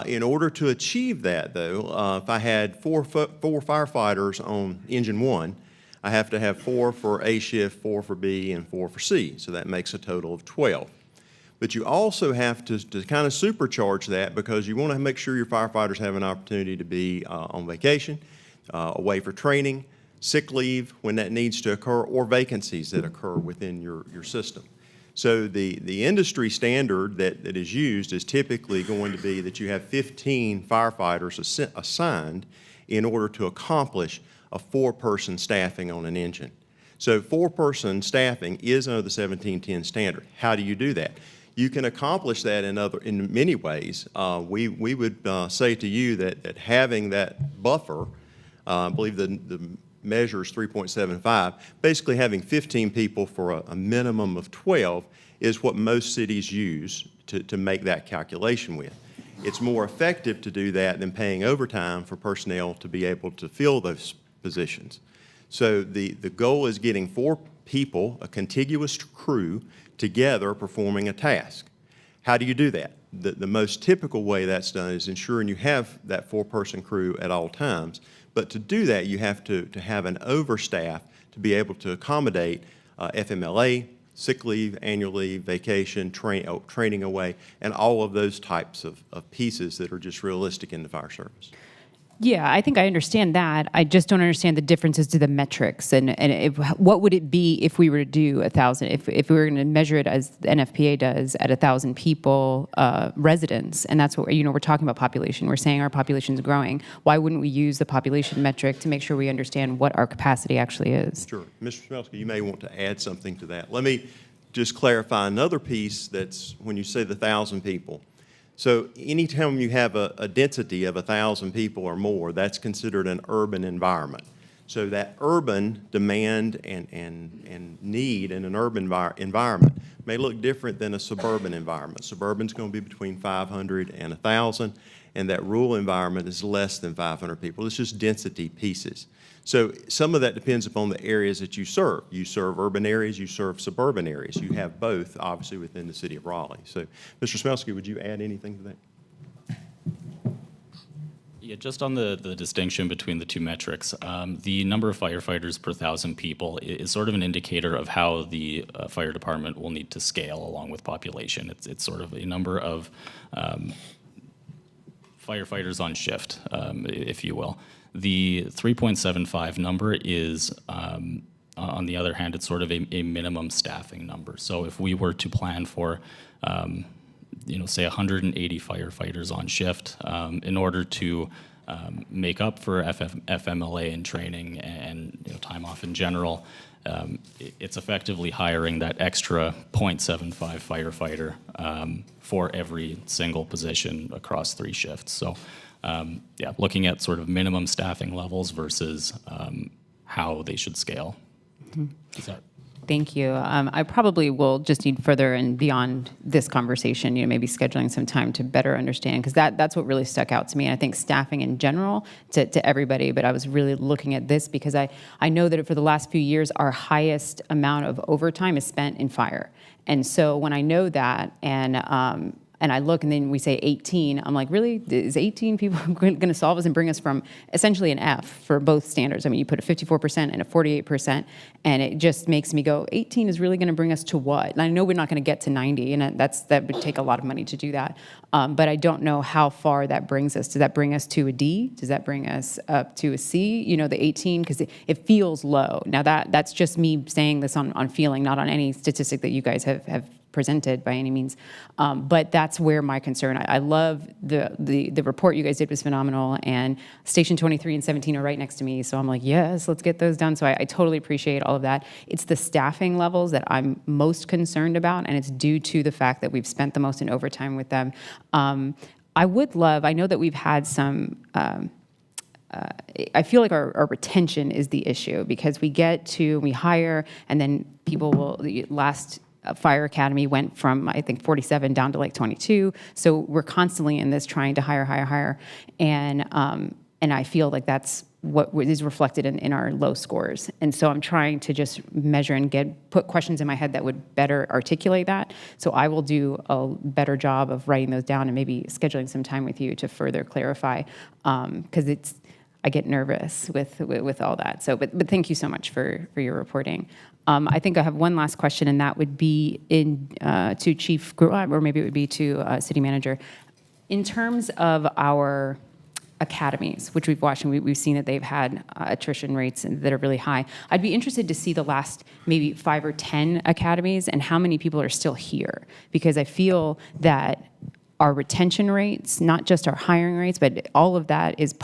In order to achieve that, though, if I had four firefighters on engine 1, I have to have 4 for A shift, 4 for B, and 4 for C. So that makes a total of 12. But you also have to kind of supercharge that, because you want to make sure your firefighters have an opportunity to be on vacation, away for training, sick leave when that needs to occur, or vacancies that occur within your system. So the industry standard that is used is typically going to be that you have 15 firefighters assigned in order to accomplish a 4-person staffing on an engine. So 4-person staffing is under the 1710 standard. How do you do that? You can accomplish that in many ways. We would say to you that having that buffer, I believe the measure is 3.75, basically having 15 people for a minimum of 12 is what most cities use to make that calculation with. It's more effective to do that than paying overtime for personnel to be able to fill those positions. So the goal is getting 4 people, a contiguous crew, together performing a task. How do you do that? The most typical way that's done is ensuring you have that 4-person crew at all times. But to do that, you have to have an overstaff to be able to accommodate FMLA, sick leave, annual leave, vacation, training away, and all of those types of pieces that are just realistic in the fire service. Yeah, I think I understand that. I just don't understand the differences to the metrics. And what would it be if we were to do 1,000, if we were going to measure it as the NFPA does at 1,000 people, residents, and that's what, we're talking about population. We're saying our population is growing. Why wouldn't we use the population metric to make sure we understand what our capacity actually is? Sure. Mr. Smelski, you may want to add something to that. Let me just clarify another piece that's when you say the 1,000 people. So anytime you have a density of 1,000 people or more, that's considered an urban environment. So that urban demand and need in an urban environment may look different than a suburban environment. Suburban's going to be between 500 and 1,000, and that rural environment is less than 500 people. It's just density pieces. So some of that depends upon the areas that you serve. You serve urban areas, you serve suburban areas. You have both, obviously, within the city of Raleigh. So, Mr. Smelsky, would you add anything to that? Yeah, just on the distinction between the two metrics, the number of firefighters per 1,000 people is sort of an indicator of how the fire department will need to scale along with population. It's sort of a number of firefighters on shift, if you will. The 3.75 number is, on the other hand, it's sort of a minimum staffing number. So if we were to plan for say 180 firefighters on shift in order to make up for FMLA and training and time off in general. It's effectively hiring that extra 0.75 firefighter for every single position across 3 shifts. So yeah, looking at sort of minimum staffing levels versus how they should scale. Is that Thank you. I probably will just need further and beyond this conversation, maybe scheduling some time to better understand, because that's what really stuck out to me. And I think staffing in general to everybody, but I was really looking at this because I know that for the last few years, our highest amount of overtime is spent in fire. And so when I know that and I look and then we say 18, I'm like, really? Is 18 people going to solve us and bring us from essentially an F for both standards? I mean, you put a 54% and a 48%, and it just makes me go, 18 is really going to bring us to what? And I know we're not going to get to 90, and that would take a lot of money to do that. But I don't know how far that brings us. Does that bring us to a D? Does that bring us up to a C? The 18, because it feels low. Now that's just me saying this on feeling, not on any statistic that you guys have presented by any means, but that's where my concern. I love the report you guys did was phenomenal, and Station 23 and 17 are right next to me, so I'm like, yes, let's get those done. So I totally appreciate all of that. It's the staffing levels that I'm most concerned about, and it's due to the fact that we've spent the most in overtime with them. I know that we've had some. I feel like our retention is the issue, because we hire, and then people will last. Fire Academy went from, I think, 47 down to like 22. So we're constantly in this trying to hire. And I feel like that's what is reflected in our low scores. And so I'm trying to just measure and put questions in my head that would better articulate that. So I will do a better job of writing those down and maybe scheduling some time with you to further clarify, because I get nervous with all that. So, but thank you so much for your reporting. I think I have one last question, and that would be to Chief, or maybe it would be to City Manager. In terms of our academies, which we've watched, and we've seen that they've had attrition rates that are really high. I'd be interested to see the last maybe 5 or 10 academies and how many people are still here, because I feel that our retention rates, not just our hiring rates, but all of that is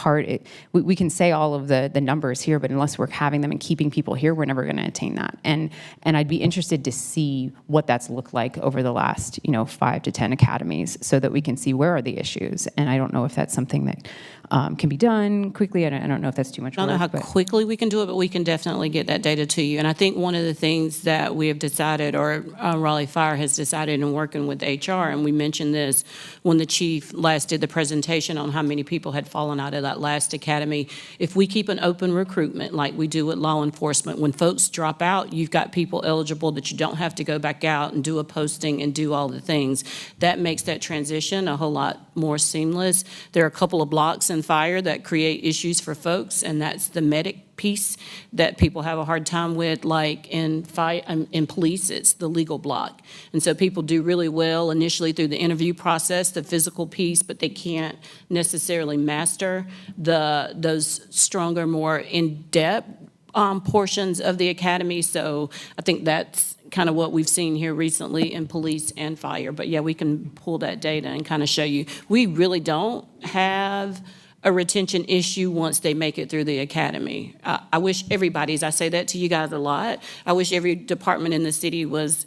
we can say all of the numbers here, but unless we're having them and keeping people here, we're never going to attain that. And I'd be interested to see what that's looked like over the last 5 to 10 academies, so that we can see where are the issues. And I don't know if that's something that can be done quickly. I don't know if that's too much work. I don't know how quickly we can do it, but we can definitely get that data to you. And I think one of the things that we have decided, or Raleigh Fire has decided in working with HR, and we mentioned this when the chief last did the presentation on how many people had fallen out of that last academy. If we keep an open recruitment like we do with law enforcement, when folks drop out, you've got people eligible that you don't have to go back out and do a posting and do all the things. That makes that transition a whole lot more seamless. There are a couple of blocks in fire that create issues for folks, and that's the medic piece that people have a hard time with, like in police, it's the legal block. And so people do really well initially through the interview process, the physical piece, but they can't necessarily master those stronger, more in-depth portions of the academy. So I think that's kind of what we've seen here recently in police and fire. But yeah, we can pull that data and kind of show you. We really don't have a retention issue once they make it through the academy. I wish everybody's, I say that to you guys a lot, I wish every department in the city was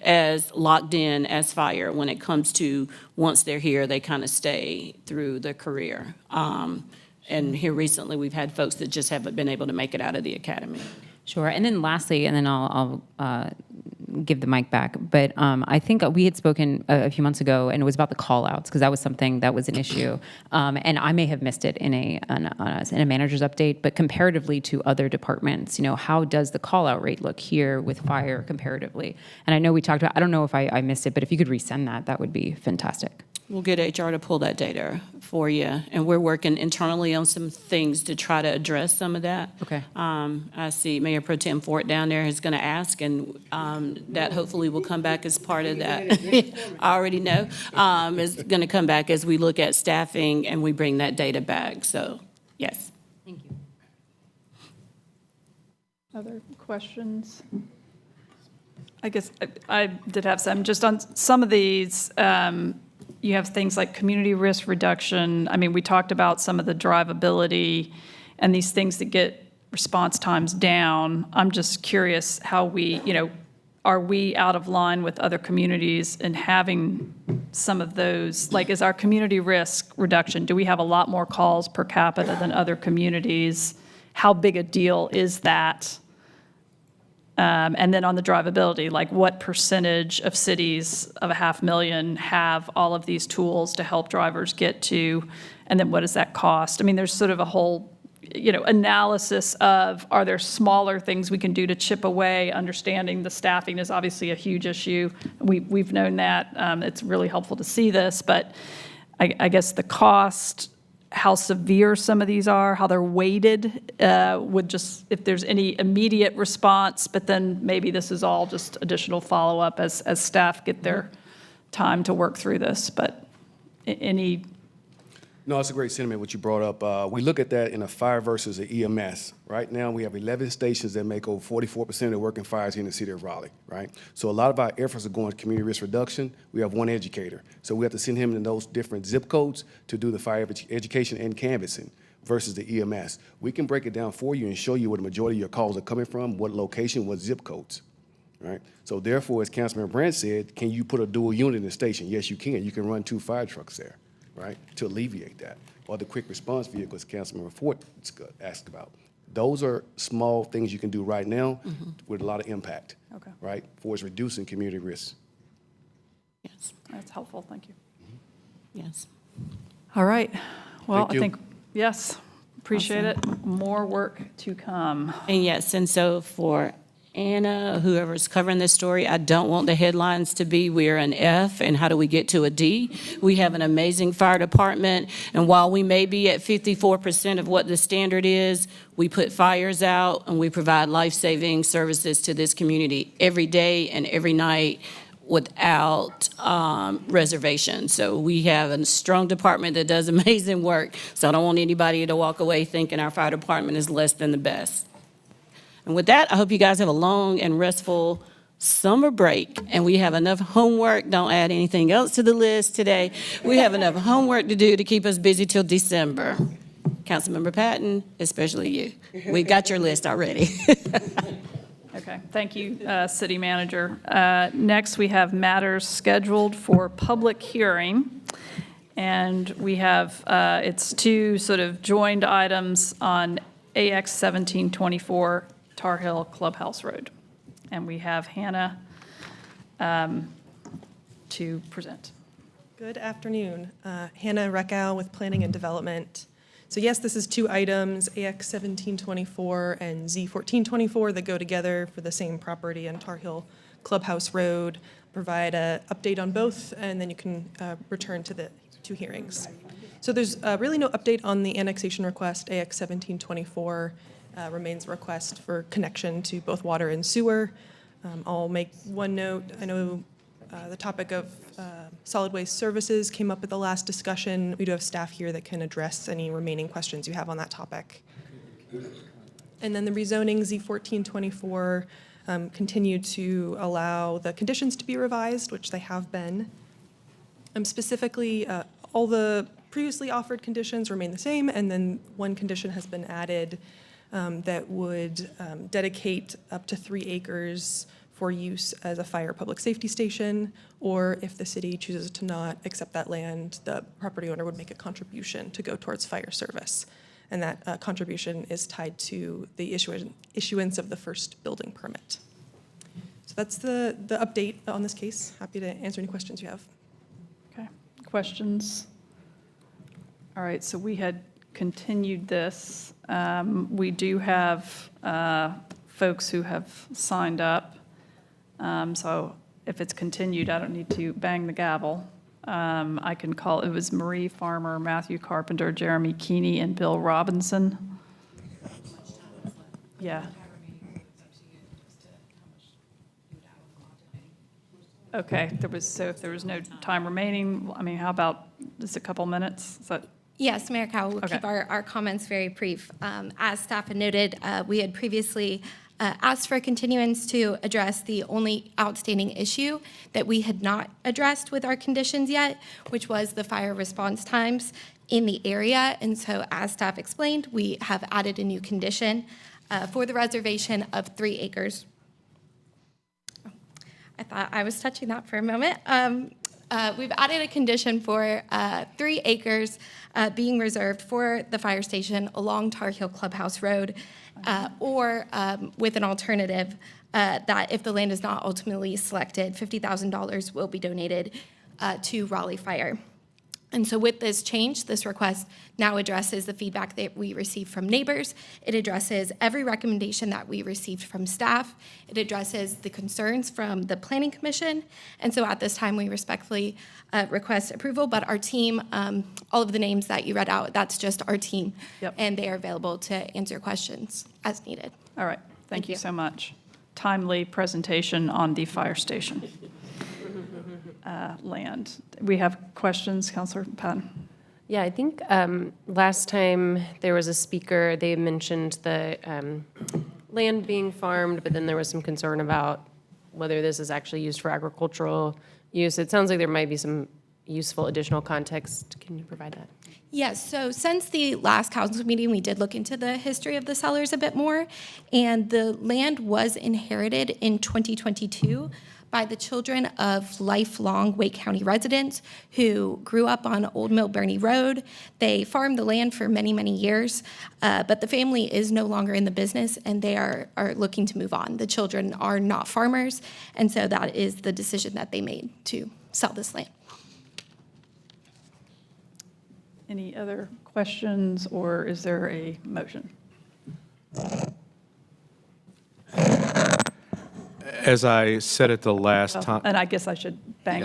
as locked in as fire when it comes to once they're here, they kind of stay through the career. And here recently, we've had folks that just haven't been able to make it out of the academy. Sure. And then lastly, and then I'll give the mic back, but I think we had spoken a few months ago, and it was about the call-outs, because that was something that was an issue. And I may have missed it in a manager's update, but comparatively to other departments, how does the call-out rate look here with fire comparatively? And I know we talked about, I don't know if I missed it, but if you could resend that, that would be fantastic. We'll get HR to pull that data for you, and we're working internally on some things to try to address some of that. Okay. I see Mayor Pro Tem Fort down there is going to ask, and that hopefully will come back as part of that. I already know. It's going to come back as we look at staffing and we bring that data back. So, yes. Thank you. Other questions? I guess I did have some. Just on some of these, you have things like community risk reduction. I mean, we talked about some of the drivability and these things that get response times down. I'm just curious how we, are we out of line with other communities in having some of those? Like, is our community risk reduction, do we have a lot more calls per capita than other communities? How big a deal is that? And then on the drivability, like what percentage of cities of 500,000 have all of these tools to help drivers get to, and then what does that cost? I mean, there's sort of a whole, analysis of, are there smaller things we can do to chip away? Understanding the staffing is obviously a huge issue. We've known that. It's really helpful to see this, but I guess the cost, how severe some of these are, how they're weighted, would just, if there's any immediate response, but then maybe this is all just additional follow-up as staff get their time to work through this, but any? No, it's a great sentiment what you brought up. We look at that in a fire versus an EMS. Right now, we have 11 stations that make over 44% of the working fires here in the city of Raleigh, right? So a lot of our efforts are going to community risk reduction. We have one educator. So we have to send him in those different zip codes to do the fire education and canvassing versus the EMS. We can break it down for you and show you where the majority of your calls are coming from, what location, what zip codes, right? So therefore, as Councilman Brandt said, can you put a dual unit in the station? Yes, you can. You can run 2 fire trucks there, right, to alleviate that. Or the quick response vehicles Councilman Fort asked about. Those are small things you can do right now with a lot of impact, right, for reducing community risks. Yes. That's helpful, thank you. Yes. All right, well, Thank you. I think, yes, appreciate Awesome. it. More work to come. And yes, and so for Anna, whoever's covering this story, I don't want the headlines to be we're an F and how do we get to a D. We have an amazing fire department, and while we may be at 54% of what the standard is, we put fires out and we provide life-saving services to this community every day and every night without reservation. So we have a strong department that does amazing work. So I don't want anybody to walk away thinking our fire department is less than the best. And with that, I hope you guys have a long and restful summer break, and we have enough homework. Don't add anything else to the list today. We have enough homework to do to keep us busy till December. Councilmember Patton, especially you. We got your list already. Okay, thank you, City Manager. Next, we have matters scheduled for public hearing. And we have, it's 2 sort of joined items on AX 1724 Tar Hill Clubhouse Road. And we have Hannah to present. Good afternoon. Hannah Reckow with Planning and Development. So yes, this is 2 items, AX 1724 and Z 1424, that go together for the same property on Tar Hill Clubhouse Road. Provide an update on both, and then you can return to the 2 hearings. So there's really no update on the annexation request. AX 1724 remains a request for connection to both water and sewer. I'll make one note. I know the topic of solid waste services came up at the last discussion. We do have staff here that can address any remaining questions you have on that topic. And then the rezoning Z 1424 continued to allow the conditions to be revised, which they have been. Specifically, all the previously offered conditions remain the same, and then one condition has been added that would dedicate up to 3 acres for use as a fire public safety station, or if the city chooses to not accept that land, the property owner would make a contribution to go towards fire service. And that contribution is tied to the issuance of the first building permit. So that's the update on this case. Happy to answer any questions you have. Okay, questions? All right, so we had continued this. We do have folks who have signed up. So if it's continued, I don't need to bang the gavel. I can call, it was Marie Farmer, Matthew Carpenter, Jeremy Keeney, and Bill Robinson. Yeah. Okay, so if there was no time remaining, I mean, how about just a couple minutes? Is that? Yes, Mayor Cowell, we'll keep our comments very brief. As staff had noted, we had previously asked for a continuance to address the only outstanding issue that we had not addressed with our conditions yet, which was the fire response times in the area. And so as staff explained, we have added a new condition for the reservation of 3 acres. Oh, I thought I was touching that for a moment. We've added a condition for 3 acres being reserved for the fire station along Tar Heel Clubhouse Road, or with an alternative that if the land is not ultimately selected, $50,000 will be donated to Raleigh Fire. And so with this change, this request now addresses the feedback that we received from neighbors. It addresses every recommendation that we received from staff. It addresses the concerns from the Planning Commission. And so at this time, we respectfully request approval, but our team, all of the names that you read out, that's just our team. Yep. And they are available to answer questions as needed. All right, thank you so much. Timely presentation on the fire station. Land. We have questions, Councilor Patton? Yeah, I think last time there was a speaker, they mentioned the land being farmed, but then there was some concern about whether this is actually used for agricultural use. It sounds like there might be some useful additional context. Can you provide that? Yes, so since the last council meeting, we did look into the history of the sellers a bit more, and the land was inherited in 2022 by the children of lifelong Wake County residents who grew up on Old Mill Bernie Road. They farmed the land for many, many years, but the family is no longer in the business and they are looking to move on. The children are not farmers, and so that is the decision that they made to sell this land. Any other questions, or is there a motion? As I said at the last time. And I guess I should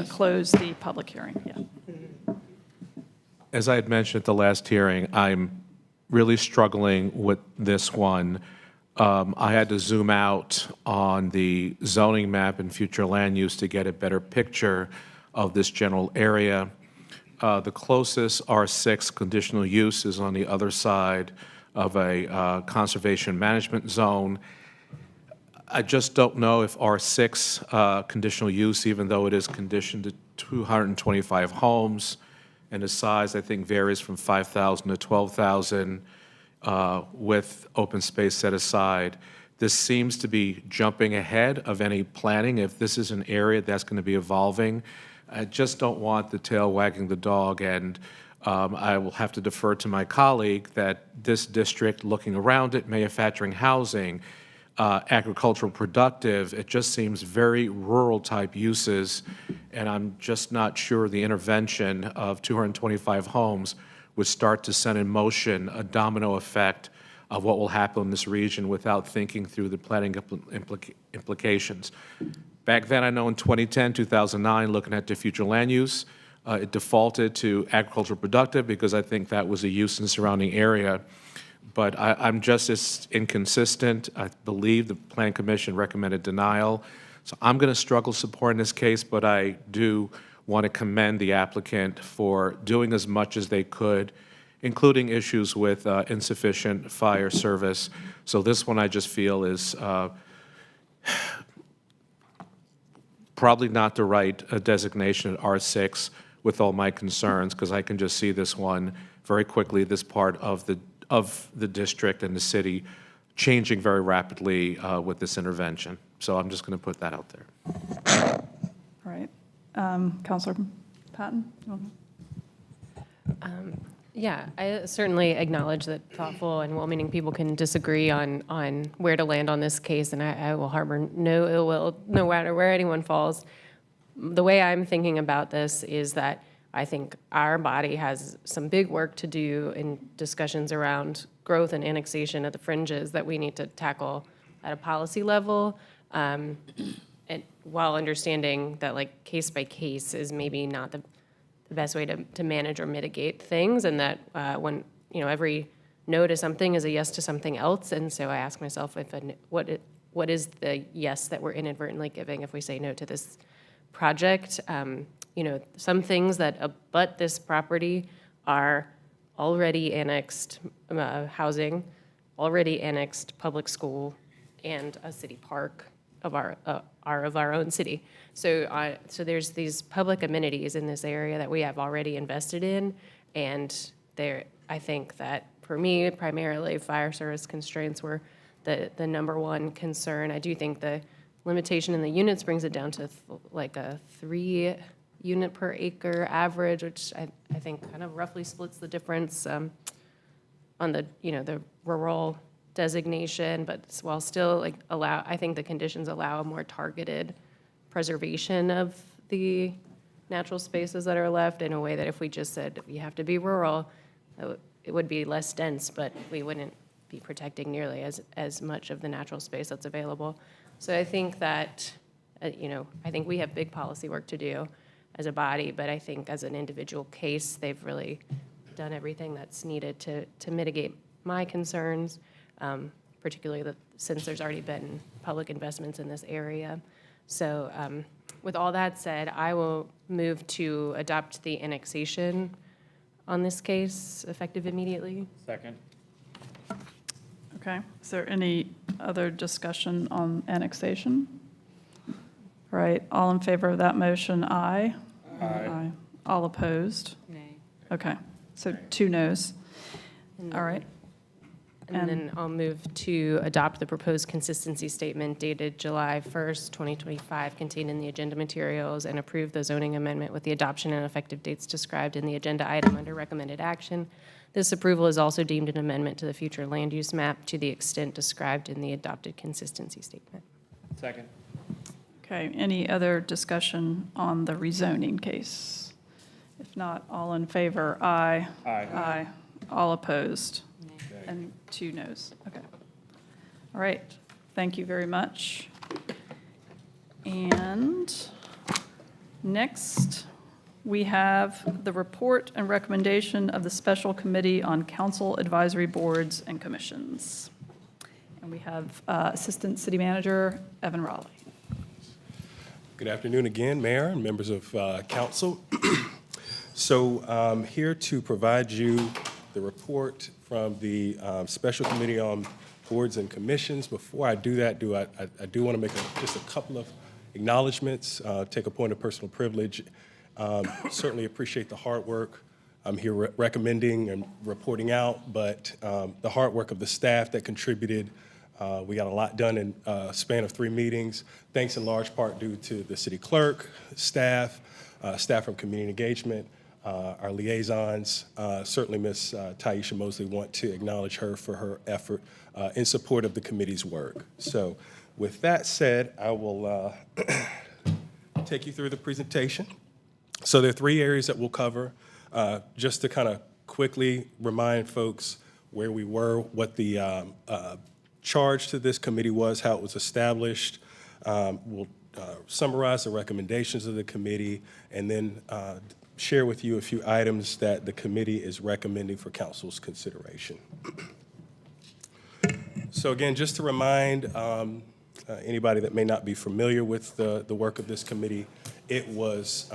close the public hearing, yeah. As I had mentioned at the last hearing, I'm really struggling with this one. I had to zoom out on the zoning map and future land use to get a better picture of this general area. The closest R6 conditional use is on the other side of a conservation management zone. I just don't know if R6 conditional use, even though it is conditioned to 225 homes, and the size, I think, varies from 5,000 to 12,000 with open space set aside. This seems to be jumping ahead of any planning. If this is an area that's going to be evolving, I just don't want the tail wagging the dog, and I will have to defer to my colleague that this district, looking around it, manufacturing housing, agricultural productive, it just seems very rural type uses, and I'm just not sure the intervention of 225 homes would start to send in motion a domino effect of what will happen in this region without thinking through the planning implications. Back then, I know in 2010, 2009, looking at the future land use, it defaulted to agricultural productive because I think that was a use in the surrounding area. But I'm just as inconsistent. I believe the Planning Commission recommended denial. So I'm going to struggle supporting this case, but I do want to commend the applicant for doing as much as they could, including issues with insufficient fire service. So this one I just feel is probably not the right designation at R6 with all my concerns, because I can just see this one very quickly, this part of the district and the city changing very rapidly with this intervention. So I'm just going to put that out there. All right. Councilor Patton? You want Yeah, I certainly acknowledge that thoughtful and well-meaning people can disagree on where to land on this case, and I will harbor no ill will no matter where anyone falls. The way I'm thinking about this is that I think our body has some big work to do in discussions around growth and annexation at the fringes that we need to tackle at a policy level, and while understanding that like case by case is maybe not the best way to manage or mitigate things, and that when every no to something is a yes to something else, and so I ask myself what is the yes that we're inadvertently giving if we say no to this project. Some things that abut this property are already annexed housing, already annexed public school, and a city park of our own city. So there's these public amenities in this area that we have already invested in, and I think that for me, primarily fire service constraints were the number one concern. I do think the limitation in the units brings it down to like a 3 unit per acre average, which I think kind of roughly splits the difference on the the rural designation, but while still I think the conditions allow a more targeted preservation of the natural spaces that are left in a way that if we just said you have to be rural, it would be less dense, but we wouldn't be protecting nearly as much of the natural space that's available. So I think that, I think we have big policy work to do as a body, but I think as an individual case, they've really done everything that's needed to mitigate my concerns, particularly since there's already been public investments in this area. So with all that said, I will move to adopt the annexation on this case effective immediately. Second. Okay. Is there any other discussion on annexation? All right. All in favor of that motion, aye. Aye. All opposed? Nay. Okay. So 2 noes. All right. And then I'll move to adopt the proposed consistency statement dated July 1st, 2025, contained in the agenda materials, and approve the zoning amendment with the adoption and effective dates described in the agenda item under recommended action. This approval is also deemed an amendment to the future land use map to the extent described in the adopted consistency statement. Second. Okay. Any other discussion on the rezoning case? If not, all in favor, aye. Aye. Aye. All opposed? And 2 noes. Okay. All right. Thank you very much. And next, we have the report and recommendation of the Special Committee on Council Advisory Boards and Commissions. And we have Assistant City Manager Evan Raleigh. Good afternoon again, Mayor and members of Council. So I'm here to provide you the report from the Special Committee on Boards and Commissions. Before I do that, I do want to make just a couple of acknowledgments, take a point of personal privilege. Certainly appreciate the hard work. I'm here recommending and reporting out, but the hard work of the staff that contributed. We got a lot done in a span of 3 meetings, thanks in large part due to the city clerk, staff, staff from community engagement, our liaisons. Certainly Ms. Taisha Mosley, want to acknowledge her for her effort in support of the committee's work. So with that said, I will take you through the presentation. So there are 3 areas that we'll cover. Just to kind of quickly remind folks where we were, what the charge to this committee was, how it was established. We'll summarize the recommendations of the committee, and then share with you a few items that the committee is recommending for council's consideration. So again, just to remind anybody that may not be familiar with the work of this committee, it was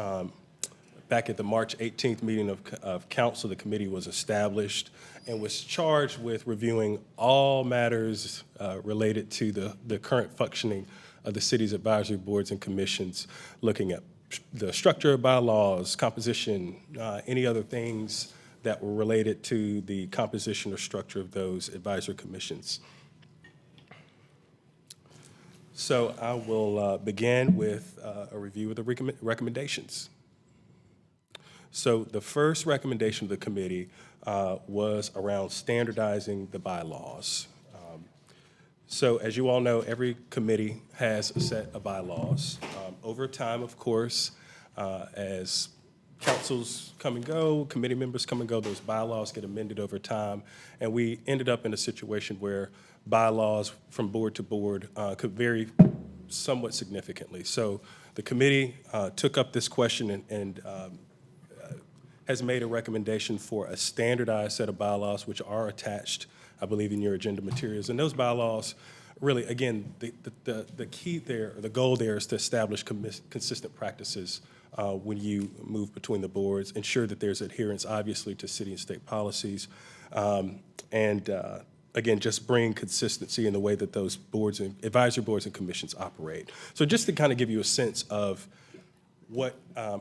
back at the March 18th meeting of council, the committee was established and was charged with reviewing all matters related to the current functioning of the city's advisory boards and commissions, looking at the structure of bylaws, composition, any other things that were related to the composition or structure of those advisory commissions. So I will begin with a review of the recommendations. So the first recommendation of the committee was around standardizing the bylaws. So as you all know, every committee has a set of bylaws. Over time, of course, as councils come and go, committee members come and go, those bylaws get amended over time. And we ended up in a situation where bylaws from board to board could vary somewhat significantly. So the committee took up this question and has made a recommendation for a standardized set of bylaws which are attached, I believe, in your agenda materials. And those bylaws, really, again, the key there, the goal there is to establish consistent practices when you move between the boards, ensure that there's adherence, obviously, to city and state policies, and again, just bring consistency in the way that those boards and advisory boards and commissions operate. So just to kind of give you a sense of what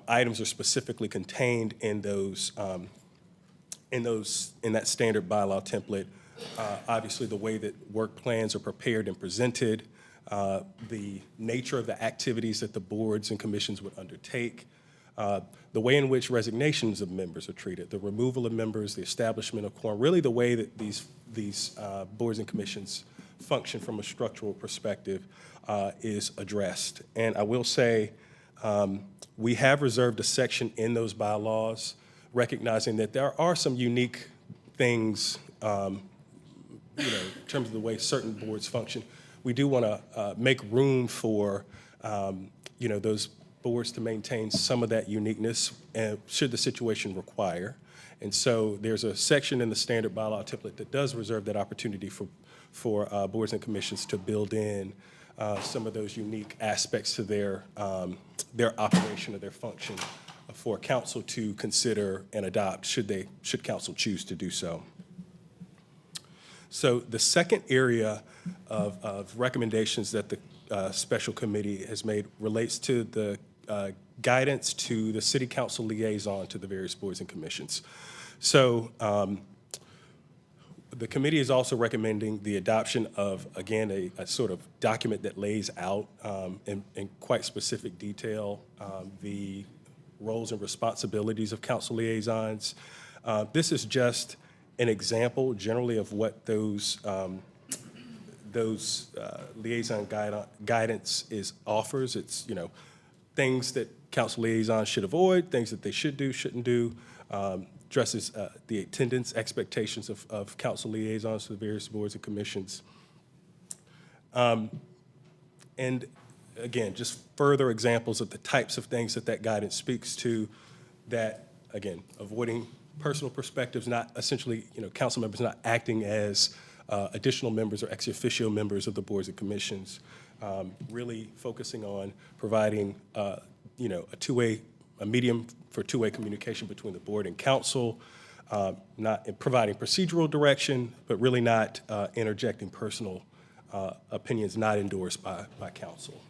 items are specifically contained in those in that standard bylaw template. Obviously, the way that work plans are prepared and presented, the nature of the activities that the boards and commissions would undertake, the way in which resignations of members are treated, the removal of members, the establishment of quorum, really the way that these boards and commissions function from a structural perspective is addressed. And I will say, we have reserved a section in those bylaws recognizing that there are some unique things in terms of the way certain boards function. We do want to make room for, those boards to maintain some of that uniqueness should the situation require. And so there's a section in the standard bylaw template that does reserve that opportunity for boards and commissions to build in some of those unique aspects to their operation or their function for council to consider and adopt should council choose to do so. So the second area of recommendations that the special committee has made relates to the guidance to the city council liaison to the various boards and commissions. So the committee is also recommending the adoption of, again, a sort of document that lays out in quite specific detail the roles and responsibilities of council liaisons. This is just an example generally of what those liaison guidance offers. It's, things that council liaisons should avoid, things that they should do, shouldn't do, addresses the attendance expectations of council liaisons to the various boards and commissions. And again, just further examples of the types of things that guidance speaks to that, again, avoiding personal perspectives, not essentially, council members not acting as additional members or ex officio members of the boards and commissions, really focusing on providing, a medium for two-way communication between the board and council, not providing procedural direction, but really not interjecting personal opinions not endorsed by council.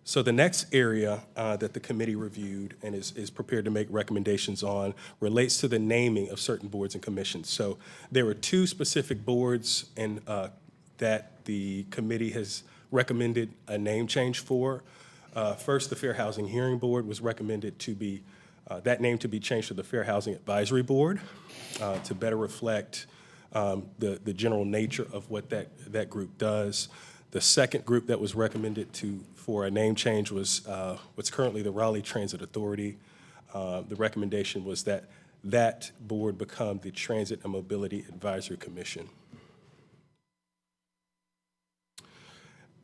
So the next area that the committee reviewed and is prepared to make recommendations on relates to the naming of certain boards and commissions. So there were two specific boards and that the committee has recommended a name change for. First, the Fair Housing Hearing Board was recommended to be, that name to be changed to the Fair Housing Advisory Board to better reflect the general nature of what that group does. The second group that was recommended for a name change was what's currently the Raleigh Transit Authority. The recommendation was that that board become the Transit and Mobility Advisory Commission.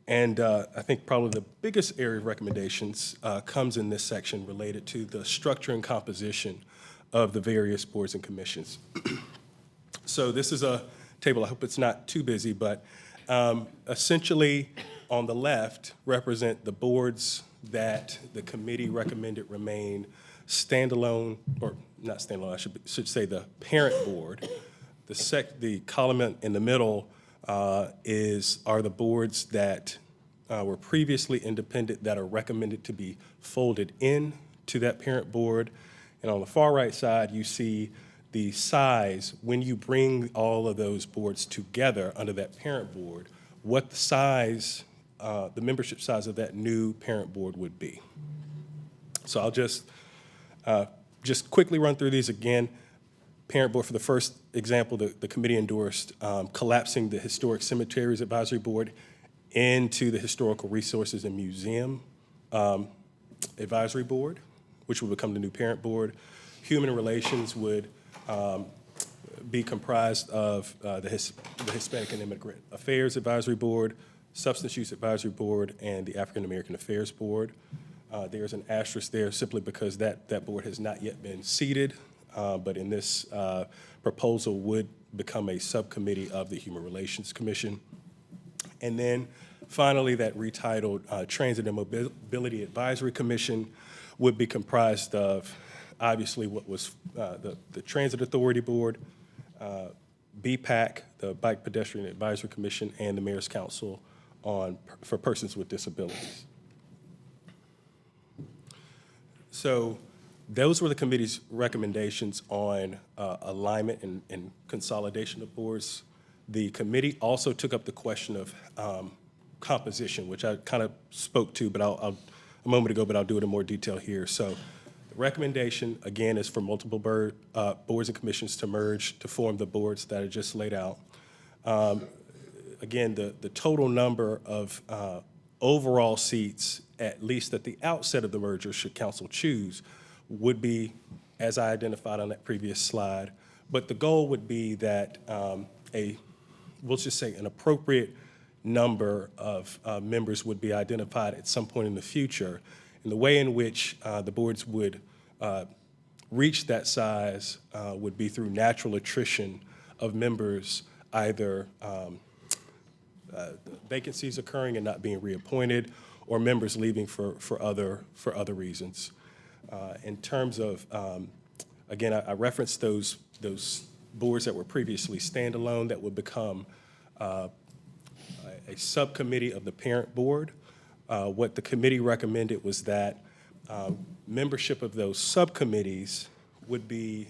And I think probably the biggest area of recommendations comes in this section related to the structure and composition of the various boards and commissions. So this is a table, I hope it's not too busy, but essentially on the left represent the boards that the committee recommended remain standalone, or not standalone, I should say the parent board. The column in the middle are the boards that were previously independent that are recommended to be folded in to that parent board. And on the far right side, you see the size, when you bring all of those boards together under that parent board, what the size, the membership size of that new parent board would be. So I'll just quickly run through these again. Parent board, for the first example, the committee endorsed collapsing the Historic Cemeteries Advisory Board into the Historical Resources and Museum Advisory Board, which would become the new parent board. Human Relations would be comprised of the Hispanic and Immigrant Affairs Advisory Board, Substance Use Advisory Board, and the African American Affairs Board. There's an asterisk there simply because that board has not yet been seated, but in this proposal would become a subcommittee of the Human Relations Commission. And then finally, that retitled Transit and Mobility Advisory Commission would be comprised of obviously what was the Transit Authority Board, BPAC, the Bike Pedestrian Advisory Commission, and the Mayor's Council for Persons with Disabilities. So those were the committee's recommendations on alignment and consolidation of boards. The committee also took up the question of composition, which I kind of spoke to a moment ago, but I'll do it in more detail here. So the recommendation, again, is for multiple boards and commissions to merge to form the boards that I just laid out. Again, the total number of overall seats, at least at the outset of the merger, should council choose, would be, as I identified on that previous slide. But the goal would be that we'll just say an appropriate number of members would be identified at some point in the future. And the way in which the boards would reach that size would be through natural attrition of members, either vacancies occurring and not being reappointed, or members leaving for other reasons. In terms of, again, I referenced those boards that were previously standalone that would become a subcommittee of the parent board. What the committee recommended was that membership of those subcommittees would be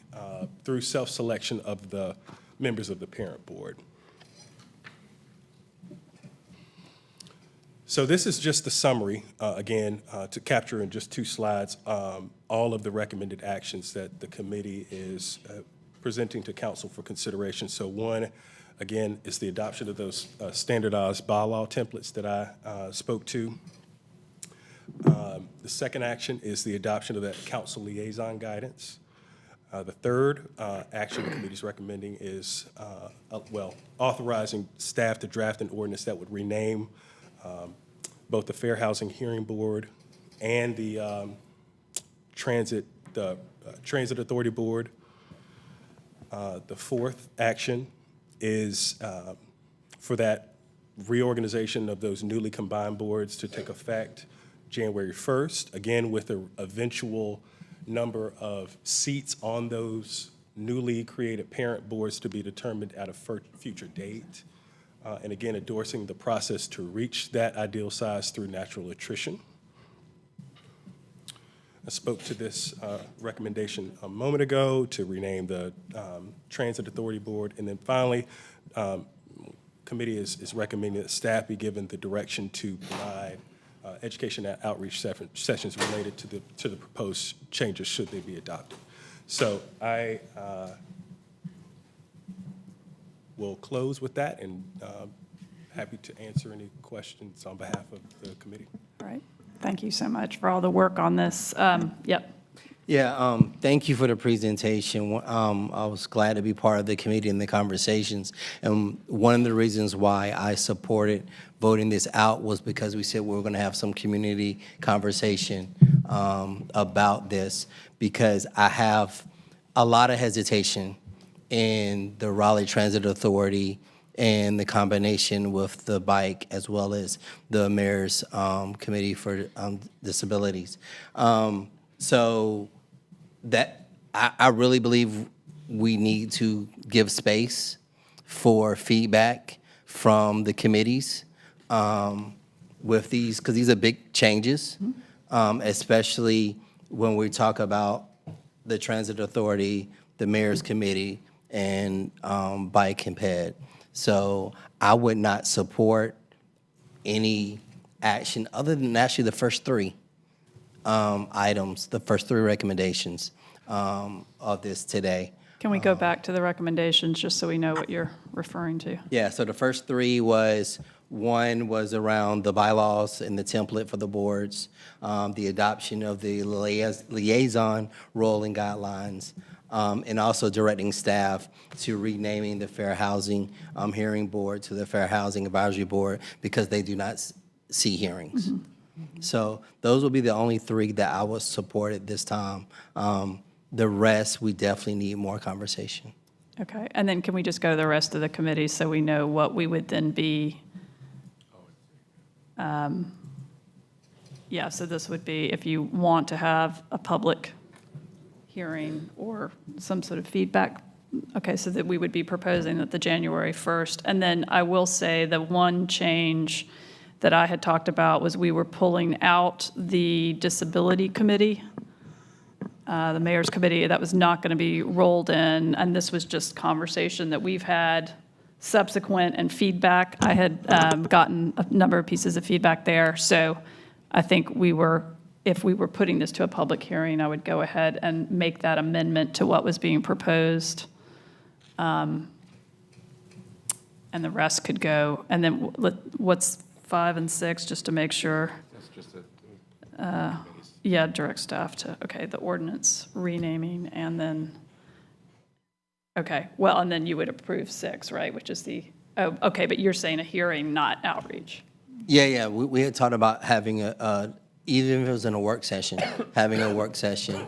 through self-selection of the members of the parent board. So this is just the summary, again, to capture in just 2 slides all of the recommended actions that the committee is presenting to council for consideration. So one, again, is the adoption of those standardized bylaw templates that I spoke to. The second action is the adoption of that council liaison guidance. The third action the committee is recommending is, authorizing staff to draft an ordinance that would rename both the Fair Housing Hearing Board and the Transit Authority Board. The fourth action is for that reorganization of those newly combined boards to take effect January 1st, again with the eventual number of seats on those newly created parent boards to be determined at a future date. And again, endorsing the process to reach that ideal size through natural attrition. I spoke to this recommendation a moment ago to rename the Transit Authority Board. And then finally, committee is recommending that staff be given the direction to provide education and outreach sessions related to the proposed changes should they be adopted. So I will close with that, and happy to answer any questions on behalf of the committee. All right. Thank you so much for all the work on this. Yep. Yeah, thank you for the presentation. I was glad to be part of the committee and the conversations. And one of the reasons why I supported voting this out was because we said we were going to have some community conversation about this, because I have a lot of hesitation in the Raleigh Transit Authority and the combination with the bike, as well as the mayor's committee for disabilities. So that I really believe we need to give space for feedback from the committees. with these, because these are big changes, especially when we talk about the Transit Authority, the Mayor's Committee, and Bike and Ped. So I would not support any action other than actually the first three items, the first three recommendations of this today. Can we go back to the recommendations, just so we know what you're referring to? Yeah, so the first three was, one was around the bylaws and the template for the boards, the adoption of the liaison role and guidelines, and also directing staff to renaming the Fair Housing Hearing Board to the Fair Housing Advisory Board because they do not see hearings. So those will be the only three that I will support at this time. The rest, we definitely need more conversation. Okay, and then can we just go to the rest of the committees so we know what we would then be? Yeah, so this would be if you want to have a public hearing or some sort of feedback. Okay, so that we would be proposing that the January 1st. And then I will say the one change that I had talked about was we were pulling out the disability committee, the mayor's committee. That was not going to be rolled in, and this was just conversation that we've had subsequent and feedback. I had gotten a number of pieces of feedback there, so I think if we were putting this to a public hearing, I would go ahead and make that amendment to what was being proposed. And the rest could go. And then what's 5 and 6, just to make sure? That's just Yeah, direct staff to, okay, the ordinance renaming, and then, okay, well, and then you would approve 6, right, which is the, oh, okay, but you're saying a hearing, not outreach. Yeah, we had talked about having even if it was in a work session, having a work session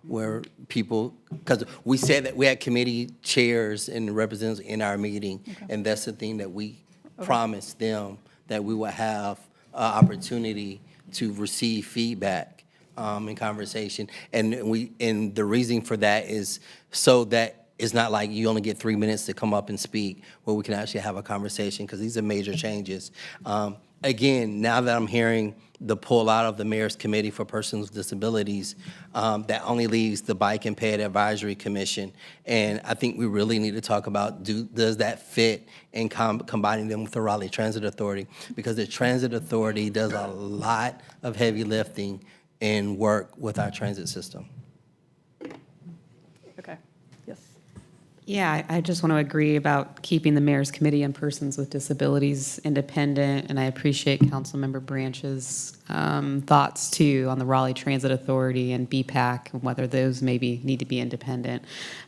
where people, because we said that we had committee chairs and representatives in our meeting, and that's the thing that we promised them, that we would have opportunity to receive feedback and conversation. And the reason for that is so that it's not like you only get 3 minutes to come up and speak, where we can actually have a conversation, because these are major changes. Again, now that I'm hearing the pull out of the Mayor's Committee for Persons with Disabilities, that only leaves the Bike and Ped Advisory Commission. And I think we really need to talk about, does that fit in combining them with the Raleigh Transit Authority? Because the Transit Authority does a lot of heavy lifting and work with our transit system. Okay, yes. Yeah, I just want to agree about keeping the Mayor's Committee on Persons with Disabilities independent, and I appreciate Councilmember Branch's thoughts too on the Raleigh Transit Authority and BPAC and whether those maybe need to be independent.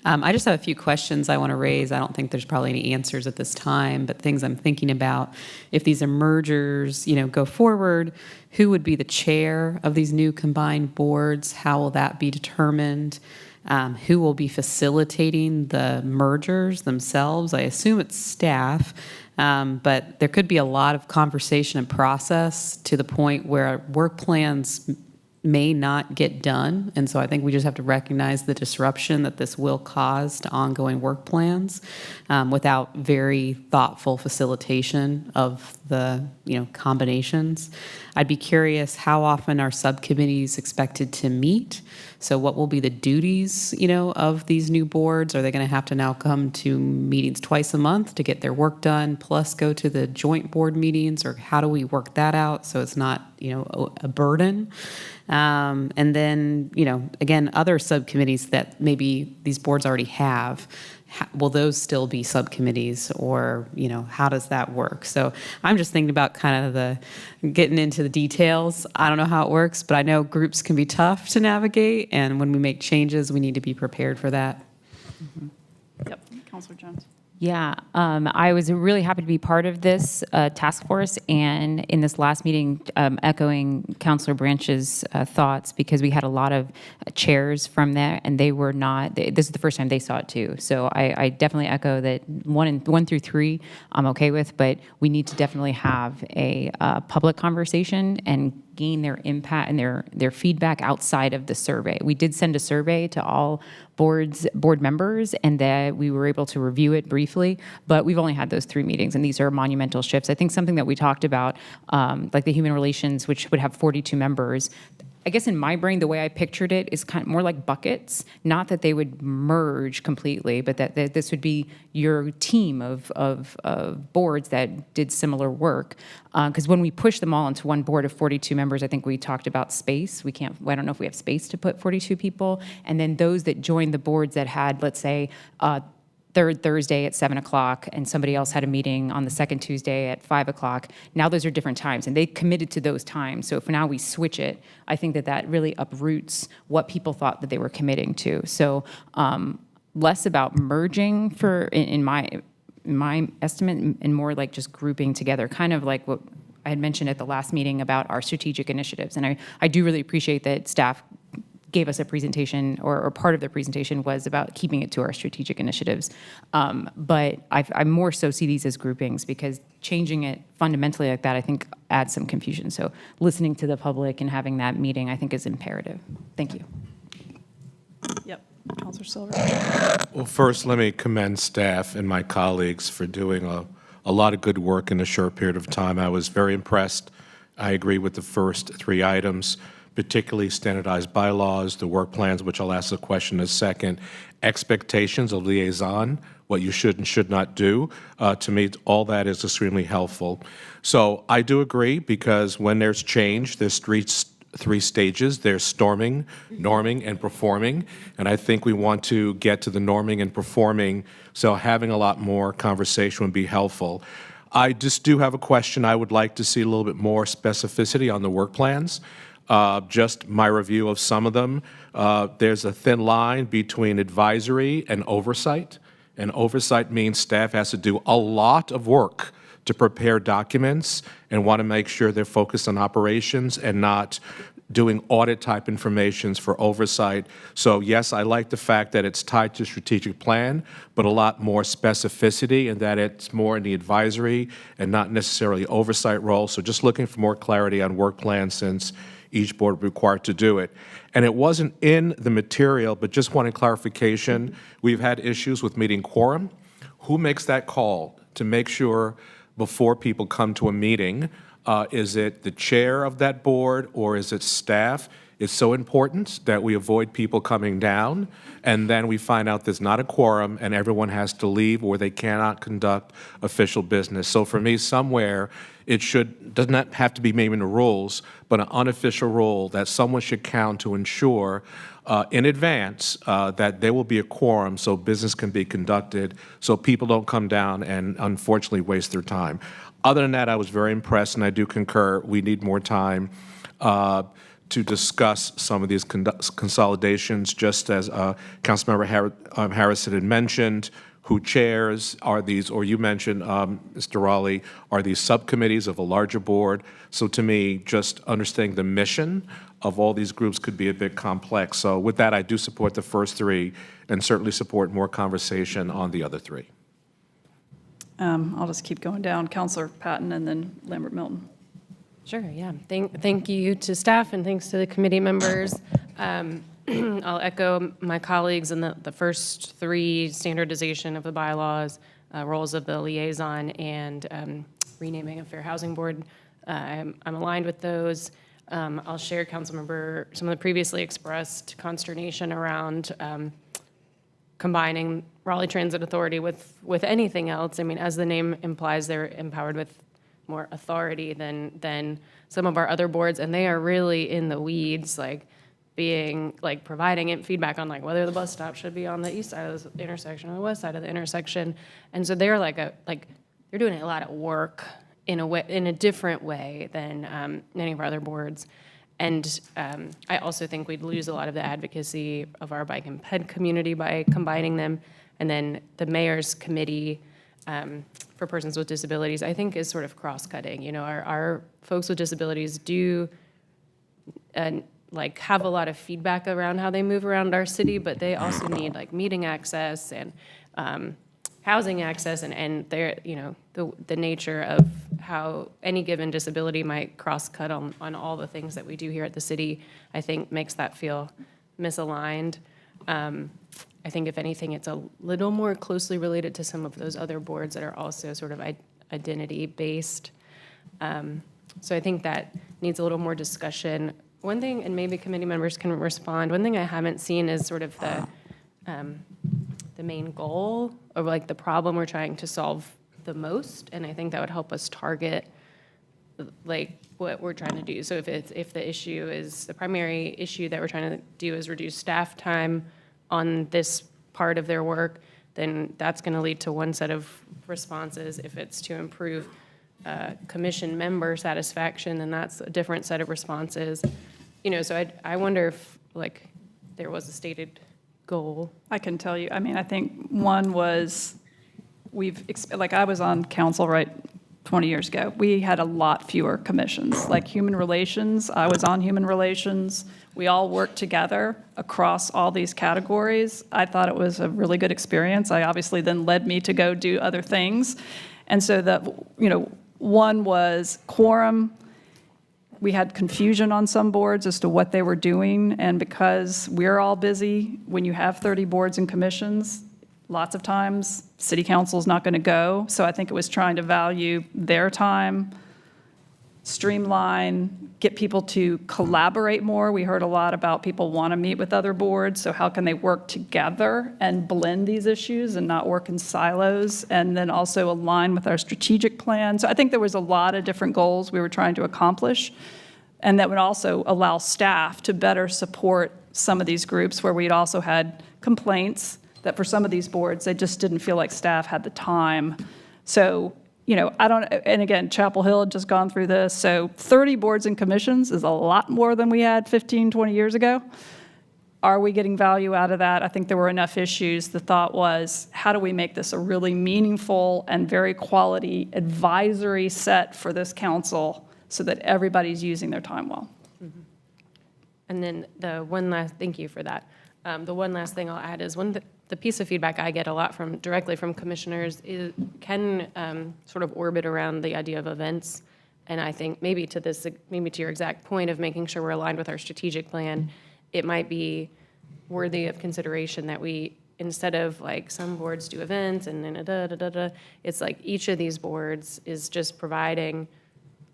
I just have a few questions I want to raise. I don't think there's probably any answers at this time, but things I'm thinking about. If these mergers, go forward, who would be the chair of these new combined boards? How will that be determined? Who will be facilitating the mergers themselves? I assume it's staff, but there could be a lot of conversation and process to the point where work plans may not get done. And so I think we just have to recognize the disruption that this will cause to ongoing work plans without very thoughtful facilitation of the combinations. I'd be curious, how often are subcommittees expected to meet? So what will be the duties, of these new boards? Are they going to have to now come to meetings twice a month to get their work done, plus go to the joint board meetings? Or how do we work that out so it's not, a burden? And then, again, other subcommittees that maybe these boards already have, will those still be subcommittees, or, how does that work? So I'm just thinking about kind of getting into the details. I don't know how it works, but I know groups can be tough to navigate, and when we make changes, we need to be prepared for that. Yep, Councilor Jones. Yeah, I was really happy to be part of this task force, and in this last meeting, echoing Councilor Branch's thoughts, because we had a lot of chairs from there, and they were not, this is the first time they saw it too. So I definitely echo that 1 through 3 I'm okay with, but we need to definitely have a public conversation and gain their impact and their feedback outside of the survey. We did send a survey to all board members, and that we were able to review it briefly, but we've only had those 3 meetings, and these are monumental shifts. I think something that we talked about, like the human relations, which would have 42 members, I guess in my brain, the way I pictured it is kind of more like buckets, not that they would merge completely, but that this would be your team of boards that did similar work. Because when we push them all into one board of 42 members, I think we talked about space. I don't know if we have space to put 42 people. And then those that joined the boards that had, let's say, third Thursday at 7 o'clock, and somebody else had a meeting on the second Tuesday at 5 o'clock. Now those are different times, and they committed to those times. So if now we switch it, I think that really uproots what people thought that they were committing to. So less about merging in my estimate, and more like just grouping together, kind of like what I had mentioned at the last meeting about our strategic initiatives. And I do really appreciate that staff gave us a presentation, or part of the presentation was about keeping it to our strategic initiatives. But I more so see these as groupings, because changing it fundamentally like that, I think, adds some confusion. So listening to the public and having that meeting, I think, is imperative. Thank you. Yep. Councilor Silver. Well, first, let me commend staff and my colleagues for doing a lot of good work in a short period of time. I was very impressed. I agree with the first 3 items, particularly standardized bylaws, the work plans, which I'll ask the question in a second, expectations of liaison, what you should and should not do. To me, all that is extremely helpful. So I do agree, because when there's change, there's three stages. There's storming, norming, and performing. And I think we want to get to the norming and performing, so having a lot more conversation would be helpful. I just do have a question. I would like to see a little bit more specificity on the work plans. Just my review of some of them. There's a thin line between advisory and oversight. And oversight means staff has to do a lot of work to prepare documents and want to make sure they're focused on operations and not doing audit-type informations for oversight. So yes, I like the fact that it's tied to strategic plan, but a lot more specificity, and that it's more in the advisory and not necessarily oversight role. So just looking for more clarity on work plans, since each board required to do it. And it wasn't in the material, but just wanted clarification. We've had issues with meeting quorum. Who makes that call to make sure before people come to a meeting? Is it the chair of that board, or is it staff? It's so important that we avoid people coming down, and then we find out there's not a quorum and everyone has to leave, or they cannot conduct official business. So for me, somewhere it does not have to be maybe in the rules, but an unofficial rule that someone should count to ensure in advance that there will be a quorum, so business can be conducted, so people don't come down and unfortunately waste their time. Other than that, I was very impressed, and I do concur we need more time to discuss some of these consolidations, just as Councilmember Harrison had mentioned. Who chairs are these, or you mentioned, Mr. Raleigh, are these subcommittees of a larger board? So to me, just understanding the mission of all these groups could be a bit complex. So with that, I do support the first 3 and certainly support more conversation on the other 3. I'll just keep going down. Councilor Patton, and then Lambert Milton. Sure, yeah. Thank you to staff, and thanks to the committee members. I'll echo my colleagues in the first 3, standardization of the bylaws, roles of the liaison, and renaming of Fair Housing Board. I'm aligned with those. I'll share, Councilmember, some of the previously expressed consternation around combining Raleigh Transit Authority with anything else. I mean, as the name implies, they're empowered with more authority than some of our other boards, and they are really in the weeds, providing feedback on whether the bus stop should be on the east side of the intersection or the west side of the intersection. And so they're they're doing a lot of work in a different way than many of our other boards. And I also think we'd lose a lot of the advocacy of our bike and ped community by combining them. And then the mayor's committee for persons with disabilities, I think, is sort of cross-cutting. You know, our folks with disabilities do have a lot of feedback around how they move around our city, but they also need meeting access and housing access, and they're, the nature of how any given disability might cross-cut on all the things that we do here at the city, I think makes that feel misaligned. I think if anything, it's a little more closely related to some of those other boards that are also sort of identity-based. So I think that needs a little more discussion. One thing, and maybe committee members can respond, one thing I haven't seen is sort of the main goal or like the problem we're trying to solve the most, and I think that would help us target like what we're trying to do. So if the issue is, the primary issue that we're trying to do is reduce staff time on this part of their work, then that's going to lead to one set of responses. If it's to improve commission member satisfaction, then that's a different set of responses. You know, so I wonder if like there was a stated goal. I can tell you, I mean, I think one was like I was on council, right, 20 years ago. We had a lot fewer commissions, like human relations. I was on human relations. We all worked together across all these categories. I thought it was a really good experience. I obviously then led me to go do other things. And so one was quorum. We had confusion on some boards as to what they were doing. And because we're all busy, when you have 30 boards and commissions, lots of times, city council is not going to go. So I think it was trying to value their time, streamline, get people to collaborate more. We heard a lot about people want to meet with other boards. So how can they work together and blend these issues and not work in silos, and then also align with our strategic plan. So I think there was a lot of different goals we were trying to accomplish, and that would also allow staff to better support some of these groups where we'd also had complaints that for some of these boards, they just didn't feel like staff had the time. So, and again, Chapel Hill had just gone through this. So 30 boards and commissions is a lot more than we had 15, 20 years ago. Are we getting value out of that? I think there were enough issues. The thought was, how do we make this a really meaningful and very quality advisory set for this council so that everybody's using their time well? Mm-hmm. And then thank you for that. The one last thing I'll add is the piece of feedback I get a lot directly from commissioners can sort of orbit around the idea of events. And I think maybe to your exact point of making sure we're aligned with our strategic plan, it might be worthy of consideration that we, instead of like some boards do events and then it's like each of these boards is just providing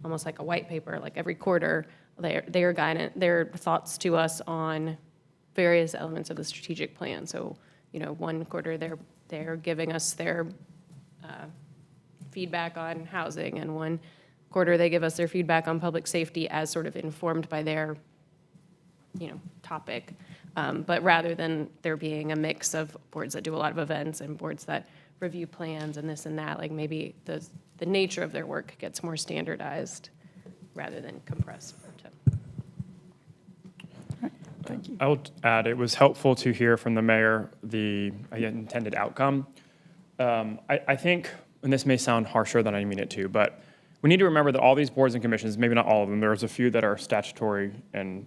almost like a white paper, like every quarter, their guidance, their thoughts to us on various elements of the strategic plan. So, one quarter they're giving us their feedback on housing, and one quarter they give us their feedback on public safety as sort of informed by their, topic. But rather than there being a mix of boards that do a lot of events and boards that review plans and this and that, like maybe the nature of their work gets more standardized rather than compressed. Thank you. I will add, it was helpful to hear from the mayor the intended outcome. I think, and this may sound harsher than I mean it to, but we need to remember that all these boards and commissions, maybe not all of them, there's a few that are statutory and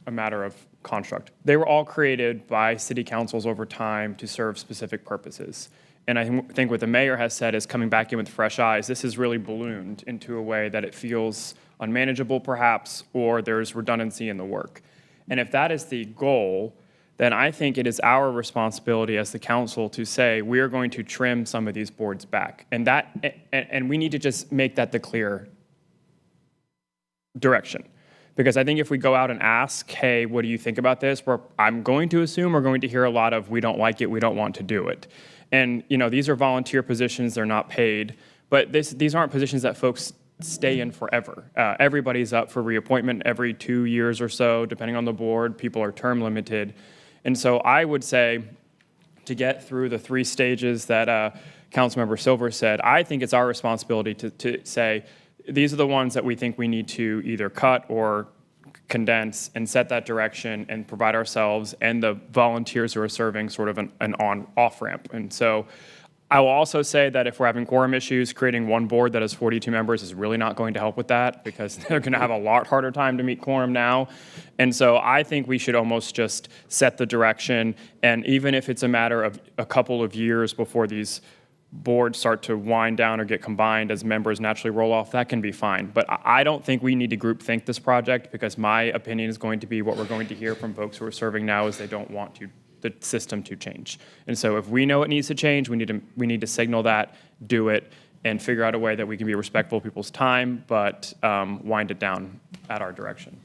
a matter of construct. They were all created by city councils over time to serve specific purposes. And I think what the mayor has said is coming back in with fresh eyes. This has really ballooned into a way that it feels unmanageable perhaps, or there's redundancy in the work. And if that is the goal, then I think it is our responsibility as the council to say we are going to trim some of these boards back. And we need to just make that the clear direction. Because I think if we go out and ask, hey, what do you think about this? I'm going to assume we're going to hear a lot of, we don't like it, we don't want to do it. And these are volunteer positions, they're not paid. But these aren't positions that folks stay in forever. Everybody's up for reappointment every 2 years or so, depending on the board. People are term limited. And so I would say, to get through the 3 stages that Councilmember Silver said, I think it's our responsibility to say, these are the ones that we think we need to either cut or condense and set that direction and provide ourselves and the volunteers who are serving sort of an on-off ramp. And so I will also say that if we're having quorum issues, creating one board that has 42 members is really not going to help with that, because they're going to have a lot harder time to meet quorum now. And so I think we should almost just set the direction, and even if it's a matter of a couple of years before these boards start to wind down or get combined as members naturally roll off, that can be fine. But I don't think we need to group think this project, because my opinion is going to be what we're going to hear from folks who are serving now is they don't want the system to change. And so if we know it needs to change, we need to signal that, do it, and figure out a way that we can be respectful of people's time, but wind it down at our direction.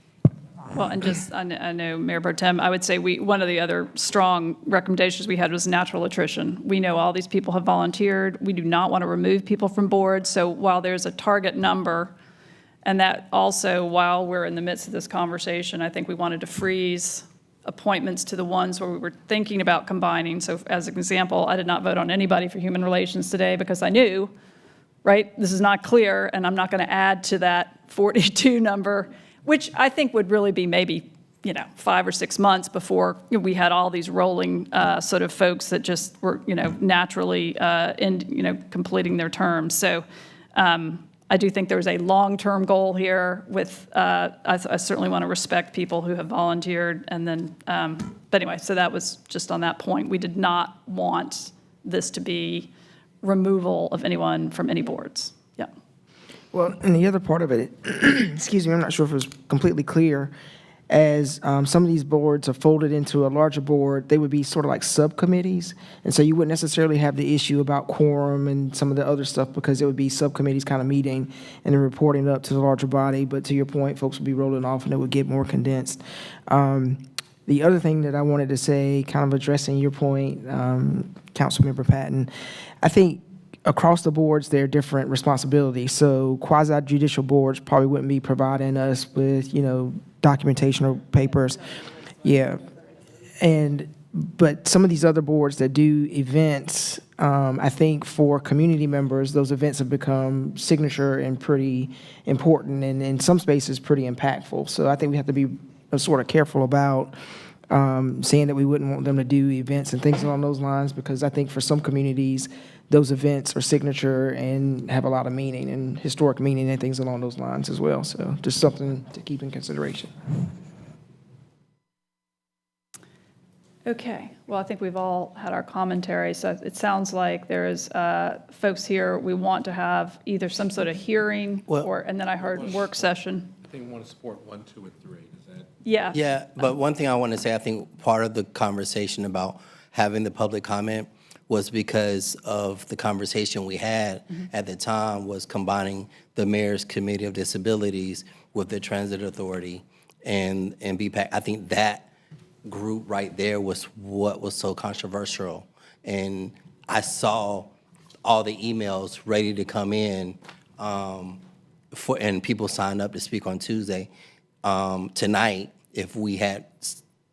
Well, and just, I know, Mayor Pro Tem, I would say one of the other strong recommendations we had was natural attrition. We know all these people have volunteered. We do not want to remove people from boards. So while there's a target number, and that also, while we're in the midst of this conversation, I think we wanted to freeze appointments to the ones where we were thinking about combining. So as an example, I did not vote on anybody for Human Relations today because I knew, right, this is not clear, and I'm not going to add to that 42 number, which I think would really be maybe, 5 or 6 months before we had all these rolling sort of folks that just were, naturally completing their terms. So I do think there's a long-term goal here with, I certainly want to respect people who have volunteered. And then, but anyway, so that was just on that point. We did not want this to be removal of anyone from any boards. Yeah. Well, and the other part of it, excuse me, I'm not sure if it was completely clear, as some of these boards are folded into a larger board, they would be sort of like subcommittees. And so you wouldn't necessarily have the issue about quorum and some of the other stuff, because it would be subcommittees kind of meeting and then reporting up to the larger body. But to your point, folks would be rolling off and it would get more condensed. The other thing that I wanted to say, kind of addressing your point, Councilmember Patton, I think across the boards, there are different responsibilities. So quasi-judicial boards probably wouldn't be providing us with, documentation or papers. Yeah. But some of these other boards that do events, I think for community members, those events have become signature and pretty important, and in some spaces pretty impactful. So I think we have to be sort of careful about saying that we wouldn't want them to do events and things along those lines, because I think for some communities, those events are signature and have a lot of meaning and historic meaning and things along those lines as well. So just something to keep in consideration. Okay. Well, I think we've all had our commentary. So it sounds like there is folks here, we want to have either some sort of hearing and then I heard work session. I think we want to support 1, 2, and 3. Is that? Yeah. Yeah, but one thing I want to say, I think part of the conversation about having the public comment was because of the conversation we had at the time was combining the Mayor's Committee of Disabilities with the Transit Authority and BPAC. I think that group right there was what was so controversial. And I saw all the emails ready to come in and people signed up to speak on Tuesday. Tonight, if we had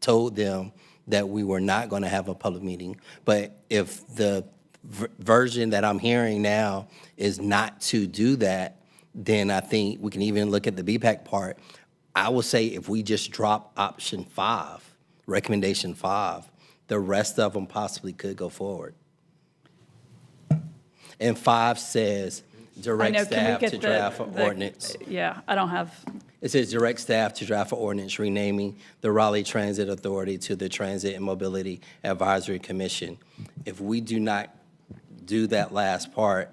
told them that we were not going to have a public meeting, but if the version that I'm hearing now is not to do that, then I think we can even look at the BPAC part. I will say if we just drop option 5, recommendation 5, the rest of them possibly could go forward. And 5 says direct staff to draft an ordinance. Yeah, I don't have. It says direct staff to draft an ordinance renaming the Raleigh Transit Authority to the Transit and Mobility Advisory Commission. If we do not do that last part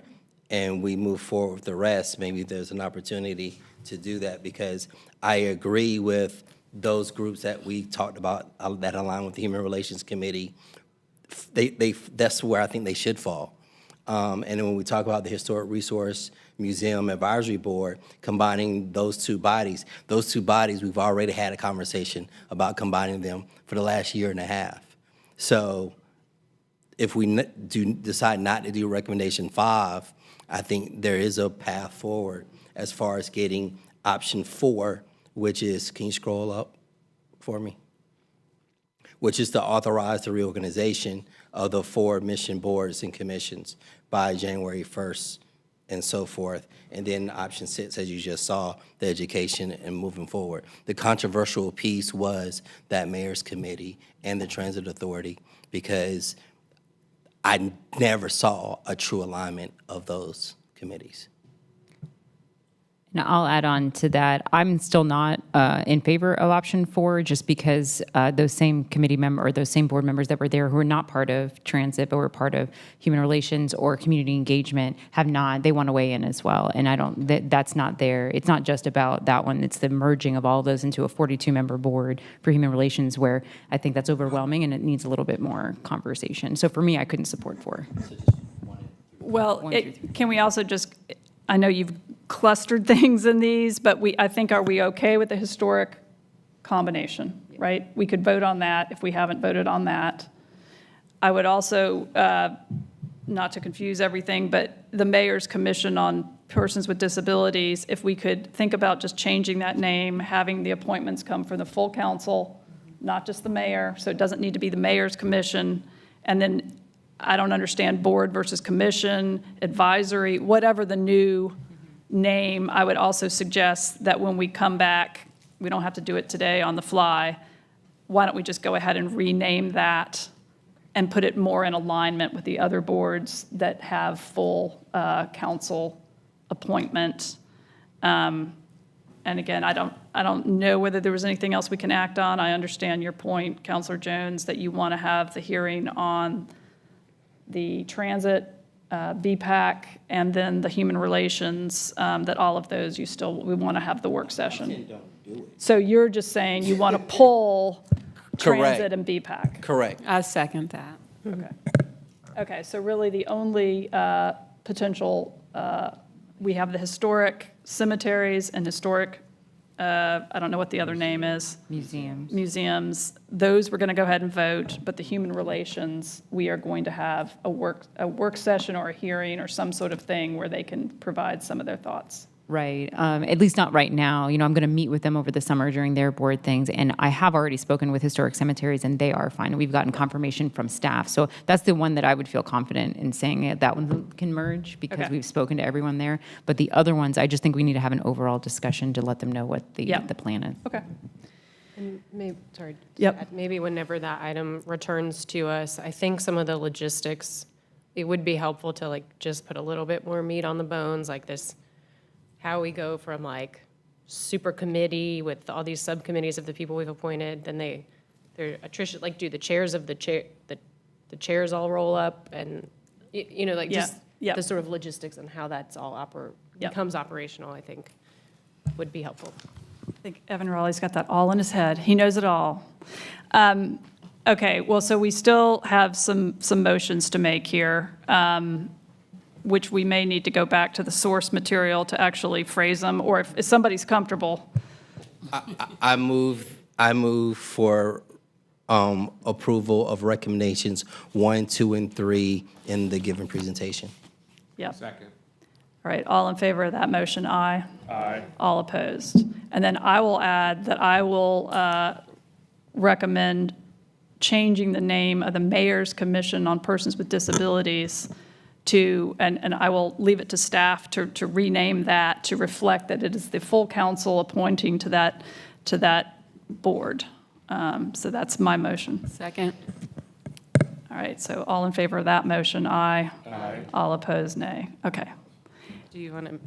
and we move forward with the rest, maybe there's an opportunity to do that, because I agree with those groups that we talked about that align with the Human Relations Committee. That's where I think they should fall. And then when we talk about the Historic Resource Museum Advisory Board, combining those two bodies, we've already had a conversation about combining them for the last year and a half. So if we decide not to do recommendation 5, I think there is a path forward as far as getting option 4, which is, can you scroll up for me? Which is to authorize the reorganization of the 4 mission boards and commissions by January 1st and so forth. And then option 6, as you just saw, the education and moving forward. The controversial piece was that Mayor's Committee and the Transit Authority, because I never saw a true alignment of those committees. And I'll add on to that. I'm still not in favor of option 4, just because those same committee member or those same board members that were there who are not part of transit but were part of human relations or community engagement they want to weigh in as well. And that's not there. It's not just about that one. It's the merging of all of those into a 42-member board for human relations, where I think that's overwhelming and it needs a little bit more conversation. So for me, I couldn't support 4. Well, can we also just, I know you've clustered things in these, but I think, are we okay with the historic combination, right? We could vote on that if we haven't voted on that. I would also, not to confuse everything, but the Mayor's Commission on Persons with Disabilities, if we could think about just changing that name, having the appointments come from the full council, not just the mayor, so it doesn't need to be the Mayor's Commission, and then I don't understand board versus commission, advisory, whatever the new name. I would also suggest that when we come back, we don't have to do it today on the fly. Why don't we just go ahead and rename that and put it more in alignment with the other boards that have full council appointment? And again, I don't know whether there was anything else we can act on. I understand your point, Councilor Jones, that you want to have the hearing on the transit, BPAC, and then the human relations, that all of those we want to have the work session. So you're just saying you want to pull transit and BPAC? Correct. I second that. Okay. Okay, so really the only potential, we have the historic cemeteries and historic, I don't know what the other name is. Museums. Those we're going to go ahead and vote, but the human relations, we are going to have a work session or a hearing or some sort of thing where they can provide some of their thoughts. Right. At least not right now. I'm going to meet with them over the summer during their board things. And I have already spoken with historic cemeteries, and they are fine. We've gotten confirmation from staff. So that's the one that I would feel confident in saying that one can merge, because we've spoken to everyone there. But the other ones, I just think we need to have an overall discussion to let them know what the plan is. Okay. And maybe, sorry. Yep. Maybe whenever that item returns to us, I think some of the logistics, it would be helpful to just put a little bit more meat on the bones, like this, how we go from super committee with all these subcommittees of the people we've appointed, then they're attrition, do the chairs of the chairs all roll up, and just the sort of logistics and how that's all becomes operational, I think would be helpful. I think Evan Raleigh's got that all in his head. He knows it all. Okay, well, so we still have some motions to make here, which we may need to go back to the source material to actually phrase them, or if somebody's comfortable. I move for approval of recommendations 1, 2, and 3 in the given presentation. Yep. Second. All right, all in favor of that motion, aye. Aye. All opposed. And then I will add that I will recommend changing the name of the Mayor's Commission on Persons with Disabilities to, and I will leave it to staff to rename that to reflect that it is the full council appointing to that board. So that's my motion. Second. All right, so all in favor of that motion, aye. Aye. All opposed, nay. Okay. Do you want to,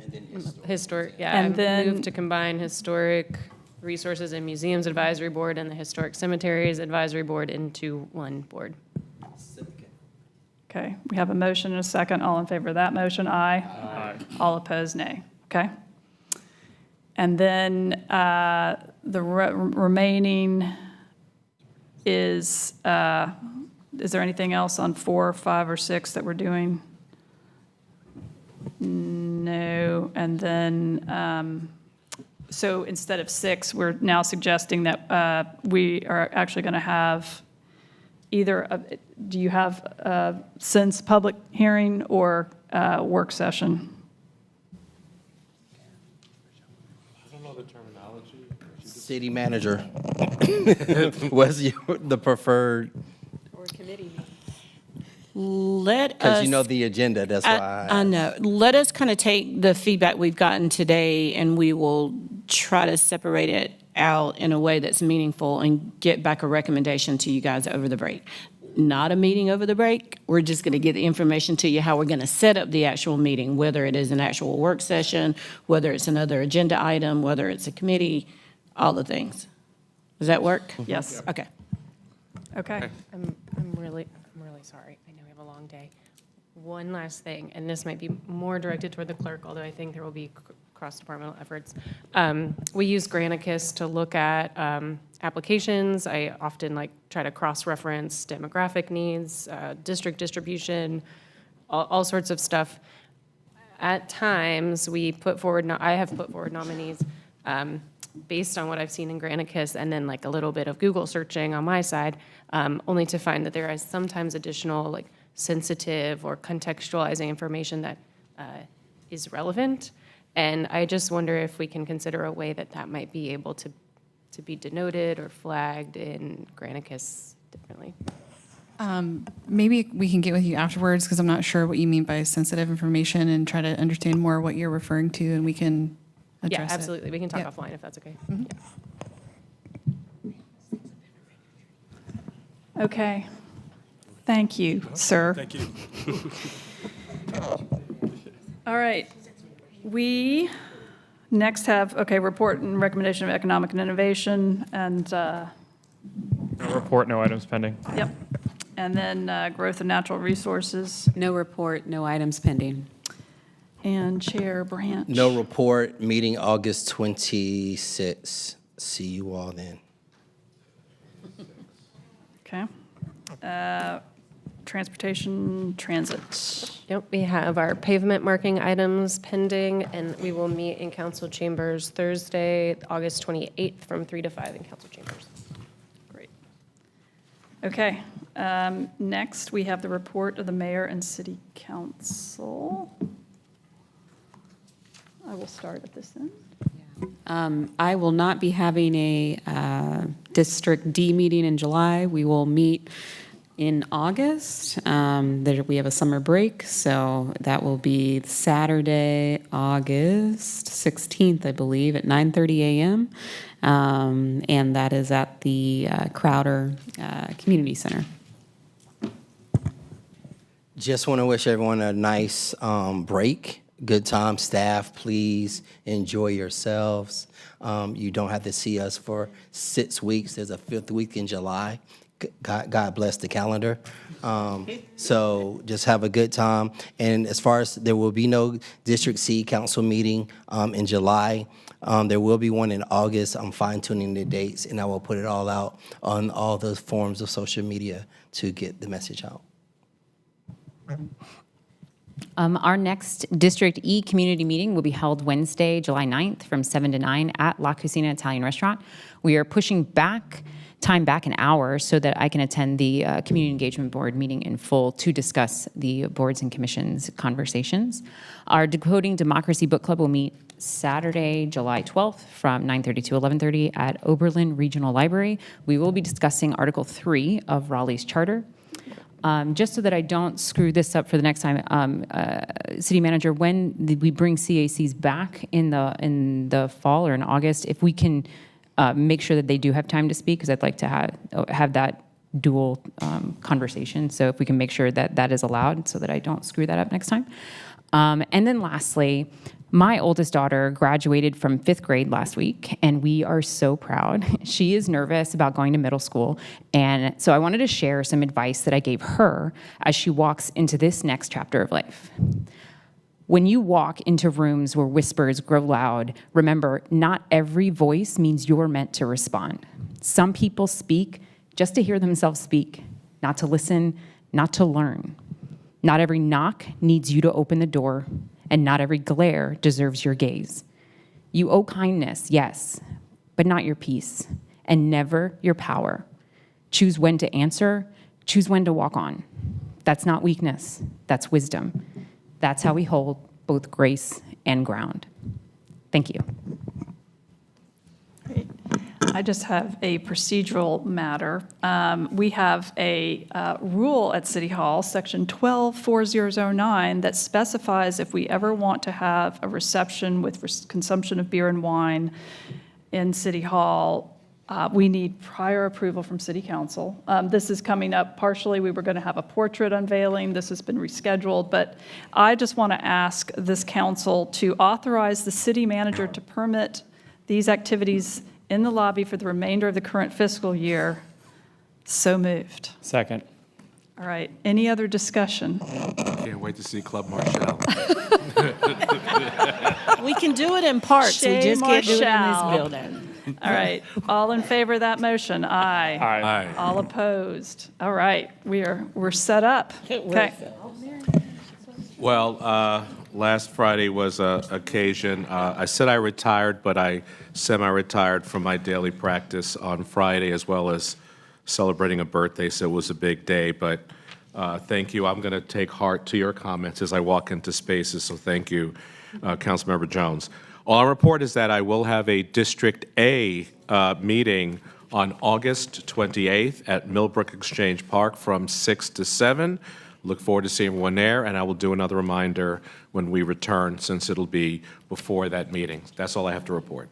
historic, And then- move to combine Historic Resources and Museums Advisory Board and the Historic Cemeteries Advisory Board into one board. Okay, we have a motion and a second. All in favor of that motion, aye. Aye. All opposed, nay. Okay. And then the remaining is there anything else on 4, 5, or 6 that we're doing? No. And then, so instead of 6, we're now suggesting that we are actually going to have either, do you have since public hearing or work session? I don't know the terminology. City manager was the preferred. Or committee. Let us. Because you know the agenda, that's why. I know. Let us kind of take the feedback we've gotten today, and we will try to separate it out in a way that's meaningful and get back a recommendation to you guys over the break. not a meeting over the break. We're just going to get the information to you how we're going to set up the actual meeting, whether it is an actual work session, whether it's another agenda item, whether it's a committee, all the things. Does that work? Yes. Okay. Okay. I'm really sorry. I know we have a long day. One last thing, and this might be more directed toward the clerk, although I think there will be cross-departmental efforts. We use Granicus to look at applications. I often try to cross-reference demographic needs, district distribution, all sorts of stuff. At times, I have put forward nominees based on what I've seen in Granicus, and then a little bit of Google searching on my side, only to find that there is sometimes additional sensitive or contextualizing information that is relevant. And I just wonder if we can consider a way that might be able to be denoted or flagged in Granicus differently. Maybe we can get with you afterwards, because I'm not sure what you mean by sensitive information, and try to understand more what you're referring to, and we can address Yeah, absolutely. We can talk Yep. offline if that's okay. Okay. Thank you, sir. Thank you. All right. We next have, report and recommendation of economic and innovation, and, No report, no items pending. yep. And then growth and natural resources. No report, no items pending. And Chair Branch. No report, meeting August 26th. See you all then. Okay. Transportation, transit. Yep, we have our pavement marking items pending, and we will meet in council chambers Thursday, August 28th, from 3 to 5 in council chambers. Great. Okay. Next, we have the report of the mayor and city council. I will start at this end. I will not be having a District D meeting in July. We will meet in August. We have a summer break, so that will be Saturday, August 16th, I believe, at 9:30 a.m. And that is at the Crowder Community Center. Just want to wish everyone a nice break. Good time, staff. Please enjoy yourselves. You don't have to see us for 6 weeks. There's a 5th week in July. God bless the calendar. So just have a good time. And as far as there will be no District C council meeting in July, there will be one in August. I'm fine tuning the dates, and I will put it all out on all the forms of social media to get the message out. Our next District E community meeting will be held Wednesday, July 9th from 7 to 9 at La Cucina Italian Restaurant. We are pushing time back an hour so that I can attend the Community Engagement Board meeting in full to discuss the boards and commissions conversations. Our Decoding Democracy Book Club will meet Saturday, July 12th from 9:30 to 11:30 at Oberlin Regional Library. We will be discussing Article 3 of Raleigh's Charter. Just so that I don't screw this up for the next time, City Manager, when we bring CACs back in the fall or in August, if we can make sure that they do have time to speak, because I'd like to have that dual conversation. So if we can make sure that that is allowed, so that I don't screw that up next time. And then lastly, my oldest daughter graduated from 5th grade last week, and we are so proud. She is nervous about going to middle school, and so I wanted to share some advice that I gave her as she walks into this next chapter of life. When you walk into rooms where whispers grow loud, remember, not every voice means you're meant to respond. Some people speak just to hear themselves speak, not to listen, not to learn. Not every knock needs you to open the door, and not every glare deserves your gaze. You owe kindness, yes, but not your peace, and never your power. Choose when to answer, choose when to walk on. That's not weakness, that's wisdom. That's how we hold both grace and ground. Thank you. Great. I just have a procedural matter. We have a rule at City Hall, Section 124009, that specifies if we ever want to have a reception with consumption of beer and wine in City Hall, We need prior approval from City Council. This is coming up partially. We were going to have a portrait unveiling. This has been rescheduled, but I just want to ask this council to authorize the city manager to permit these activities in the lobby for the remainder of the current fiscal year. So moved. Second. All right. Any other discussion? Can't wait to see Club Marshall. We can do it in parts. We just can't do it in Marshall. this building. All right. All in favor of that motion? Aye. Aye. All opposed? All right. We're set up. Okay. Well, last Friday was an occasion. I said I retired, but I semi-retired from my daily practice on Friday, as well as celebrating a birthday, so it was a big day. But thank you. I'm going to take heart to your comments as I walk into spaces, so thank you, Councilmember Jones. All I report is that I will have a District A meeting on August 28th at Millbrook Exchange Park from 6 to 7. Look forward to seeing everyone there, and I will do another reminder when we return, since it'll be before that meeting. That's all I have to report.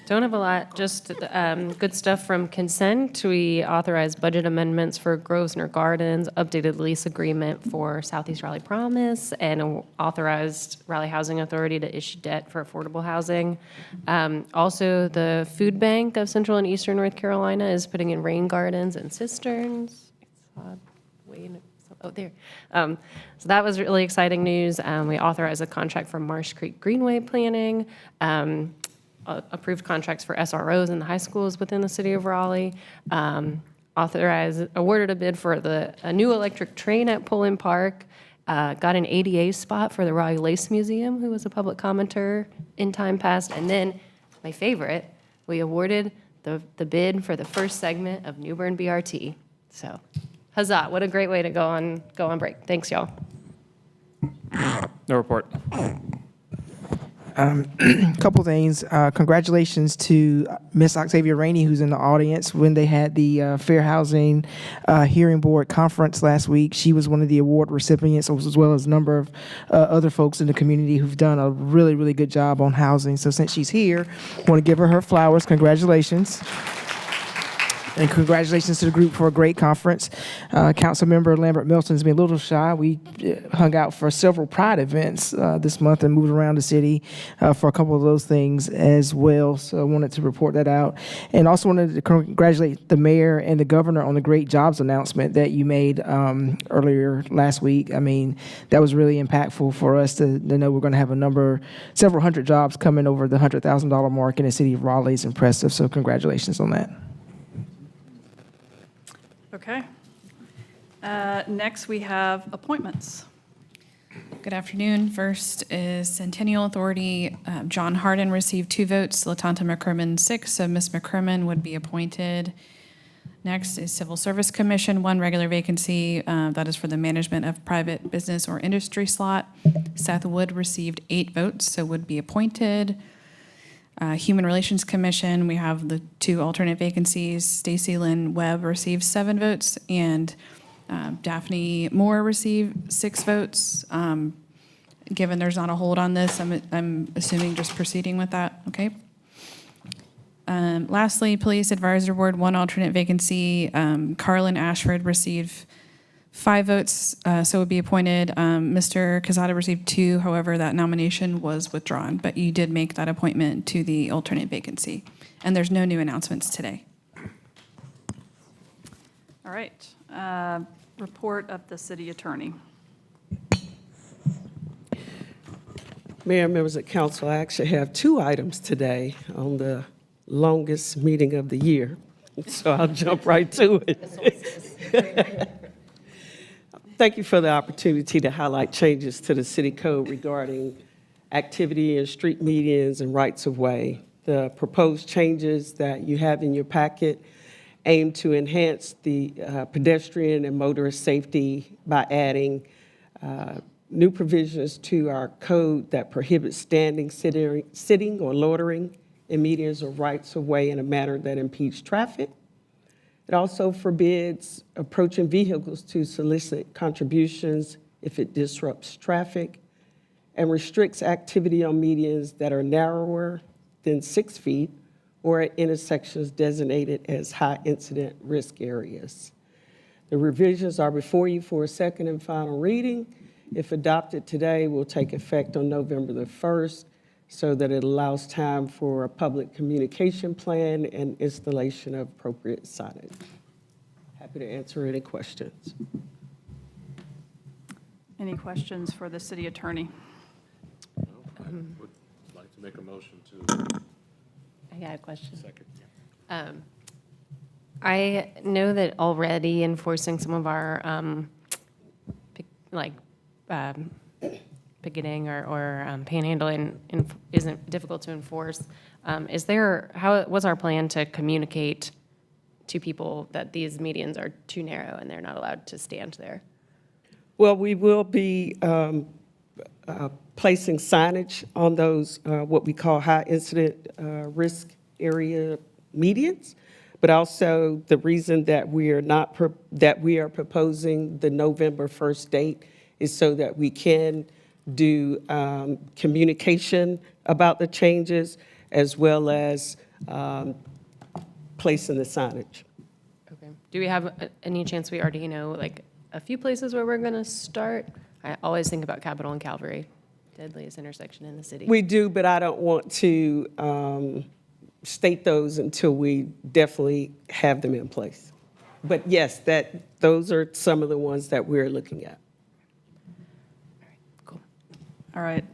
Don't have a lot, just good stuff from consent. We authorized budget amendments for Grosvenor Gardens, updated lease agreement for Southeast Raleigh Promise, and authorized Raleigh Housing Authority to issue debt for affordable housing. Also, the Food Bank of Central and Eastern North Carolina is putting in rain gardens and cisterns. Oh, there. So that was really exciting news. We authorized a contract for Marsh Creek Greenway planning. Approved contracts for SROs in the high schools within the city of Raleigh. Awarded a bid for a new electric train at Pullen Park. Got an ADA spot for the Raleigh Lace Museum, who was a public commenter in time past. And then, my favorite, we awarded the bid for the first segment of New Bern BRT. So, huzzah, what a great way to go on break. Thanks, y'all. No report. Couple things. Congratulations to Miss Octavia Rainey, who's in the audience. When they had the Fair Housing Hearing Board Conference last week, she was one of the award recipients, as well as a number of other folks in the community who've done a really, really good job on housing. So since she's here, I want to give her flowers. Congratulations. And congratulations to the group for a great conference. Councilmember Lambert Milton's been a little shy. We hung out for several Pride events this month and moved around the city for a couple of those things as well. So I wanted to report that out. And also wanted to congratulate the mayor and the governor on the great jobs announcement that you made earlier last week. I mean, that was really impactful for us to know we're going to have several hundred jobs coming over the $100,000 mark in the city of Raleigh. Is impressive. So congratulations on that. Okay. Next, we have appointments. Good afternoon. First is Centennial Authority. John Harden received 2 votes, Latanta McCrimmon 6, so Ms. McCrimmon would be appointed. Next is Civil Service Commission, 1 regular vacancy. That is for the management of private business or industry slot. Seth Wood received 8 votes, so would be appointed. Human Relations Commission, we have the 2 alternate vacancies. Stacy Lynn Webb received 7 votes, and Daphne Moore received 6 votes. Given there's not a hold on this, I'm assuming just proceeding with that, okay? Lastly, Police Advisory Board, 1 alternate vacancy. Carlin Ashford received 5 votes, so would be appointed. Mr. Quezada received 2, however, that nomination was withdrawn, but you did make that appointment to the alternate vacancy. And there's no new announcements today. All right. Report of the city attorney. Mayor, members of council, I actually have 2 items today on the longest meeting of the year, so I'll jump right to it. Thank you for the opportunity to highlight changes to the city code regarding activity in street medians and rights of way. The proposed changes that you have in your packet aim to enhance the pedestrian and motorist safety by adding new provisions to our code that prohibit standing, sitting, or loitering in medians or rights of way in a manner that impedes traffic. It also forbids approaching vehicles to solicit contributions if it disrupts traffic. and restricts activity on medians that are narrower than 6 feet or at intersections designated as high incident risk areas. The revisions are before you for a second and final reading. If adopted today, will take effect on November the 1st so that it allows time for a public communication plan and installation of appropriate signage. Happy to answer any questions. Any questions for the city attorney? I would like to make a motion to. I got a question. Second. I know that already enforcing some of our, picketing or panhandling isn't difficult to enforce. What's our plan to communicate to people that these medians are too narrow and they're not allowed to stand there? Well, we will be placing signage on those, what we call high incident risk area medians, but also the reason that we are not, that we are proposing the November 1st date is so that we can do communication about the changes as well as placing the signage. Okay. Do we have any chance we already know, like, a few places where we're going to start? I always think about Capitol and Calvary, deadliest intersection in the city. We do, but I don't want to state those until we definitely have them in place. But yes, those are some of the ones that we're looking at. All right.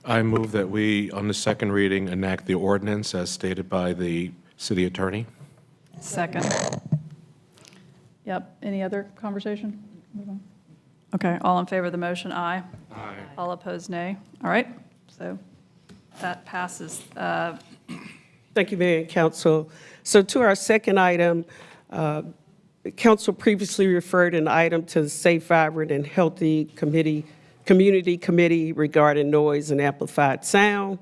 I move that we, on the second reading, enact the ordinance as stated by the city attorney. Second. Yep. Any other conversation? Move on. Okay. All in favor of the motion, aye. Aye. All opposed, nay. All right. So that passes. Thank you, Mayor and Council. So to our second item, Council previously referred an item to the Safe, Vibrant, and Healthy Community Committee regarding noise and amplified sound.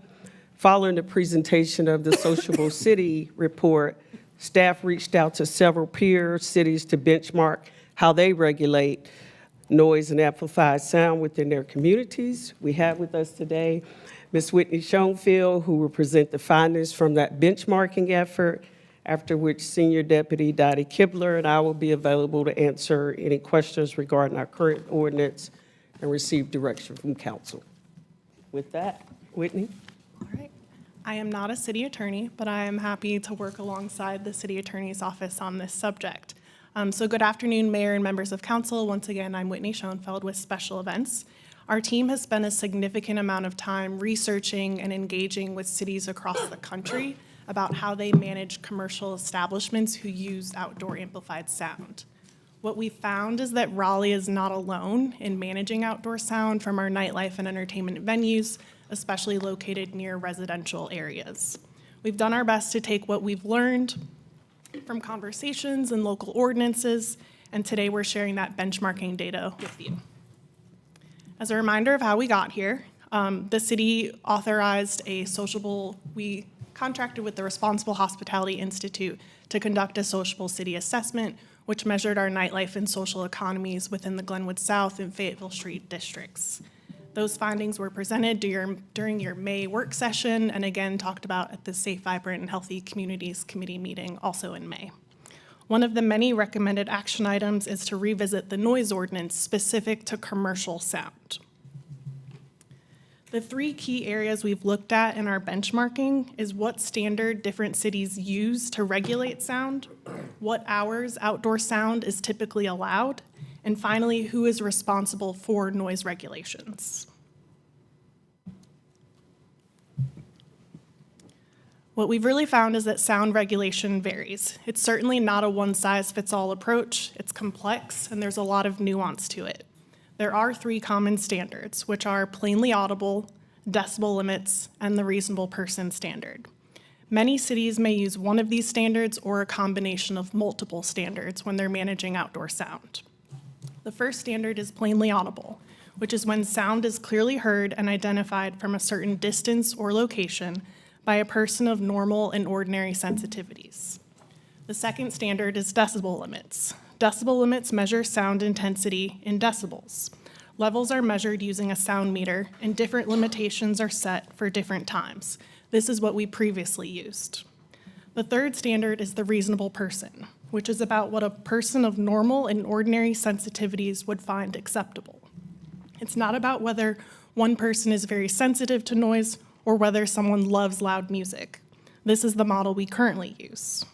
Following the presentation of the Sociable City report, staff reached out to several peer cities to benchmark how they regulate noise and amplified sound within their communities. We have with us today Ms. Whitney Schoenfield, who will present the findings from that benchmarking effort, after which Senior Deputy Dottie Kibler and I will be available to answer any questions regarding our current ordinance and receive direction from council. With that, Whitney. All right. I am not a city attorney, but I am happy to work alongside the city attorney's office on this subject. So good afternoon, Mayor and members of council. Once again, I'm Whitney Schoenfeld with Special Events. Our team has spent a significant amount of time researching and engaging with cities across the country about how they manage commercial establishments who use outdoor amplified sound. What we found is that Raleigh is not alone in managing outdoor sound from our nightlife and entertainment venues, especially located near residential areas. We've done our best to take what we've learned from conversations and local ordinances, and today we're sharing that benchmarking data with you. As a reminder of how we got here, the city authorized we contracted with the Responsible Hospitality Institute to conduct a sociable city assessment, which measured our nightlife and social economies within the Glenwood South and Fayetteville Street districts. Those findings were presented during your May work session and again talked about at the Safe, Vibrant, and Healthy Communities Committee meeting also in May. One of the many recommended action items is to revisit the noise ordinance specific to commercial sound. The three key areas we've looked at in our benchmarking is what standard different cities use to regulate sound, what hours outdoor sound is typically allowed, and finally, who is responsible for noise regulations. What we've really found is that sound regulation varies. It's certainly not a one-size-fits-all approach. It's complex, and there's a lot of nuance to it. There are three common standards, which are plainly audible, decibel limits, and the reasonable person standard. Many cities may use one of these standards or a combination of multiple standards when they're managing outdoor sound. The first standard is plainly audible, which is when sound is clearly heard and identified from a certain distance or location by a person of normal and ordinary sensitivities. The second standard is decibel limits. Decibel limits measure sound intensity in decibels. Levels are measured using a sound meter, and different limitations are set for different times. This is what we previously used. The third standard is the reasonable person, which is about what a person of normal and ordinary sensitivities would find acceptable. It's not about whether one person is very sensitive to noise or whether someone loves loud music. This is the model we currently use.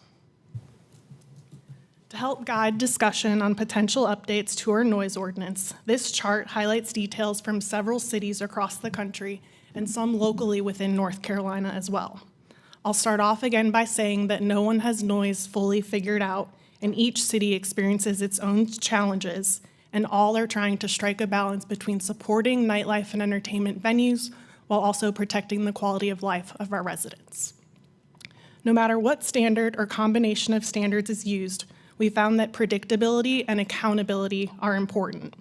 To help guide discussion on potential updates to our noise ordinance, this chart highlights details from several cities across the country and some locally within North Carolina as well. I'll start off again by saying that no one has noise fully figured out, and each city experiences its own challenges, and all are trying to strike a balance between supporting nightlife and entertainment venues while also protecting the quality of life of our residents. No matter what standard or combination of standards is used, we found that predictability and accountability are important.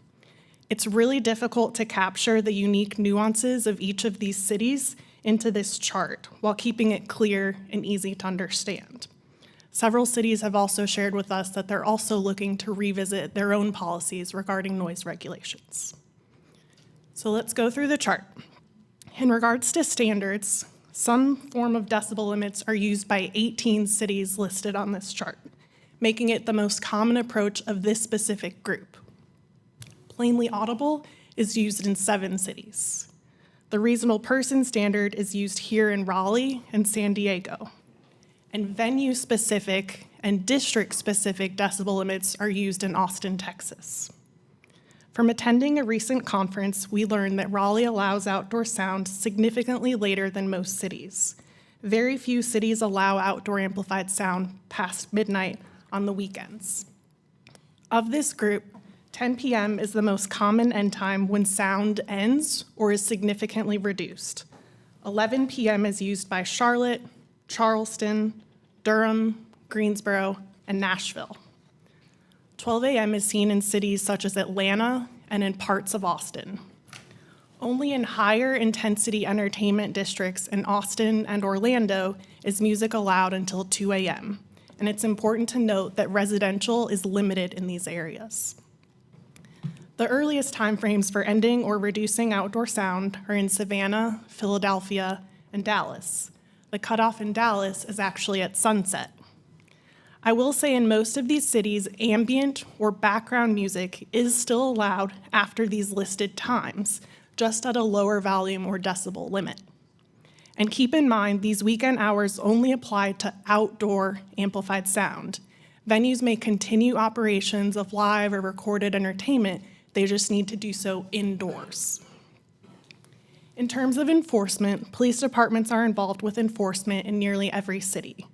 It's really difficult to capture the unique nuances of each of these cities into this chart while keeping it clear and easy to understand. Several cities have also shared with us that they're also looking to revisit their own policies regarding noise regulations. So let's go through the chart. In regards to standards, some form of decibel limits are used by 18 cities listed on this chart, making it the most common approach of this specific group. Plainly audible is used in 7 cities. The reasonable person standard is used here in Raleigh and San Diego. And venue-specific and district-specific decibel limits are used in Austin, Texas. From attending a recent conference, we learned that Raleigh allows outdoor sound significantly later than most cities. Very few cities allow outdoor amplified sound past midnight on the weekends. Of this group, 10 p.m. is the most common end time when sound ends or is significantly reduced. 11 p.m. is used by Charlotte, Charleston, Durham, Greensboro, and Nashville. 12 a.m. is seen in cities such as Atlanta and in parts of Austin. Only in higher intensity entertainment districts in Austin and Orlando is music allowed until 2 a.m. And it's important to note that residential is limited in these areas. The earliest timeframes for ending or reducing outdoor sound are in Savannah, Philadelphia, and Dallas. The cutoff in Dallas is actually at sunset. I will say in most of these cities, ambient or background music is still allowed after these listed times, just at a lower volume or decibel limit. And keep in mind, these weekend hours only apply to outdoor amplified sound. Venues may continue operations of live or recorded entertainment, they just need to do so indoors. In terms of enforcement, police departments are involved with enforcement in nearly every city.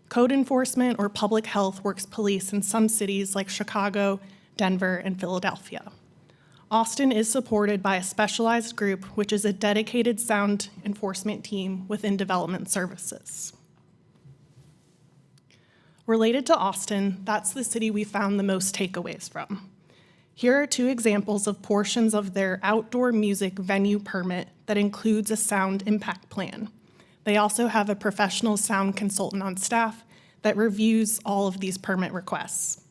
Code enforcement or public health works police in some cities like Chicago, Denver, and Philadelphia. Austin is supported by a specialized group, which is a dedicated sound enforcement team within development services. Related to Austin, that's the city we found the most takeaways from. Here are 2 examples of portions of their outdoor music venue permit that includes a sound impact plan. They also have a professional sound consultant on staff that reviews all of these permit requests.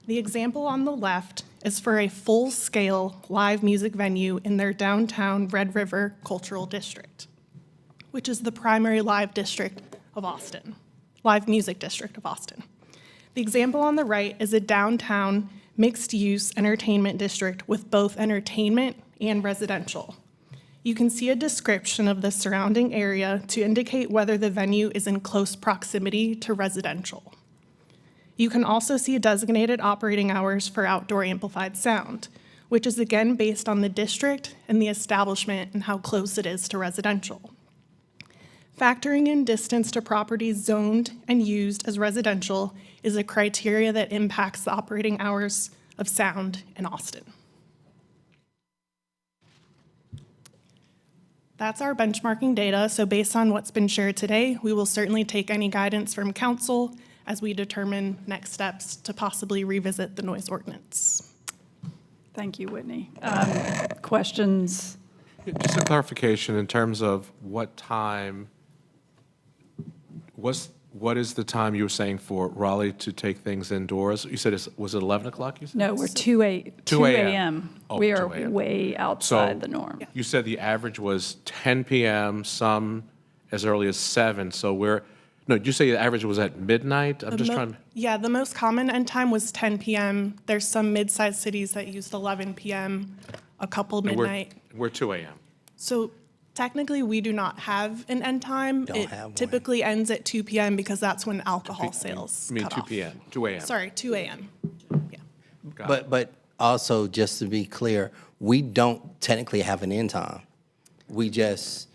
The example on the left is for a full-scale live music venue in their downtown Red River Cultural District, which is the primary live district of Austin, live music district of Austin. The example on the right is a downtown mixed-use entertainment district with both entertainment and residential. You can see a description of the surrounding area to indicate whether the venue is in close proximity to residential. You can also see designated operating hours for outdoor amplified sound, which is again based on the district and the establishment and how close it is to residential. Factoring in distance to properties zoned and used as residential is a criteria that impacts the operating hours of sound in Austin. That's our benchmarking data, so based on what's been shared today, we will certainly take any guidance from council as we determine next steps to possibly revisit the noise ordinance. Thank you, Whitney. Questions? Just a clarification in terms of what time, what is the time you were saying for Raleigh to take things indoors? You said, was it 11 o'clock, you said? No, we're 2 a.m. Oh, We are 2 a.m. way outside the norm. You said the average was 10 p.m., some as early as 7, so no, did you say the average was at midnight? I'm just trying to... Yeah, the most common end time was 10 p.m. There's some mid-sized cities that used 11 p.m., a couple And midnight. We're 2 a.m. So technically, we do not have an end time. Don't It have one. typically ends at 2 p.m. because that's when alcohol sales I mean, cut 2 off. p.m., 2 a.m. Sorry, 2 a.m. But also, just to be clear, we don't technically have an end time. We just,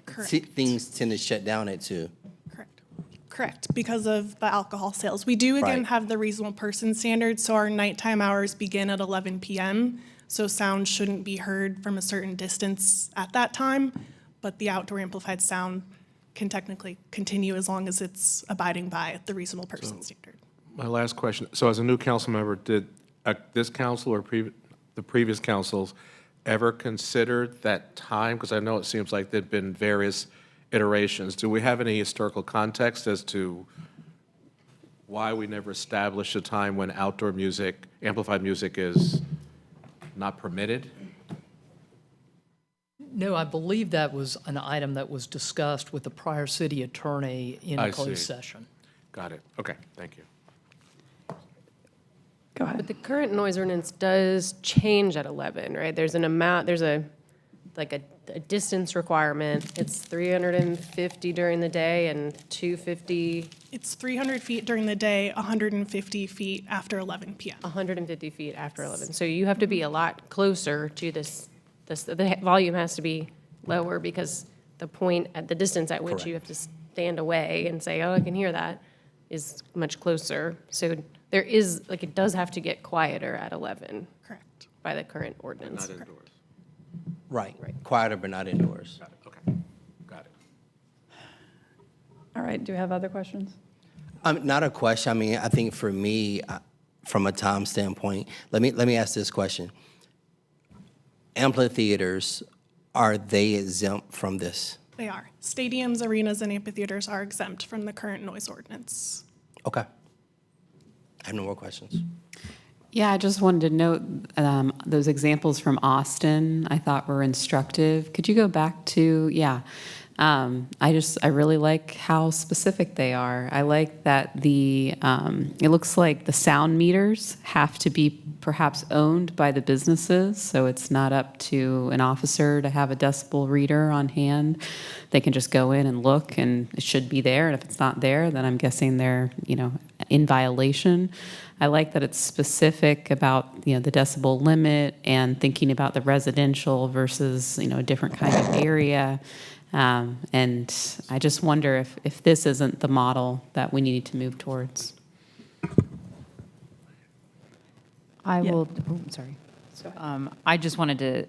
things tend to shut down at 2. Correct, because of the alcohol sales. We do, again, Right. have the reasonable person standard, so our nighttime hours begin at 11 p.m., so sound shouldn't be heard from a certain distance at that time, but the outdoor amplified sound can technically continue as long as it's abiding by the reasonable person standard. My last question, so as a new council member, did this council or the previous councils ever consider that time? Because I know it seems like there'd been various iterations. Do we have any historical context as to why we never established a time when outdoor music, amplified music, is not permitted? No, I believe that was an item that was discussed with the prior city attorney in I a closed see. session. Got it. Okay, thank you. Go ahead. But the current noise ordinance does change at 11, right? There's an amount, there's a distance requirement. It's 350 during the day and 250. It's 300 feet during the day, 150 feet after 11 p.m. 150 feet after 11. So you have to be a lot closer to the volume has to be lower because the distance at which you have to stand away and say, oh, I can hear that, is much closer. So there is, it does have to get quieter at 11. Correct. By the current ordinance. Not indoors. Right. Quieter, but not indoors. Okay, got it. All right, do you have other questions? Not a question. I mean, I think for me, from a time standpoint, let me ask this question. Amphitheaters, are they exempt from this? They are. Stadiums, arenas, and amphitheaters are exempt from the current noise ordinance. Okay. I have no more questions. Yeah, I just wanted to note those examples from Austin I thought were instructive. Could you go back to, I really like how specific they are. I like that it looks like the sound meters have to be perhaps owned by the businesses, so it's not up to an officer to have a decibel reader on hand. They can just go in and look, and it should be there, and if it's not there, then I'm guessing they're, in violation. I like that it's specific about, the decibel limit and thinking about the residential versus, a different kind of area. And I just wonder if this isn't the model that we need to move towards. I just wanted to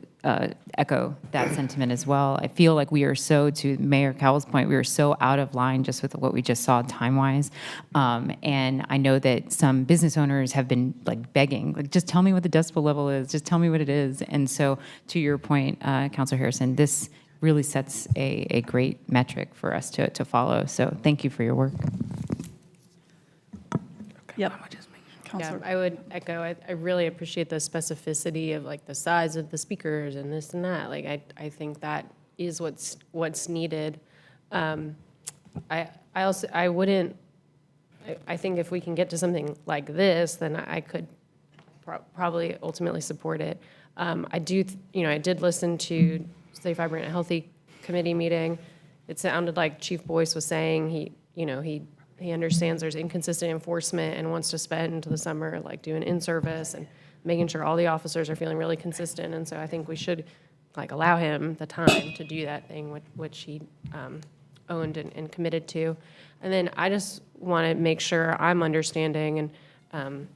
echo that sentiment as well. I feel like we are to Mayor Cowell's point, we are so out of line just with what we just saw time-wise. And I know that some business owners have been begging, just tell me what the decibel level is, just tell me what it is. And so to your point, Councilor Harrison, this really sets a great metric for us to follow. So thank you for your work. Yep. Yeah, I would echo, I really appreciate the specificity of the size of the speakers and this and that. I think that is what's needed. I think if we can get to something like this, then I could probably ultimately support it. I did listen to Safe, Vibrant, and Healthy Committee meeting. It sounded like Chief Boyce was saying he understands there's inconsistent enforcement and wants to spend the summer doing in-service and making sure all the officers are feeling really consistent. And so I think we should allow him the time to do that thing which he owned and committed to. And then I just want to make sure I'm understanding. And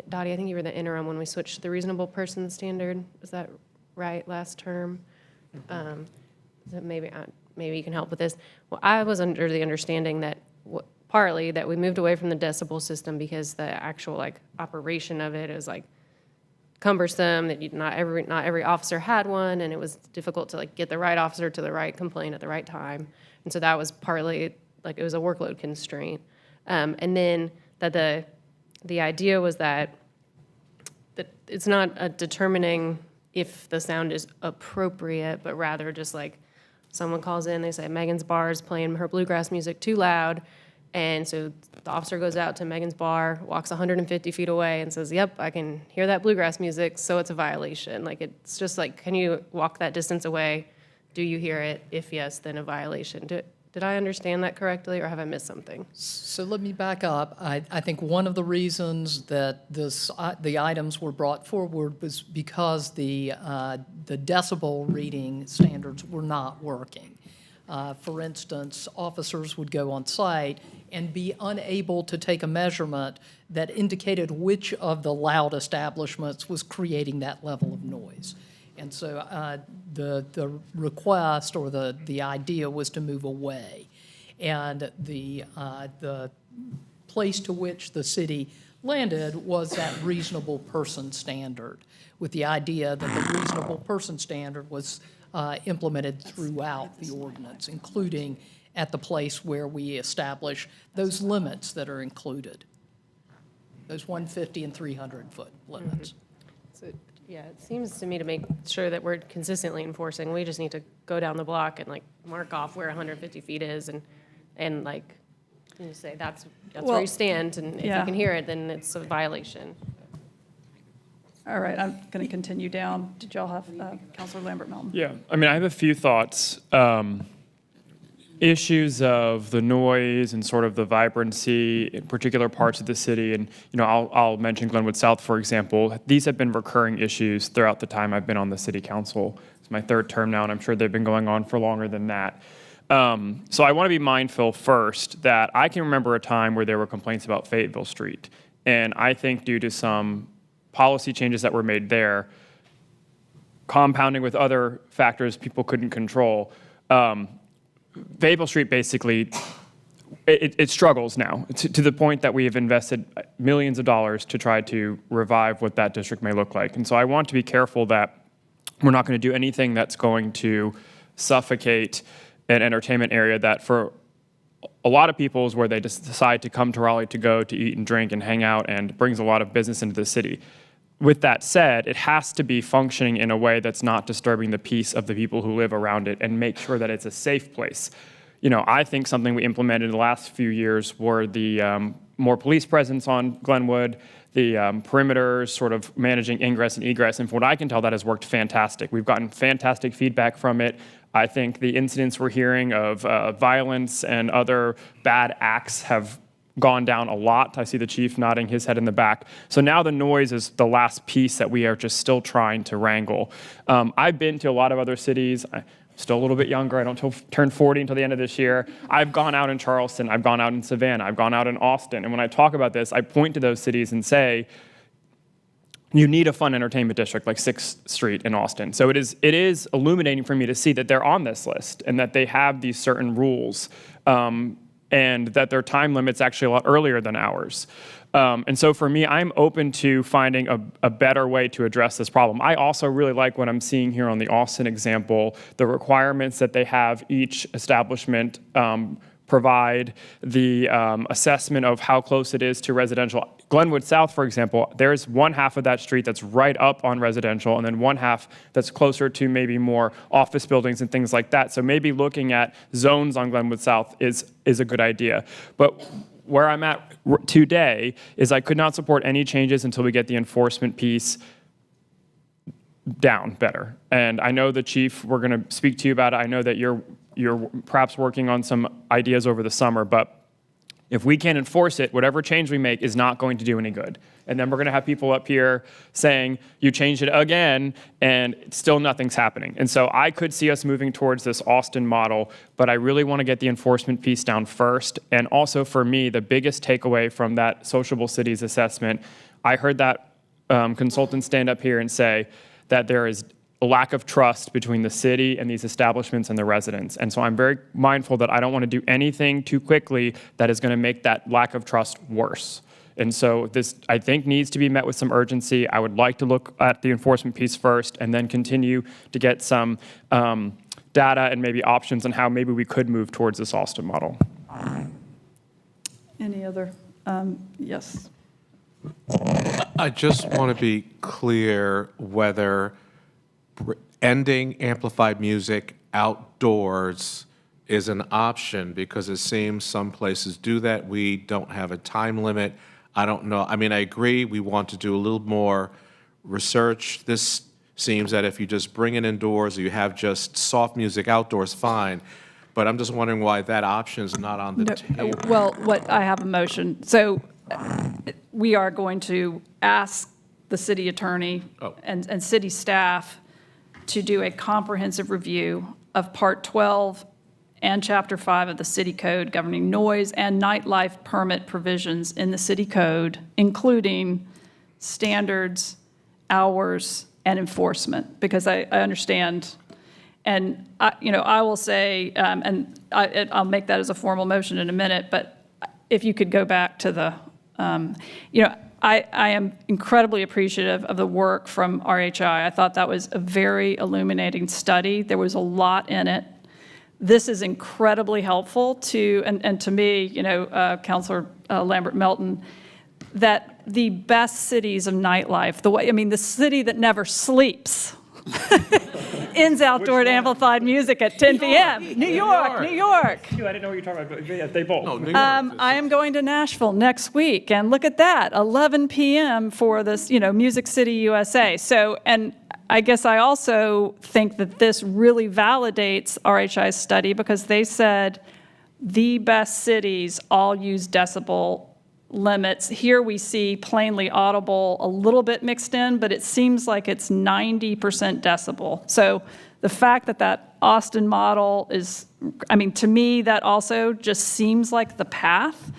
Dottie, I think you were the interim when we switched to the reasonable person standard. Is that right? Last term. So maybe you can help with this. Well, I was under the understanding that partly that we moved away from the decibel system because the actual operation of it is cumbersome, that not every officer had one, and it was difficult to get the right officer to the right complaint at the right time. And so that was partly like it was a workload constraint. And then that the idea was that it's not determining if the sound is appropriate, but rather just like someone calls in, they say Megan's bar is playing her bluegrass music too loud. And so the officer goes out to Megan's bar, walks 150 feet away and says, yep, I can hear that bluegrass music, so it's a violation. Like, it's just like, can you walk that distance away? Do you hear it? If yes, then a violation. Did I understand that correctly, or have I missed something? So let me back up. I think one of the reasons that the items were brought forward was because the decibel reading standards were not working. For instance, officers would go on site and be unable to take a measurement that indicated which of the loud establishments was creating that level of noise. And so the request or the idea was to move away. And the place to which the city landed was that reasonable person standard, with the idea that the reasonable person standard was implemented throughout the ordinance, including at the place where we establish those limits that are included, those 150 and 300-foot limits. So, yeah, it seems to me to make sure that we're consistently enforcing, we just need to go down the block and like mark off where 150 feet is and like you say that's where you stand, and if you can hear it, then it's a violation. All right, I'm going to continue down. Did y'all have Councilor Lambert-Melton? Yeah, I mean, I have a few thoughts. Issues of the noise and sort of the vibrancy in particular parts of the city, and I'll mention Glenwood South, for example. These have been recurring issues throughout the time I've been on the city council. It's my third term now, and I'm sure they've been going on for longer than that. So I want to be mindful first that I can remember a time where there were complaints about Fayetteville Street, and I think due to some policy changes that were made there, compounding with other factors people couldn't control, Fayetteville Street basically, it struggles now to the point that we have invested millions of dollars to try to revive what that district may look like. And so I want to be careful that we're not going to do anything that's going to suffocate an entertainment area that for a lot of people is where they just decide to come to Raleigh to go to eat and drink and hang out, and brings a lot of business into the city. With that said, it has to be functioning in a way that's not disturbing the peace of the people who live around it, and make sure that it's a safe place. I think something we implemented in the last few years were the more police presence on Glenwood, the perimeters, sort of managing ingress and egress, and from what I can tell, that has worked fantastic. We've gotten fantastic feedback from it. I think the incidents we're hearing of violence and other bad acts have gone down a lot. I see the chief nodding his head in the back. So now the noise is the last piece that we are just still trying to wrangle. I've been to a lot of other cities. I'm still a little bit younger. I don't turn 40 until the end of this year. I've gone out in Charleston. I've gone out in Savannah. I've gone out in Austin. And when I talk about this, I point to those cities and say, you need a fun entertainment district like 6th Street in Austin. So it is illuminating for me to see that they're on this list and that they have these certain rules, and that their time limit's actually a lot earlier than ours. And so for me, I'm open to finding a better way to address this problem. I also really like what I'm seeing here on the Austin example, the requirements that they have each establishment provide, the assessment of how close it is to residential. Glenwood South, for example, there's one half of that street that's right up on residential, and then one half that's closer to maybe more office buildings and things like that. So maybe looking at zones on Glenwood South is a good idea. But where I'm at today is I could not support any changes until we get the enforcement piece down better. And I know the chief, we're going to speak to you about it. I know that you're perhaps working on some ideas over the summer, but if we can't enforce it, whatever change we make is not going to do any good. And then we're going to have people up here saying, you changed it again, and still nothing's happening. And so I could see us moving towards this Austin model, but I really want to get the enforcement piece down first. And also for me, the biggest takeaway from that Sociable Cities assessment, I heard that consultant stand up here and say that there is a lack of trust between the city and these establishments and the residents. And so I'm very mindful that I don't want to do anything too quickly that is going to make that lack of trust worse. And so this, I think, needs to be met with some urgency. I would like to look at the enforcement piece first and then continue to get some data and maybe options on how maybe we could move towards this Austin model. Any other, yes. I just want to be clear whether ending amplified music outdoors is an option, because it seems some places do that. We don't have a time limit. I don't know. I mean, I agree we want to do a little more research. This seems that if you just bring it indoors, or you have just soft music outdoors, fine. But I'm just wondering why that option is not on the table. Well, I have a motion. So we are going to ask the city attorney and city staff to do a comprehensive review of Part 12 and Chapter 5 of the City Code governing noise and nightlife permit provisions in the city code, including standards, hours, and enforcement, because I understand. And, I will say, and I'll make that as a formal motion in a minute, but if you could go back to the, I am incredibly appreciative of the work from RHI. I thought that was a very illuminating study. There was a lot in it. This is incredibly helpful to, and to me, Councilor Lambert Melton, that the best cities of nightlife, the city that never sleeps, ends outdoor and amplified music at 10 p.m. New York. I didn't know what you were talking about, but yeah, they both. No, New York. I am going to Nashville next week, and look at that, 11 p.m. for this, Music City, USA. So, and I guess I also think that this really validates RHI's study, because they said the best cities all use decibel limits. Here we see plainly audible a little bit mixed in, but it seems like it's 90% decibel. So the fact that Austin model is, to me, that also just seems like the path.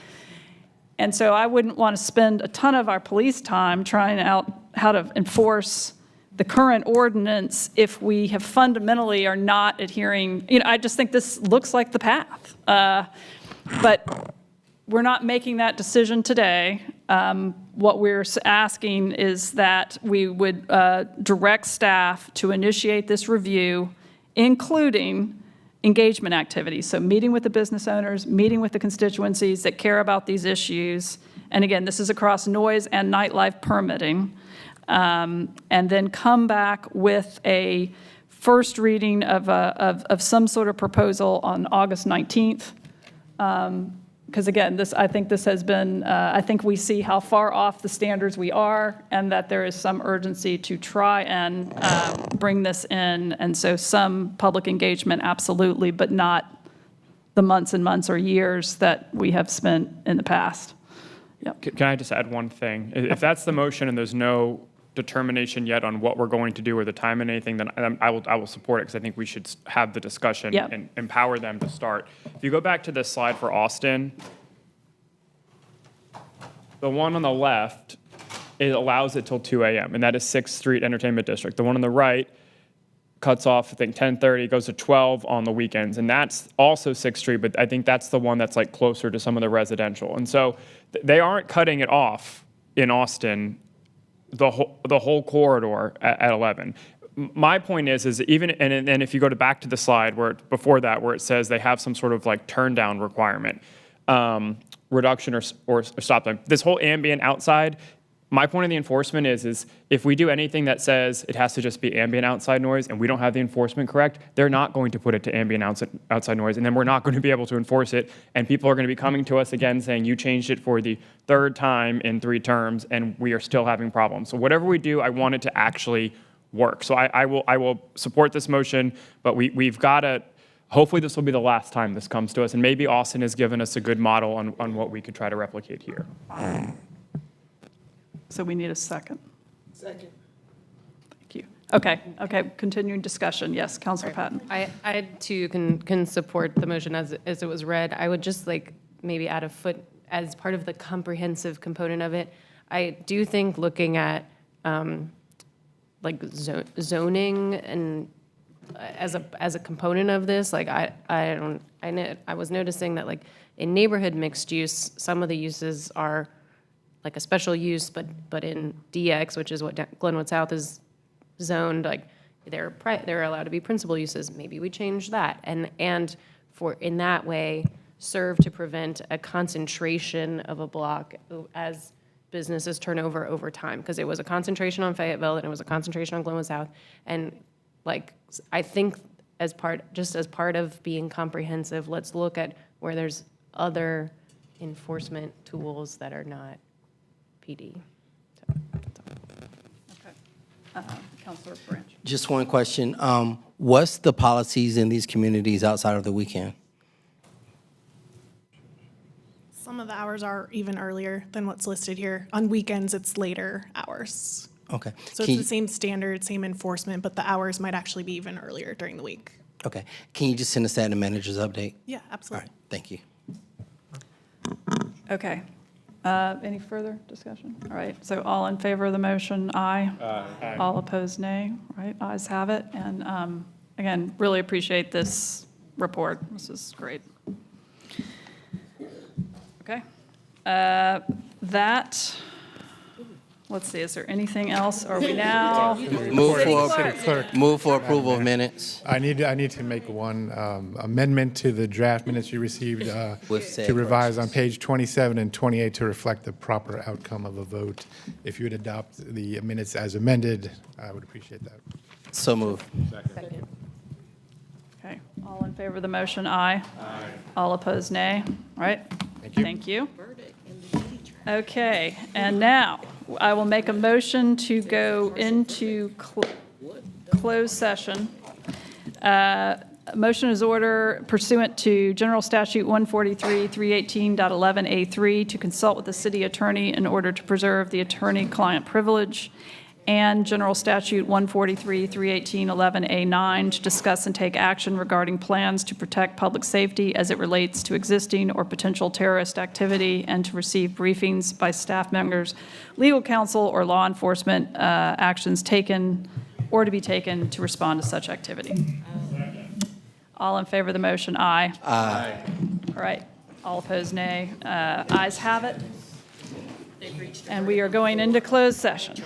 And so I wouldn't want to spend a ton of our police time trying out how to enforce the current ordinance if we have fundamentally are not adhering. I just think this looks like the path. But we're not making that decision today. What we're asking is that we would direct staff to initiate this review, including engagement activities. So meeting with the business owners, meeting with the constituencies that care about these issues. And again, this is across noise and nightlife permitting. And then come back with a first reading of some sort of proposal on August 19th. Because again, I think this has been, I think we see how far off the standards we are, and that there is some urgency to try and bring this in. And so some public engagement, absolutely, but not the months and months or years that we have spent in the past. Yep. Can I just add one thing? If that's the motion and there's no determination yet on what we're going to do or the time and anything, then I will support it, because I think we should have the discussion and empower them to start. If you go back to this slide for Austin, the one on the left, it allows it till 2 a.m., and that is 6th Street Entertainment District. The one on the right cuts off, I think, 10:30, goes to 12 on the weekends, and that's also 6th Street, but I think that's the one that's like closer to some of the residential. And so they aren't cutting it off in Austin, the whole corridor at 11. My point is even, and if you go back to the slide before that, where it says they have some sort of like turn down requirement, reduction or stop time. This whole ambient outside, my point of the enforcement is if we do anything that says it has to just be ambient outside noise and we don't have the enforcement correct, they're not going to put it to ambient outside noise, and then we're not going to be able to enforce it, and people are going to be coming to us again saying you changed it for the 3rd time in 3 terms and we are still having problems. So whatever we do, I want it to actually work. So I will support this motion, but we've got to, hopefully this will be the last time this comes to us, and maybe Austin has given us a good model on what we could try to replicate here. So we need a second. Second. Thank you. Okay, continuing discussion. Yes, Councilor Patton. I too can support the motion as it was read. I would just like maybe add a foot as part of the comprehensive component of it. I do think looking at like zoning and as a component of this, like I was noticing that like in neighborhood mixed use, some of the uses are like a special use, but in DX, which is what Glenwood South is zoned, like they're allowed to be principal uses. Maybe we change that, and for in that way, serve to prevent a concentration of a block as businesses turn over time, because it was a concentration on Fayetteville and it was a concentration on Glenwood South. And like, I think as part of being comprehensive, let's look at where there's other enforcement tools that are not PD. Councilor Branch. Just one question. What's the policies in these communities outside of the weekend? Some of the hours are even earlier than what's listed here. On weekends, it's later hours. Okay. So it's the same standard, same enforcement, but the hours might actually be even earlier during the week. Okay. Can you just send us that in the manager's update? Yeah, absolutely. Thank you. Okay. Any further discussion? All right, so all in favor of the motion, aye. Aye. All opposed, nay. All right, ayes have it. And again, really appreciate this report. This is great. Okay. Let's see, is there anything else? Are we now? Move for approval of minutes. I need to make one amendment to the draft minutes you received With to revise on page 27 and 28 to reflect the proper outcome of a vote. If you would adopt the minutes as amended, I would appreciate that. So move. Second. Okay, all in favor of the motion, aye. Aye. All opposed, nay. All right, thank you. Okay, and now I will make a motion to go into closed session. Motion is order pursuant to General Statute 143-318.11A3 to consult with the city attorney in order to preserve the attorney-client privilege, and General Statute 143-318.11A9 to discuss and take action regarding plans to protect public safety as it relates to existing or potential terrorist activity, and to receive briefings by staff members, legal counsel, or law enforcement actions taken or to be taken to respond to such activity. All in favor of the motion, aye. Aye. All right. All opposed, nay. Ayes have it. And we are going into closed session.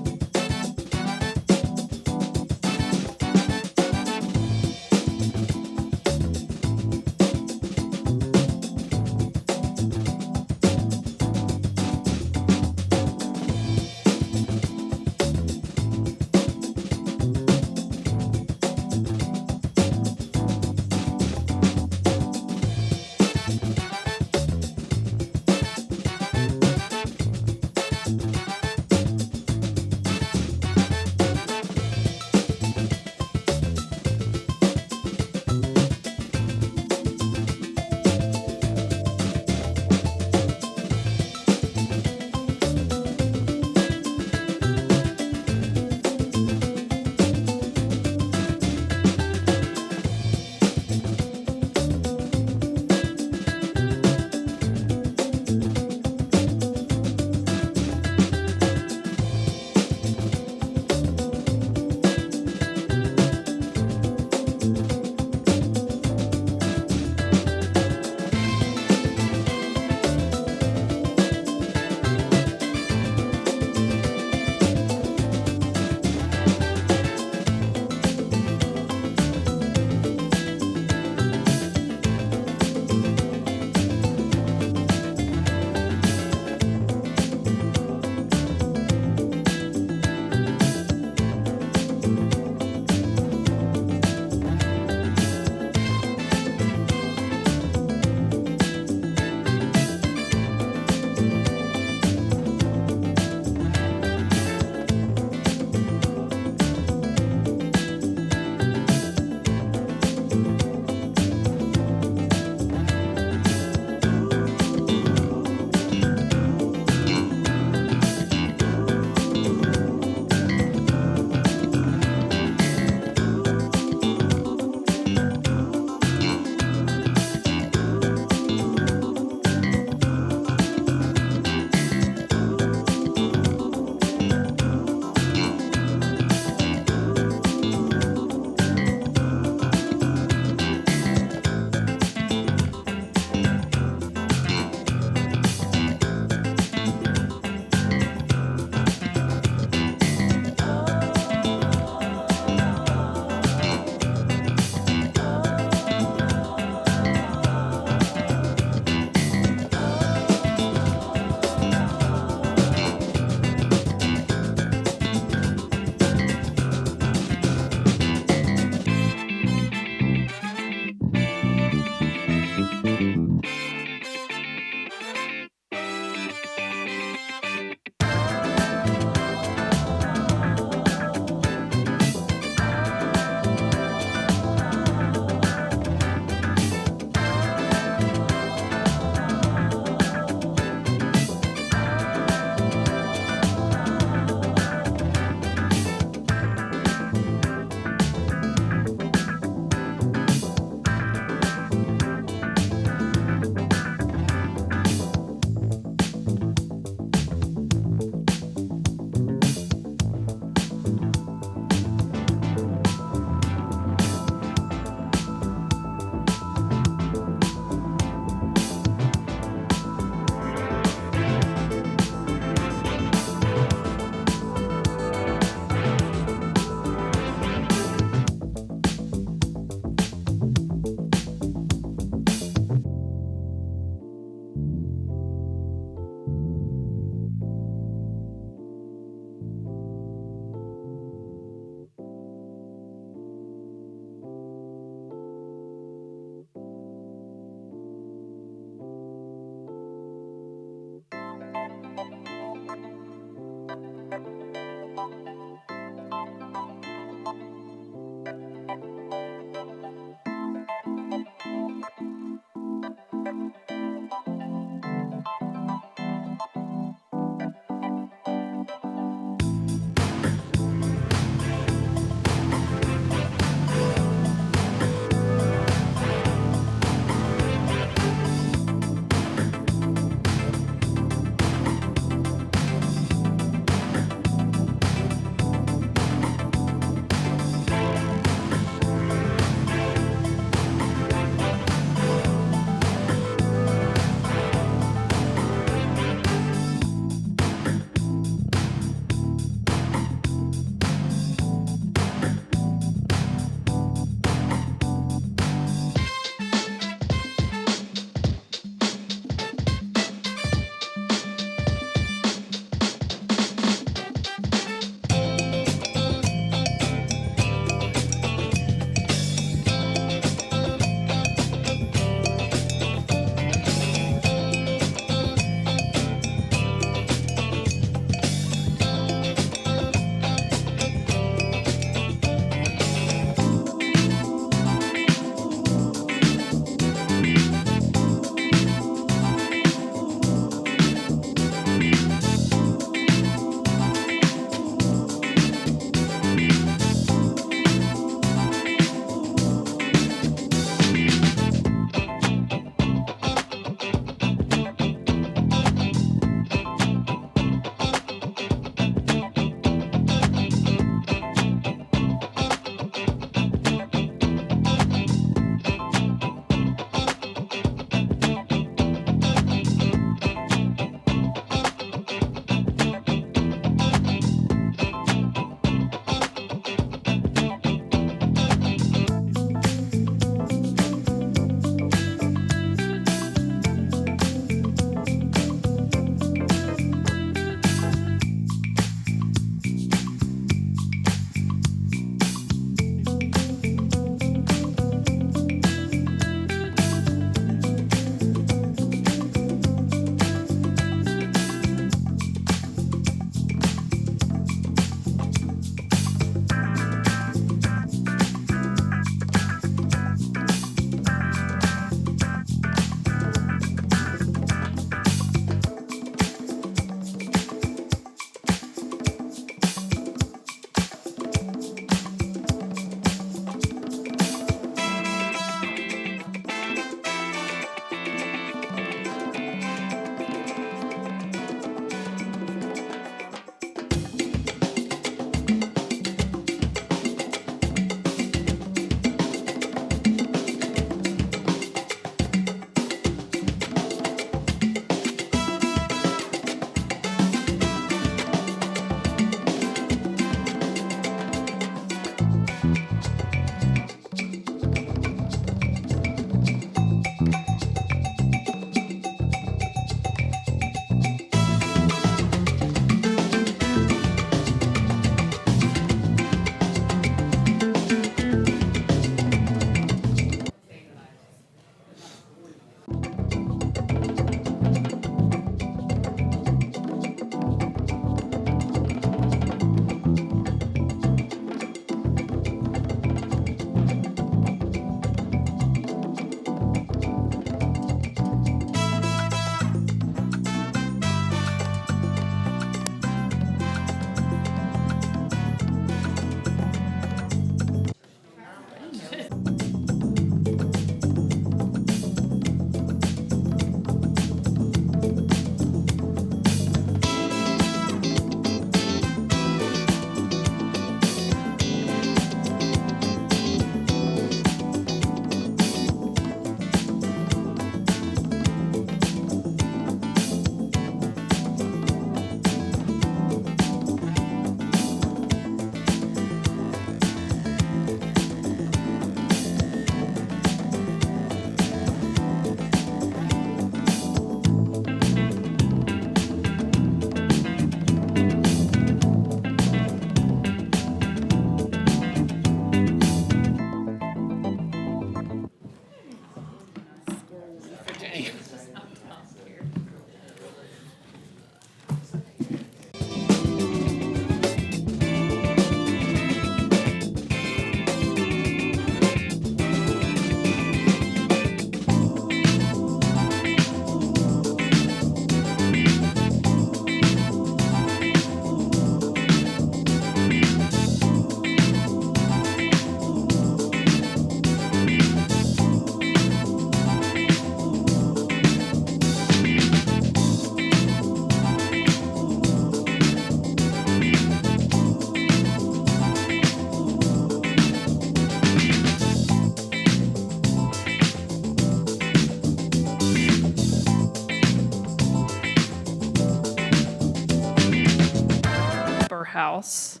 House.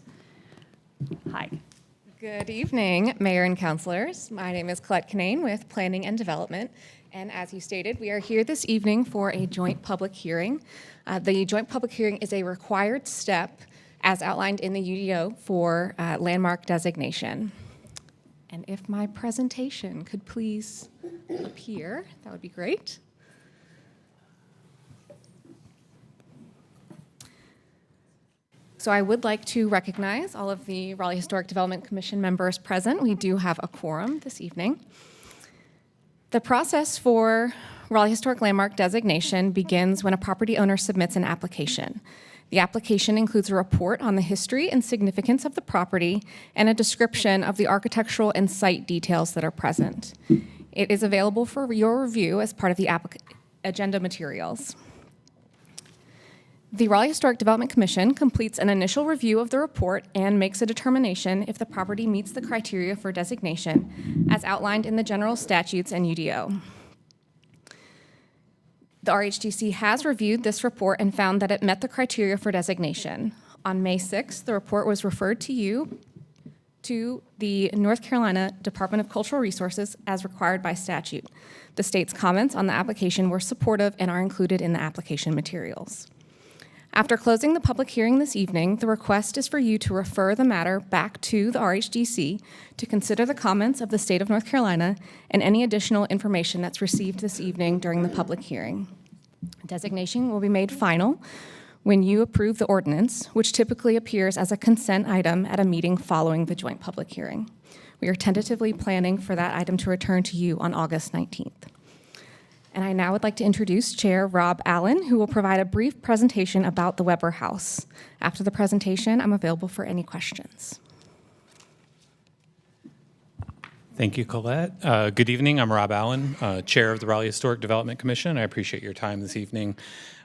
Hi. Good evening, Mayor and Councilors. My name is Colette Canane with Planning and Development. And as you stated, we are here this evening for a joint public hearing. The joint public hearing is a required step as outlined in the UDO for landmark designation. And if my presentation could please appear, that would be great. So I would like to recognize all of the Raleigh Historic Development Commission members present. We do have a quorum this evening. The process for Raleigh Historic Landmark designation begins when a property owner submits an application. The application includes a report on the history and significance of the property and a description of the architectural and site details that are present. It is available for your review as part of the agenda materials. The Raleigh Historic Development Commission completes an initial review of the report and makes a determination if the property meets the criteria for designation as outlined in the general statutes and UDO. The RHDC has reviewed this report and found that it met the criteria for designation. On May 6th, the report was referred to the North Carolina Department of Cultural Resources as required by statute. The state's comments on the application were supportive and are included in the application materials. After closing the public hearing this evening, the request is for you to refer the matter back to the RHDC to consider the comments of the state of North Carolina and any additional information that's received this evening during the public hearing. Designation will be made final when you approve the ordinance, which typically appears as a consent item at a meeting following the joint public hearing. We are tentatively planning for that item to return to you on August 19th. And I now would like to introduce Chair Rob Allen, who will provide a brief presentation about the Weber House. After the presentation, I'm available for any questions. Thank you, Colette. Good evening. I'm Rob Allen, Chair of the Raleigh Historic Development Commission. I appreciate your time this evening.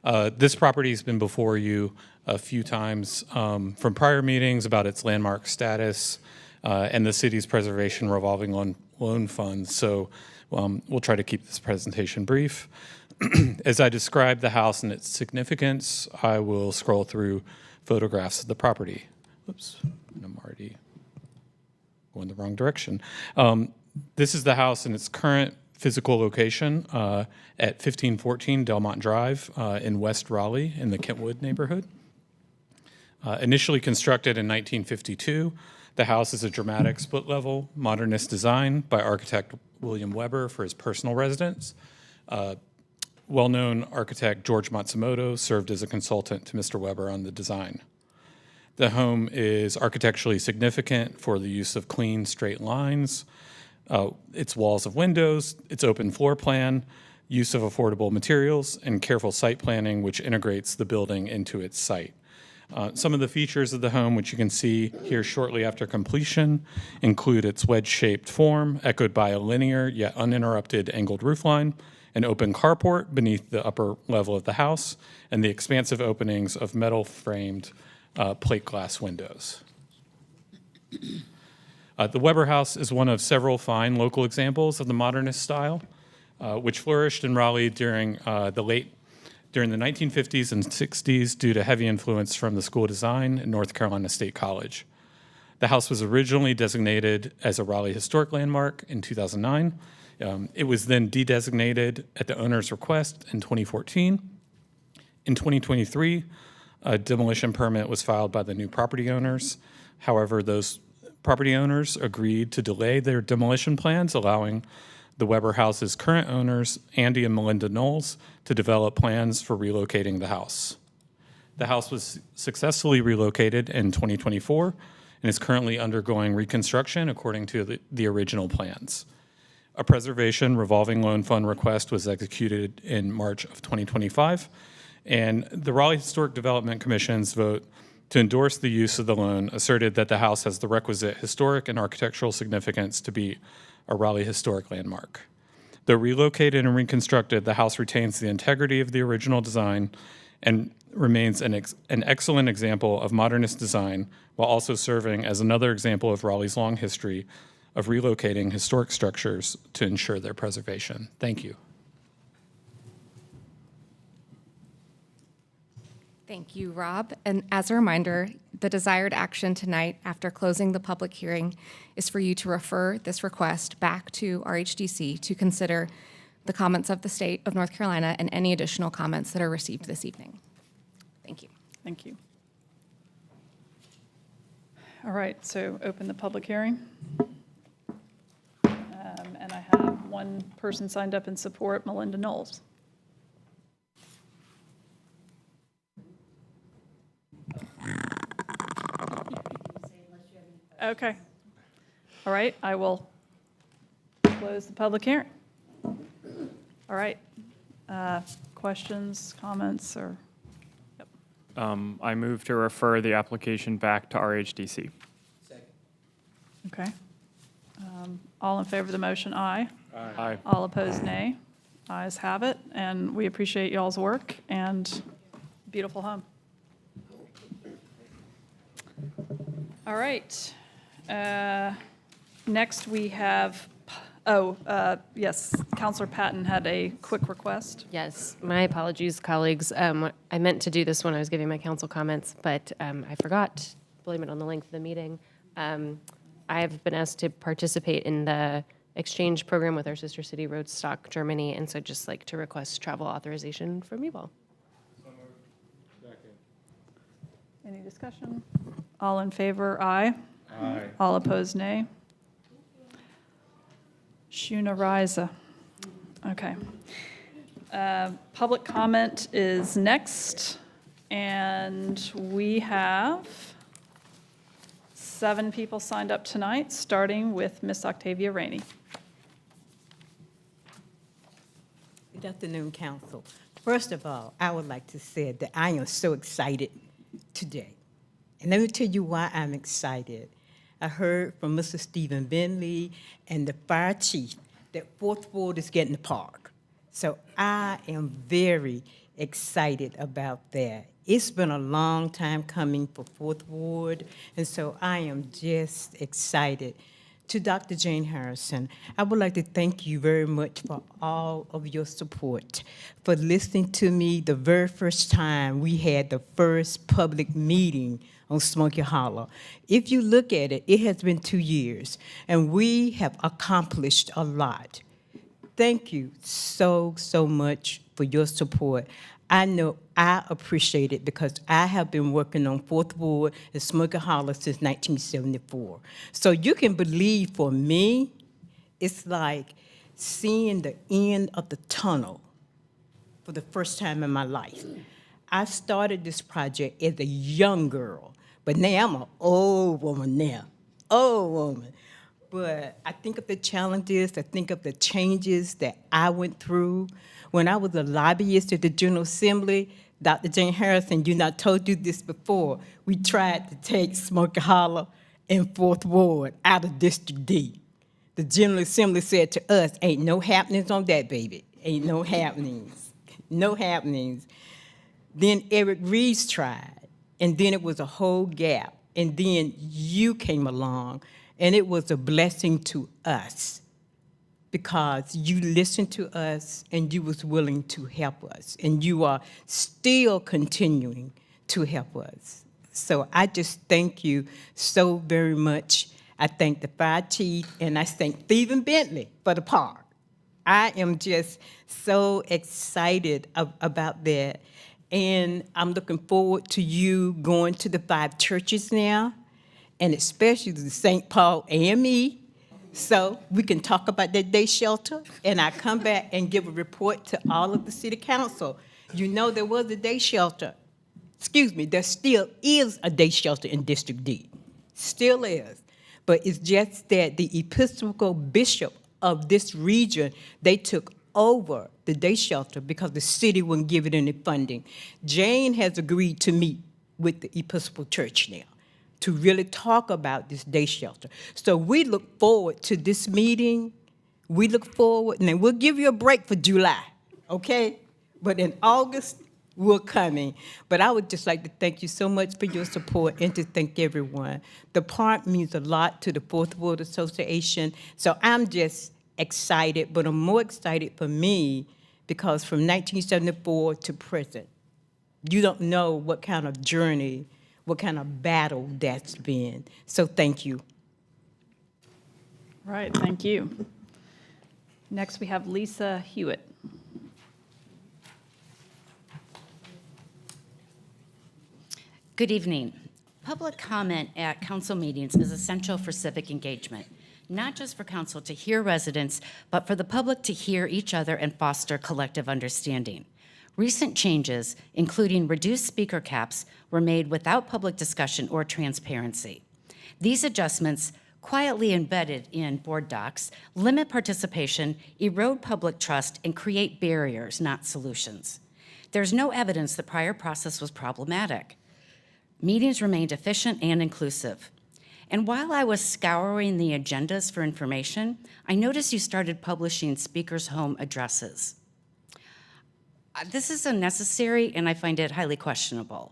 This property has been before you a few times from prior meetings about its landmark status and the city's preservation revolving loan funds. So we'll try to keep this presentation brief. As I describe the house and its significance, I will scroll through photographs of the property. Oops, I'm already going the wrong direction. This is the house in its current physical location at 1514 Delmont Drive in West Raleigh in the Kentwood neighborhood. Initially constructed in 1952, the house is a dramatic split-level modernist design by architect William Weber for his personal residence. Well-known architect George Matsumoto served as a consultant to Mr. Weber on the design. The home is architecturally significant for the use of clean, straight lines, its walls of windows, its open floor plan, use of affordable materials, and careful site planning, which integrates the building into its site. Some of the features of the home, which you can see here shortly after completion, include its wedge-shaped form, echoed by a linear yet uninterrupted angled roofline, an open carport beneath the upper level of the house, and the expansive openings of metal-framed plate glass windows. The Weber House is one of several fine local examples of the modernist style, which flourished in Raleigh during the 1950s and 60s due to heavy influence from the School of Design at North Carolina State College. The house was originally designated as a Raleigh Historic Landmark in 2009. It was then de-designated at the owner's request in 2014. In 2023, a demolition permit was filed by the new property owners. However, those property owners agreed to delay their demolition plans, allowing the Weber House's current owners, Andy and Melinda Knowles, to develop plans for relocating the house. The house was successfully relocated in 2024 and is currently undergoing reconstruction according to the original plans. A preservation revolving loan fund request was executed in March of 2025, and the Raleigh Historic Development Commission's vote to endorse the use of the loan asserted that the house has the requisite historic and architectural significance to be a Raleigh Historic Landmark. Though relocated and reconstructed, the house retains the integrity of the original design and remains an excellent example of modernist design, while also serving as another example of Raleigh's long history of relocating historic structures to ensure their preservation. Thank you. Thank you, Rob. And as a reminder, the desired action tonight after closing the public hearing is for you to refer this request back to RHDC to consider the comments of the state of North Carolina and any additional comments that are received this evening. Thank you. Thank you. All right, so open the public hearing. And I have one person signed up in support, Melinda Knowles. Okay. All right, I will close the public hearing. All right. Questions, comments, or? Yep. I move to refer the application back to RHDC. Okay. All in favor of the motion, aye. Aye. All opposed, nay. Ayes have it, and we appreciate y'all's work and beautiful home. All right. Next, we have, yes, Counselor Patton had a quick request. Yes, my apologies, colleagues. I meant to do this when I was giving my council comments, but I forgot. Blame it on the length of the meeting. I have been asked to participate in the exchange program with our sister city, Rostock, Germany, and so just like to request travel authorization from you all. Any discussion? All in favor, aye. Aye. All opposed, nay. Shuna Riza. Okay. Public comment is next, and we have 7 people signed up tonight, starting with Miss Octavia Rainey. Good afternoon, Council. First of all, I would like to say that I am so excited today. And let me tell you why I'm excited. I heard from Mr. Stephen Bentley and the fire chief that Fourth Ward is getting the park. So I am very excited about that. It's been a long time coming for Fourth Ward, and so I am just excited. To Dr. Jane Harrison, I would like to thank you very much for all of your support, for listening to me the very first time we had the first public meeting on Smoky Hollow. If you look at it, it has been 2 years, and we have accomplished a lot. Thank you so, so much for your support. I know I appreciate it because I have been working on Fourth Ward and Smoky Hollow since 1974. So you can believe for me, it's like seeing the end of the tunnel for the first time in my life. I started this project as a young girl, but now I'm an old woman now, old woman. But I think of the challenges, I think of the changes that I went through. When I was a lobbyist at the General Assembly, Dr. Jane Harrison, I told you this before, we tried to take Smoky Hollow and Fourth Ward out of District D. The General Assembly said to us, ain't no happenings on that, baby. Ain't no happenings, no happenings. Then Eric Reeves tried, and then it was a whole gap. And then you came along, and it was a blessing to us, because you listened to us and you was willing to help us, and you are still continuing to help us. So I just thank you so very much. I thank the fire chief, and I thank Stephen Bentley for the park. I am just so excited about that, and I'm looking forward to you going to the 5 churches now, and especially the St. Paul AME, so we can talk about that day shelter, and I come back and give a report to all of the city council. You know there was a day shelter. Excuse me, there still is a day shelter in District D. Still is. But it's just that the Episcopal bishop of this region, they took over the day shelter because the city wouldn't give it any funding. Jane has agreed to meet with the Episcopal Church now to really talk about this day shelter. So we look forward to this meeting. We look forward, and then we'll give you a break for July, okay? But in August, we're coming. But I would just like to thank you so much for your support and to thank everyone. The park means a lot to the Fourth Ward Association, so I'm just excited, but I'm more excited for me because from 1974 to present, you don't know what kind of journey, what kind of battle that's been. So thank you. All right, thank you. Next, we have Lisa Hewitt. Good evening. Public comment at council meetings is essential for civic engagement, not just for council to hear residents, but for the public to hear each other and foster collective understanding. Recent changes, including reduced speaker caps, were made without public discussion or transparency. These adjustments, quietly embedded in board docs, limit participation, erode public trust, and create barriers, not solutions. There's no evidence the prior process was problematic. Meetings remained efficient and inclusive. And while I was scouring the agendas for information, I noticed you started publishing speakers' home addresses. This is unnecessary, and I find it highly questionable.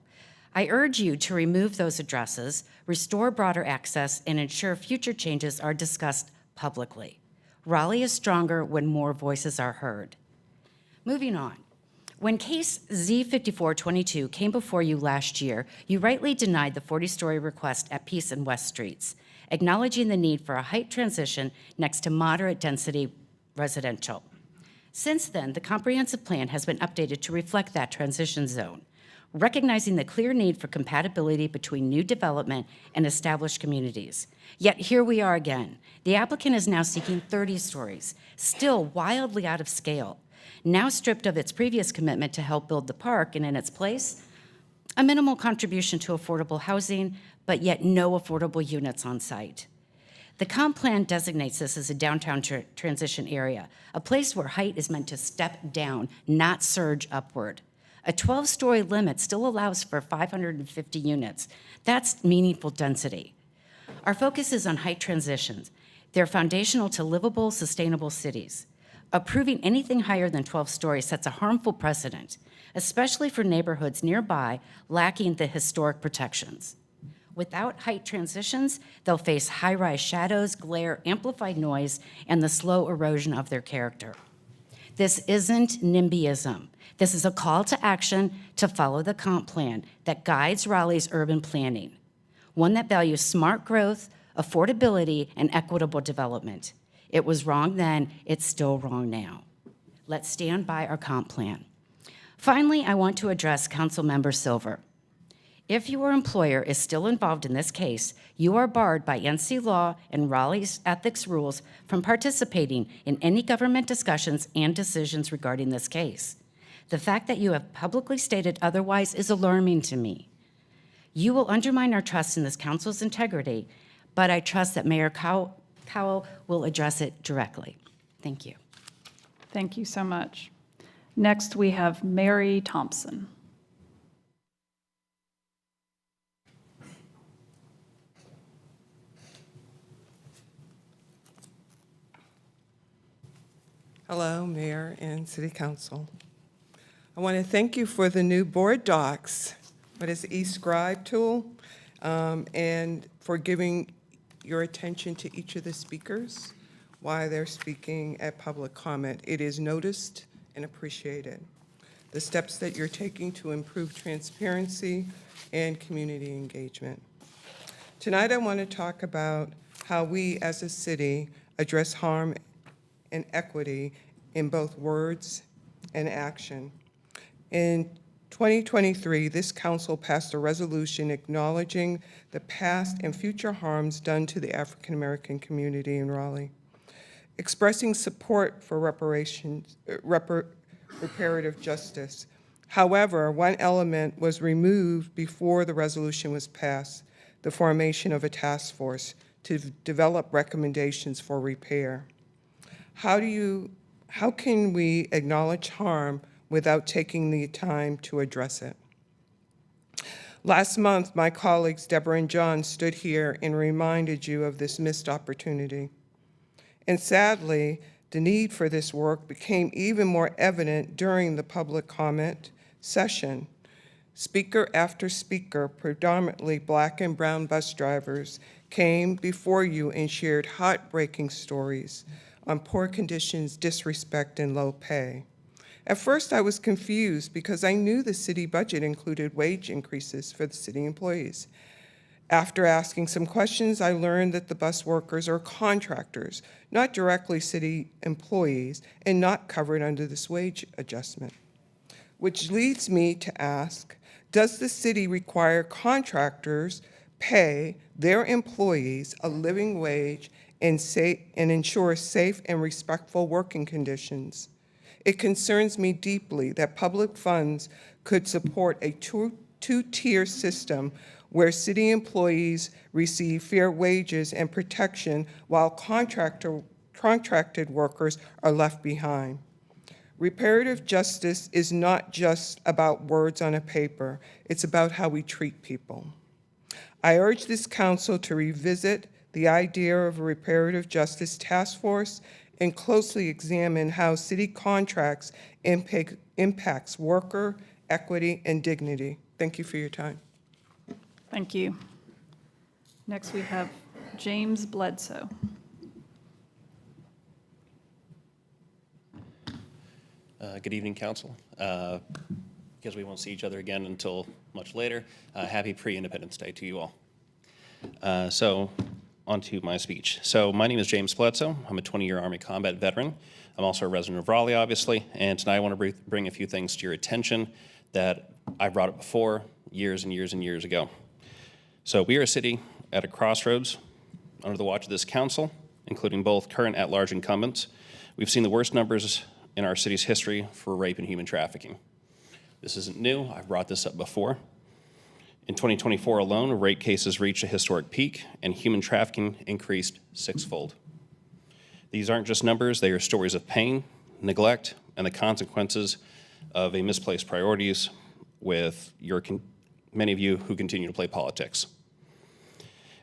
I urge you to remove those addresses, restore broader access, and ensure future changes are discussed publicly. Raleigh is stronger when more voices are heard. Moving on. When case Z5422 came before you last year, you rightly denied the 40-story request at Peace and West Streets, acknowledging the need for a height transition next to moderate density residential. Since then, the comprehensive plan has been updated to reflect that transition zone, recognizing the clear need for compatibility between new development and established communities. Yet here we are again. The applicant is now seeking 30 stories, still wildly out of scale. Now stripped of its previous commitment to help build the park, and in its place, a minimal contribution to affordable housing, but yet no affordable units on site. The comp plan designates this as a downtown transition area, a place where height is meant to step down, not surge upward. A 12-story limit still allows for 550 units. That's meaningful density. Our focus is on height transitions. They're foundational to livable, sustainable cities. Approving anything higher than 12 stories sets a harmful precedent, especially for neighborhoods nearby lacking the historic protections. Without height transitions, they'll face high-rise shadows, glare, amplified noise, and the slow erosion of their character. This isn't NIMBYism. This is a call to action to follow the comp plan that guides Raleigh's urban planning, one that values smart growth, affordability, and equitable development. It was wrong then, it's still wrong now. Let's stand by our comp plan. Finally, I want to address Councilmember Silver. If your employer is still involved in this case, you are barred by NC law and Raleigh's ethics rules from participating in any government discussions and decisions regarding this case. The fact that you have publicly stated otherwise is alarming to me. You will undermine our trust in this council's integrity, but I trust that Mayor Cowell will address it directly. Thank you. Thank you so much. Next, we have Mary Thompson. Hello, Mayor and City Council. I want to thank you for the new board docs, what is the eScribe tool, and for giving your attention to each of the speakers while they're speaking at public comment. It is noticed and appreciated. The steps that you're taking to improve transparency and community engagement. Tonight I want to talk about how we as a city address harm and equity in both words and action. In 2023, this council passed a resolution acknowledging the past and future harms done to the African American community in Raleigh, expressing support for reparative justice. However, one element was removed before the resolution was passed, the formation of a task force to develop recommendations for repair. How can we acknowledge harm without taking the time to address it? Last month, my colleagues Deborah and John stood here and reminded you of this missed opportunity. And sadly, the need for this work became even more evident during the public comment session. Speaker after speaker, predominantly Black and brown bus drivers, came before you and shared heartbreaking stories on poor conditions, disrespect, and low pay. At first, I was confused because I knew the city budget included wage increases for the city employees. After asking some questions, I learned that the bus workers are contractors, not directly city employees, and not covered under this wage adjustment. Which leads me to ask, does the city require contractors pay their employees a living wage and ensure safe and respectful working conditions? It concerns me deeply that public funds could support a two-tier system where city employees receive fair wages and protection while contracted workers are left behind. Reparative justice is not just about words on a paper, it's about how we treat people. I urge this council to revisit the idea of a reparative justice task force and closely examine how city contracts impacts worker, equity, and dignity. Thank you for your time. Thank you. Next, we have James Bledsoe. Good evening, Council. Because we won't see each other again until much later, happy pre-Independence Day to you all. So, on to my speech. So, my name is James Bledsoe. I'm a 20-year Army combat veteran. I'm also a resident of Raleigh, obviously, and tonight I want to bring a few things to your attention that I brought up before, years and years and years ago. So, we are a city at a crossroads under the watch of this council, including both current at-large incumbents. We've seen the worst numbers in our city's history for rape and human trafficking. This isn't new. I've brought this up before. In 2024 alone, rape cases reached a historic peak, and human trafficking increased sixfold. These aren't just numbers, they are stories of pain, neglect, and the consequences of a misplaced priorities with many of you who continue to play politics.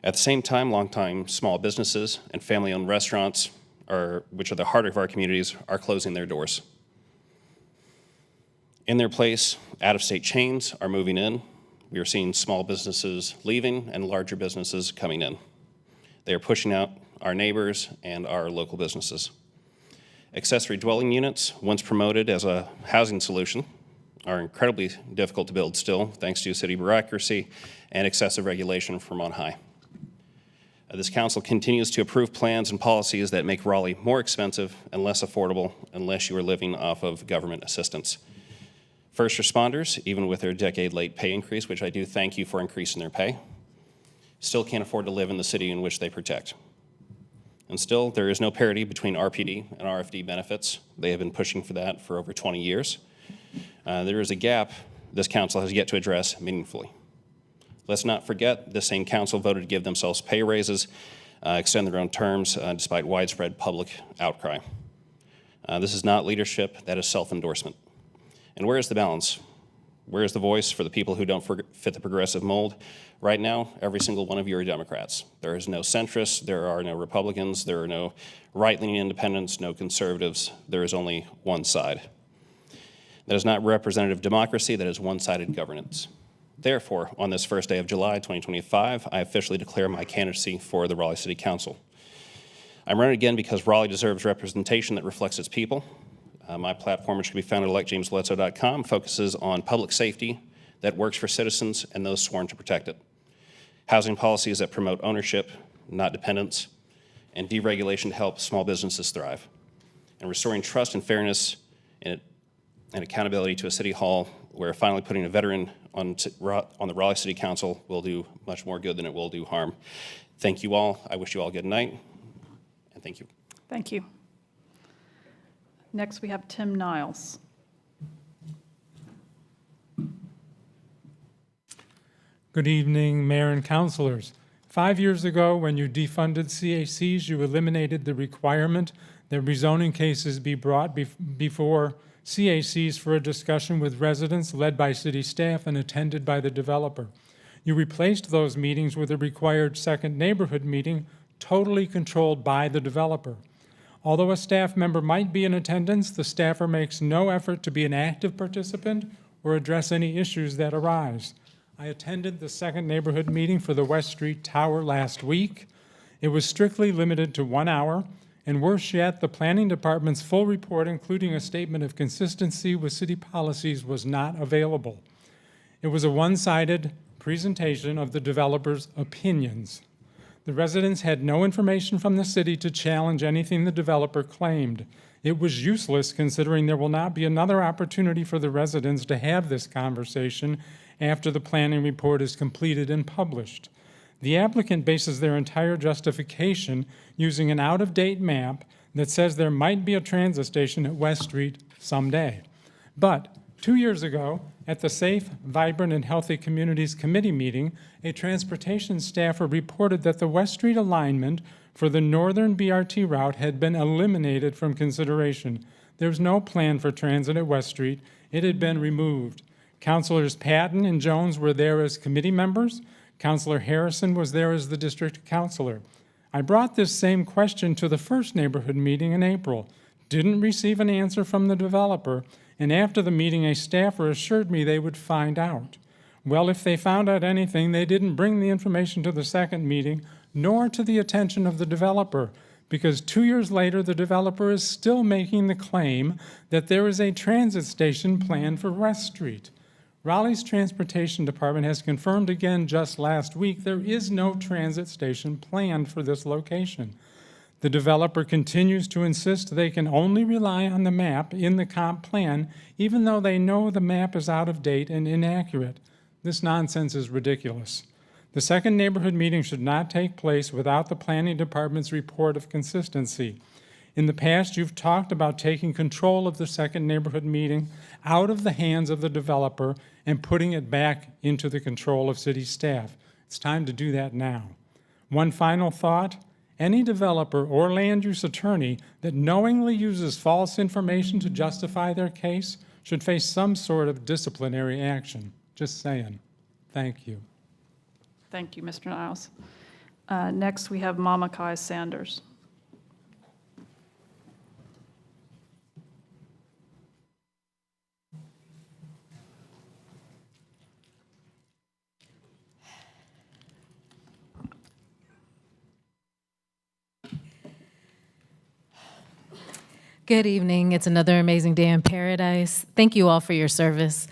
At the same time, longtime small businesses and family-owned restaurants, which are the heart of our communities, are closing their doors. In their place, out-of-state chains are moving in. We are seeing small businesses leaving and larger businesses coming in. They are pushing out our neighbors and our local businesses. Accessory dwelling units, once promoted as a housing solution, are incredibly difficult to build still, thanks to city bureaucracy and excessive regulation from on high. This council continues to approve plans and policies that make Raleigh more expensive and less affordable unless you are living off of government assistance. First responders, even with their decade-late pay increase, which I do thank you for increasing their pay, still can't afford to live in the city in which they protect. And still, there is no parity between RPD and RFD benefits. They have been pushing for that for over 20 years. There is a gap this council has yet to address meaningfully. Let's not forget, this same council voted to give themselves pay raises, extend their own terms, despite widespread public outcry. This is not leadership, that is self-endorsement. And where is the balance? Where is the voice for the people who don't fit the progressive mold? Right now, every single one of you are Democrats. There is no centrists, there are no Republicans, there are no right-leaning independents, no conservatives. There is only one side. That is not representative democracy, that is one-sided governance. Therefore, on this first day of July 2025, I officially declare my candidacy for the Raleigh City Council. I'm running again because Raleigh deserves representation that reflects its people. My platform, which can be found at electjamesbledsoe.com, focuses on public safety that works for citizens and those sworn to protect it. Housing policies that promote ownership, not dependence, and deregulation to help small businesses thrive. And restoring trust and fairness and accountability to a city hall where finally putting a veteran on the Raleigh City Council will do much more good than it will do harm. Thank you all. I wish you all a good night, and thank you. Thank you. Next, we have Tim Niles. Good evening, Mayor and Councilors. 5 years ago, when you defunded CACs, you eliminated the requirement that rezoning cases be brought before CACs for a discussion with residents led by city staff and attended by the developer. You replaced those meetings with a required second neighborhood meeting, totally controlled by the developer. Although a staff member might be in attendance, the staffer makes no effort to be an active participant or address any issues that arise. I attended the second neighborhood meeting for the West Street Tower last week. It was strictly limited to 1 hour, And worse yet, the Planning Department's full report, including a statement of consistency with city policies, was not available. It was a one-sided presentation of the developer's opinions. The residents had no information from the city to challenge anything the developer claimed. It was useless considering there will not be another opportunity for the residents to have this conversation after the planning report is completed and published. The applicant bases their entire justification using an out-of-date map that says there might be a transit station at West Street someday. But 2 years ago, at the Safe, Vibrant, and Healthy Communities Committee meeting, a transportation staffer reported that the West Street alignment for the northern BRT route had been eliminated from consideration. There was no plan for transit at West Street. It had been removed. Councilors Patton and Jones were there as committee members. Councilor Harrison was there as the district councilor. I brought this same question to the first neighborhood meeting in April, didn't receive an answer from the developer, and after the meeting, a staffer assured me they would find out. Well, if they found out anything, they didn't bring the information to the second meeting, nor to the attention of the developer, because 2 years later, the developer is still making the claim that there is a transit station planned for West Street. Raleigh's Transportation Department has confirmed again just last week there is no transit station planned for this location. The developer continues to insist they can only rely on the map in the comp plan, even though they know the map is out of date and inaccurate. This nonsense is ridiculous. The second neighborhood meeting should not take place without the Planning Department's report of consistency. In the past, you've talked about taking control of the second neighborhood meeting out of the hands of the developer and putting it back into the control of city staff. It's time to do that now. One final thought. Any developer or land use attorney that knowingly uses false information to justify their case should face some sort of disciplinary action. Just saying. Thank you. Thank you, Mr. Niles. Next, we have Mamakai Sanders. Good evening. It's another amazing day in paradise. Thank you all for your service.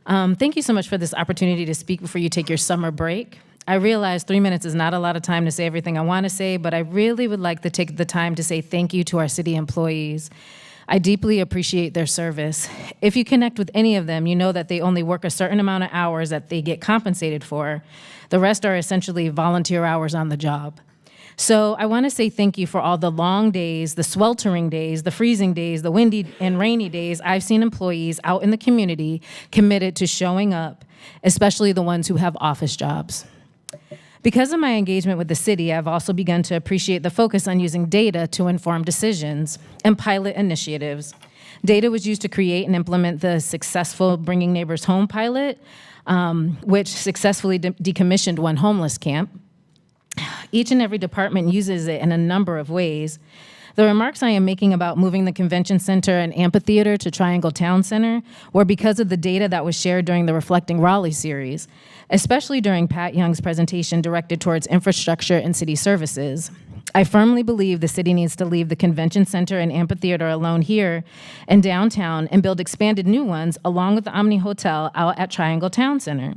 Thank you so much for this opportunity to speak before you take your summer break. I realize 3 minutes is not a lot of time to say everything I want to say, but I really would like to take the time to say thank you to our city employees. I deeply appreciate their service. If you connect with any of them, you know that they only work a certain amount of hours that they get compensated for. The rest are essentially volunteer hours on the job. So I want to say thank you for all the long days, the sweltering days, the freezing days, the windy and rainy days I've seen employees out in the community committed to showing up, especially the ones who have office jobs. Because of my engagement with the city, I've also begun to appreciate the focus on using data to inform decisions and pilot initiatives. Data was used to create and implement the successful Bringing Neighbors Home pilot, which successfully decommissioned one homeless camp. Each and every department uses it in a number of ways. The remarks I am making about moving the convention center and amphitheater to Triangle Town Center were because of the data that was shared during the Reflecting Raleigh series, especially during Pat Young's presentation directed towards infrastructure and city services. I firmly believe the city needs to leave the convention center and amphitheater alone here in downtown and build expanded new ones along with the Omni Hotel out at Triangle Town Center.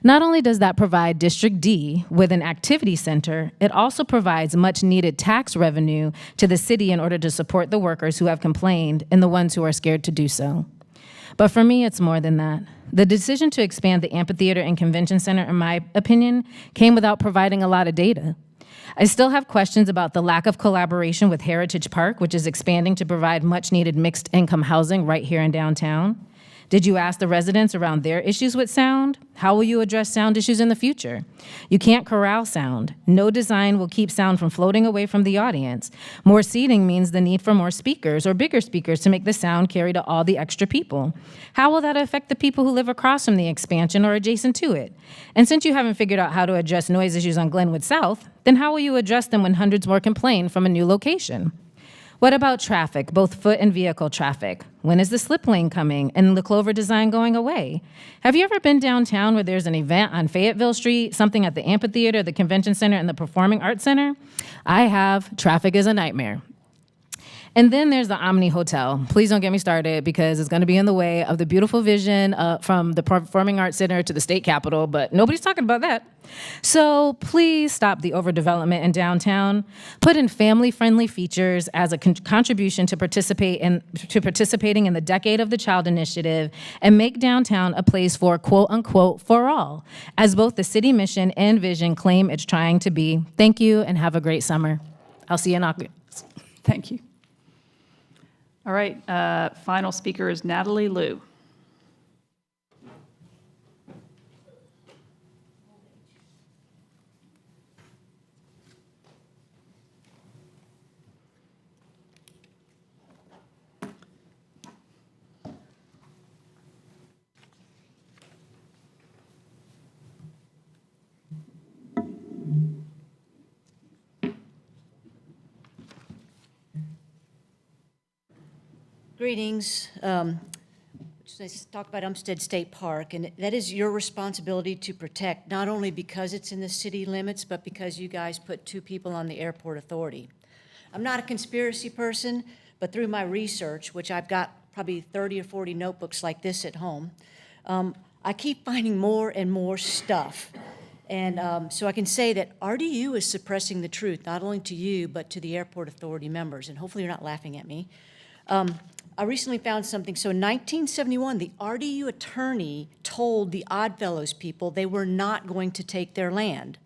Not only does that provide District D with an activity center, it also provides much needed tax revenue to the city in order to support the workers who have complained and the ones who are scared to do so. But for me, it's more than that. The decision to expand the amphitheater and convention center, in my opinion, came without providing a lot of data. I still have questions about the lack of collaboration with Heritage Park, which is expanding to provide much needed mixed income housing right here in downtown. Did you ask the residents around their issues with sound? How will you address sound issues in the future? You can't corral sound. No design will keep sound from floating away from the audience. More seating means the need for more speakers or bigger speakers to make the sound carry to all the extra people. How will that affect the people who live across from the expansion or adjacent to it? And since you haven't figured out how to address noise issues on Glenwood South, then how will you address them when hundreds more complain from a new location? What about traffic, both foot and vehicle traffic? When is the slip lane coming and the Clover design going away? Have you ever been downtown where there's an event on Fayetteville Street, something at the amphitheater, the convention center, and the performing arts center? I have. Traffic is a nightmare. And then there's the Omni Hotel. Please don't get me started because it's going to be in the way of the beautiful vision from the Performing Arts Center to the state capitol, but nobody's talking about that. So please stop the overdevelopment in downtown. Put in family-friendly features as a contribution to participating in the Decade of the Child initiative, and make downtown a place for quote-unquote for all, as both the city mission and vision claim it's trying to be. Thank you and have a great summer. I'll see you in August. Thank you. All right, final speaker is Natalie Liu. Greetings. Let's talk about Umstead State Park, and that is your responsibility to protect, not only because it's in the city limits, but because you guys put 2 people on the airport authority. I'm not a conspiracy person, but through my research, which I've got probably 30 or 40 notebooks like this at home, I keep finding more and more stuff. And so I can say that RDU is suppressing the truth, not only to you, but to the airport authority members, and hopefully you're not laughing at me. I recently found something. So in 1971, the RDU attorney told the Oddfellows people they were not going to take their land.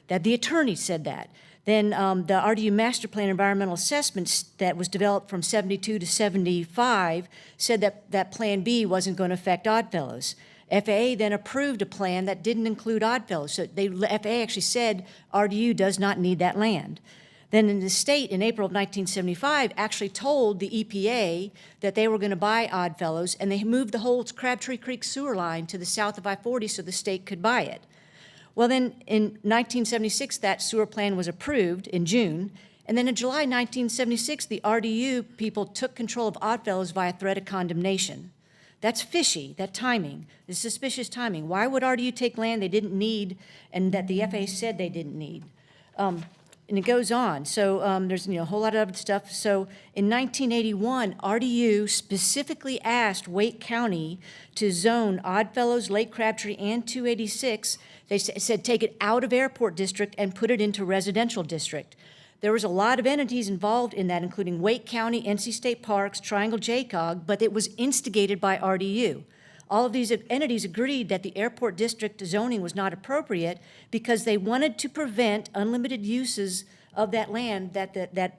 That the attorney said that. Then the RDU Master Plan Environmental Assessments that was developed from 72 to 75 said that Plan B wasn't going to affect Oddfellows. FAA then approved a plan that didn't include Oddfellows. So FAA actually said RDU does not need that land. Then in the state, in April of 1975, actually told the EPA that they were going to buy Oddfellows, and they moved the whole Crabtree Creek sewer line to the south of I-40 so the state could buy it. Well, then in 1976, that sewer plan was approved in June, and then in July 1976, the RDU people took control of Oddfellows via threat of condemnation. That's fishy, that timing, the suspicious timing. Why would RDU take land they didn't need and that the FAA said they didn't need? And it goes on. So there's a whole lot of other stuff. So in 1981, RDU specifically asked Wake County to zone Oddfellows, Lake Crabtree, and 286. They said take it out of airport district and put it into residential district. There was a lot of entities involved in that, including Wake County, NC State Parks, Triangle JCOG, but it was instigated by RDU. All of these entities agreed that the airport district zoning was not appropriate because they wanted to prevent unlimited uses of that land that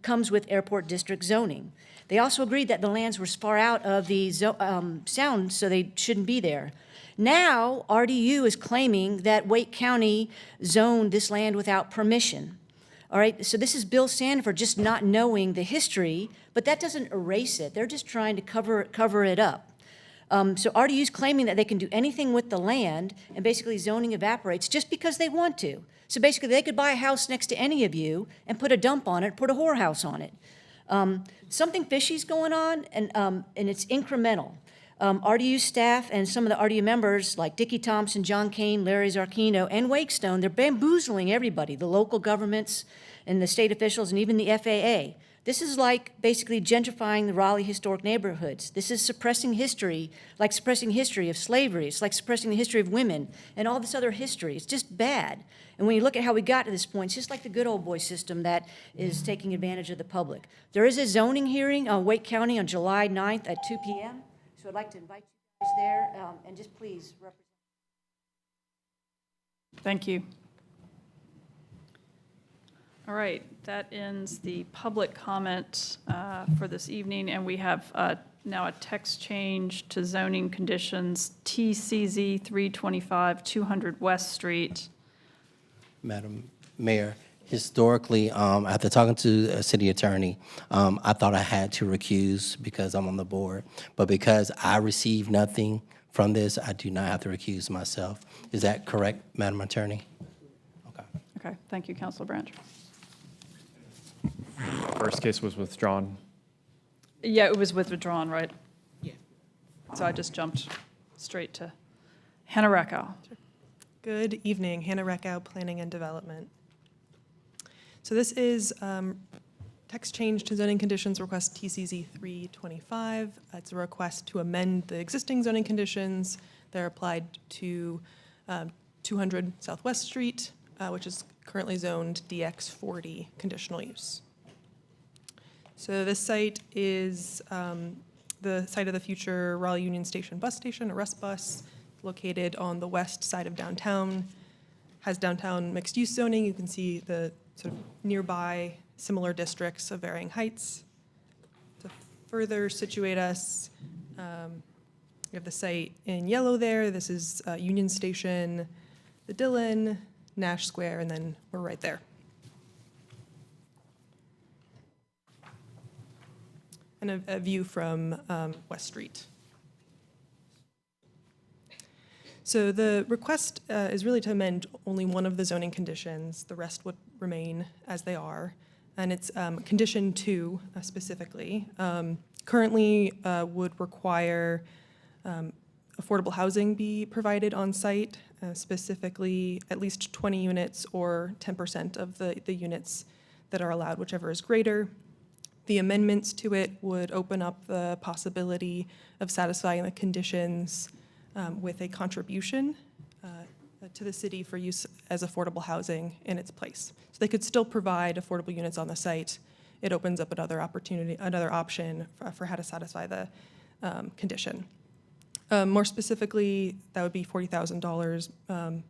comes with airport district zoning. They also agreed that the lands were far out of the sound, so they shouldn't be there. Now, RDU is claiming that Wake County zoned this land without permission. All right, so this is Bill Sanford just not knowing the history, but that doesn't erase it. They're just trying to cover it up. So RDU's claiming that they can do anything with the land, and basically zoning evaporates just because they want to. So basically they could buy a house next to any of you and put a dump on it, put a whorehouse on it. Something fishy's going on, and it's incremental. RDU staff and some of the RDU members like Dickie Thompson, John Kane, Larry Zarchino, and Wakestone, they're bamboozling everybody, the local governments and the state officials and even the FAA. This is like basically gentrifying the Raleigh historic neighborhoods. This is suppressing history, like suppressing history of slavery. It's like suppressing the history of women and all this other history. It's just bad. And when you look at how we got to this point, it's just like the good old boy system that is taking advantage of the public. There is a zoning hearing on Wake County on July 9th at 2 p.m. So I'd like to invite you guys there and just please represent. Thank you. All right, that ends the public comment for this evening, and we have now a text change to zoning conditions TCZ 325 200 West Street. Madam Mayor, historically, after talking to a city attorney, I thought I had to recuse because I'm on the board, but because I received nothing from this, I do not have to recuse myself. Is that correct, Madam Attorney? Okay, thank you, Councilor Branch. First case was withdrawn. Yeah, it was withdrawn, right? Yeah. So I just jumped straight to Hannah Reckow. Good evening, Hannah Reckow, Planning and Development. So this is text change to zoning conditions request TCZ 325. It's a request to amend the existing zoning conditions. They're applied to 200 Southwest Street, which is currently zoned DX40 conditional use. So this site is the site of the future Raleigh Union Station bus station, a rest bus, located on the west side of downtown. Has downtown mixed-use zoning. You can see the sort of nearby similar districts of varying heights. To further situate us, we have the site in yellow there. This is Union Station, the Dillon, Nash Square, and then we're right there. And a view from West Street. So the request is really to amend only one of the zoning conditions. The rest would remain as they are. And it's condition 2 specifically. Currently would require affordable housing be provided on site, specifically at least 20 units or 10% of the units that are allowed, whichever is greater. The amendments to it would open up the possibility of satisfying the conditions with a contribution to the city for use as affordable housing in its place. So they could still provide affordable units on the site. It opens up another opportunity, another option for how to satisfy the condition. More specifically, that would be $40,000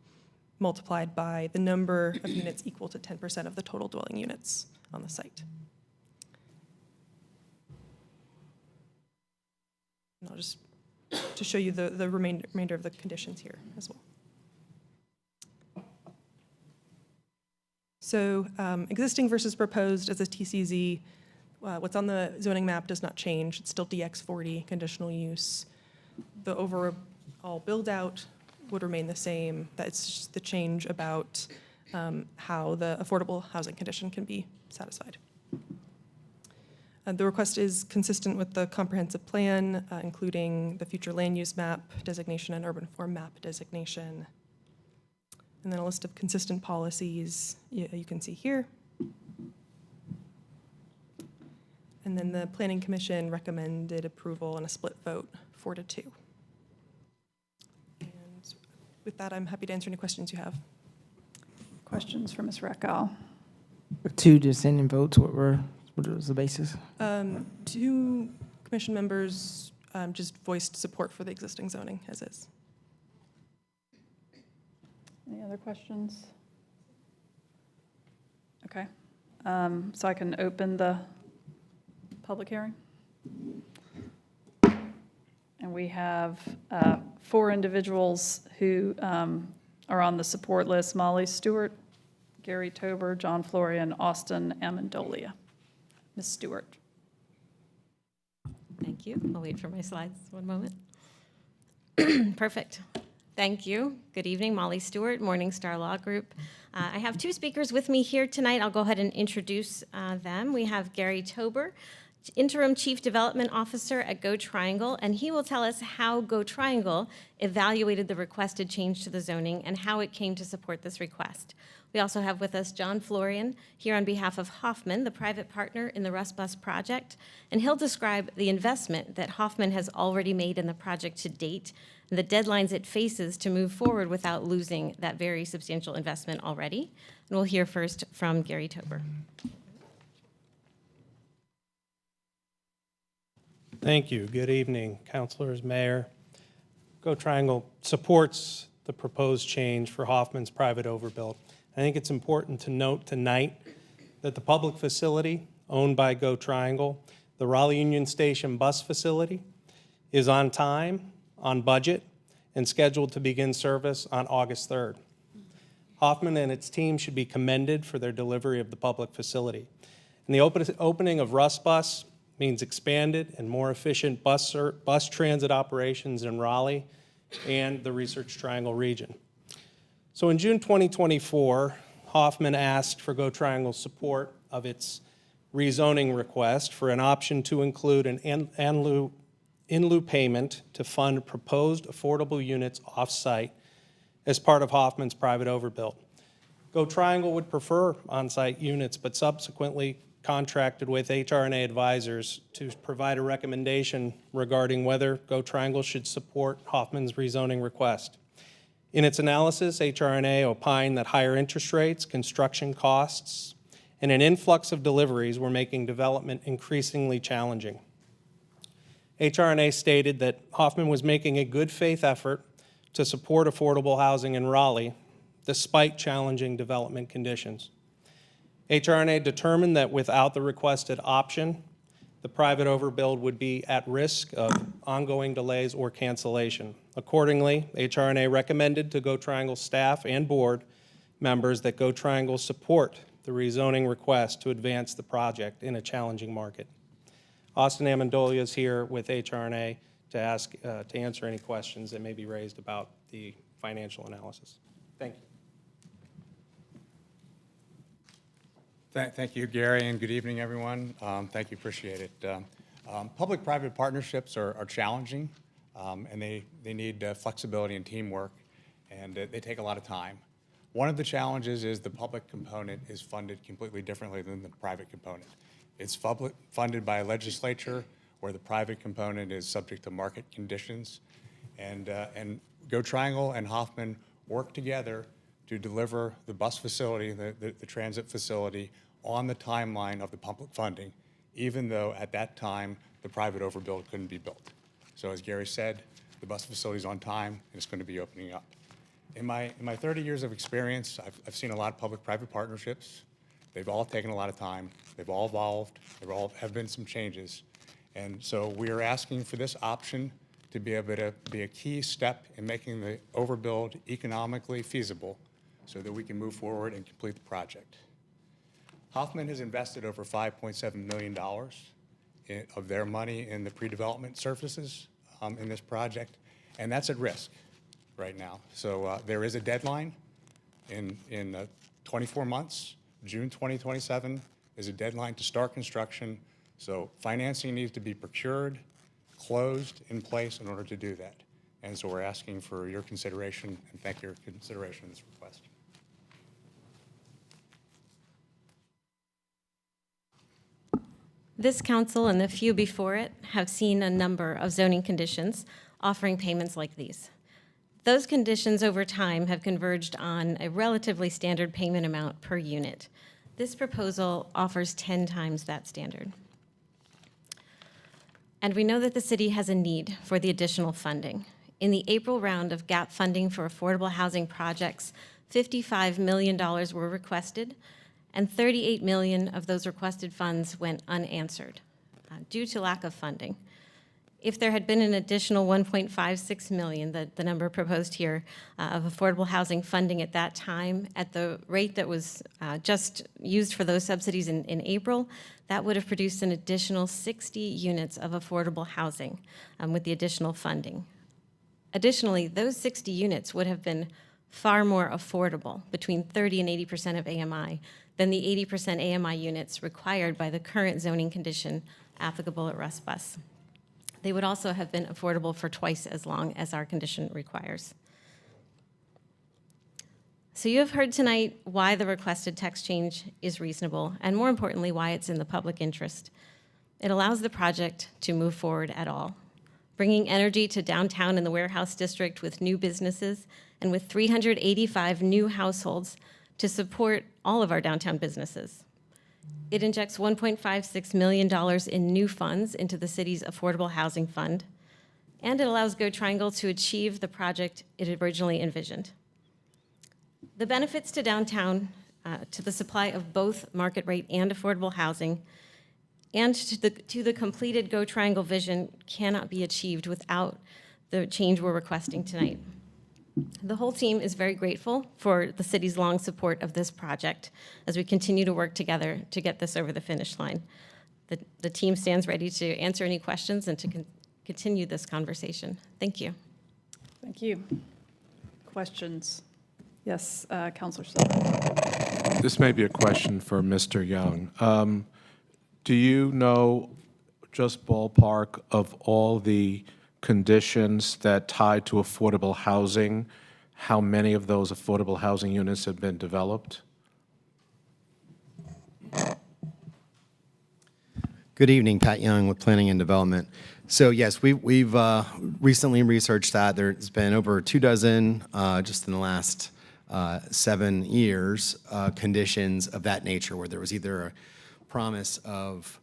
multiplied by the number of units equal to 10% of the total dwelling units on the site. And I'll just to show you the remainder of the conditions here as well. So existing versus proposed as a TCZ, what's on the zoning map does not change. It's still DX40 conditional use. The overall build out would remain the same. That's just the change about how the affordable housing condition can be satisfied. The request is consistent with the comprehensive plan, including the future land use map designation and urban form map designation. And then a list of consistent policies you can see here. And then the Planning Commission recommended approval on a split vote, 4-2. And with that, I'm happy to answer any questions you have. Questions for Ms. Rakow? 2 dissenting votes, what was the basis? 2 commission members just voiced support for the existing zoning as is. Any other questions? Okay. So I can open the public hearing. And we have 4 individuals who are on the support list: Molly Stewart, Gary Tober, John Florian, Austin Amendolia. Ms. Stewart. Thank you. I'll wait for my slides one moment. Perfect. Thank you. Good evening, Molly Stewart, Morningstar Law Group. I have 2 speakers with me here tonight. I'll go ahead and introduce them. We have Gary Tober, Interim Chief Development Officer at Go Triangle, and he will tell us how Go Triangle evaluated the requested change to the zoning and how it came to support this request. We also have with us John Florian here on behalf of Hoffman, the private partner in the Rust Bus project, and he'll describe the investment that Hoffman has already made in the project to date and the deadlines it faces to move forward without losing that very substantial investment already. And we'll hear first from Gary Tober. Thank you. Good evening, councilors, mayor. Go Triangle supports the proposed change for Hoffman's private overbuild. I think it's important to note tonight that the public facility owned by Go Triangle, the Raleigh Union Station bus facility, is on time, on budget, and scheduled to begin service on August 3rd. Hoffman and its team should be commended for their delivery of the public facility. And the opening of Rust Bus means expanded and more efficient bus transit operations in Raleigh and the Research Triangle region. So in June 2024, Hoffman asked for Go Triangle's support of its rezoning request for an option to include an in lieu payment to fund proposed affordable units off-site as part of Hoffman's private overbuild. Go Triangle would prefer on-site units, but subsequently contracted with HRNA Advisors to provide a recommendation regarding whether Go Triangle should support Hoffman's rezoning request. In its analysis, HRNA opined that higher interest rates, construction costs, and an influx of deliveries were making development increasingly challenging. HRNA stated that Hoffman was making a good faith effort to support affordable housing in Raleigh, despite challenging development conditions. HRNA determined that without the requested option, the private overbuild would be at risk of ongoing delays or cancellation. Accordingly, HRNA recommended to Go Triangle staff and board members that Go Triangle support the rezoning request to advance the project in a challenging market. Austin Amendolia is here with HRNA to answer any questions that may be raised about the financial analysis. Thank you. Thank you, Gary, and good evening, everyone. Thank you, appreciate it. Public-private partnerships are challenging, and they need flexibility and teamwork, and they take a lot of time. One of the challenges is the public component is funded completely differently than the private component. It's funded by a legislature, where the private component is subject to market conditions, and Go Triangle and Hoffman work together to deliver the bus facility, the transit facility, on the timeline of the public funding, even though at that time the private overbuild couldn't be built. So as Gary said, the bus facility is on time and it's going to be opening up. In my 30 years of experience, I've seen a lot of public-private partnerships. They've all taken a lot of time. They've all evolved. There all have been some changes. And so we are asking for this option to be able to be a key step in making the overbuild economically feasible so that we can move forward and complete the project. Hoffman has invested over $5.7 million of their money in the pre-development services in this project, and that's at risk right now. So there is a deadline in 24 months. June 2027 is a deadline to start construction. So financing needs to be procured, closed, in place in order to do that. And so we're asking for your consideration, and thank you for your consideration of this request. This council and the few before it have seen a number of zoning conditions offering payments like these. Those conditions over time have converged on a relatively standard payment amount per unit. This proposal offers 10 times that standard. And we know that the city has a need for the additional funding. In the April round of GAP funding for affordable housing projects, $55 million were requested, and $38 million of those requested funds went unanswered due to lack of funding. If there had been an additional $1.56 million, the number proposed here, of affordable housing funding at that time, at the rate that was just used for those subsidies in April, that would have produced an additional 60 units of affordable housing with the additional funding. Additionally, those 60 units would have been far more affordable, between 30 and 80% of AMI, than the 80% AMI units required by the current zoning condition applicable at Russ Bus. They would also have been affordable for twice as long as our condition requires. So you have heard tonight why the requested text change is reasonable, and more importantly, why it's in the public interest. It allows the project to move forward at all, bringing energy to downtown and the warehouse district with new businesses and with 385 new households to support all of our downtown businesses. It injects $1.56 million in new funds into the city's affordable housing fund, and it allows Go Triangle to achieve the project it originally envisioned. The benefits to downtown, to the supply of both market rate and affordable housing, and to the completed Go Triangle vision cannot be achieved without the change we're requesting tonight. The whole team is very grateful for the city's long support of this project as we continue to work together to get this over the finish line. The team stands ready to answer any questions and to continue this conversation. Thank you. Thank you. Questions? Yes, Councilor Silver. This may be a question for Mr. Young. Do you know, just ballpark, of all the conditions that tie to affordable housing, how many of those affordable housing units have been developed? Good evening, Pat Young with Planning and Development. So yes, we've recently researched that. There's been over 24, just in the last 7 years, conditions of that nature where there was either a promise of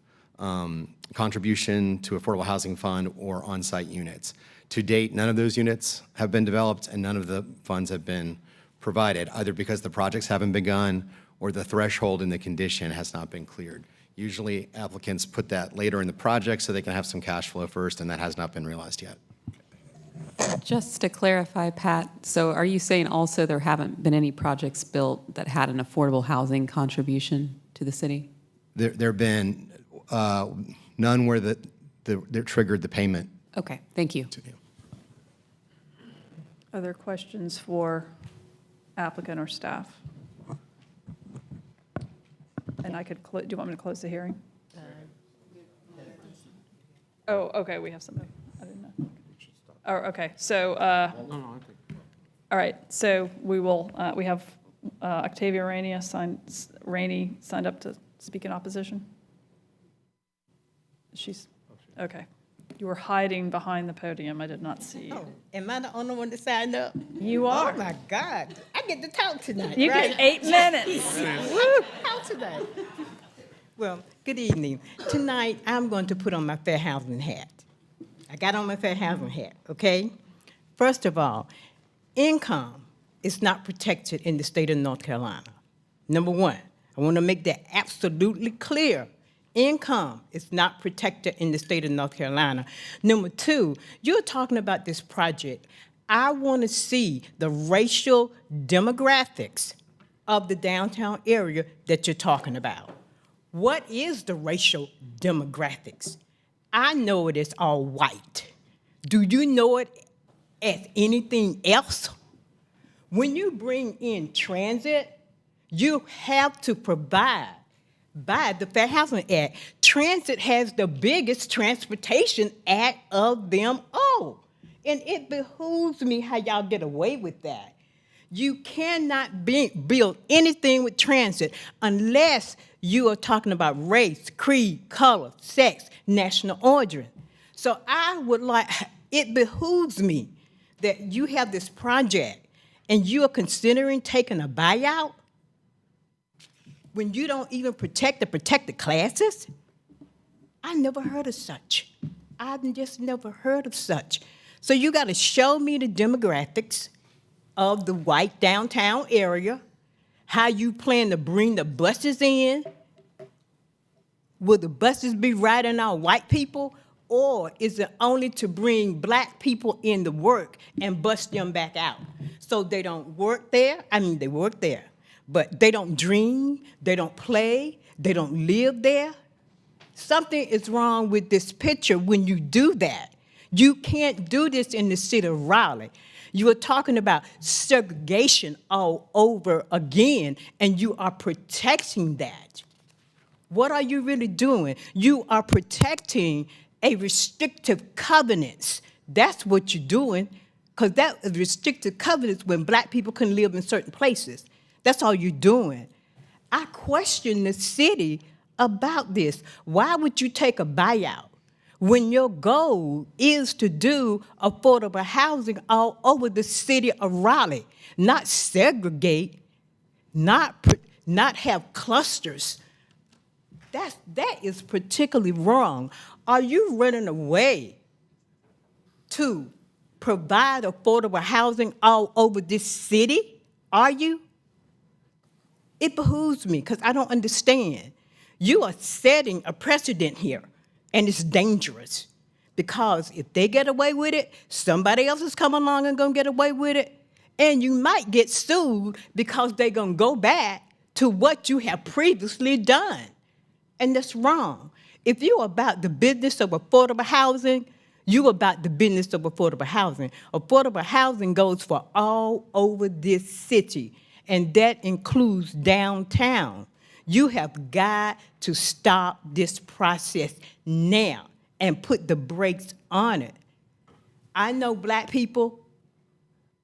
contribution to Affordable Housing Fund or on-site units. To date, none of those units have been developed and none of the funds have been provided, either because the projects haven't begun or the threshold in the condition has not been cleared. Usually applicants put that later in the project so they can have some cash flow first, and that has not been realized yet. Just to clarify, Pat, so are you saying also there haven't been any projects built that had an affordable housing contribution to the city? There have been none where that triggered the payment. Okay, thank you. Other questions for applicant or staff? And I could, do you want me to close the hearing? Oh, okay, we have somebody. I didn't know. Oh, okay, so, all right, so we will, we have Octavia Rainey signed up to speak in opposition? She's, okay. You were hiding behind the podium. I did not see you. Oh, am I the only one that signed up? You are. Oh, my God. I get to talk tonight, You right? get 8 minutes. Woo, how tonight? Well, good evening. Tonight, I'm going to put on my fair housing hat. I got on my fair housing hat, okay? First of all, income is not protected in the state of North Carolina. Number one, I want to make that absolutely clear. Income is not protected in the state of North Carolina. Number two, you're talking about this project. I want to see the racial demographics of the downtown area that you're talking about. What is the racial demographics? I know it is all white. Do you know it as anything else? When you bring in transit, you have to provide by the Fair Housing Act. Transit has the biggest transportation act of them all. And it behooves me how y'all get away with that. You cannot build anything with transit unless you are talking about race, creed, color, sex, national origin. So I would like, it behooves me that you have this project and you are considering taking a buyout when you don't even protect the protected classes? I never heard of such. I've just never heard of such. So you got to show me the demographics of the white downtown area, how you plan to bring the buses in. Will the buses be riding on white people, or is it only to bring black people in to work and bust them back out? So they don't work there? I mean, they work there, but they don't dream, they don't play, they don't live there. Something is wrong with this picture when you do that. You can't do this in the city of Raleigh. You are talking about segregation all over again, and you are protecting that. What are you really doing? You are protecting a restrictive covenants. That's what you're doing, because that is restrictive covenants when black people can live in certain places. That's all you're doing. I question the city about this. Why would you take a buyout when your goal is to do affordable housing all over the city of Raleigh? Not segregate, not have clusters. That is particularly wrong. Are you running away to provide affordable housing all over this city? Are you? It behooves me, because I don't understand. You are setting a precedent here, and it's dangerous, because if they get away with it, somebody else is coming along and gonna get away with it, and you might get sued because they're gonna go back to what you have previously done. And that's wrong. If you're about the business of affordable housing, you're about the business of affordable housing. Affordable housing goes for all over this city, and that includes downtown. You have got to stop this process now and put the brakes on it. I know black people,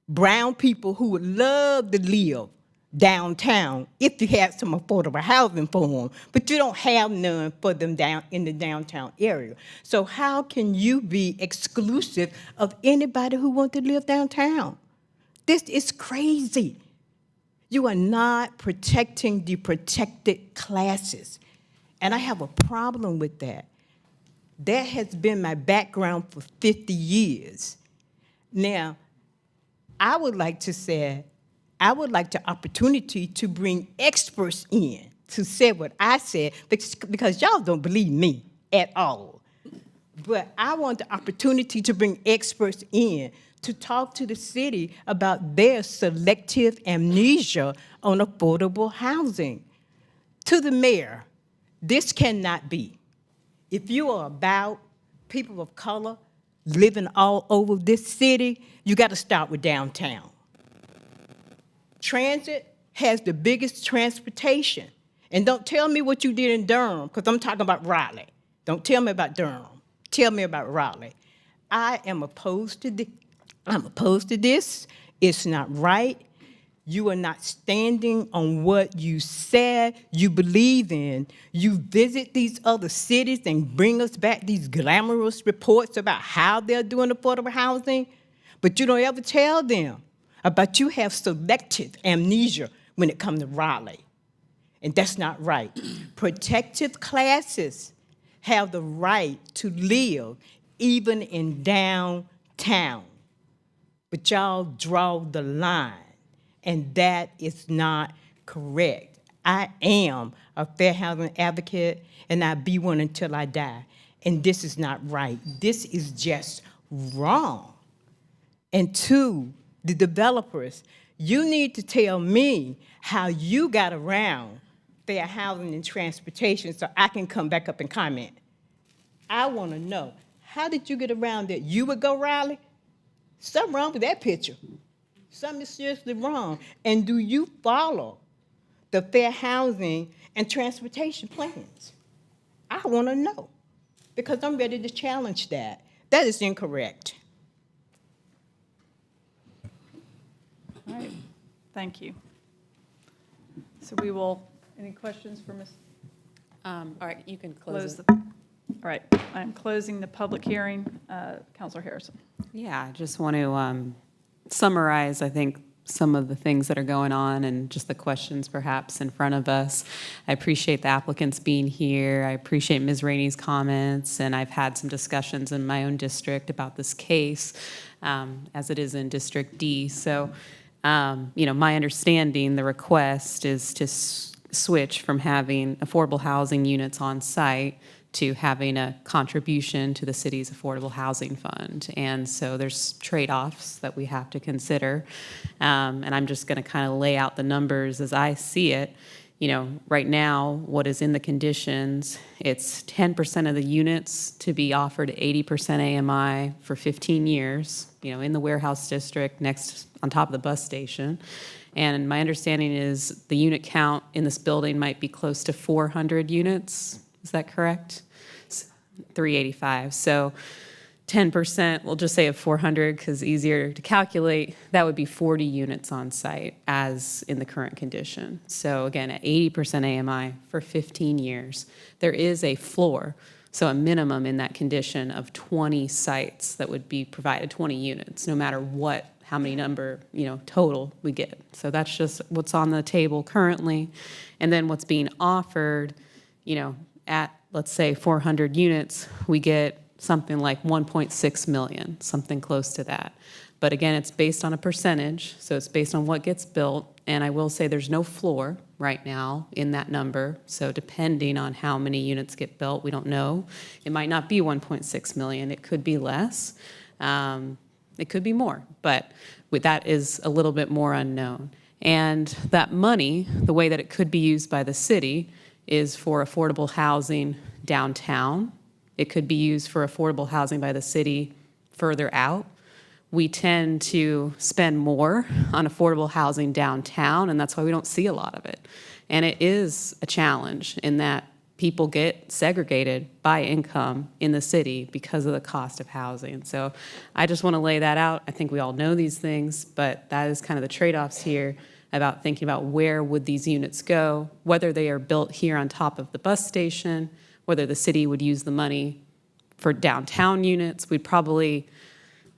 brown people who would love to live downtown if you had some affordable housing for them, but you don't have none for them down in the downtown area. So how can you be exclusive of anybody who wants to live downtown? This is crazy. You are not protecting the protected classes. And I have a problem with that. That has been my background for 50 years. Now, I would like the opportunity to bring experts in to say what I said, because y'all don't believe me at all. But I want the opportunity to bring experts in to talk to the city about their selective amnesia on affordable housing. To the mayor, this cannot be. If you are about people of color living all over this city, you got to start with downtown. Transit has the biggest transportation. And don't tell me what you did in Durham, because I'm talking about Raleigh. Don't tell me about Durham. Tell me about Raleigh. I am opposed to this. I'm opposed to this. It's not right. You are not standing on what you said you believe in. You visit these other cities and bring us back these glamorous reports about how they're doing affordable housing, but you don't ever tell them about you have selective amnesia when it comes to Raleigh. And that's not right. Protective classes have the right to live even in downtown. But y'all draw the line, and that is not correct. I am a fair housing advocate, and I'll be one until I die. And this is not right. This is just wrong. And two, the developers, you need to tell me how you got around fair housing and transportation so I can come back up and comment. I want to know, how did you get around that? You would go, Raleigh? Something wrong with that picture. Something is seriously wrong. And do you follow the fair housing and transportation plans? I want to know, because I'm ready to challenge that. That is incorrect. All right, thank you. So we will, any questions for Ms.? All right, you can close it. All right, I'm closing the public hearing. Councilor Harrison. Yeah, I just want to summarize, I think, some of the things that are going on and just the questions perhaps in front of us. I appreciate the applicants being here. I appreciate Ms. Rainey's comments, and I've had some discussions in my own district about this case, as it is in District D. So, you know, my understanding, the request is to switch from having affordable housing units on site to having a contribution to the city's affordable housing fund. And so there's trade-offs that we have to consider. And I'm just gonna kind of lay out the numbers as I see it. You know, right now, what is in the conditions, it's 10% of the units to be offered 80% AMI for 15 years, you know, in the warehouse district next on top of the bus station. And my understanding is the unit count in this building might be close to 400 units. Is that correct? 385. So 10%, we'll just say of 400 because easier to calculate, that would be 40 units on site as in the current condition. So again, at 80% AMI for 15 years, there is a floor. So a minimum in that condition of 20 sites that would be provided, 20 units, no matter what, how many number, you know, total we get. So that's just what's on the table currently. And then what's being offered, you know, at, let's say 400 units, we get something like 1.6 million, something close to that. But again, it's based on a percentage, so it's based on what gets built. And I will say there's no floor right now in that number. So depending on how many units get built, we don't know. It might not be 1.6 million, it could be less. It could be more, but that is a little bit more unknown. And that money, the way that it could be used by the city, is for affordable housing downtown. It could be used for affordable housing by the city further out. We tend to spend more on affordable housing downtown, and that's why we don't see a lot of it. And it is a challenge in that people get segregated by income in the city because of the cost of housing. So I just want to lay that out. I think we all know these things, but that is kind of the trade-offs here. about thinking about where would these units go, whether they are built here on top of the bus station, whether the city would use the money for downtown units. We'd probably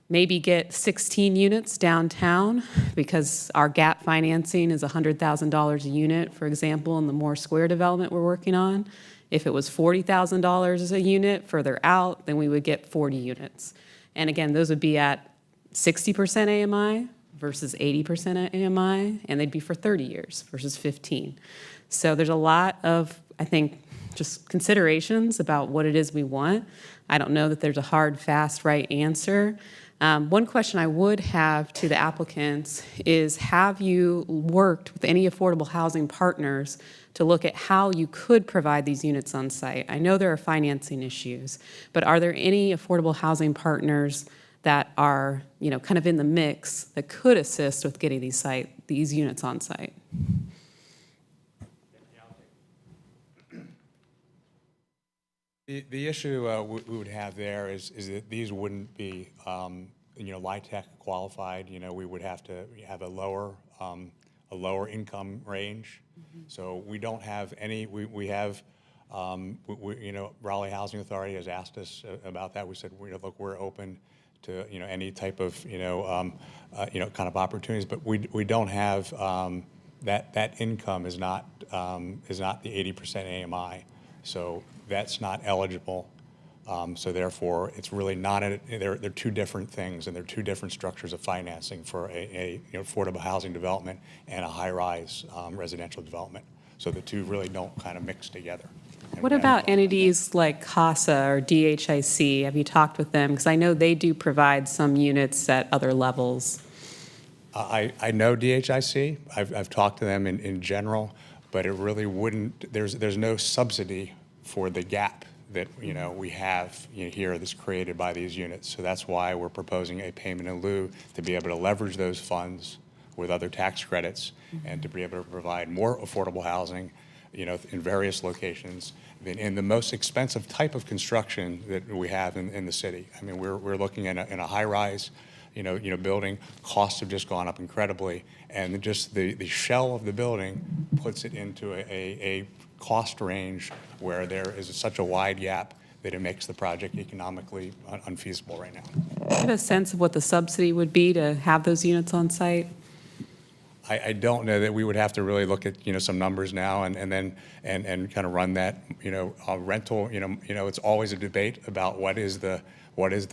maybe get 16 units downtown because our gap financing is $100,000 a unit, for example, in the Moore Square development we're working on. If it was $40,000 a unit further out, then we would get 40 units. And again, those would be at 60% AMI versus 80% AMI, and they'd be for 30 years versus 15. So there's a lot of, I think, just considerations about what it is we want. I don't know that there's a hard, fast, right answer. One question I would have to the applicants is, have you worked with any affordable housing partners to look at how you could provide these units on site? I know there are financing issues, but are there any affordable housing partners that are, kind of in the mix that could assist with getting these units on site? The issue we would have there is that these wouldn't be, LIHTC qualified. We would have to have a lower income range. So we don't have any. We have, Raleigh Housing Authority has asked us about that. We said, look, we're open to any type of kind of opportunities, but we don't have that income is not the 80% AMI. So that's not eligible. So therefore, it's really not, they're two different things, and they're two different structures of financing for a affordable housing development and a high-rise residential development. So the two really don't kind of mix together. What about entities like CASA or DHIC? Have you talked with them? Because I know they do provide some units at other levels. I know DHIC. I've talked to them in general, but it really wouldn't, there's no subsidy for the gap that we have here that's created by these units. So that's why we're proposing a payment in lieu to be able to leverage those funds with other tax credits and to be able to provide more affordable housing in various locations in the most expensive type of construction that we have in the city. I mean, we're looking at in a high-rise building. Costs have just gone up incredibly, and just the shell of the building puts it into a cost range where there is such a wide gap that it makes the project economically unfeasible right now. Do you have a sense of what the subsidy would be to have those units on site? I don't know. That we would have to really look at some numbers now and then kind of run that rental. It's always a debate about what is the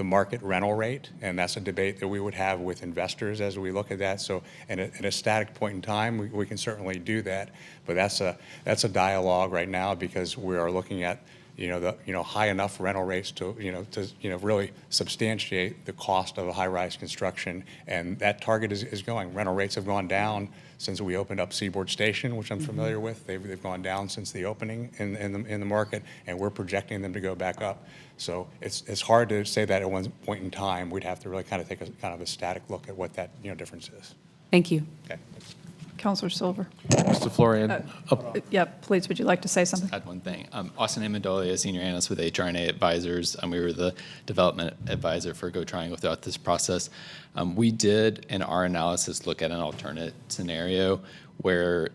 market rental rate, and that's a debate that we would have with investors as we look at that. So at a static point in time, we can certainly do that, but that's a dialogue right now because we are looking at high enough rental rates to really substantiate the cost of a high-rise construction, and that target is going. Rental rates have gone down since we opened up Seaboard Station, which I'm familiar with. They've gone down since the opening in the market, and we're projecting them to go back up. So it's hard to say that at one point in time. We'd have to really kind of take a static look at what that difference is. Thank you. Okay. Councilor Silver. Mr. Florian. Yeah, please, would you like to say something? Add one thing. Austin Amendolia, Senior Analyst with HRNA Advisors. We were the development advisor for Go Triangle throughout this process. We did, in our analysis, look at an alternate scenario where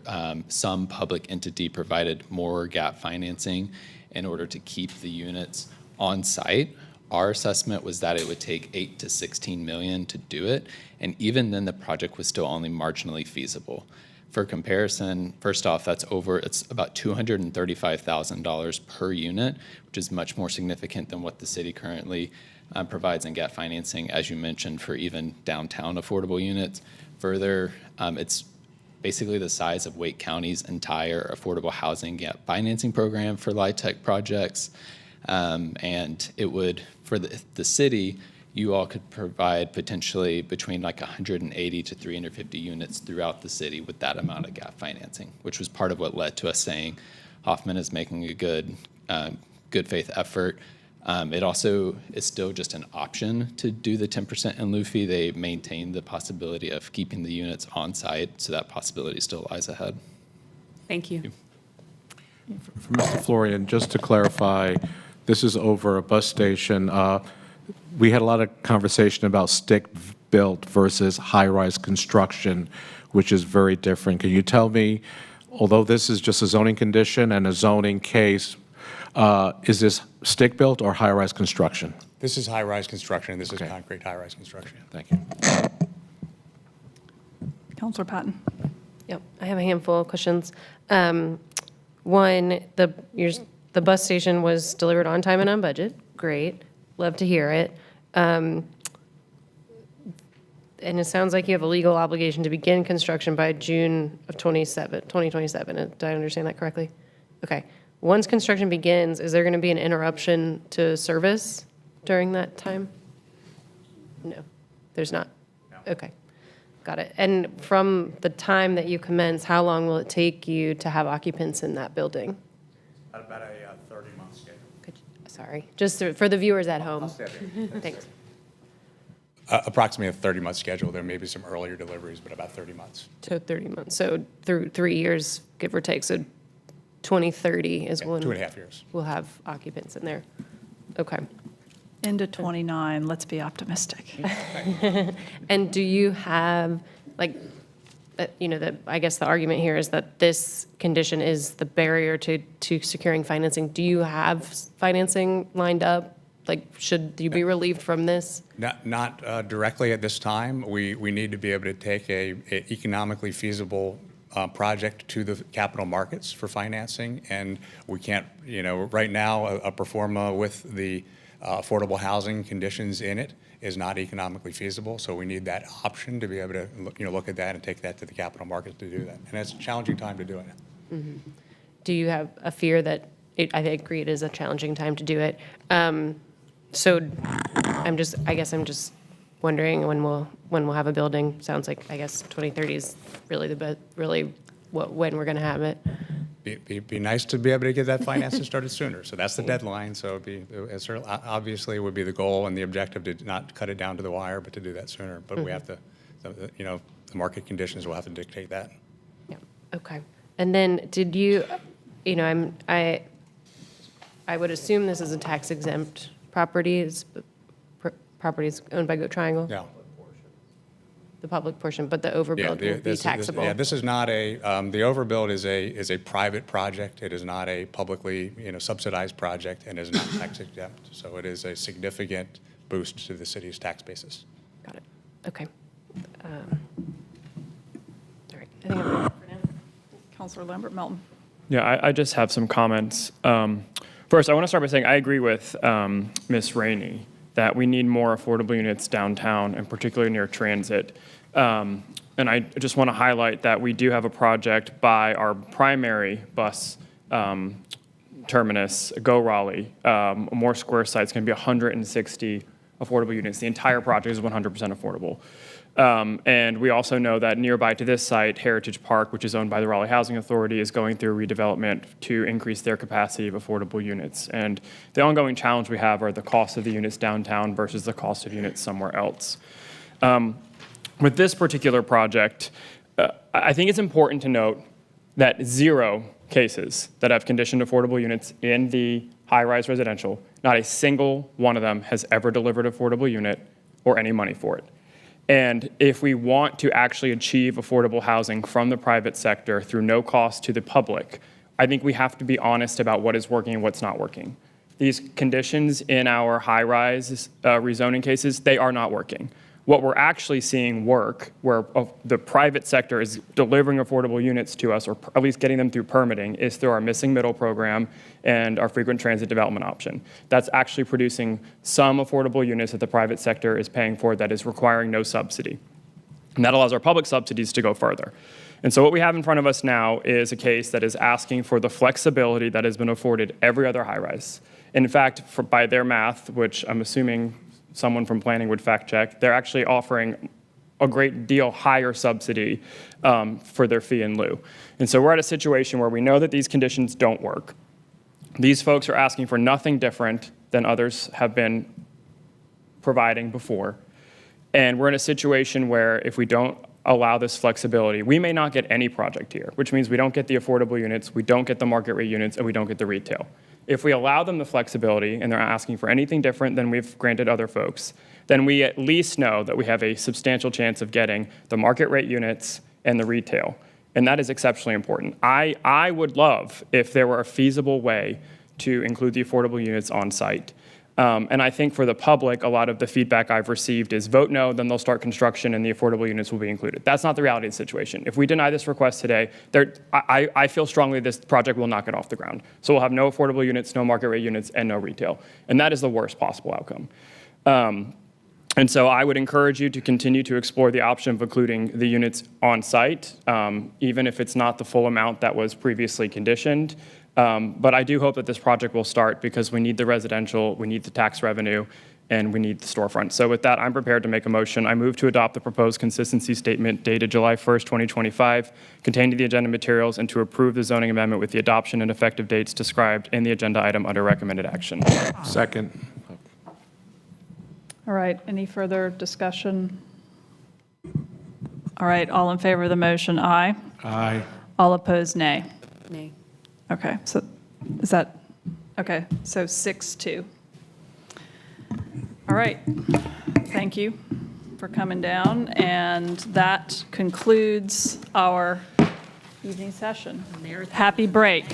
some public entity provided more gap financing in order to keep the units on site. Our assessment was that it would take $8 to $16 million to do it, and even then the project was still only marginally feasible. For comparison, first off, it's about $235,000 per unit, which is much more significant than what the city currently provides in gap financing, as you mentioned, for even downtown affordable units. Further, it's basically the size of Wake County's entire affordable housing gap financing program for LIHTC projects. And it would, for the city, you all could provide potentially between like 180 to 350 units throughout the city with that amount of gap financing, which was part of what led to us saying Hoffman is making a good faith effort. It also is still just an option to do the 10% in lieu fee. They maintain the possibility of keeping the units on site, so that possibility still lies ahead. Thank you. For Mr. Florian, just to clarify, this is over a bus station. We had a lot of conversation about stick-built versus high-rise construction. which is very different. Can you tell me, although this is just a zoning condition and a zoning case, is this stick-built or high-rise construction? This is high-rise construction, and this is concrete high-rise construction. Thank you. Councilor Patton. Yep, I have a handful of questions. One, the bus station was delivered on time and on budget. Great, love to hear it. And it sounds like you have a legal obligation to begin construction by June of 2027. Did I understand that correctly? Okay. Once construction begins, is there going to be an interruption to service during that time? No, there's not. Okay, got it. And from the time that you commence, how long will it take you to have occupants in that building? About a 30-month schedule. Sorry, just for the viewers at home. Thanks. Approximately a 30-month schedule. There may be some earlier deliveries, but about 30 months. So 30 months. So through 3 years, give or take. So 2030 is when 2.5 years. We'll have occupants in there. Okay. Into 29, let's be optimistic. And do you have, like, I guess the argument here is that this condition is the barrier to securing financing. Do you have financing lined up? Like, should you be relieved from this? Not directly at this time. We need to be able to take a economically feasible project to the capital markets for financing, and we can't, right now, a pro forma with the affordable housing conditions in it is not economically feasible, so we need that option to be able to look at that and take that to the capital markets to do that. And it's a challenging time to do it. Mm-hmm. Do you have a fear that I agree it is a challenging time to do it? So I guess I'm just wondering when we'll have a building. Sounds like, I guess 2030 is really when we're going to have it. Be nice to be able to get that financing started sooner. So that's the deadline. So obviously it would be the goal and the objective to not cut it down to the wire, but to do that sooner. But we have to, the market conditions will have to dictate that. Yeah. Okay. And then did you, I would assume this is a tax exempt properties owned by Goat Triangle? No. The public portion, but the overbuild will be taxable. This is not the overbuild is a private project. It is not a publicly, subsidized project and is not tax exempt. So it is a significant boost to the city's tax basis. Got it. Okay. All right. I think I'm ready for now. Councilor Lambert Melton. Yeah, I just have some comments. First, I want to start by saying I agree with Ms. Rainey that we need more affordable units downtown, and particularly near transit. And I just want to highlight that we do have a project by our primary bus terminus, Go Raleigh, more square sites, going to be 160 affordable units. The entire project is 100% affordable. And we also know that nearby to this site, Heritage Park, which is owned by the Raleigh Housing Authority, is going through redevelopment to increase their capacity of affordable units. And the ongoing challenge we have are the cost of the units downtown versus the cost of units somewhere else. With this particular project, I think it's important to note that 0 cases that have conditioned affordable units in the high-rise residential, not a single one of them has ever delivered affordable unit or any money for it. And if we want to actually achieve affordable housing from the private sector through no cost to the public, I think we have to be honest about what is working and what's not working. These conditions in our high-rise rezoning cases, they are not working. What we're actually seeing work, where the private sector is delivering affordable units to us, or at least getting them through permitting, is through our missing middle program and our frequent transit development option. That's actually producing some affordable units that the private sector is paying for that is requiring no subsidy. And that allows our public subsidies to go further. And so what we have in front of us now is a case that is asking for the flexibility that has been afforded every other high-rise. In fact, by their math, which I'm assuming someone from planning would fact check, they're actually offering a great deal higher subsidy for their fee in lieu. And so we're at a situation where we know that these conditions don't work. These folks are asking for nothing different than others have been providing before. And we're in a situation where if we don't allow this flexibility, we may not get any project here, which means we don't get the affordable units, we don't get the market rate units, and we don't get the retail. If we allow them the flexibility and they're not asking for anything different than we've granted other folks, then we at least know that we have a substantial chance of getting the market rate units and the retail. And that is exceptionally important. I would love if there were a feasible way to include the affordable units on site. And I think for the public, a lot of the feedback I've received is vote no, then they'll start construction and the affordable units will be included. That's not the reality of the situation. If we deny this request today, I feel strongly this project will not get off the ground. So we'll have no affordable units, no market rate units, and no retail. And that is the worst possible outcome. And so I would encourage you to continue to explore the option of including the units on site, even if it's not the full amount that was previously conditioned. But I do hope that this project will start because we need the residential, we need the tax revenue, and we need the storefront. So with that, I'm prepared to make a motion. I move to adopt the proposed consistency statement dated July 1st, 2025, contained in the agenda materials, and to approve the zoning amendment with the adoption and effective dates described in the agenda item under recommended action. Second. All right, any further discussion? All right, all in favor of the motion, aye. Aye. All opposed, nay. Nay. Okay, so is that, okay, so 6-2. All right, thank you for coming down, and that concludes our evening session. Happy break.